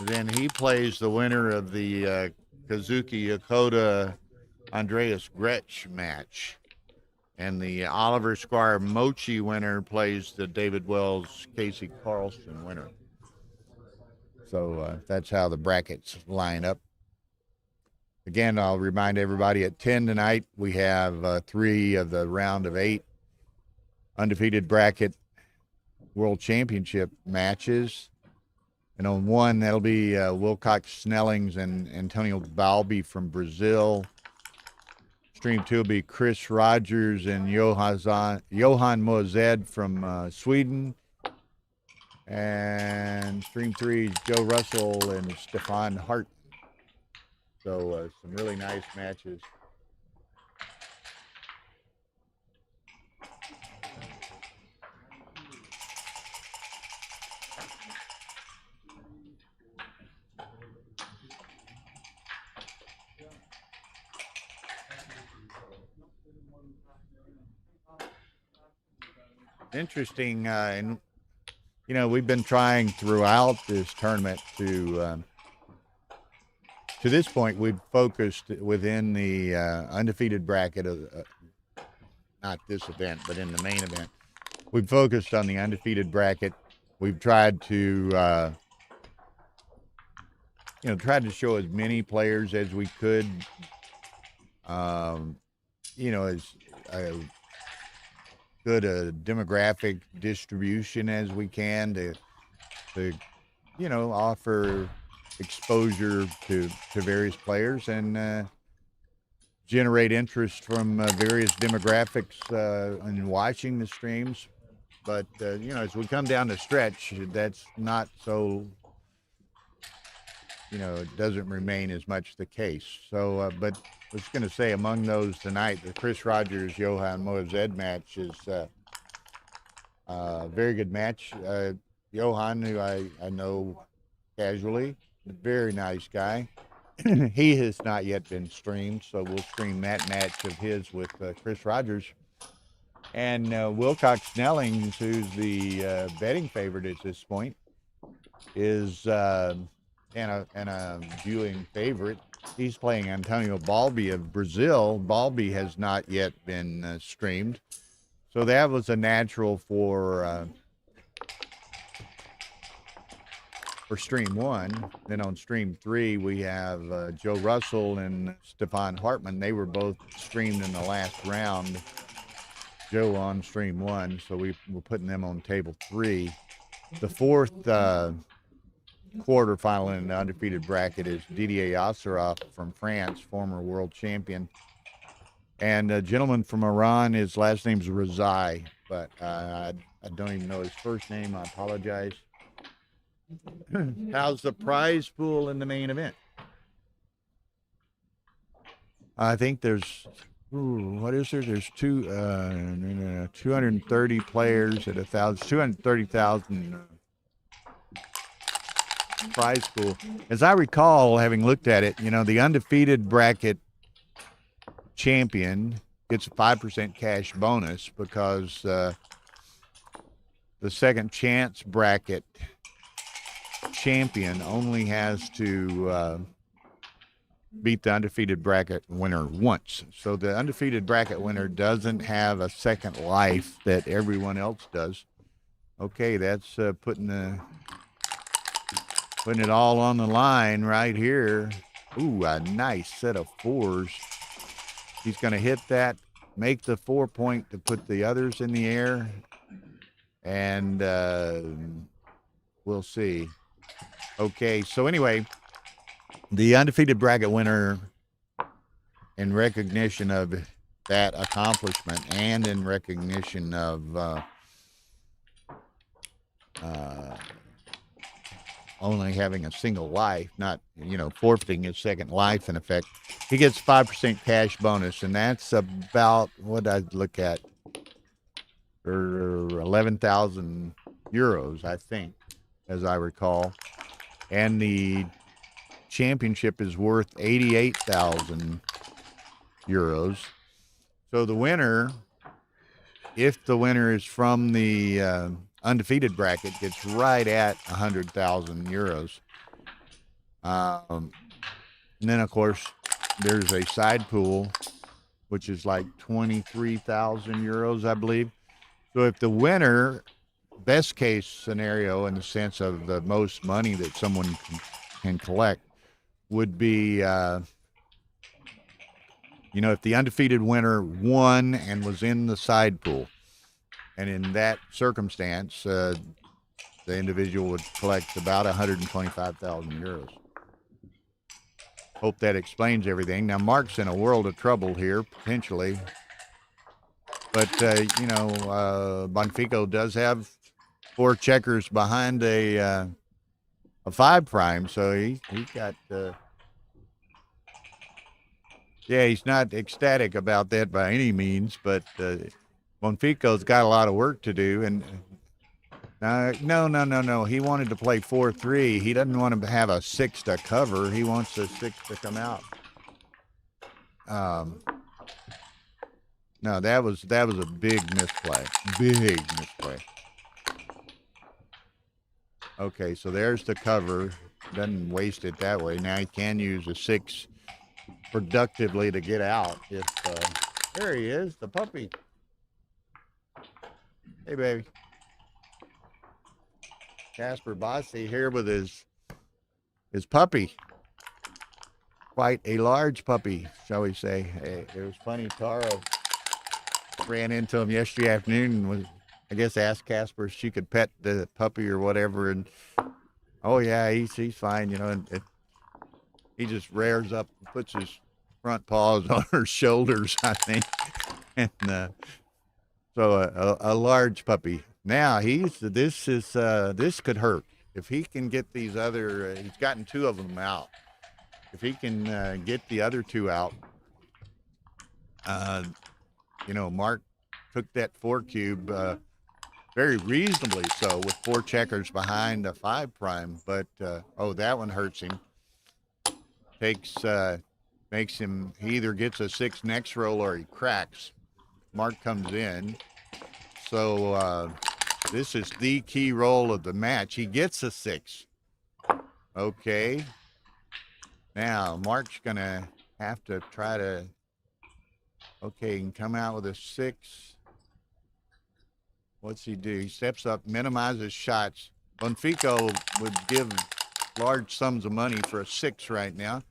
then he plays the winner of the Kazuki Yokota Andreas Gretsch match. And the Oliver Squire Mochi winner plays the David Wells Casey Carlson winner. So that's how the brackets line up. Again, I'll remind everybody at 10 tonight, we have 3 of the round of 8 undefeated bracket world championship matches. And on 1, that'll be Wilcox Snellings and Antonio Balbi from Brazil. Stream 2 will be Chris Rogers and Johan Moazed from Sweden. And Stream 3 is Joe Russell and Stefan Hart. So some really nice matches. Interesting, and you know, we've been trying throughout this tournament to this point, we've focused within the undefeated bracket of not this event, but in the main event. We've focused on the undefeated bracket. We've tried to tried to show as many players as we could. You know, as good a demographic distribution as we can to offer exposure to various players and generate interest from various demographics in watching the streams. But as we come down the stretch, that's not so, it doesn't remain as much the case. So but I was going to say, among those tonight, the Chris Rogers Johan Moazed match is a very good match. Johan, who I know casually, a very nice guy. He has not yet been streamed, so we'll stream that match of his with Chris Rogers. And Wilcox Snellings, who's the betting favorite at this point, is and a viewing favorite. He's playing Antonio Balbi of Brazil. Balbi has not yet been streamed. So that was a natural for stream 1. Then on stream 3, we have Joe Russell and Stefan Hartmann. They were both streamed in the last round. Joe on stream 1, so we're putting them on table 3. The fourth quarterfinal in the undefeated bracket is Didier Asaraf from France, former world champion. And a gentleman from Iran, his last name's Razai, but I don't even know his first name. I apologize. How's the prize pool in the main event? I think there's, what is there? There's 230 players at 230,000 prize pool. As I recall, having looked at it, the undefeated bracket champion gets a 5% cash bonus because the second chance bracket champion only has to beat the undefeated bracket winner once. So the undefeated bracket winner doesn't have a second life that everyone else does. Okay, that's putting it all on the line right here. Ooh, a nice set of 4s. He's going to hit that, make the 4-point to put the others in the air, and we'll see. Okay, so anyway, the undefeated bracket winner, in recognition of that accomplishment and in recognition of only having a single life, not, forfeiting his second life in effect, he gets 5% cash bonus, and that's about, what I'd look at, for 11,000 euros, I think, as I recall. And the championship is worth 88,000 euros. So the winner, if the winner is from the undefeated bracket, gets right at 100,000 euros. And then, of course, there's a side pool, which is like 23,000 euros, I believe. So if the winner, best case scenario in the sense of the most money that someone can collect, would be, if the undefeated winner won and was in the side pool. And in that circumstance, the individual would collect about 125,000 euros. Hope that explains everything. Now, Mark's in a world of trouble here, potentially. But, Bonfico does have 4 checkers behind a 5 prime, so he got... he's not ecstatic about that by any means, but Bonfico's got a lot of work to do. And no. He wanted to play 4-3. He doesn't want to have a 6 to cover. He wants a 6 to come out. No, that was a big misplay. Big misplay. Okay, so there's the cover. Doesn't waste it that way. Now he can use a 6 productively to get out. If there he is, the puppy. Hey, baby. Casper Bossi here with his puppy. Quite a large puppy, shall we say. Hey, it was funny. Tara ran into him yesterday afternoon and was, I guess, asked Casper if she could pet the puppy or whatever. And, oh, yeah, he's fine, and he just rears up and puts his front paws on her shoulders, I think. And so a large puppy. Now this could hurt. If he can get these other, he's gotten 2 of them out. If he can get the other 2 out, Mark took that 4 cube very reasonably so with 4 checkers behind a 5 prime. But that one hurts him. Makes him, he either gets a 6 next roll or he cracks. Mark comes in. So this is the key roll of the match. He gets a 6. Okay. Now Mark's gonna have to try to, okay, he can come out with a 6. What's he do? He steps up, minimizes shots. Bonfico would give large sums of money for a 6 right now.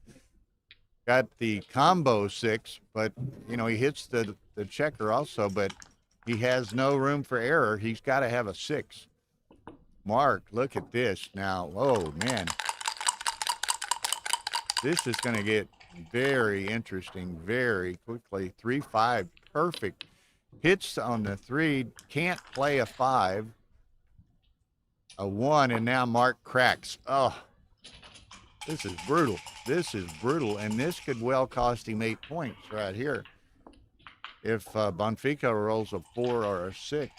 Got the combo 6, but, he hits the checker also, but he has no room for error. He's got to have a 6. Mark, look at this now. Oh, man. This is going to get very interesting very quickly. 3-5, perfect. Hits on the 3, can't play a 5. A 1, and now Mark cracks. Oh, this is brutal. This is brutal, and this could well cost him 8 points right here. If Bonfico rolls a 4 or a 6.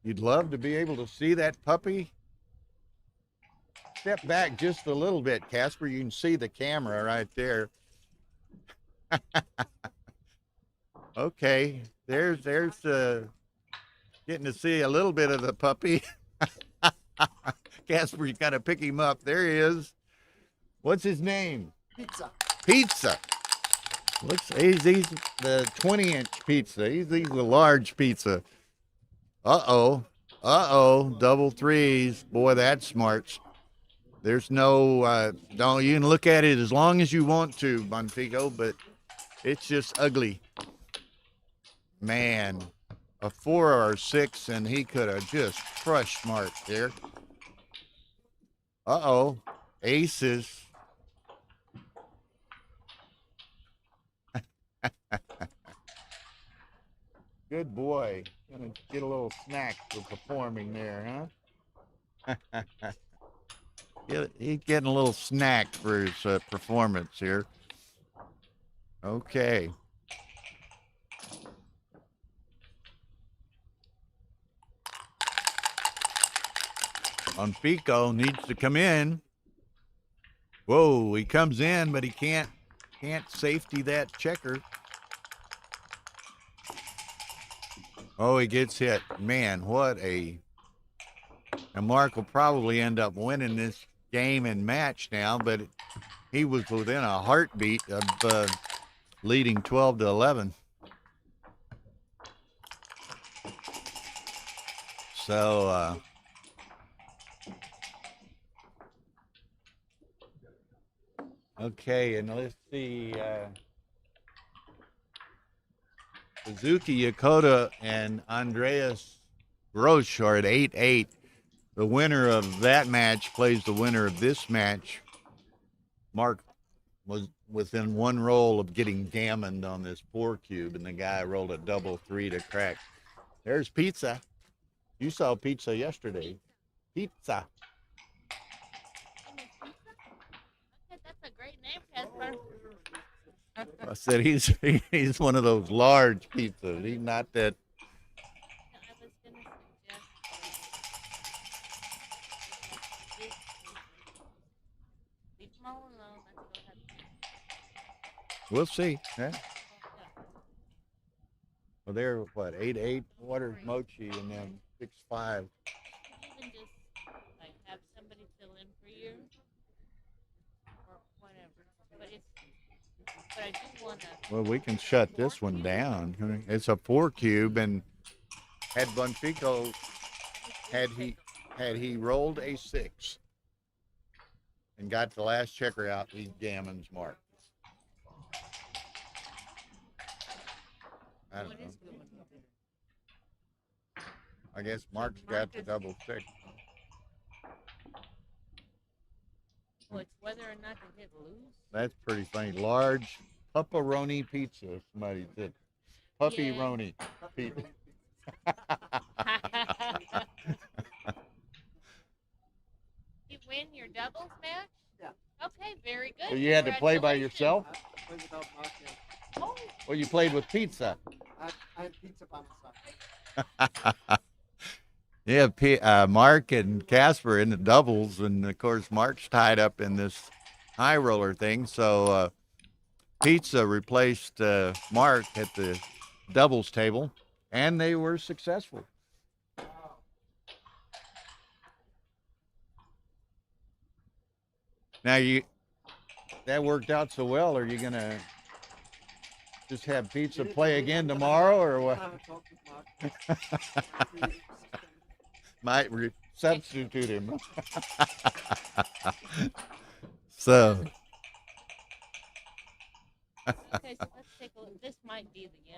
You'd love to be able to see that puppy. Step back just a little bit, Casper. You can see the camera right there. Okay, there's getting to see a little bit of the puppy. Casper, you got to pick him up. There he is. What's his name? Pizza. He's the 20-inch pizza. He's the large pizza. Uh-oh. Double 3s. Boy, that's smart. There's no, you can look at it as long as you want to, Bonfico, but it's just ugly. Man, a 4 or a 6, and he could have just crushed Mark there. Uh-oh. Aces. Good boy. Gonna get a little snack for performing there, huh? He's getting a little snack for his performance here. Okay. Bonfico needs to come in. Whoa, he comes in, but he can't safety that checker. Oh, he gets hit. Man, what a... And Mark will probably end up winning this game and match now, but he was within a heartbeat of leading 12-11. So, okay, and let's see. Suzuki Yokota and Andreas Grosch are at 8-8. The winner of that match plays the winner of this match. Mark was within one roll of getting gammoned on this 4 cube, and the guy rolled a double 3 to crack. There's pizza. You saw pizza yesterday. Pizza. That's a great name, Casper. I said he's one of those large pizzas. He's not that. I was gonna suggest leave them all alone. Let's go have We'll see. Yeah. Well, they're what, 8-8? Water mochi and then 6-5. even just like have somebody fill in for you or whatever. But I do want to. Well, we can shut this one down. It's a 4 cube, and had Bonfico had he rolled a 6 and got the last checker out, he gammons Mark. I don't know. I guess Mark's got the double 6. Well, it's whether or not to hit loose. That's pretty funny. Large pepperoni pizza. Somebody said puppy-roni pizza. You win your doubles match? Yeah. Okay, very good. So you had to play by yourself? Oh. Well, you played with pizza. I had pizza by my side. Yeah, Mark and Casper in the doubles, and of course Mark's tied up in this high roller thing. So Pizza replaced Mark at the doubles table, and they were successful. Now that worked out so well. Are you gonna just have Pizza play again tomorrow, or what? Might substitute him. So. Okay, so let's take a look. This might be the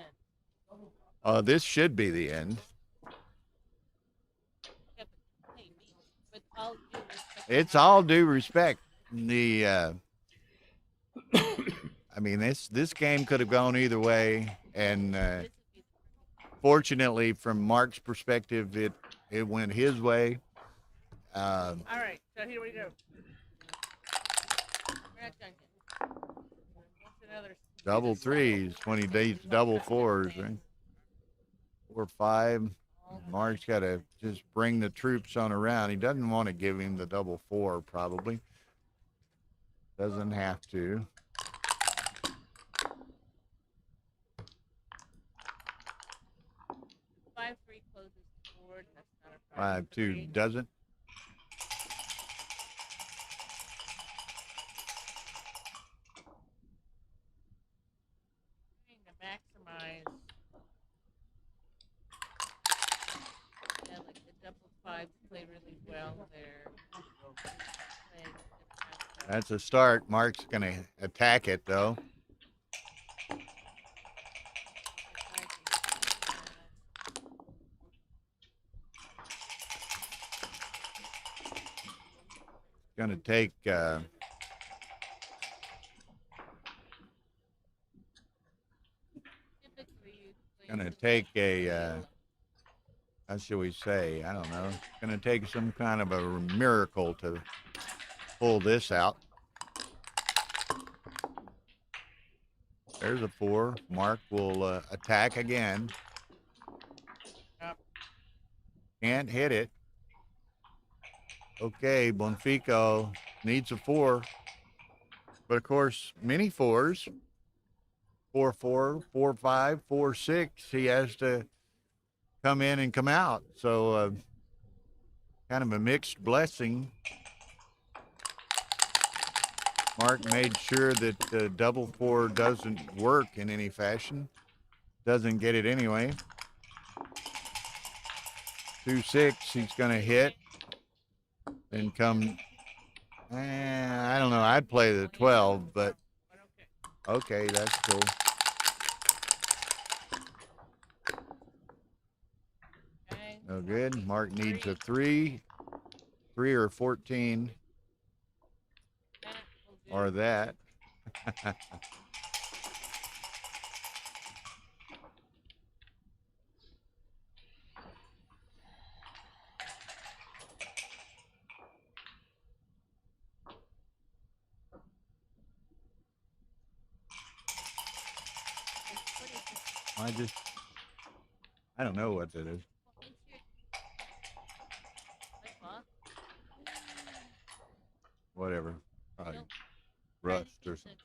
end. This should be the end. Yeah, but, hey, with all due respect, It's all due respect. The I mean, this game could have gone either way, and fortunately, from Mark's perspective, it went his way. all right, so here we go. We're not done yet. What's another? Double threes when he beats double fours, right? 4-5. Mark's got to just bring the troops on around. He doesn't want to give him the double 4, probably. Doesn't have to. 5-3 closes the board. That's not a 5-2 doesn't. Trying to maximize. Yeah, like the double 5s play really well there. That's a start. Mark's going to attack it, though. Going to take a how shall we say, I don't know, going to take some kind of a miracle to pull this out. There's a 4. Mark will attack again. Can't hit it. Okay, Bonfico needs a 4. But of course, many 4s. 4-4, 4-5, 4-6. He has to come in and come out. So kind of a mixed blessing. Mark made sure that double 4 doesn't work in any fashion. Doesn't get it anyway. 2-6, he's going to hit and come. I don't know. I'd play the 12, but okay, that's cool. No good. Mark needs a 3 or 14, or that. I don't know what that is. Whatever. Probably rust or something.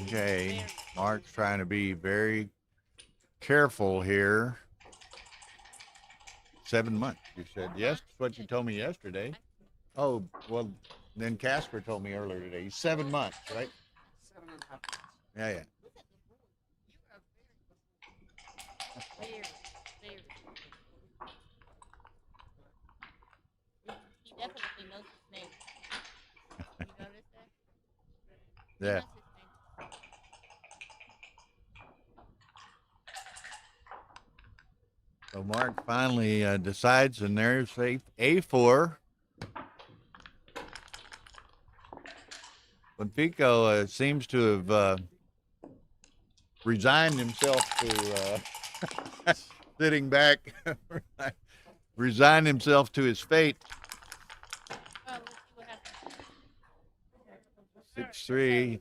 Okay, Mark's trying to be very careful here. 7 months, you said. Yes, that's what you told me yesterday. Oh, well, then Casper told me earlier today. He's 7 months, right? 7.5. Yeah, yeah. He definitely knows his name. You notice that? Yeah. He knows his name. So Mark finally decides, and there's A4. Benfica seems to have resigned himself to sitting back, resigned himself to his fate. Well, let's see what happens. 6-3.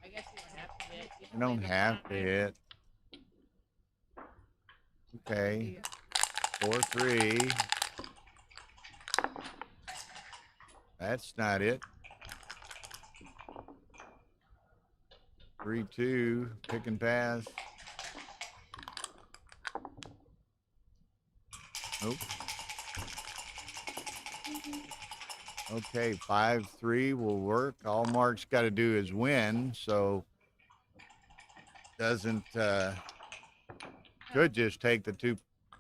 I guess you don't have to hit. You don't have to hit. Okay. 4-3. That's not it. 3-2. Pick and pass. Nope. Okay, 5-3 will work. All Mark's got to do is win, so doesn't could just take the 2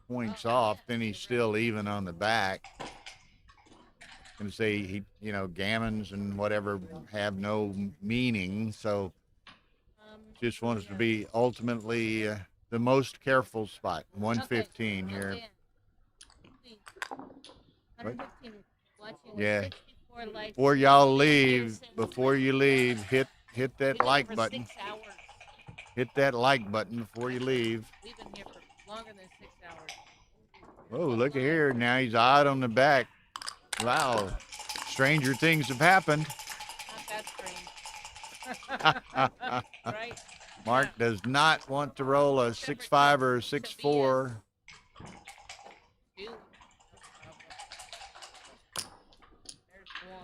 points off, then he's still even on the back. Gonna say gammons and whatever have no meaning, so just wants to be ultimately the most careful spot. 115 here. What? Yeah. Before y'all leave, before you leave, hit that like button. Hit that like button before you leave. We've been here for longer than 6 hours. Oh, look at here. Now he's odd on the back. Wow. Stranger things have happened. Not that strange. Right? Mark does not want to roll a 6-5 or a 6-4.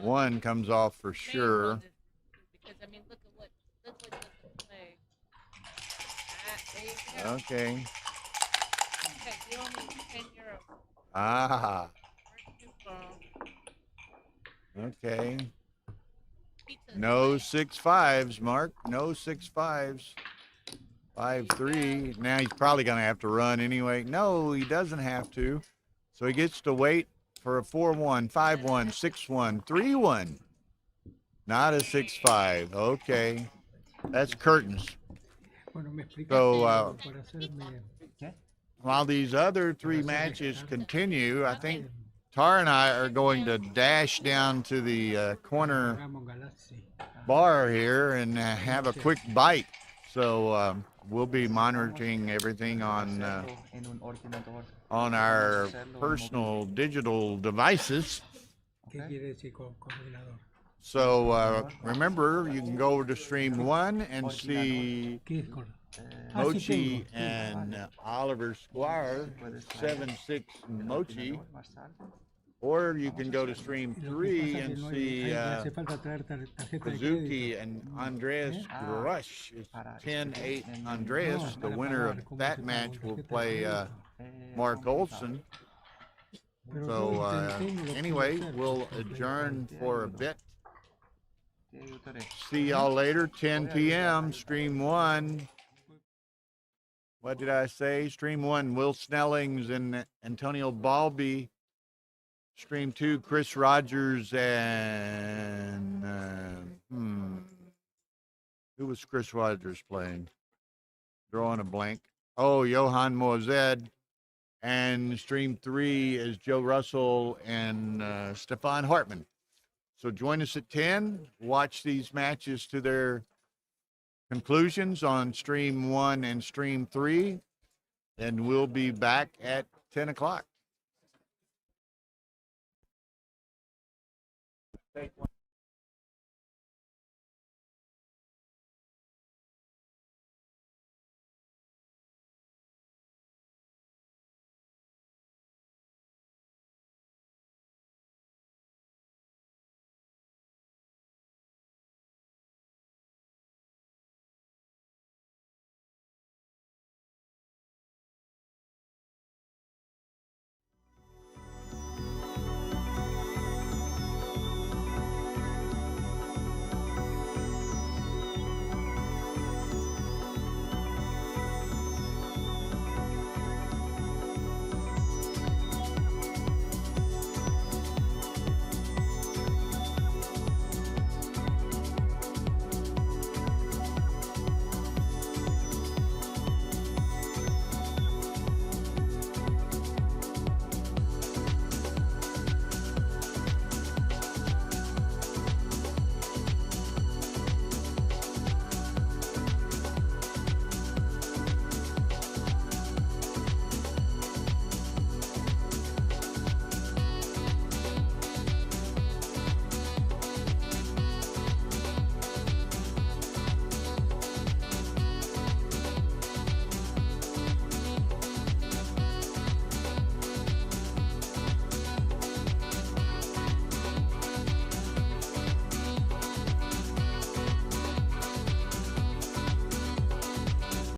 One comes off for sure. Because I mean, look what you play. There you go. Okay. Okay, you owe me €10. Ah. Where'd you go? Okay. Pizza's No away. 6-5s, Mark. No 6-5s. 5-3. Now he's probably going to have to run anyway. No, he doesn't have to. So he gets to wait for a 4-1, 5-1, 6-1, 3-1. Not a 6-5. Okay. That's curtains. So while these other 3 matches continue, I think Tar and I are going to dash down to the corner bar here and have a quick bite. So we'll be monitoring everything on our personal digital devices. ¿Qué quiere decir coordinador? So remember, you can go over to stream 1 and see ¿Qué es Mochi and Oliver Squire, 7-6 Mochi. Or you can go to stream 3 and see Kazuki and Andreas Grush. It's 10-8 Andreas. The winner of that match will play Mark Olson. So anyway, we'll adjourn for a bit. See y'all later, 10 p.m., stream 1. What did I say? Stream 1, Will Snellings and Antonio Balby. Stream 2, Chris Rogers and who was Chris Rogers playing? Drawing a blank. Oh, Johan Mozed. And stream 3 is Joe Russell and Stefan Hartman. So join us at 10. Watch these matches to their conclusions on stream 1 and stream 3. And we'll be back at 10 o'clock. Take one.